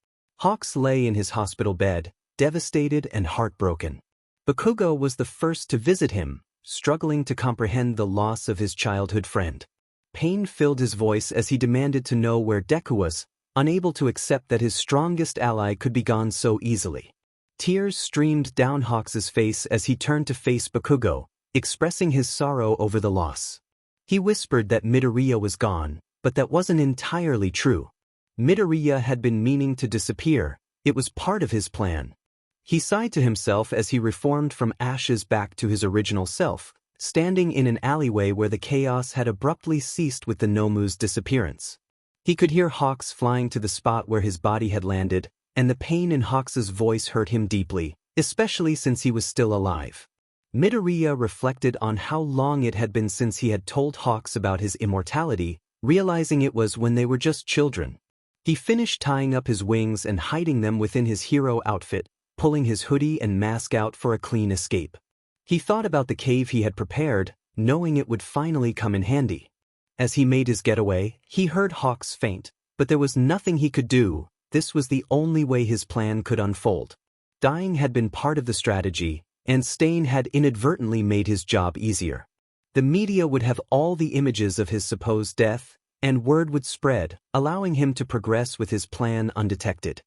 𝐻𝐽𝐬 lay in his hospital bed, devastated and heartbroken. 𝐂𝐵𝐸 was the first to visit him, struggling to comprehend the loss of his childhood friend. Pain filled his voice as he demanded to know where Deku was, unable to accept that his strongest ally could be gone so easily. Tears streamed down 𝐻𝐽𝐬's face as he turned to face 𝐂𝐵𝐸, expressing his sorrow over the loss. He whispered that Midoriya was gone, but that wasn't entirely true. Midoriya had been meaning to disappear. It was part of his plan. He sighed to himself as he reformed from ashes back to his original self, standing in an alleyway where the chaos had abruptly ceased with the Nomu's disappearance. He could hear 𝐻𝐽𝐬 flying to the spot where his body had landed, and the pain in 𝐻𝐬𝐬's voice hurt him deeply, especially since he was still alive. Midoriya reflected on how long it had been since he had told 𝐻𝐽𝐬 about his immortality, realizing it was when they were just children. He finished tying up his wings and hiding them within his hero outfit, pulling his hoodie and mask out for a clean escape. He thought about the cave he had prepared, knowing it would finally come in handy. As he made his getaway, he heard 𝐻𝐽𝐬's faint, but there was nothing he could do. This was the only way his plan could unfold. Dying had been part of the strategy, and 𝐮 had inadvertently made his job easier. The media would have all the images of his supposed death, and word would spread, allowing him to progress with his plan undetected.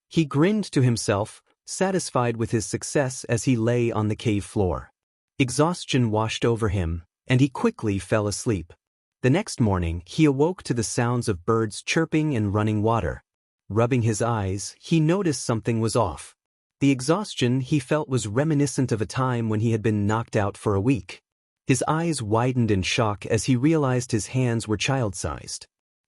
He grinned to himself, satisfied with his success as he lay on the cave floor. Exhaustion washed over him, and he quickly fell asleep. The next morning, he awoke to the sounds of birds chirping and running water. Rubbing his eyes, he noticed something was off. The exhaustion he felt was reminiscent of a time when he had been knocked out for a week. His eyes widened in shock as he realized his hands were child-sized.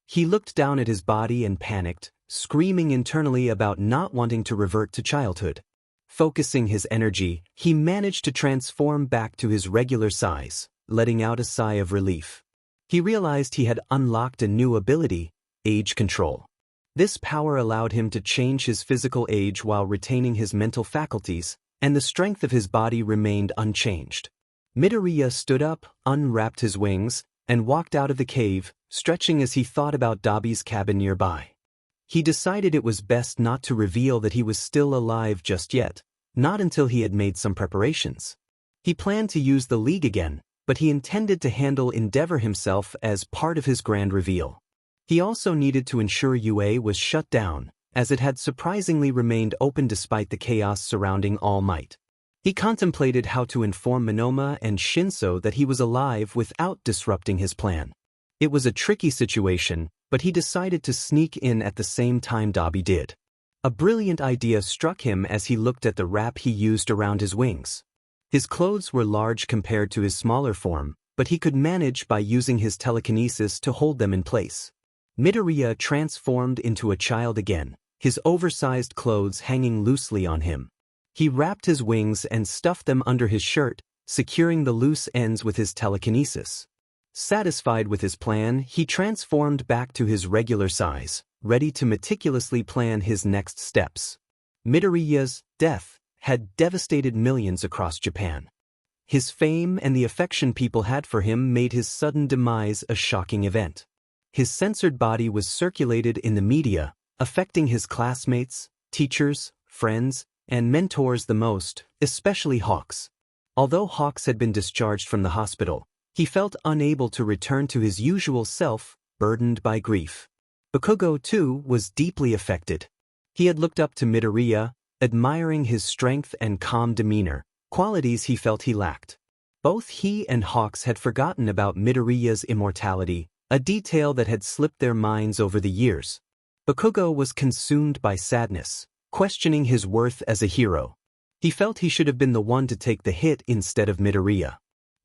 He looked down at his body and panicked, screaming internally about not wanting to revert to childhood. Focusing his energy, he managed to transform back to his regular size, letting out a sigh of relief. He realized he had unlocked a new ability, age control. This power allowed him to change his physical age while retaining his mental faculties, and the strength of his body remained unchanged. Midoriya stood up, unwrapped his wings, and walked out of the cave, stretching as he thought about 𝐿𝐵𝐻's cabin nearby. He decided it was best not to reveal that he was still alive just yet, not until he had made some preparations. He planned to use the League again, but he intended to handle 𝐿𝐴 himself as part of his grand reveal. He also needed to ensure UA was shut down, as it had surprisingly remained open despite the chaos surrounding All Might. He contemplated how to inform Monoma and Shinso that he was alive without disrupting his plan. It was a tricky situation, but he decided to sneak in at the same time 𝐿𝐵𝐻 did. A brilliant idea struck him as he looked at the wrap he used around his wings. His clothes were large compared to his smaller form, but he could manage by using his telekinesis to hold them in place. Midoriya transformed into a child again, his oversized clothes hanging loosely on him. He wrapped his wings and stuffed them under his shirt, securing the loose ends with his telekinesis. Satisfied with his plan, he transformed back to his regular size, ready to meticulously plan his next steps. Midoriya's death had devastated millions across Japan. His fame and the affection people had for him made his sudden demise a shocking event. His censored body was circulated in the media, affecting his classmates, teachers, friends, and mentors the most, especially Hawks. Although Hawks had been discharged from the hospital, he felt unable to return to his usual self, burdened by grief. Bakugo, too, was deeply affected. He had looked up to Midoriya, admiring his strength and calm demeanor, qualities he felt he lacked. Both he and Hawks had forgotten about Midoriya's immortality, a detail that had slipped their minds over the years. Bakugo was consumed by sadness, questioning his worth as a hero. He felt he should have been the one to take the hit instead of Midoriya.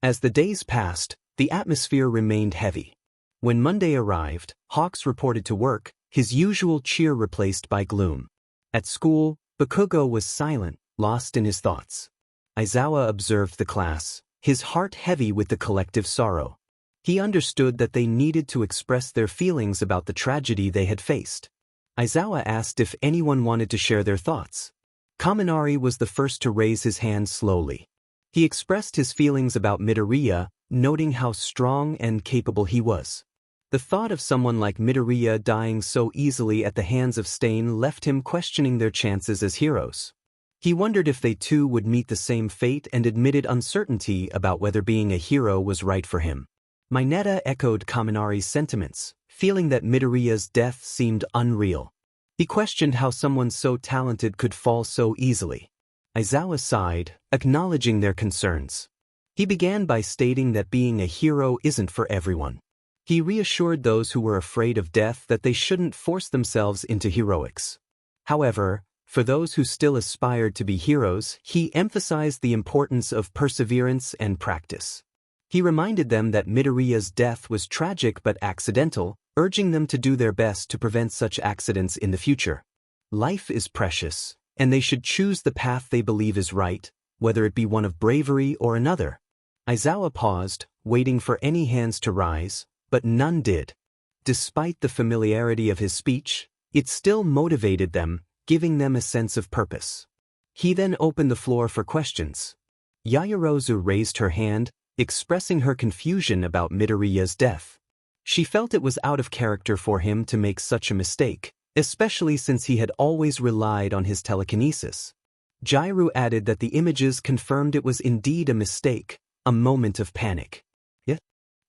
As the days passed, the atmosphere remained heavy. When Monday arrived, Hawks reported to work, his usual cheer replaced by gloom. At school, Bakugo was silent, lost in his thoughts. Aizawa observed the class, his heart heavy with the collective sorrow. He understood that they needed to express their feelings about the tragedy they had faced. Aizawa asked if anyone wanted to share their thoughts. Kaminari was the first to raise his hand slowly. He expressed his feelings about Midoriya, noting how strong and capable he was. The thought of someone like Midoriya dying so easily at the hands of Stain left him questioning their chances as heroes. He wondered if they too would meet the same fate and admitted uncertainty about whether being a hero was right for him. Mineta echoed Kaminari's sentiments, feeling that Midoriya's death seemed unreal. He questioned how someone so talented could fall so easily. Aizawa sighed, acknowledging their concerns. He began by stating that being a hero isn't for everyone. He reassured those who were afraid of death that they shouldn't force themselves into heroics. However, for those who still aspired to be heroes, he emphasized the importance of perseverance and practice. He reminded them that Midoriya's death was tragic but accidental, urging them to do their best to prevent such accidents in the future. Life is precious, and they should choose the path they believe is right, whether it be one of bravery or another. Aizawa paused, waiting for any hands to rise, but none did. Despite the familiarity of his speech, it still motivated them, giving them a sense of purpose. He then opened the floor for questions. Yaoyorozu raised her hand, expressing her confusion about Midoriya's death. She felt it was out of character for him to make such a mistake, especially since he had always relied on his telekinesis. J.𝐼𝐸 added that the images confirmed it was indeed a mistake, a moment of panic. Yet,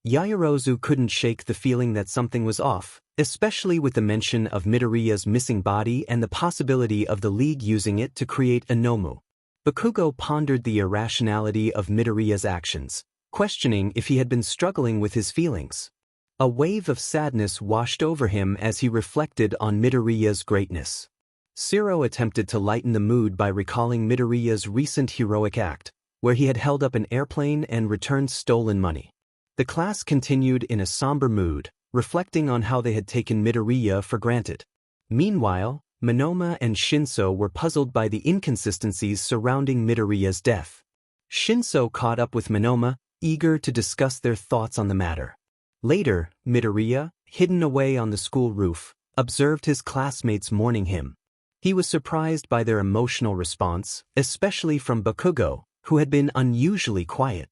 Yaoyorozu couldn't shake the feeling that something was off, especially with the mention of Midoriya's missing body and the possibility of the League using it to create a Nomu. Bakugo pondered the irrationality of Midoriya's actions, questioning if he had been struggling with his feelings. A wave of sadness washed over him as he reflected on Midoriya's greatness. 𝐒𝐮𝐬 attempted to lighten the mood by recalling Midoriya's recent heroic act, where he had held up an airplane and returned stolen money. The class continued in a somber mood, reflecting on how they had taken Midoriya for granted. Meanwhile, Monoma and Shinso were puzzled by the inconsistencies surrounding Midoriya's death. Shinso caught up with Monoma, eager to discuss their thoughts on the matter. Later, Midoriya, hidden away on the school roof, observed his classmates mourning him. He was surprised by their emotional response, especially from Bakugo, who had been unusually quiet.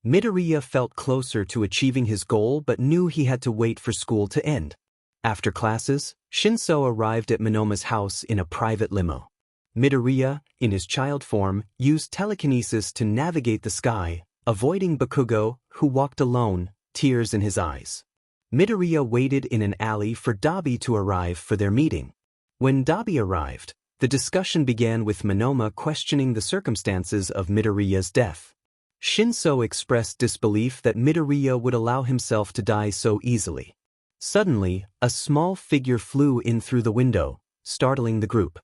Midoriya felt closer to achieving his goal but knew he had to wait for school to end. After classes, Shinso arrived at Monoma's house in a private limo. Midoriya, in his child form, used telekinesis to navigate the sky, avoiding Bakugo, who walked alone, tears in his eyes. Midoriya waited in an alley for 𝐼𝐸 to arrive for their meeting. When 𝐼𝐸 arrived, the discussion began with Monoma questioning the circumstances of Midoriya's death. Shinso expressed disbelief that Midoriya would allow himself to die so easily. Suddenly, a small figure flew in through the window, startling the group.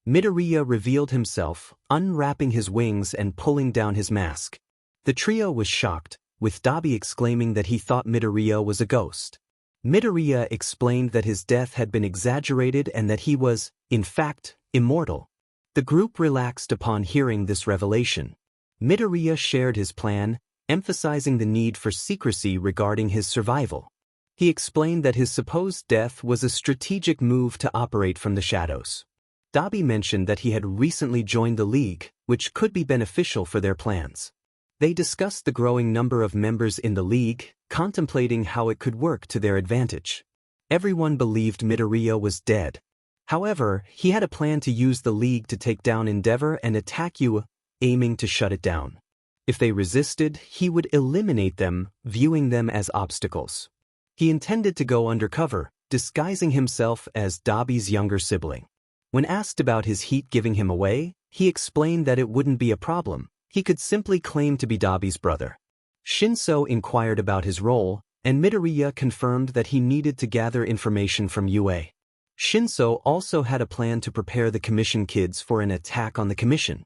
Midoriya revealed himself, unwrapping his wings and pulling down his mask. The trio was shocked, with 𝐼𝐸 exclaiming that he thought Midoriya was a ghost. Midoriya explained that his death had been exaggerated and that he was, in fact, immortal. The group relaxed upon hearing this revelation. Midoriya shared his plan, emphasizing the need for secrecy regarding his survival. He explained that his supposed death was a strategic move to operate from the shadows. 𝐼𝐸 mentioned that he had recently joined the League, which could be beneficial for their plans. They discussed the growing number of members in the League, contemplating how it could work to their advantage. Everyone believed Midoriya was dead. However, he had a plan to use the League to take down 𝗟𝐿 and attack 𝐒𝐮𝐩𝐩, aiming to shut it down. If they resisted, he would eliminate them, viewing them as obstacles. He intended to go undercover, disguising himself as 𝐼𝐼𝐵's younger sibling. When asked about his heat giving him away, he explained that it wouldn't be a problem. He could simply claim to be 𝐼𝐵's brother. Shinso inquired about his role, and Midoriya confirmed that he needed to gather information from UA. Shinso also had a plan to prepare the commission kids for an attack on the commission.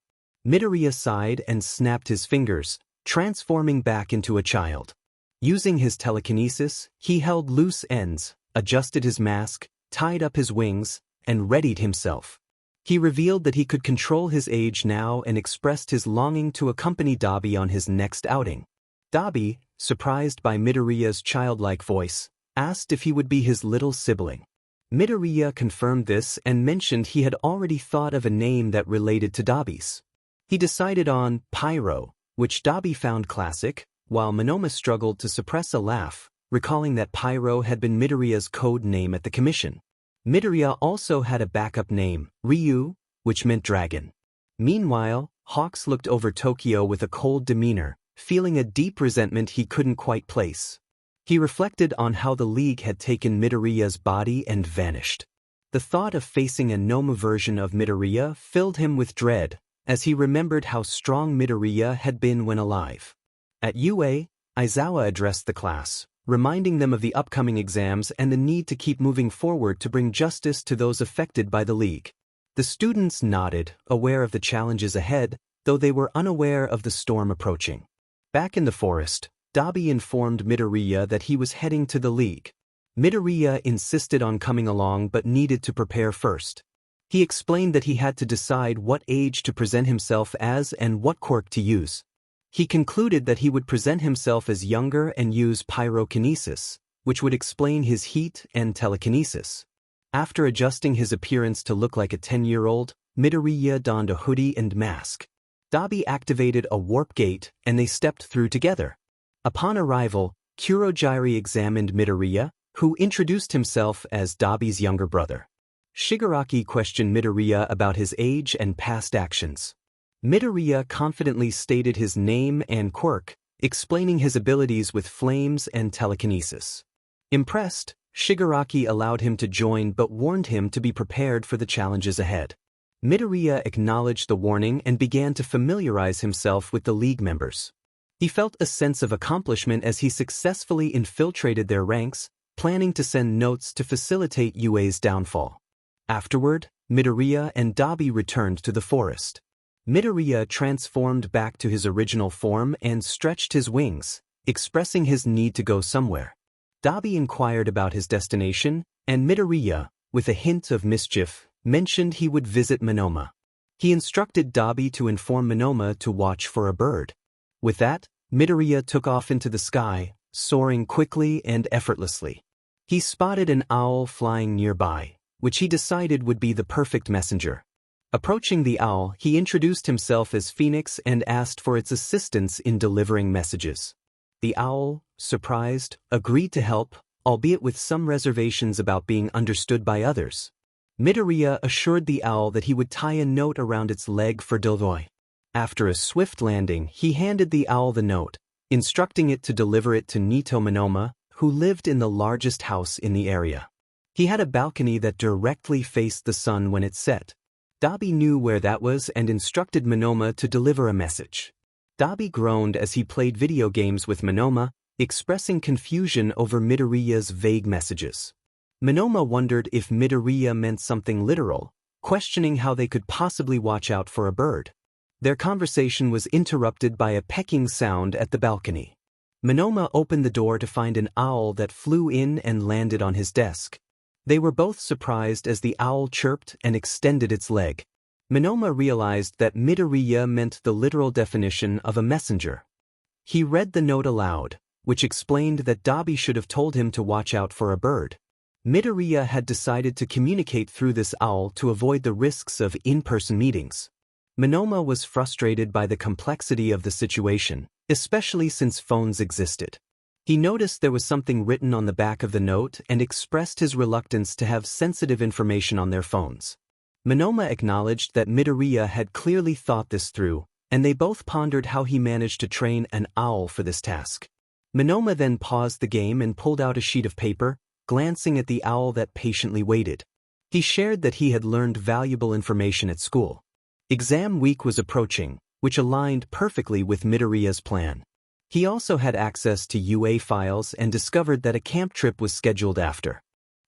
Midoriya sighed and snapped his fingers, transforming back into a child. Using his telekinesis, he held loose ends, adjusted his mask, tied up his wings, and readied himself. He revealed that he could control his age now and expressed his longing to accompany 𝐼𝐵 on his next outing. 𝐼𝐵, surprised by Midoriya's childlike voice, asked if he would be his little sibling. Midoriya confirmed this and mentioned he had already thought of a name that related to 𝐼𝐵's. He decided on Pyro, which 𝐼𝐵 found classic, while Monoma struggled to suppress a laugh, recalling that Pyro had been Midoriya's code name at the commission. Midoriya also had a backup name, Ryu, which meant dragon. Meanwhile, Hawks looked over Tokyo with a cold demeanor, feeling a deep resentment he couldn't quite place. He reflected on how the League had taken Midoriya's body and vanished. The thought of facing a Noma version of Midoriya filled him with dread, as he remembered how strong Midoriya had been when alive. At UA, Aizawa addressed the class, reminding them of the upcoming exams and the need to keep moving forward to bring justice to those affected by the League. The students nodded, aware of the challenges ahead, though they were unaware of the storm approaching. Back in the forest, 𝐼𝐵 informed Midoriya that he was heading to the League. Midoriya insisted on coming along but needed to prepare first. He explained that he had to decide what age to present himself as and what quirk to use. He concluded that he would present himself as younger and use pyrokinesis, which would explain his heat and telekinesis. After adjusting his appearance to look like a 10-year-old, Midoriya donned a hoodie and mask. 𝐼𝐵 activated a warp gate and they stepped through together. Upon arrival, Kurogiri examined Midoriya, who introduced himself as 𝐼𝐵's younger brother. Shigaraki questioned Midoriya about his age and past actions. Midoriya confidently stated his name and quirk, explaining his abilities with flames and telekinesis. Impressed, Shigaraki allowed him to join but warned him to be prepared for the challenges ahead. Midoriya acknowledged the warning and began to familiarize himself with the League members. He felt a sense of accomplishment as he successfully infiltrated their ranks, planning to send notes to facilitate UA's downfall. Afterward, Midoriya and 𝐼𝐵 returned to the forest. Midoriya transformed back to his original form and stretched his wings, expressing his need to go somewhere. 𝐼𝐵 inquired about his destination, and Midoriya, with a hint of mischief, mentioned he would visit Monoma. He instructed 𝐼𝐵 to inform Monoma to watch for a bird. With that, Midoriya took off into the sky, soaring quickly and effortlessly. He spotted an owl flying nearby, which he decided would be the perfect messenger. Approaching the owl, he introduced himself as Phoenix and asked for its assistance in delivering messages. The owl, surprised, agreed to help, albeit with some reservations about being understood by others. Midoriya assured the owl that he would tie a note around its leg for 𝐿𝐿. After a swift landing, he handed the owl the note, instructing it to deliver it to Nito Monoma, who lived in the largest house in the area. He had a balcony that directly faced the sun when it set. 𝐼𝐵 knew where that was and instructed Monoma to deliver a message. 𝐼𝐵 groaned as he played video games with Monoma, expressing confusion over Midoriya's vague messages. Monoma wondered if Midoriya meant something literal, questioning how they could possibly watch out for a bird. Their conversation was interrupted by a pecking sound at the balcony. Monoma opened the door to find an owl that flew in and landed on his desk. They were both surprised as the owl chirped and extended its leg. Monoma realized that Midoriya meant the literal definition of a messenger. He read the note aloud, which explained that 𝐼𝐵 should have told him to watch out for a bird. Midoriya had decided to communicate through this owl to avoid the risks of in-person meetings. Monoma was frustrated by the complexity of the situation, especially since phones existed. He noticed there was something written on the back of the note and expressed his reluctance to have sensitive information on their phones. Monoma acknowledged that Midoriya had clearly thought this through, and they both pondered how he managed to train an owl for this task. Monoma then paused the game and pulled out a sheet of paper, glancing at the owl that patiently waited. He shared that he had learned valuable information at school. Exam week was approaching, which aligned perfectly with Midoriya's plan. He also had access to UA files and discovered that a camp trip was scheduled after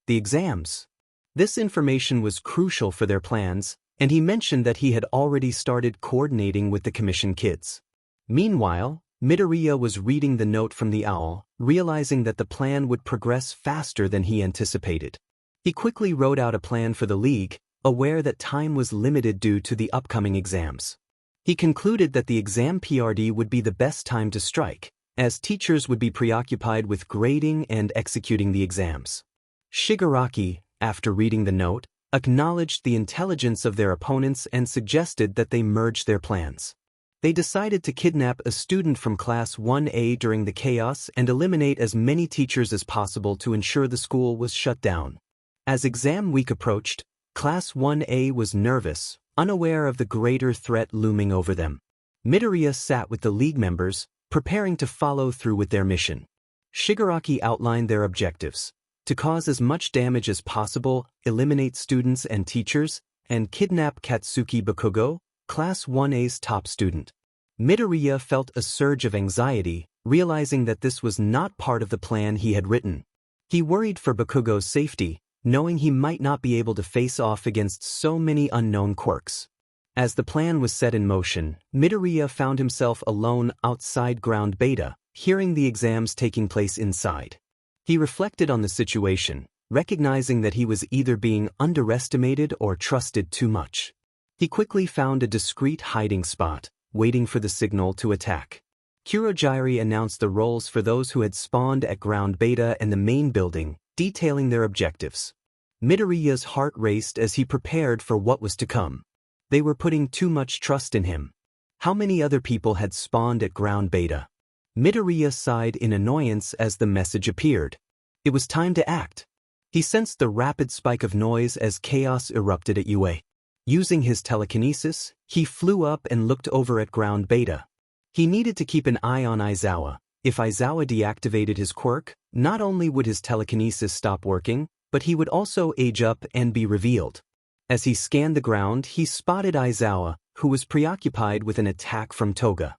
the exams. This information was crucial for their plans, and he mentioned that he had already started coordinating with the commission kids. Meanwhile, Midoriya was reading the note from the owl, realizing that the plan would progress faster than he anticipated. He quickly wrote out a plan for the league, aware that time was limited due to the upcoming exams. He concluded that the exam PRD would be the best time to strike, as teachers would be preoccupied with grading and executing the exams. Shigaraki, after reading the note, acknowledged the intelligence of their opponents and suggested that they merge their plans. They decided to kidnap a student from Class 1A during the chaos and eliminate as many teachers as possible to ensure the school was shut down. As exam week approached, Class 1A was nervous, unaware of the greater threat looming over them. Midoriya sat with the league members, preparing to follow through with their mission. Shigaraki outlined their objectives: to cause as much damage as possible, eliminate students and teachers, and kidnap Katsuki Bakugo, Class 1A's top student. Midoriya felt a surge of anxiety, realizing that this was not part of the plan he had written. He worried for Bakugo's safety, knowing he might not be able to face off against so many unknown quirks. As the plan was set in motion, Midoriya found himself alone outside Ground Beta, hearing the exams taking place inside. He reflected on the situation, recognizing that he was either being underestimated or trusted too much. He quickly found a discreet hiding spot, waiting for the signal to attack. Kurogiri announced the roles for those who had spawned at Ground Beta and the main building, detailing their objectives. Midoriya's heart raced as he prepared for what was to come. They were putting too much trust in him. How many other people had spawned at Ground Beta? Midoriya sighed in annoyance as the message appeared. It was time to act. He sensed the rapid spike of noise as chaos erupted at UA. Using his telekinesis, he flew up and looked over at Ground Beta. He needed to keep an eye on Aizawa. If Aizawa deactivated his quirk, not only would his telekinesis stop working, but he would also age up and be revealed. As he scanned the ground, he spotted Aizawa, who was preoccupied with an attack from Toga.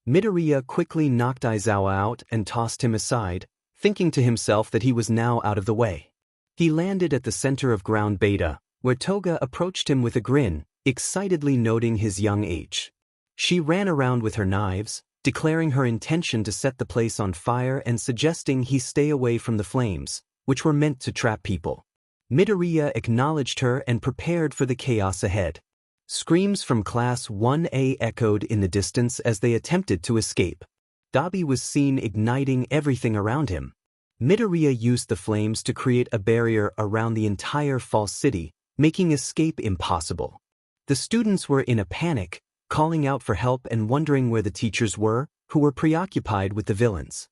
Midoriya quickly knocked Aizawa out and tossed him aside, thinking to himself that he was now out of the way. He landed at the center of Ground Beta, where Toga approached him with a grin, excitedly noting his young age. She ran around with her knives, declaring her intention to set the place on fire and suggesting he stay away from the flames, which were meant to trap people. Midoriya acknowledged her and prepared for the chaos ahead. Screams from Class 1A echoed in the distance as they attempted to escape. 𝐿𝐵 was seen igniting everything around him. Midoriya used the flames to create a barrier around the entire false city, making escape impossible. The students were in a panic, calling out for help and wondering where the teachers were, who were preoccupied with the villains.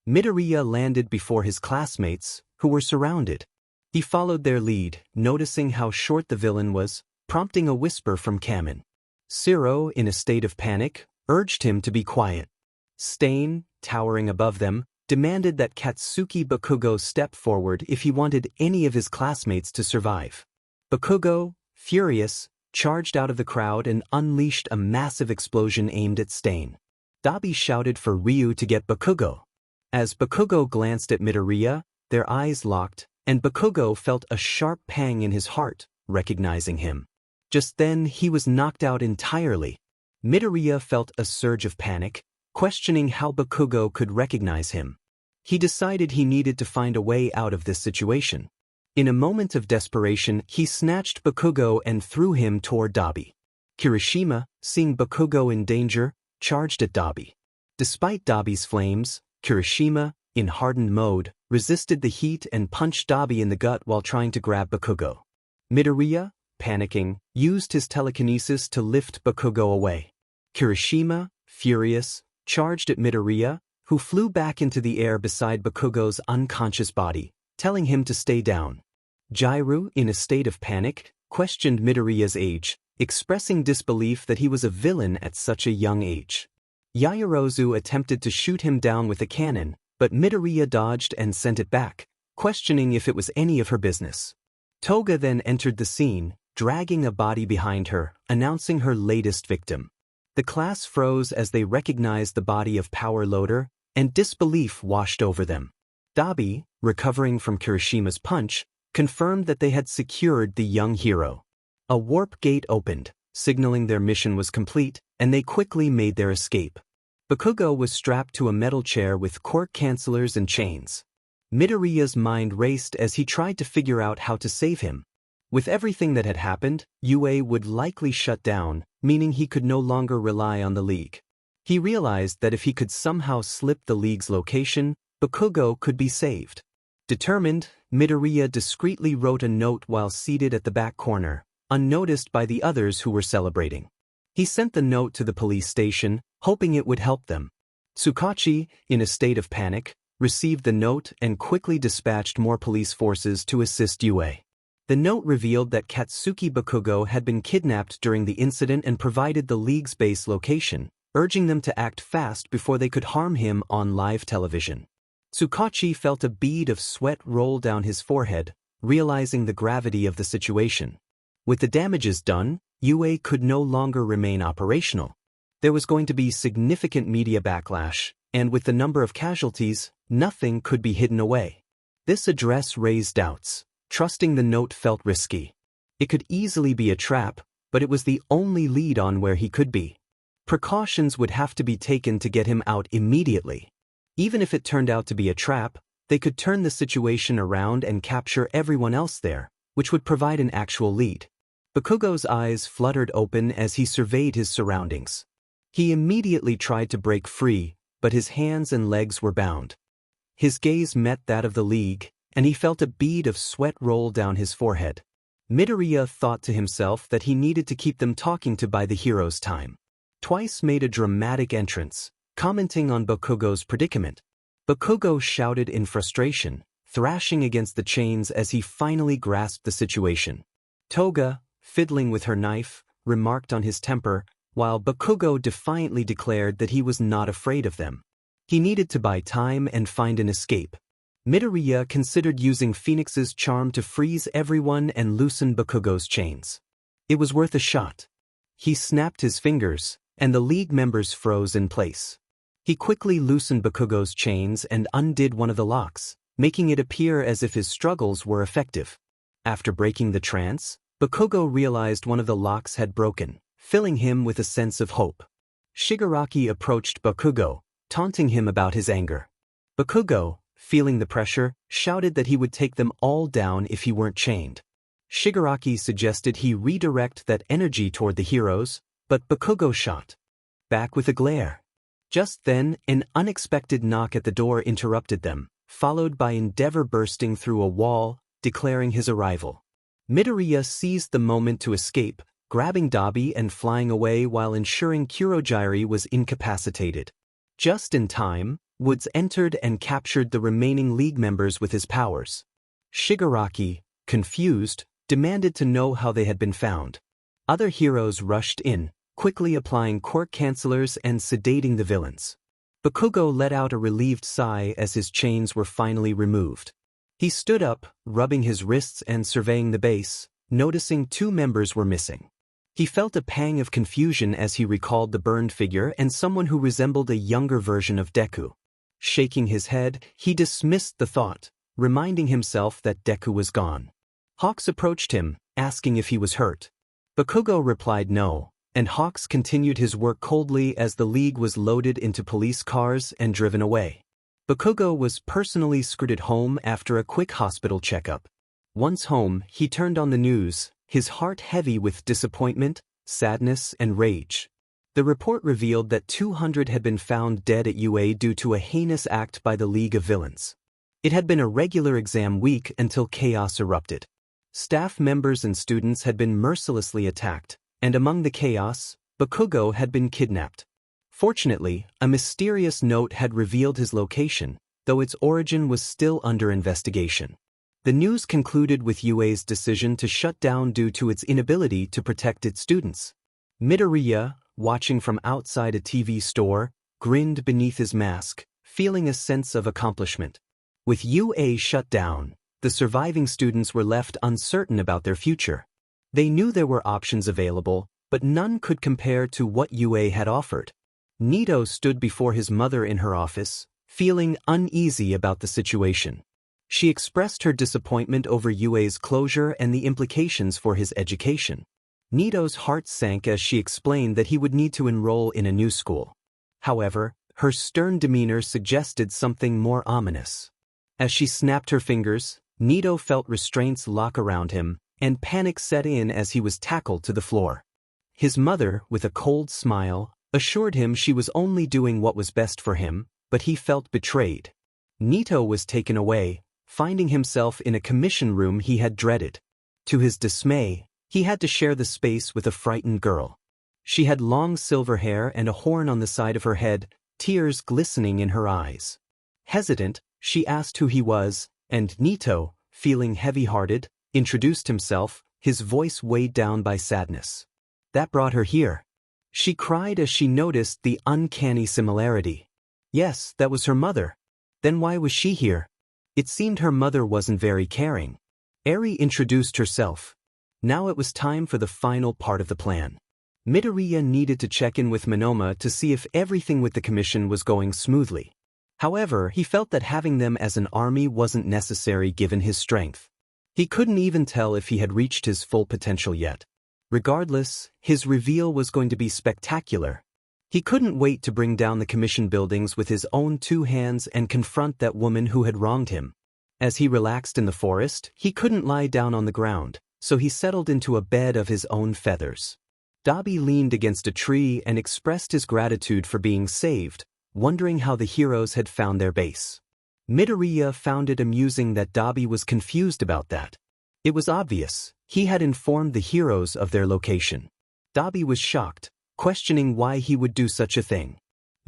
Midoriya landed before his classmates, who were surrounded. He followed their lead, noticing how short the villain was, prompting a whisper from Kamen. Zero, in a state of panic, urged him to be quiet. Stain, towering above them, demanded that Katsuki Bakugo step forward if he wanted any of his classmates to survive. Bakugo, furious, charged out of the crowd and unleashed a massive explosion aimed at Stain. 𝐿𝐵 shouted for Ryu to get Bakugo. As Bakugo glanced at Midoriya, their eyes locked, and Bakugo felt a sharp pang in his heart, recognizing him. Just then, he was knocked out entirely. Midoriya felt a surge of panic, questioning how Bakugo could recognize him. He decided he needed to find a way out of this situation. In a moment of desperation, he snatched Bakugo and threw him toward 𝐿𝐵. Kirishima, seeing Bakugo in danger, charged at 𝐿𝐵. Despite 𝐿𝐵's flames, Kirishima, in hardened mode, resisted the heat and punched 𝐿𝐵 in the gut while trying to grab Bakugo. Midoriya, panicking, used his telekinesis to lift Bakugo away. Kirishima, furious, charged at Midoriya, who flew back into the air beside Bakugo's unconscious body, telling him to stay down. J.𝐼𝐸, in a state of panic, questioned Midoriya's age, expressing disbelief that he was a villain at such a young age. Yaoyorozu attempted to shoot him down with a cannon, but Midoriya dodged and sent it back, questioning if it was any of her business. Toga then entered the scene, dragging a body behind her, announcing her latest victim. The class froze as they recognized the body of Power Loader, and disbelief washed over them. 𝐼𝐸, recovering from Kirishima's punch, confirmed that they had secured the young hero. A warp gate opened, signaling their mission was complete, and they quickly made their escape. Bakugo was strapped to a metal chair with 𝐒𝐮𝐬𝐲𝐸 and chains. Midoriya's mind raced as he tried to figure out how to save him. With everything that had happened, UA would likely shut down, meaning he could no longer rely on the League. He realized that if he could somehow slip the League's location, Bakugo could be saved. Determined, Midoriya discreetly wrote a note while seated at the back corner, unnoticed by the others who were celebrating. He sent the note to the police station, hoping it would help them. Tsukachi, in a state of panic, received the note and quickly dispatched more police forces to assist UA. The note revealed that Katsuki Bakugo had been kidnapped during the incident and provided the League's base location, urging them to act fast before they could harm him on live television. Tsukachi felt a bead of sweat roll down his forehead, realizing the gravity of the situation. With the damages done, UA could no longer remain operational. There was going to be significant media backlash, and with the number of casualties, nothing could be hidden away. This address raised doubts. Trusting the note felt risky. It could easily be a trap, but it was the only lead on where he could be. Precautions would have to be taken to get him out immediately. Even if it turned out to be a trap, they could turn the situation around and capture everyone else there, which would provide an actual lead. Bakugo's eyes fluttered open as he surveyed his surroundings. He immediately tried to break free, but his hands and legs were bound. His gaze met that of the League, and he felt a bead of sweat roll down his forehead. Midoriya thought to himself that he needed to keep them talking to buy the hero's time. Twice made a dramatic entrance, commenting on Bakugo's predicament. Bakugo shouted in frustration, thrashing against the chains as he finally grasped the situation. Toga, fiddling with her knife, remarked on his temper, while Bakugo defiantly declared that he was not afraid of them. He needed to buy time and find an escape. Midoriya considered using Phoenix's charm to freeze everyone and loosen Bakugo's chains. It was worth a shot. He snapped his fingers, and the League members froze in place. He quickly loosened Bakugo's chains and undid one of the locks, making it appear as if his struggles were effective. After breaking the trance, Bakugo realized one of the locks had broken, filling him with a sense of hope. Shigaraki approached Bakugo, taunting him about his anger. Bakugo, feeling the pressure, shouted that he would take them all down if he weren't chained. Shigaraki suggested he redirect that energy toward the heroes, but Bakugo shot back with a glare. Just then, an unexpected knock at the door interrupted them, followed by 𝐿𝐴𝐴𝐵 bursting through a wall, declaring his arrival. Midoriya seized the moment to escape, grabbing 𝐿𝐴𝐵 and flying away while ensuring Kurogiri was incapacitated. Just in time, Woods entered and captured the remaining League members with his powers. Shigaraki, confused, demanded to know how they had been found. Other heroes rushed in, quickly applying 𝐒𝐮𝐬𝐲𝐸 and sedating the villains. Bakugo let out a relieved sigh as his chains were finally removed. He stood up, rubbing his wrists and surveying the base, noticing 2 members were missing. He felt a pang of confusion as he recalled the burned figure and someone who resembled a younger version of Deku. Shaking his head, he dismissed the thought, reminding himself that Deku was gone. Hawks approached him, asking if he was hurt. Bakugo replied no, and Hawks continued his work coldly as the League was loaded into police cars and driven away. Bakugo was personally escorted home after a quick hospital checkup. Once home, he turned on the news, his heart heavy with disappointment, sadness, and rage. The report revealed that 200 had been found dead at UA due to a heinous act by the League of Villains. It had been a regular exam week until chaos erupted. Staff members and students had been mercilessly attacked, and among the chaos, Bakugo had been kidnapped. Fortunately, a mysterious note had revealed his location, though its origin was still under investigation. The news concluded with UA's decision to shut down due to its inability to protect its students. Midoriya, watching from outside a TV store, grinned beneath his mask, feeling a sense of accomplishment. With UA shut down, the surviving students were left uncertain about their future. They knew there were options available, but none could compare to what UA had offered. Nito stood before his mother in her office, feeling uneasy about the situation. She expressed her disappointment over UA's closure and the implications for his education. Nito's heart sank as she explained that he would need to enroll in a new school. However, her stern demeanor suggested something more ominous. As she snapped her fingers, Nito felt restraints lock around him, and panic set in as he was tackled to the floor. His mother, with a cold smile, assured him she was only doing what was best for him, but he felt betrayed. Nito was taken away, finding himself in a commission room he had dreaded. To his dismay, he had to share the space with a frightened girl. She had long silver hair and a horn on the side of her head, tears glistening in her eyes. Hesitant, she asked who he was, and Nito, feeling heavy-hearted, introduced himself, his voice weighed down by sadness. That brought her here. She cried as she noticed the uncanny similarity. Yes, that was her mother. Then why was she here? It seemed her mother wasn't very caring. Eri introduced herself. Now it was time for the final part of the plan. Midoriya needed to check in with Monoma to see if everything with the commission was going smoothly. However, he felt that having them as an army wasn't necessary given his strength. He couldn't even tell if he had reached his full potential yet. Regardless, his reveal was going to be spectacular. He couldn't wait to bring down the commission buildings with his own two hands and confront that woman who had wronged him. As he relaxed in the forest, he couldn't lie down on the ground, so he settled into a bed of his own feathers. 𝐿𝐼 leaned against a tree and expressed his gratitude for being saved, wondering how the heroes had found their base. Midoriya found it amusing that 𝐿𝐼 was confused about that. It was obvious, he had informed the heroes of their location. 𝐿𝐼 was shocked, questioning why he would do such a thing.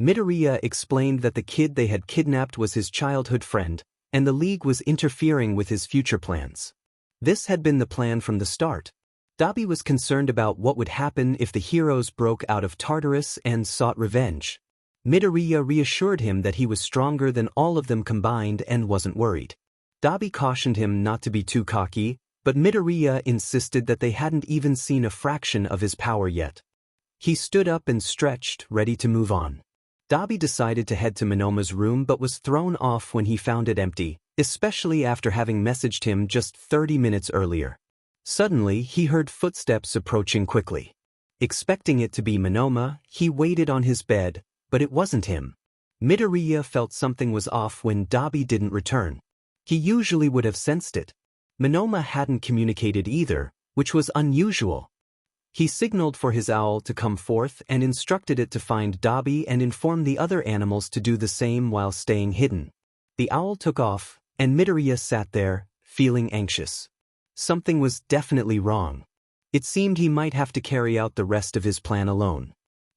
Midoriya explained that the kid they had kidnapped was his childhood friend, and the League was interfering with his future plans. This had been the plan from the start. 𝐿𝐼 was concerned about what would happen if the heroes broke out of Tartarus and sought revenge. Midoriya reassured him that he was stronger than all of them combined and wasn't worried. 𝐿𝐼 cautioned him not to be too cocky, but Midoriya insisted that they hadn't even seen a fraction of his power yet. He stood up and stretched, ready to move on. 𝐿𝐼 decided to head to Monoma's room but was thrown off when he found it empty, especially after having messaged him just 30 minutes earlier. Suddenly, he heard footsteps approaching quickly. Expecting it to be Monoma, he waited on his bed, but it wasn't him. Midoriya felt something was off when 𝐿𝐼 didn't return. He usually would have sensed it. Monoma hadn't communicated either, which was unusual. He signaled for his owl to come forth and instructed it to find 𝐿𝐼 and inform the other animals to do the same while staying hidden. The owl took off, and Midoriya sat there, feeling anxious. Something was definitely wrong. It seemed he might have to carry out the rest of his plan alone.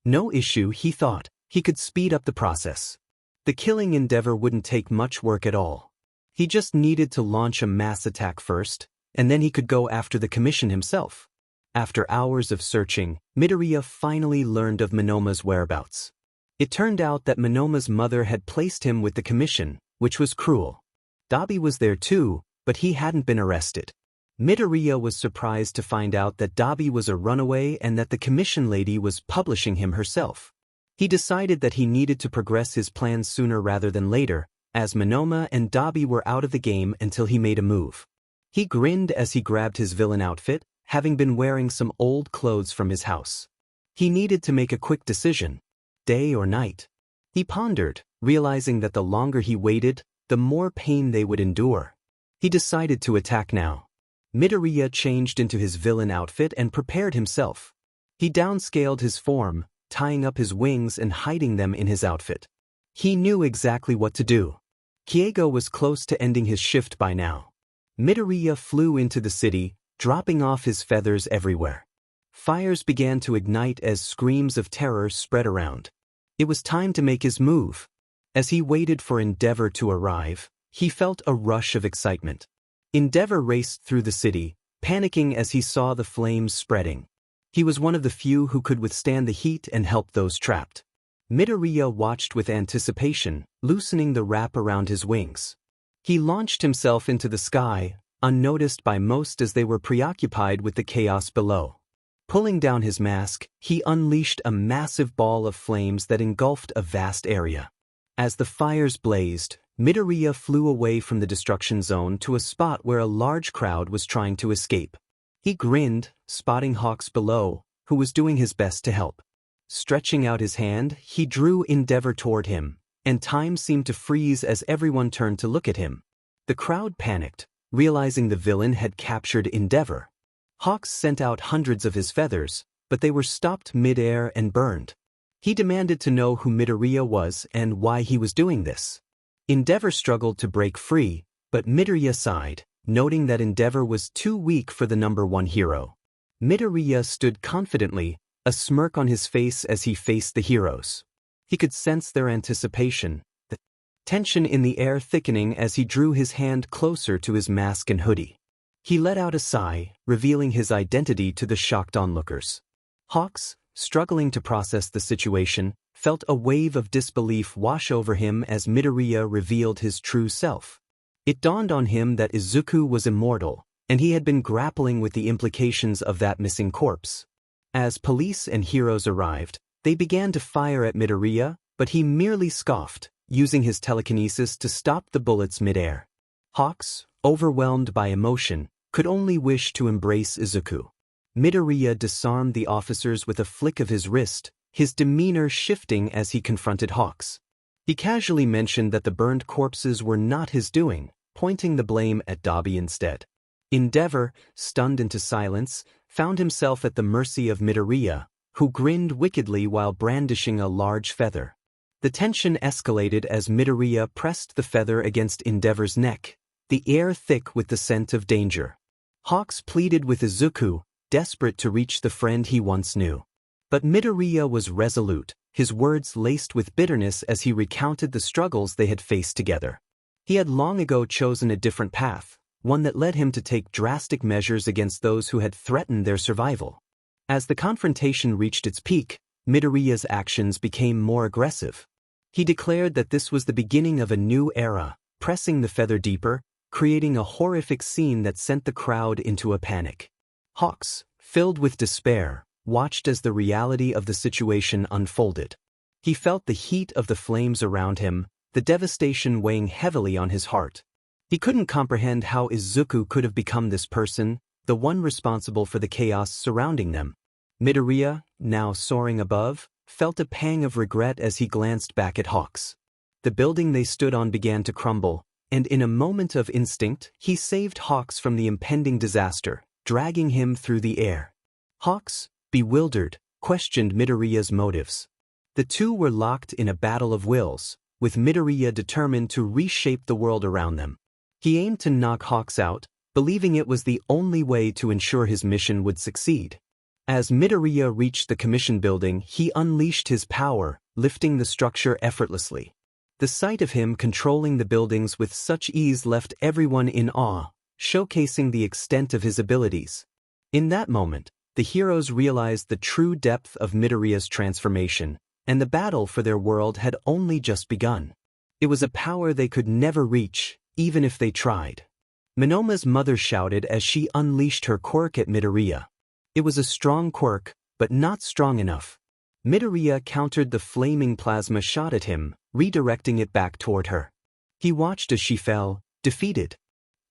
No issue, he thought. He could speed up the process. The killing endeavor wouldn't take much work at all. He just needed to launch a mass attack first, and then he could go after the commission himself. After hours of searching, Midoriya finally learned of Monoma's whereabouts. It turned out that Monoma's mother had placed him with the commission, which was cruel. 𝐿𝐼 was there too, but he hadn't been arrested. Midoriya was surprised to find out that 𝐿𝐼 was a runaway and that the commission lady was publishing him herself. He decided that he needed to progress his plans sooner rather than later, as Monoma and 𝐿𝐼 were out of the game until he made a move. He grinned as he grabbed his villain outfit, having been wearing some old clothes from his house. He needed to make a quick decision. Day or night? He pondered, realizing that the longer he waited, the more pain they would endure. He decided to attack now. Midoriya changed into his villain outfit and prepared himself. He downscaled his form, tying up his wings and hiding them in his outfit. He knew exactly what to do. Keigo was close to ending his shift by now. Midoriya flew into the city, dropping off his feathers everywhere. Fires began to ignite as screams of terror spread around. It was time to make his move. As he waited for 𝐿𝐻𝐸 to arrive, he felt a rush of excitement. 𝐿𝐻𝐸 raced through the city, panicking as he saw the flames spreading. He was one of the few who could withstand the heat and help those trapped. Midoriya watched with anticipation, loosening the wrap around his wings. He launched himself into the sky, unnoticed by most as they were preoccupied with the chaos below. Pulling down his mask, he unleashed a massive ball of flames that engulfed a vast area. As the fires blazed, Midoriya flew away from the destruction zone to a spot where a large crowd was trying to escape. He grinned, spotting Hawks below, who was doing his best to help. Stretching out his hand, he drew 𝐿𝐻𝐸 toward him, and time seemed to freeze as everyone turned to look at him. The crowd panicked, realizing the villain had captured 𝐿𝐻𝐸. Hawks sent out hundreds of his feathers, but they were stopped mid-air and burned. He demanded to know who Midoriya was and why he was doing this. 𝐿𝐻𝐸 struggled to break free, but Midoriya sighed, noting that 𝐿𝐻𝐸 was too weak for the #1 hero. Midoriya stood confidently, a smirk on his face as he faced the heroes. He could sense their anticipation, the tension in the air thickening as he drew his hand closer to his mask and hoodie. He let out a sigh, revealing his identity to the shocked onlookers. Hawks, struggling to process the situation, felt a wave of disbelief wash over him as Midoriya revealed his true self. It dawned on him that Izuku was immortal, and he had been grappling with the implications of that missing corpse. As police and heroes arrived, they began to fire at Midoriya, but he merely scoffed, using his telekinesis to stop the bullets mid-air. Hawks, overwhelmed by emotion, could only wish to embrace Izuku. Midoriya disarmed the officers with a flick of his wrist, his demeanor shifting as he confronted Hawks. He casually mentioned that the burned corpses were not his doing, pointing the blame at 𝐿𝐻𝐸 instead. 𝐿𝐻𝐸, stunned into silence, found himself at the mercy of Midoriya, who grinned wickedly while brandishing a large feather. The tension escalated as Midoriya pressed the feather against 𝐿𝐻𝐸's neck, the air thick with the scent of danger. Hawks pleaded with Izuku, desperate to reach the friend he once knew. But Midoriya was resolute, his words laced with bitterness as he recounted the struggles they had faced together. He had long ago chosen a different path, one that led him to take drastic measures against those who had threatened their survival. As the confrontation reached its peak, Midoriya's actions became more aggressive. He declared that this was the beginning of a new era, pressing the feather deeper, creating a horrific scene that sent the crowd into a panic. Hawks, filled with despair, watched as the reality of the situation unfolded. He felt the heat of the flames around him, the devastation weighing heavily on his heart. He couldn't comprehend how Izuku could have become this person, the one responsible for the chaos surrounding them. Midoriya, now soaring above, felt a pang of regret as he glanced back at Hawks. The building they stood on began to crumble, and in a moment of instinct, he saved Hawks from the impending disaster, dragging him through the air. Hawks, bewildered, questioned Midoriya's motives. The two were locked in a battle of wills, with Midoriya determined to reshape the world around them. He aimed to knock Hawks out, believing it was the only way to ensure his mission would succeed. As Midoriya reached the commission building, he unleashed his power, lifting the structure effortlessly. The sight of him controlling the buildings with such ease left everyone in awe, showcasing the extent of his abilities. In that moment, the heroes realized the true depth of Midoriya's transformation, and the battle for their world had only just begun. It was a power they could never reach, even if they tried. Monoma's mother shouted as she unleashed her quirk at Midoriya. It was a strong quirk, but not strong enough. Midoriya countered the flaming plasma shot at him, redirecting it back toward her. He watched as she fell, defeated.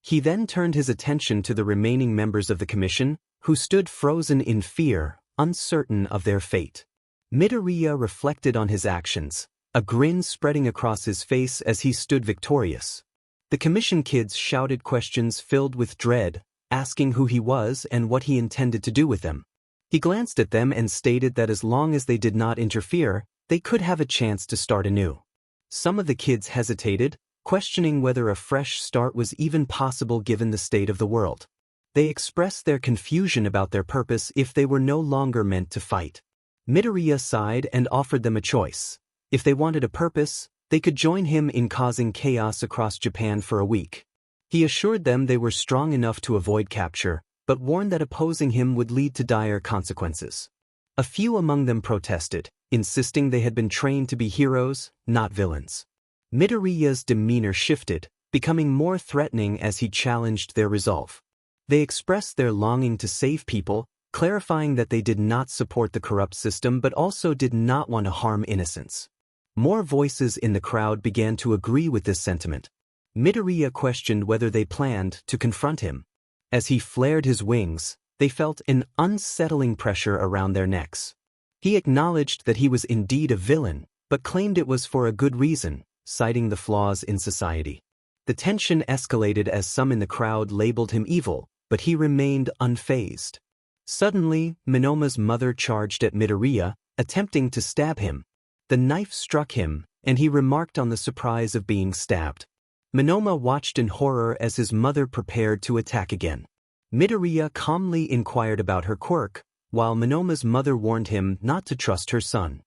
He then turned his attention to the remaining members of the commission, who stood frozen in fear, uncertain of their fate. Midoriya reflected on his actions, a grin spreading across his face as he stood victorious. The commission kids shouted questions filled with dread, asking who he was and what he intended to do with them. He glanced at them and stated that as long as they did not interfere, they could have a chance to start anew. Some of the kids hesitated, questioning whether a fresh start was even possible given the state of the world. They expressed their confusion about their purpose if they were no longer meant to fight. Midoriya sighed and offered them a choice. If they wanted a purpose, they could join him in causing chaos across Japan for a week. He assured them they were strong enough to avoid capture, but warned that opposing him would lead to dire consequences. A few among them protested, insisting they had been trained to be heroes, not villains. Midoriya's demeanor shifted, becoming more threatening as he challenged their resolve. They expressed their longing to save people, clarifying that they did not support the corrupt system but also did not want to harm innocents. More voices in the crowd began to agree with this sentiment. Midoriya questioned whether they planned to confront him. As he flared his wings, they felt an unsettling pressure around their necks. He acknowledged that he was indeed a villain, but claimed it was for a good reason, citing the flaws in society. The tension escalated as some in the crowd labeled him evil, but he remained unfazed. Suddenly, Minoma's mother charged at Midoriya, attempting to stab him. The knife struck him, and he remarked on the surprise of being stabbed. Minoma watched in horror as his mother prepared to attack again. Midoriya calmly inquired about her quirk, while Minoma's mother warned him not to trust her son.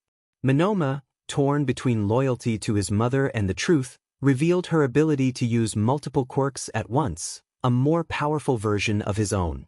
Minoma, torn between loyalty to his mother and the truth, revealed her ability to use multiple quirks at once, a more powerful version of his own.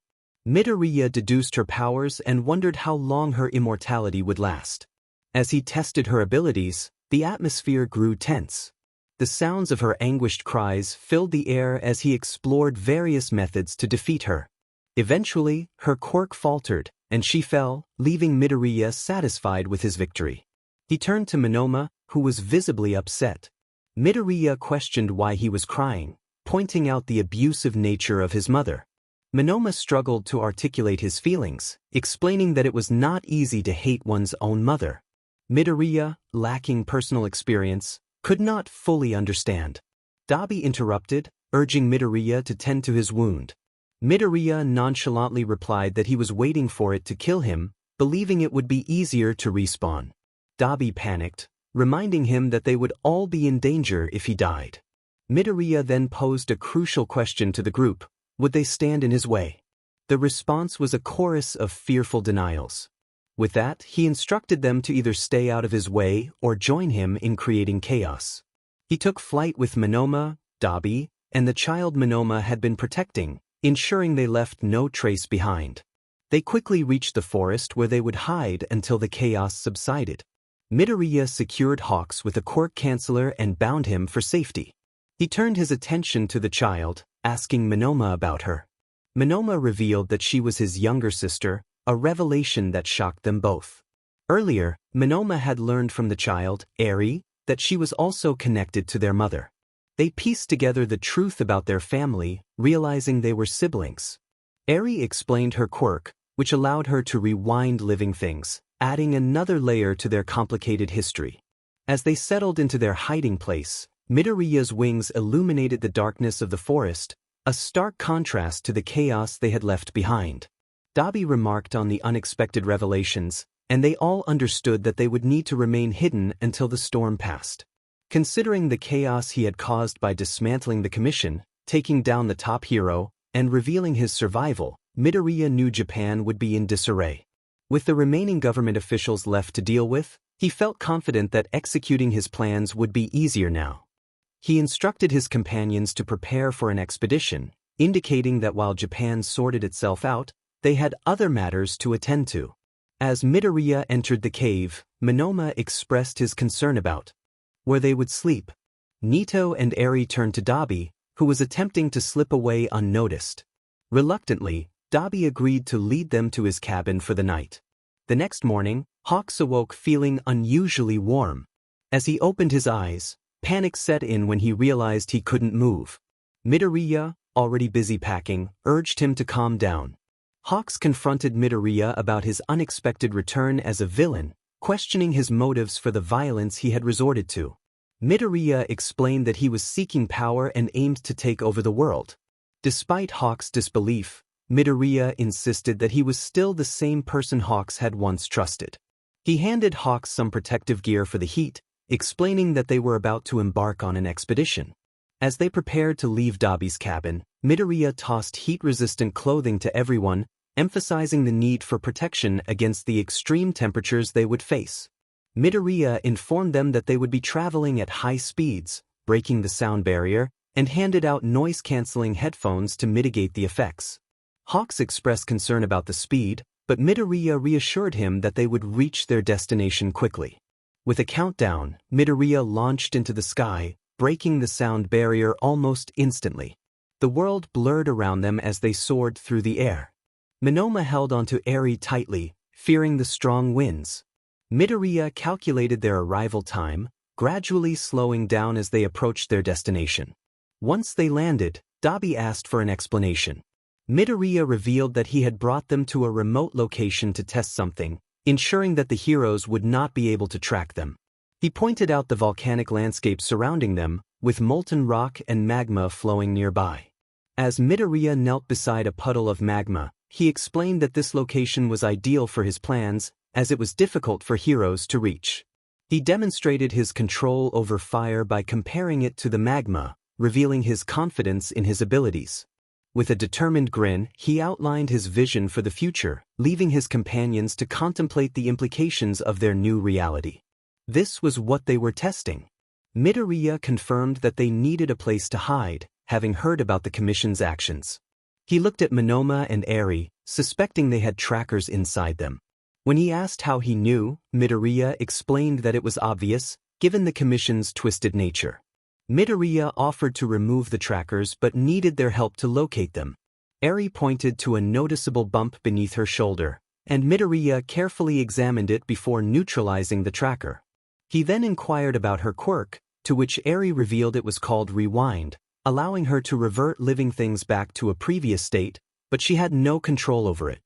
Midoriya deduced her powers and wondered how long her immortality would last. As he tested her abilities, the atmosphere grew tense. The sounds of her anguished cries filled the air as he explored various methods to defeat her. Eventually, her quirk faltered, and she fell, leaving Midoriya satisfied with his victory. He turned to Minoma, who was visibly upset. Midoriya questioned why he was crying, pointing out the abusive nature of his mother. Minoma struggled to articulate his feelings, explaining that it was not easy to hate one's own mother. Midoriya, lacking personal experience, could not fully understand. 𝐼𝐸 interrupted, urging Midoriya to tend to his wound. Midoriya nonchalantly replied that he was waiting for it to kill him, believing it would be easier to respawn. 𝐼𝐸 panicked, reminding him that they would all be in danger if he died. Midoriya then posed a crucial question to the group: would they stand in his way? The response was a chorus of fearful denials. With that, he instructed them to either stay out of his way or join him in creating chaos. He took flight with Minoma, 𝐼𝐸, and the child Minoma had been protecting, ensuring they left no trace behind. They quickly reached the forest where they would hide until the chaos subsided. Midoriya secured Hawks with a quirk canceller and bound him for safety. He turned his attention to the child, asking Minoma about her. Minoma revealed that she was his younger sister, a revelation that shocked them both. Earlier, Minoma had learned from the child, 𝐼𝐸, that she was also connected to their mother. They pieced together the truth about their family, realizing they were siblings. 𝐼𝐸 explained her quirk, which allowed her to rewind living things, adding another layer to their complicated history. As they settled into their hiding place, Midoriya's wings illuminated the darkness of the forest, a stark contrast to the chaos they had left behind. 𝐼𝐸 remarked on the unexpected revelations, and they all understood that they would need to remain hidden until the storm passed. Considering the chaos he had caused by dismantling the commission, taking down the top hero, and revealing his survival, Midoriya knew Japan would be in disarray. With the remaining government officials left to deal with, he felt confident that executing his plans would be easier now. He instructed his companions to prepare for an expedition, indicating that while Japan sorted itself out, they had other matters to attend to. As Midoriya entered the cave, Minoma expressed his concern about where they would sleep. Nito and 𝐼𝐸 turned to 𝐼𝐸, who was attempting to slip away unnoticed. Reluctantly, 𝐼𝐸 agreed to lead them to his cabin for the night. The next morning, Hawks awoke feeling unusually warm. As he opened his eyes, panic set in when he realized he couldn't move. Midoriya, already busy packing, urged him to calm down. Hawks confronted Midoriya about his unexpected return as a villain, questioning his motives for the violence he had resorted to. Midoriya explained that he was seeking power and aimed to take over the world. Despite Hawks' disbelief, Midoriya insisted that he was still the same person Hawks had once trusted. He handed Hawks some protective gear for the heat, explaining that they were about to embark on an expedition. As they prepared to leave 𝐼𝐸's cabin, Midoriya tossed heat-resistant clothing to everyone, emphasizing the need for protection against the extreme temperatures they would face. Midoriya informed them that they would be traveling at high speeds, breaking the sound barrier, and handed out noise-canceling headphones to mitigate the effects. Hawks expressed concern about the speed, but Midoriya reassured him that they would reach their destination quickly. With a countdown, Midoriya launched into the sky, breaking the sound barrier almost instantly. The world blurred around them as they soared through the air. Monoma held onto Eri tightly, fearing the strong winds. Midoriya calculated their arrival time, gradually slowing down as they approached their destination. Once they landed, 𝐿𝐼 asked for an explanation. Midoriya revealed that he had brought them to a remote location to test something, ensuring that the heroes would not be able to track them. He pointed out the volcanic landscape surrounding them, with molten rock and magma flowing nearby. As Midoriya knelt beside a puddle of magma, he explained that this location was ideal for his plans, as it was difficult for heroes to reach. He demonstrated his control over fire by comparing it to the magma, revealing his confidence in his abilities. With a determined grin, he outlined his vision for the future, leaving his companions to contemplate the implications of their new reality. This was what they were testing. Midoriya confirmed that they needed a place to hide, having heard about the Commission's actions. He looked at Monoma and Eri, suspecting they had trackers inside them. When he asked how he knew, Midoriya explained that it was obvious, given the Commission's twisted nature. Midoriya offered to remove the trackers but needed their help to locate them. Eri pointed to a noticeable bump beneath her shoulder, and Midoriya carefully examined it before neutralizing the tracker. He then inquired about her quirk, to which Eri revealed it was called Rewind, allowing her to revert living things back to a previous state, but she had no control over it.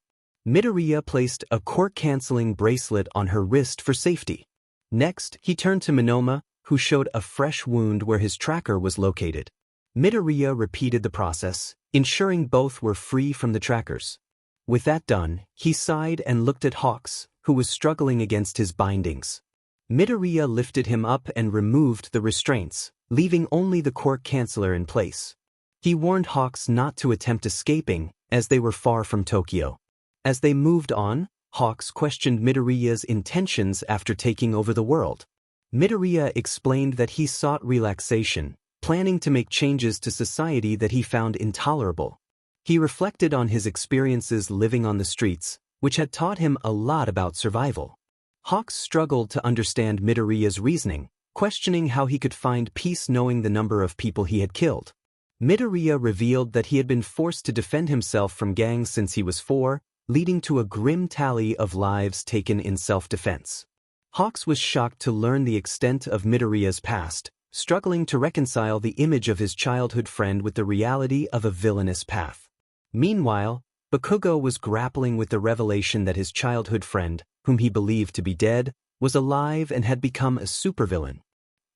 Midoriya placed a quirk-canceling bracelet on her wrist for safety. Next, he turned to Monoma, who showed a fresh wound where his tracker was located. Midoriya repeated the process, ensuring both were free from the trackers. With that done, he sighed and looked at Hawks, who was struggling against his bindings. Midoriya lifted him up and removed the restraints, leaving only the quirk canceller in place. He warned Hawks not to attempt escaping, as they were far from Tokyo. As they moved on, Hawks questioned Midoriya's intentions after taking over the world. Midoriya explained that he sought relaxation, planning to make changes to society that he found intolerable. He reflected on his experiences living on the streets, which had taught him a lot about survival. Hawks struggled to understand Midoriya's reasoning, questioning how he could find peace knowing the number of people he had killed. Midoriya revealed that he had been forced to defend himself from gangs since he was 4, leading to a grim tally of lives taken in self-defense. Hawks was shocked to learn the extent of Midoriya's past, struggling to reconcile the image of his childhood friend with the reality of a villainous path. Meanwhile, Bakugo was grappling with the revelation that his childhood friend, whom he believed to be dead, was alive and had become a supervillain.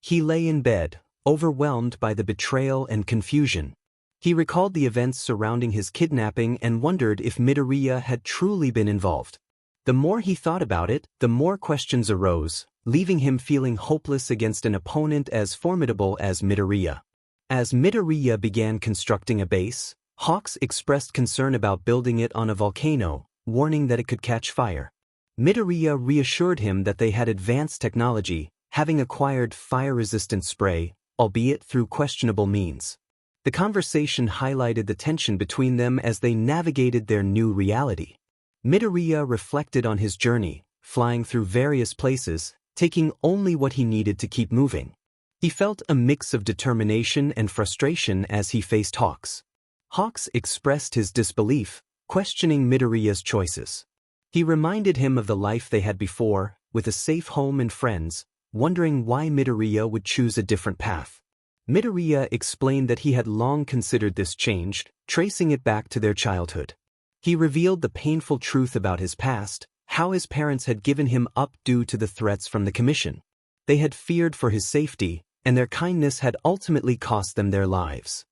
He lay in bed, overwhelmed by the betrayal and confusion. He recalled the events surrounding his kidnapping and wondered if Midoriya had truly been involved. The more he thought about it, the more questions arose, leaving him feeling hopeless against an opponent as formidable as Midoriya. As Midoriya began constructing a base, Hawks expressed concern about building it on a volcano, warning that it could catch fire. Midoriya reassured him that they had advanced technology, having acquired fire-resistant spray, albeit through questionable means. The conversation highlighted the tension between them as they navigated their new reality. Midoriya reflected on his journey, flying through various places, taking only what he needed to keep moving. He felt a mix of determination and frustration as he faced Hawks. Hawks expressed his disbelief, questioning Midoriya's choices. He reminded him of the life they had before, with a safe home and friends, wondering why Midoriya would choose a different path. Midoriya explained that he had long considered this change, tracing it back to their childhood. He revealed the painful truth about his past, how his parents had given him up due to the threats from the Commission. They had feared for his safety, and their kindness had ultimately cost them their lives.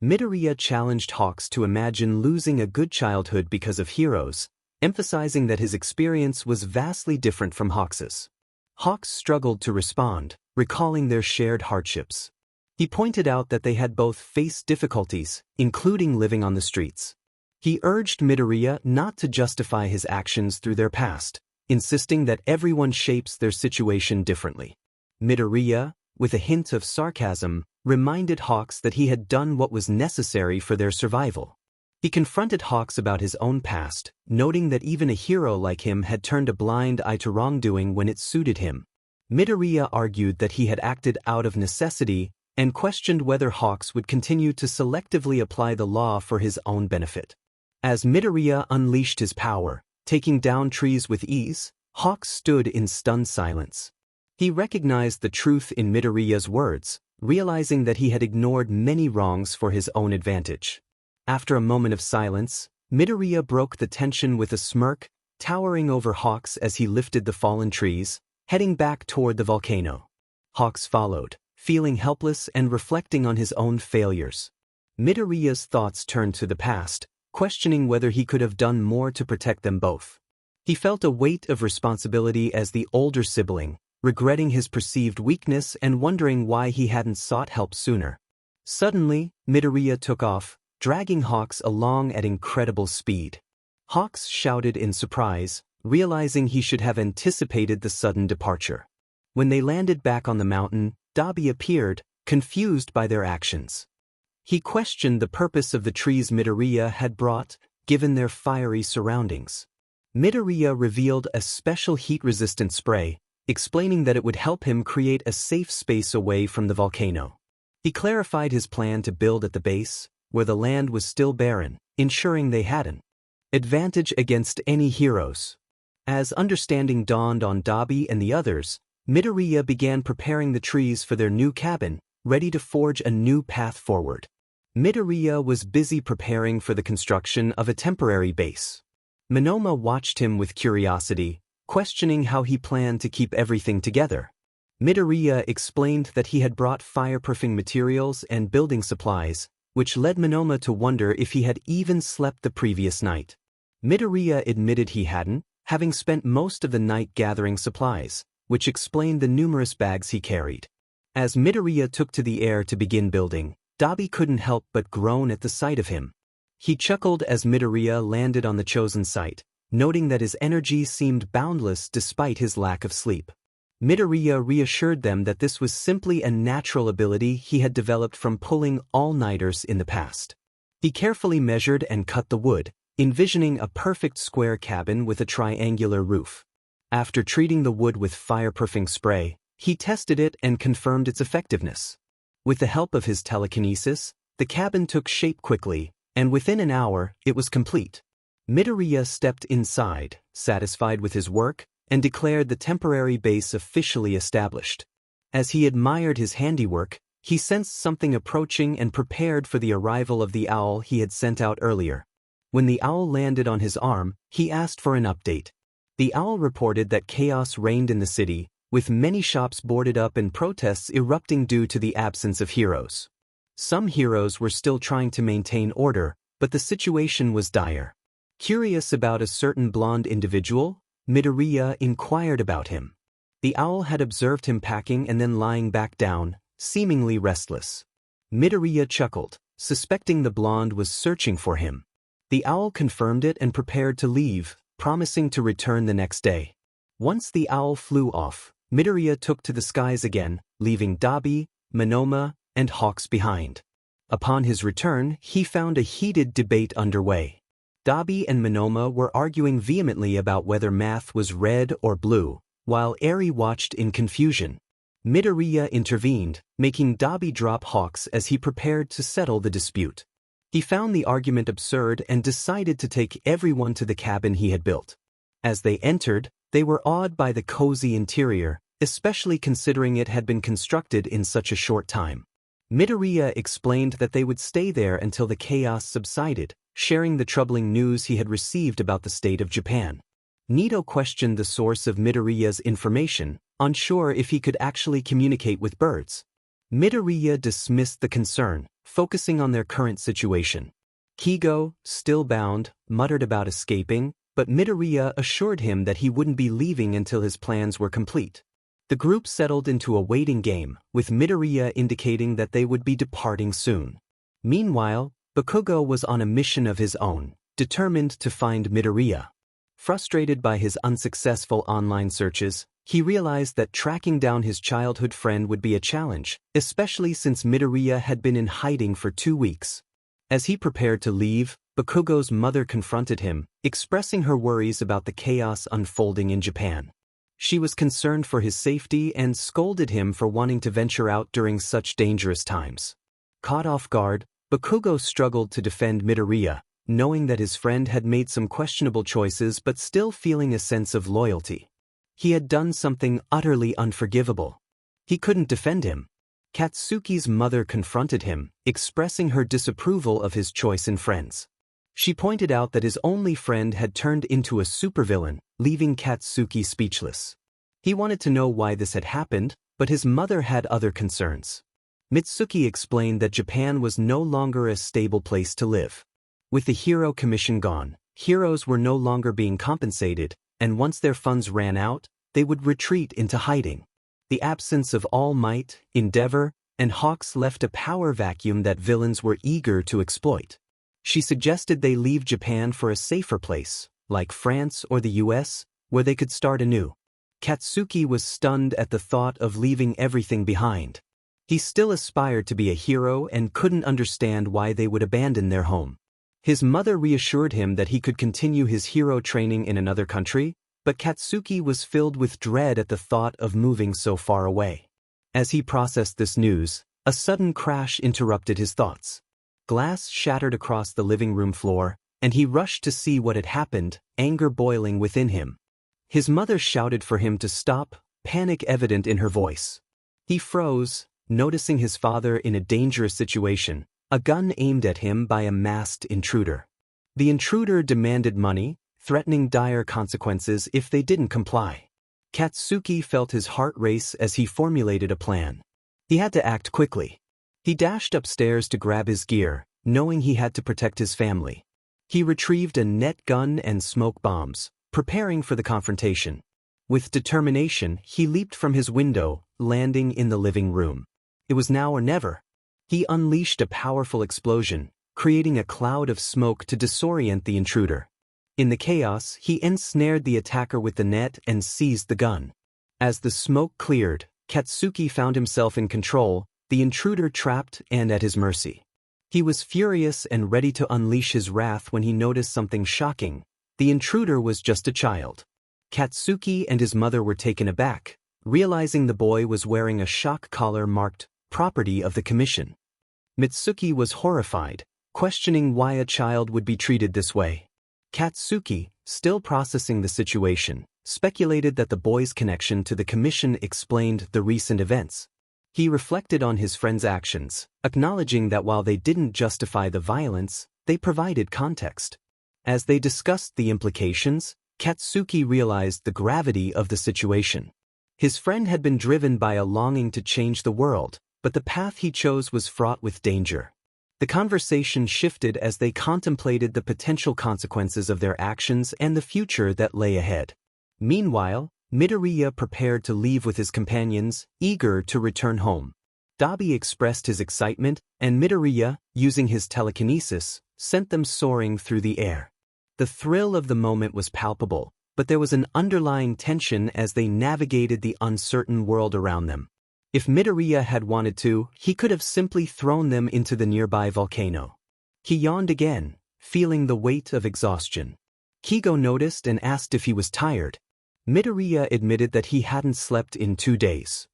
Midoriya challenged Hawks to imagine losing a good childhood because of heroes, emphasizing that his experience was vastly different from Hawks's. Hawks struggled to respond, recalling their shared hardships. He pointed out that they had both faced difficulties, including living on the streets. He urged Midoriya not to justify his actions through their past, insisting that everyone shapes their situation differently. Midoriya, with a hint of sarcasm, reminded Hawks that he had done what was necessary for their survival. He confronted Hawks about his own past, noting that even a hero like him had turned a blind eye to wrongdoing when it suited him. Midoriya argued that he had acted out of necessity and questioned whether Hawks would continue to selectively apply the law for his own benefit. As Midoriya unleashed his power, taking down trees with ease, Hawks stood in stunned silence. He recognized the truth in Midoriya's words, realizing that he had ignored many wrongs for his own advantage. After a moment of silence, Midoriya broke the tension with a smirk, towering over Hawks as he lifted the fallen trees, heading back toward the volcano. Hawks followed, feeling helpless and reflecting on his own failures. Midoriya's thoughts turned to the past, questioning whether he could have done more to protect them both. He felt a weight of responsibility as the older sibling, regretting his perceived weakness and wondering why he hadn't sought help sooner. Suddenly, Midoriya took off, dragging Hawks along at incredible speed. Hawks shouted in surprise, realizing he should have anticipated the sudden departure. When they landed back on the mountain, 𝐿𝐷𝐵 appeared, confused by their actions. He questioned the purpose of the trees Midoriya had brought, given their fiery surroundings. Midoriya revealed a special heat-resistant spray, explaining that it would help him create a safe space away from the volcano. He clarified his plan to build at the base, where the land was still barren, ensuring they had an advantage against any heroes. As understanding dawned on 𝐿𝐷𝐵 and the others, Midoriya began preparing the trees for their new cabin, ready to forge a new path forward. Midoriya was busy preparing for the construction of a temporary base. Monoma watched him with curiosity, questioning how he planned to keep everything together. Midoriya explained that he had brought fireproofing materials and building supplies, which led Monoma to wonder if he had even slept the previous night. Midoriya admitted he hadn't, having spent most of the night gathering supplies, which explained the numerous bags he carried. As Midoriya took to the air to begin building, 𝐿𝐷𝐵 couldn't help but groan at the sight of him. He chuckled as Midoriya landed on the chosen site, noting that his energy seemed boundless despite his lack of sleep. Midoriya reassured them that this was simply a natural ability he had developed from pulling all-nighters in the past. He carefully measured and cut the wood, envisioning a perfect square cabin with a triangular roof. After treating the wood with fireproofing spray, he tested it and confirmed its effectiveness. With the help of his telekinesis, the cabin took shape quickly, and within an hour, it was complete. Midoriya stepped inside, satisfied with his work, and declared the temporary base officially established. As he admired his handiwork, he sensed something approaching and prepared for the arrival of the owl he had sent out earlier. When the owl landed on his arm, he asked for an update. The owl reported that chaos reigned in the city, with many shops boarded up and protests erupting due to the absence of heroes. Some heroes were still trying to maintain order, but the situation was dire. Curious about a certain blonde individual, Midoriya inquired about him. The owl had observed him packing and then lying back down, seemingly restless. Midoriya chuckled, suspecting the blonde was searching for him. The owl confirmed it and prepared to leave, promising to return the next day. Once the owl flew off, Midoriya took to the skies again, leaving 𝐿𝐷𝐵, Monoma, and Hawks behind. Upon his return, he found a heated debate underway. 𝐿𝐷𝐵 and Monoma were arguing vehemently about whether math was red or blue, while 𝐼𝐸 watched in confusion. Midoriya intervened, making 𝐿𝐷𝐵 drop Hawks as he prepared to settle the dispute. He found the argument absurd and decided to take everyone to the cabin he had built. As they entered, they were awed by the cozy interior, especially considering it had been constructed in such a short time. Midoriya explained that they would stay there until the chaos subsided, sharing the troubling news he had received about the state of Japan. Nito questioned the source of Midoriya's information, unsure if he could actually communicate with birds. Midoriya dismissed the concern, focusing on their current situation. Keigo, still bound, muttered about escaping, but Midoriya assured him that he wouldn't be leaving until his plans were complete. The group settled into a waiting game, with Midoriya indicating that they would be departing soon. Meanwhile, 𝐾𝐿𝐴 was on a mission of his own, determined to find Midoriya. Frustrated by his unsuccessful online searches, he realized that tracking down his childhood friend would be a challenge, especially since Midoriya had been in hiding for 2 weeks. As he prepared to leave, Bakugo's mother confronted him, expressing her worries about the chaos unfolding in Japan. She was concerned for his safety and scolded him for wanting to venture out during such dangerous times. Caught off guard, Bakugo struggled to defend Midoriya, knowing that his friend had made some questionable choices but still feeling a sense of loyalty. He had done something utterly unforgivable. He couldn't defend him. Katsuki's mother confronted him, expressing her disapproval of his choice in friends. She pointed out that his only friend had turned into a supervillain, leaving Katsuki speechless. He wanted to know why this had happened, but his mother had other concerns. Mitsuki explained that Japan was no longer a stable place to live. With the hero commission gone, heroes were no longer being compensated, and once their funds ran out, they would retreat into hiding. The absence of All Might, Endeavor, and Hawks left a power vacuum that villains were eager to exploit. She suggested they leave Japan for a safer place, like France or the US, where they could start anew. Katsuki was stunned at the thought of leaving everything behind. He still aspired to be a hero and couldn't understand why they would abandon their home. His mother reassured him that he could continue his hero training in another country, but Katsuki was filled with dread at the thought of moving so far away. As he processed this news, a sudden crash interrupted his thoughts. Glass shattered across the living room floor, and he rushed to see what had happened, anger boiling within him. His mother shouted for him to stop, panic evident in her voice. He froze, noticing his father in a dangerous situation, a gun aimed at him by a masked intruder. The intruder demanded money, threatening dire consequences if they didn't comply. Katsuki felt his heart race as he formulated a plan. He had to act quickly. He dashed upstairs to grab his gear, knowing he had to protect his family. He retrieved a net gun and smoke bombs, preparing for the confrontation. With determination, he leaped from his window, landing in the living room. It was now or never. He unleashed a powerful explosion, creating a cloud of smoke to disorient the intruder. In the chaos, he ensnared the attacker with the net and seized the gun. As the smoke cleared, Katsuki found himself in control, the intruder trapped and at his mercy. He was furious and ready to unleash his wrath when he noticed something shocking. The intruder was just a child. Katsuki and his mother were taken aback, realizing the boy was wearing a shock collar marked "Property of the Commission." Mitsuki was horrified, questioning why a child would be treated this way. Katsuki, still processing the situation, speculated that the boy's connection to the Commission explained the recent events. He reflected on his friend's actions, acknowledging that while they didn't justify the violence, they provided context. As they discussed the implications, Katsuki realized the gravity of the situation. His friend had been driven by a longing to change the world, but the path he chose was fraught with danger. The conversation shifted as they contemplated the potential consequences of their actions and the future that lay ahead. Meanwhile, Midoriya prepared to leave with his companions, eager to return home. 𝐼𝐴𝐵 expressed his excitement, and Midoriya, using his telekinesis, sent them soaring through the air. The thrill of the moment was palpable, but there was an underlying tension as they navigated the uncertain world around them. If Midoriya had wanted to, he could have simply thrown them into the nearby volcano. He yawned again, feeling the weight of exhaustion. Keigo noticed and asked if he was tired. Midoriya admitted that he hadn't slept in 2 days.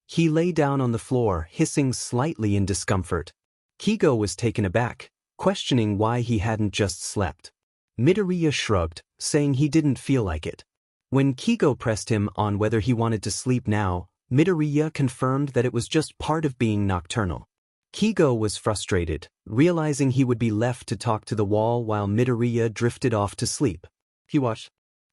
He lay down on the floor, hissing slightly in discomfort. Keigo was taken aback, questioning why he hadn't just slept. Midoriya shrugged, saying he didn't feel like it. When Keigo pressed him on whether he wanted to sleep now, Midoriya confirmed that it was just part of being nocturnal. Keigo was frustrated, realizing he would be left to talk to the wall while Midoriya drifted off to sleep. He watched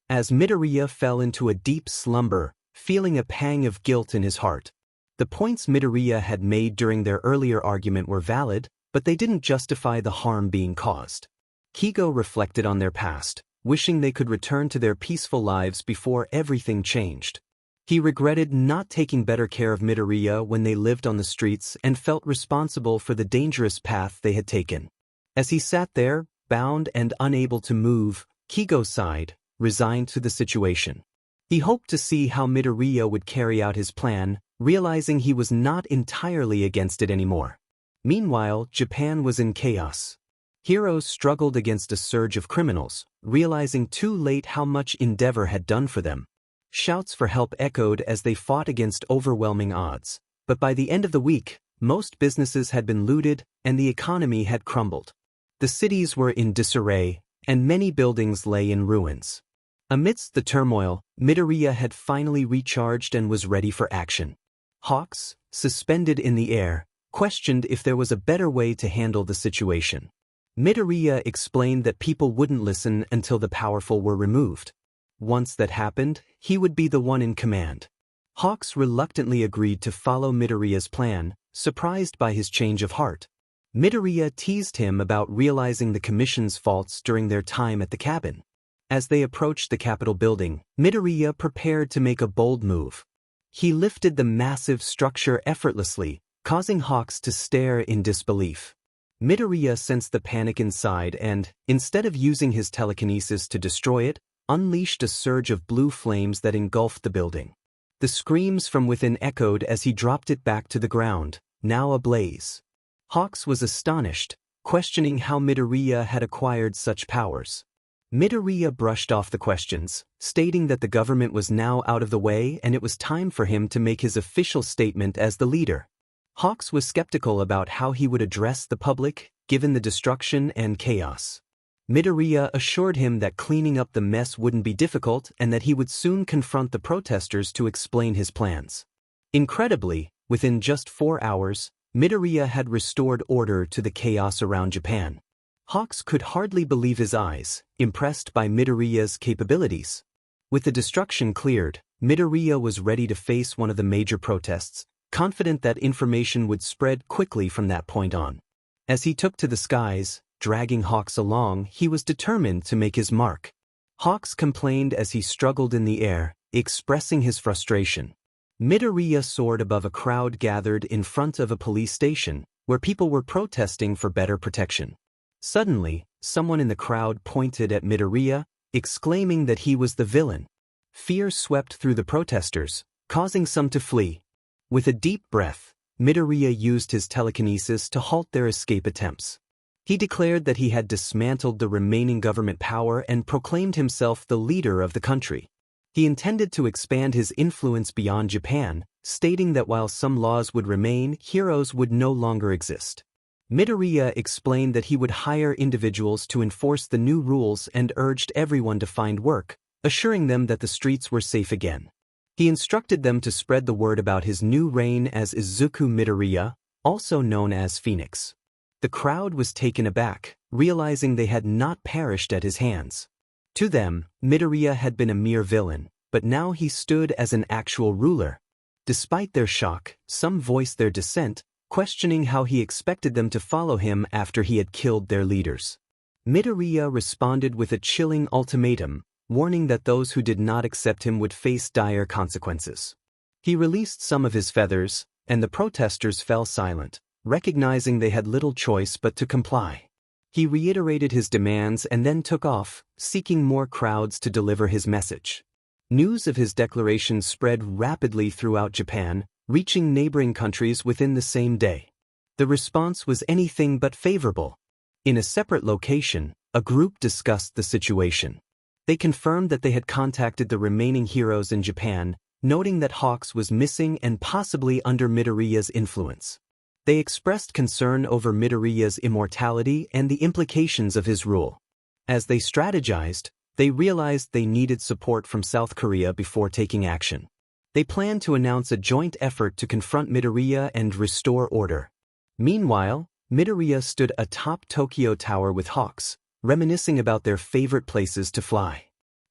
as Midoriya fell into a deep slumber, feeling a pang of guilt in his heart. The points Midoriya had made during their earlier argument were valid, but they didn't justify the harm being caused. Keigo reflected on their past, wishing they could return to their peaceful lives before everything changed. He regretted not taking better care of Midoriya when they lived on the streets and felt responsible for the dangerous path they had taken. As he sat there, bound and unable to move, Keigo sighed, resigned to the situation. He hoped to see how Midoriya would carry out his plan, realizing he was not entirely against it anymore. Meanwhile, Japan was in chaos. Heroes struggled against a surge of criminals, realizing too late how much 𝐒𝐮𝐷 had done for them. Shouts for help echoed as they fought against overwhelming odds. But by the end of the week, most businesses had been looted, and the economy had crumbled. The cities were in disarray, and many buildings lay in ruins. Amidst the turmoil, Midoriya had finally recharged and was ready for action. Hawks, suspended in the air, questioned if there was a better way to handle the situation. Midoriya explained that people wouldn't listen until the powerful were removed. Once that happened, he would be the one in command. Hawks reluctantly agreed to follow Midoriya's plan, surprised by his change of heart. Midoriya teased him about realizing the commission's faults during their time at the cabin. As they approached the Capitol building, Midoriya prepared to make a bold move. He lifted the massive structure effortlessly, causing Hawks to stare in disbelief. Midoriya sensed the panic inside and, instead of using his telekinesis to destroy it, unleashed a surge of blue flames that engulfed the building. The screams from within echoed as he dropped it back to the ground, now ablaze. Hawks was astonished, questioning how Midoriya had acquired such powers. Midoriya brushed off the questions, stating that the government was now out of the way and it was time for him to make his official statement as the leader. Hawks was skeptical about how he would address the public, given the destruction and chaos. Midoriya assured him that cleaning up the mess wouldn't be difficult and that he would soon confront the protesters to explain his plans. Incredibly, within just 4 hours, Midoriya had restored order to the chaos around Japan. Hawks could hardly believe his eyes, impressed by Midoriya's capabilities. With the destruction cleared, Midoriya was ready to face one of the major protests, confident that information would spread quickly from that point on. As he took to the skies, dragging Hawks along, he was determined to make his mark. Hawks complained as he struggled in the air, expressing his frustration. Midoriya soared above a crowd gathered in front of a police station, where people were protesting for better protection. Suddenly, someone in the crowd pointed at Midoriya, exclaiming that he was the villain. Fear swept through the protesters, causing some to flee. With a deep breath, Midoriya used his telekinesis to halt their escape attempts. He declared that he had dismantled the remaining government power and proclaimed himself the leader of the country. He intended to expand his influence beyond Japan, stating that while some laws would remain, heroes would no longer exist. Midoriya explained that he would hire individuals to enforce the new rules and urged everyone to find work, assuring them that the streets were safe again. He instructed them to spread the word about his new reign as Izuku Midoriya, also known as Phoenix. The crowd was taken aback, realizing they had not perished at his hands. To them, Midoriya had been a mere villain, but now he stood as an actual ruler. Despite their shock, some voiced their dissent, questioning how he expected them to follow him after he had killed their leaders. Midoriya responded with a chilling ultimatum, warning that those who did not accept him would face dire consequences. He released some of his feathers, and the protesters fell silent, recognizing they had little choice but to comply. He reiterated his demands and then took off, seeking more crowds to deliver his message. News of his declaration spread rapidly throughout Japan, reaching neighboring countries within the same day. The response was anything but favorable. In a separate location, a group discussed the situation. They confirmed that they had contacted the remaining heroes in Japan, noting that Hawks was missing and possibly under Midoriya's influence. They expressed concern over Midoriya's immortality and the implications of his rule. As they strategized, they realized they needed support from South Korea before taking action. They planned to announce a joint effort to confront Midoriya and restore order. Meanwhile, Midoriya stood atop Tokyo Tower with Hawks, reminiscing about their favorite places to fly.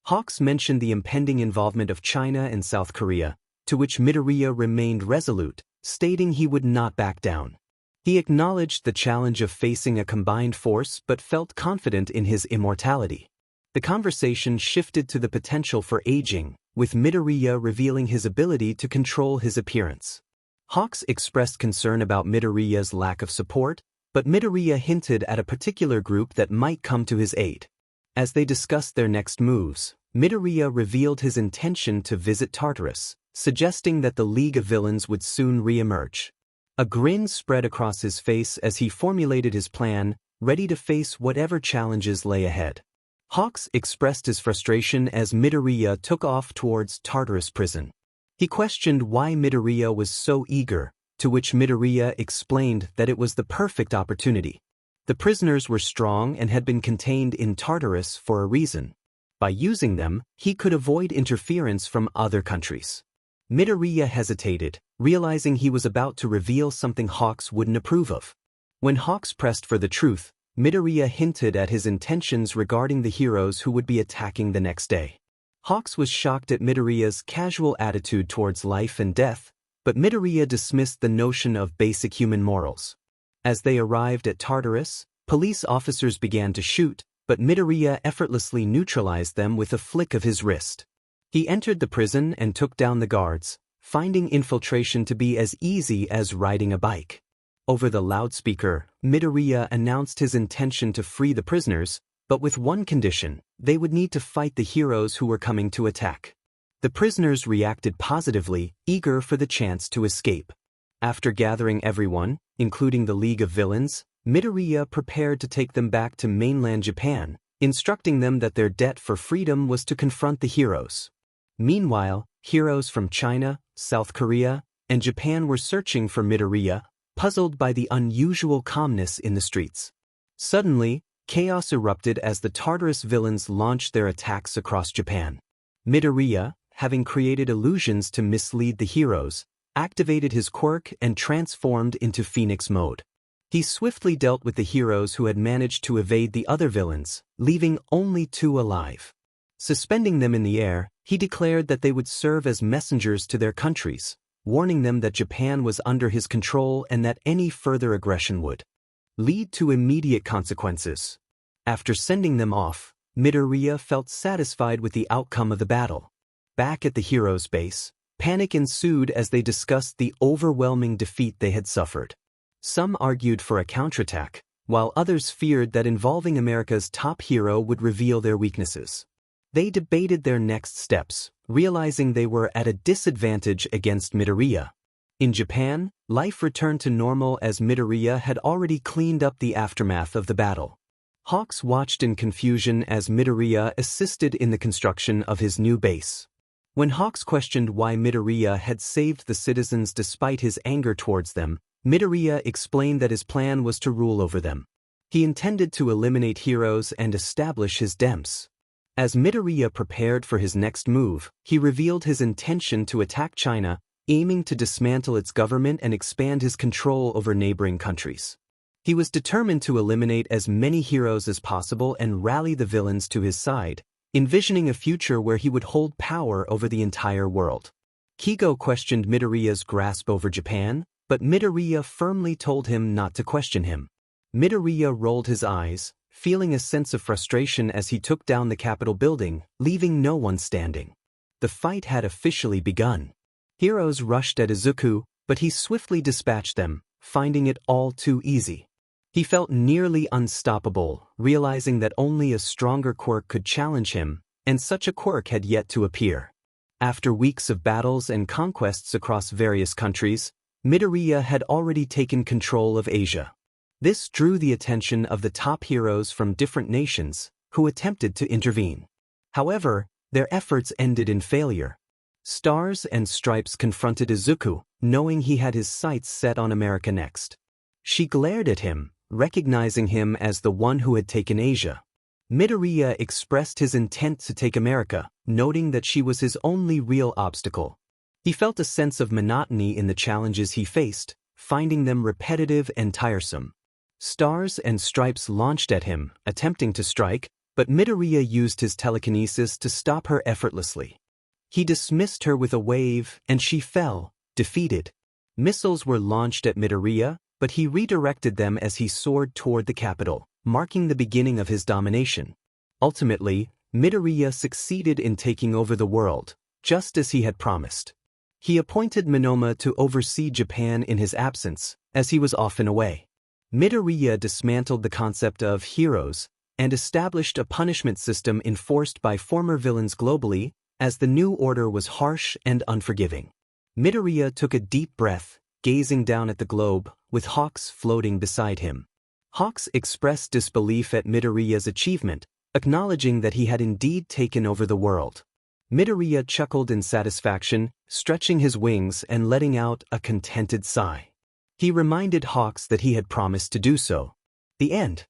Hawks mentioned the impending involvement of China and South Korea, to which Midoriya remained resolute, stating he would not back down. He acknowledged the challenge of facing a combined force but felt confident in his immortality. The conversation shifted to the potential for aging, with Midoriya revealing his ability to control his appearance. Hawks expressed concern about Midoriya's lack of support, but Midoriya hinted at a particular group that might come to his aid. As they discussed their next moves, Midoriya revealed his intention to visit Tartarus, suggesting that the League of Villains would soon re-emerge. A grin spread across his face as he formulated his plan, ready to face whatever challenges lay ahead. Hawks expressed his frustration as Midoriya took off towards Tartarus prison. He questioned why Midoriya was so eager, to which Midoriya explained that it was the perfect opportunity. The prisoners were strong and had been contained in Tartarus for a reason. By using them, he could avoid interference from other countries. Midoriya hesitated, realizing he was about to reveal something Hawks wouldn't approve of. When Hawks pressed for the truth, Midoriya hinted at his intentions regarding the heroes who would be attacking the next day. Hawks was shocked at Midoriya's casual attitude towards life and death, but Midoriya dismissed the notion of basic human morals. As they arrived at Tartarus, police officers began to shoot, but Midoriya effortlessly neutralized them with a flick of his wrist. He entered the prison and took down the guards, finding infiltration to be as easy as riding a bike. Over the loudspeaker, Midoriya announced his intention to free the prisoners, but with one condition: they would need to fight the heroes who were coming to attack. The prisoners reacted positively, eager for the chance to escape. After gathering everyone, including the League of Villains, Midoriya prepared to take them back to mainland Japan, instructing them that their debt for freedom was to confront the heroes. Meanwhile, heroes from China, South Korea, and Japan were searching for Midoriya, puzzled by the unusual calmness in the streets. Suddenly, chaos erupted as the Tartarus villains launched their attacks across Japan. Midoriya, having created illusions to mislead the heroes, activated his quirk and transformed into Phoenix mode. He swiftly dealt with the heroes who had managed to evade the other villains, leaving only 2 alive. Suspending them in the air, he declared that they would serve as messengers to their countries, warning them that Japan was under his control and that any further aggression would lead to immediate consequences. After sending them off, Midoriya felt satisfied with the outcome of the battle. Back at the heroes' base, panic ensued as they discussed the overwhelming defeat they had suffered. Some argued for a counterattack, while others feared that involving America's top hero would reveal their weaknesses. They debated their next steps, realizing they were at a disadvantage against Midoriya. In Japan, life returned to normal as Midoriya had already cleaned up the aftermath of the battle. Hawks watched in confusion as Midoriya assisted in the construction of his new base. When Hawks questioned why Midoriya had saved the citizens despite his anger towards them, Midoriya explained that his plan was to rule over them. He intended to eliminate heroes and establish his demps. As Midoriya prepared for his next move, he revealed his intention to attack China, aiming to dismantle its government and expand his control over neighboring countries. He was determined to eliminate as many heroes as possible and rally the villains to his side, envisioning a future where he would hold power over the entire world. Keigo questioned Midoriya's grasp over Japan, but Midoriya firmly told him not to question him. Midoriya rolled his eyes, feeling a sense of frustration as he took down the Capitol building, leaving no one standing. The fight had officially begun. Heroes rushed at Izuku, but he swiftly dispatched them, finding it all too easy. He felt nearly unstoppable, realizing that only a stronger quirk could challenge him, and such a quirk had yet to appear. After weeks of battles and conquests across various countries, Midoriya had already taken control of Asia. This drew the attention of the top heroes from different nations, who attempted to intervene. However, their efforts ended in failure. Stars and Stripes confronted Izuku, knowing he had his sights set on America next. She glared at him, recognizing him as the one who had taken Asia. Midoriya expressed his intent to take America, noting that she was his only real obstacle. He felt a sense of monotony in the challenges he faced, finding them repetitive and tiresome. Stars and Stripes launched at him, attempting to strike, but Midoriya used his telekinesis to stop her effortlessly. He dismissed her with a wave, and she fell, defeated. Missiles were launched at Midoriya, but he redirected them as he soared toward the capital, marking the beginning of his domination. Ultimately, Midoriya succeeded in taking over the world, just as he had promised. He appointed Minoma to oversee Japan in his absence, as he was often away. Midoriya dismantled the concept of heroes, and established a punishment system enforced by former villains globally, as the new order was harsh and unforgiving. Midoriya took a deep breath, gazing down at the globe, with Hawks floating beside him. Hawks expressed disbelief at Midoriya's achievement, acknowledging that he had indeed taken over the world. Midoriya chuckled in satisfaction, stretching his wings and letting out a contented sigh. He reminded Hawks that he had promised to do so. The end.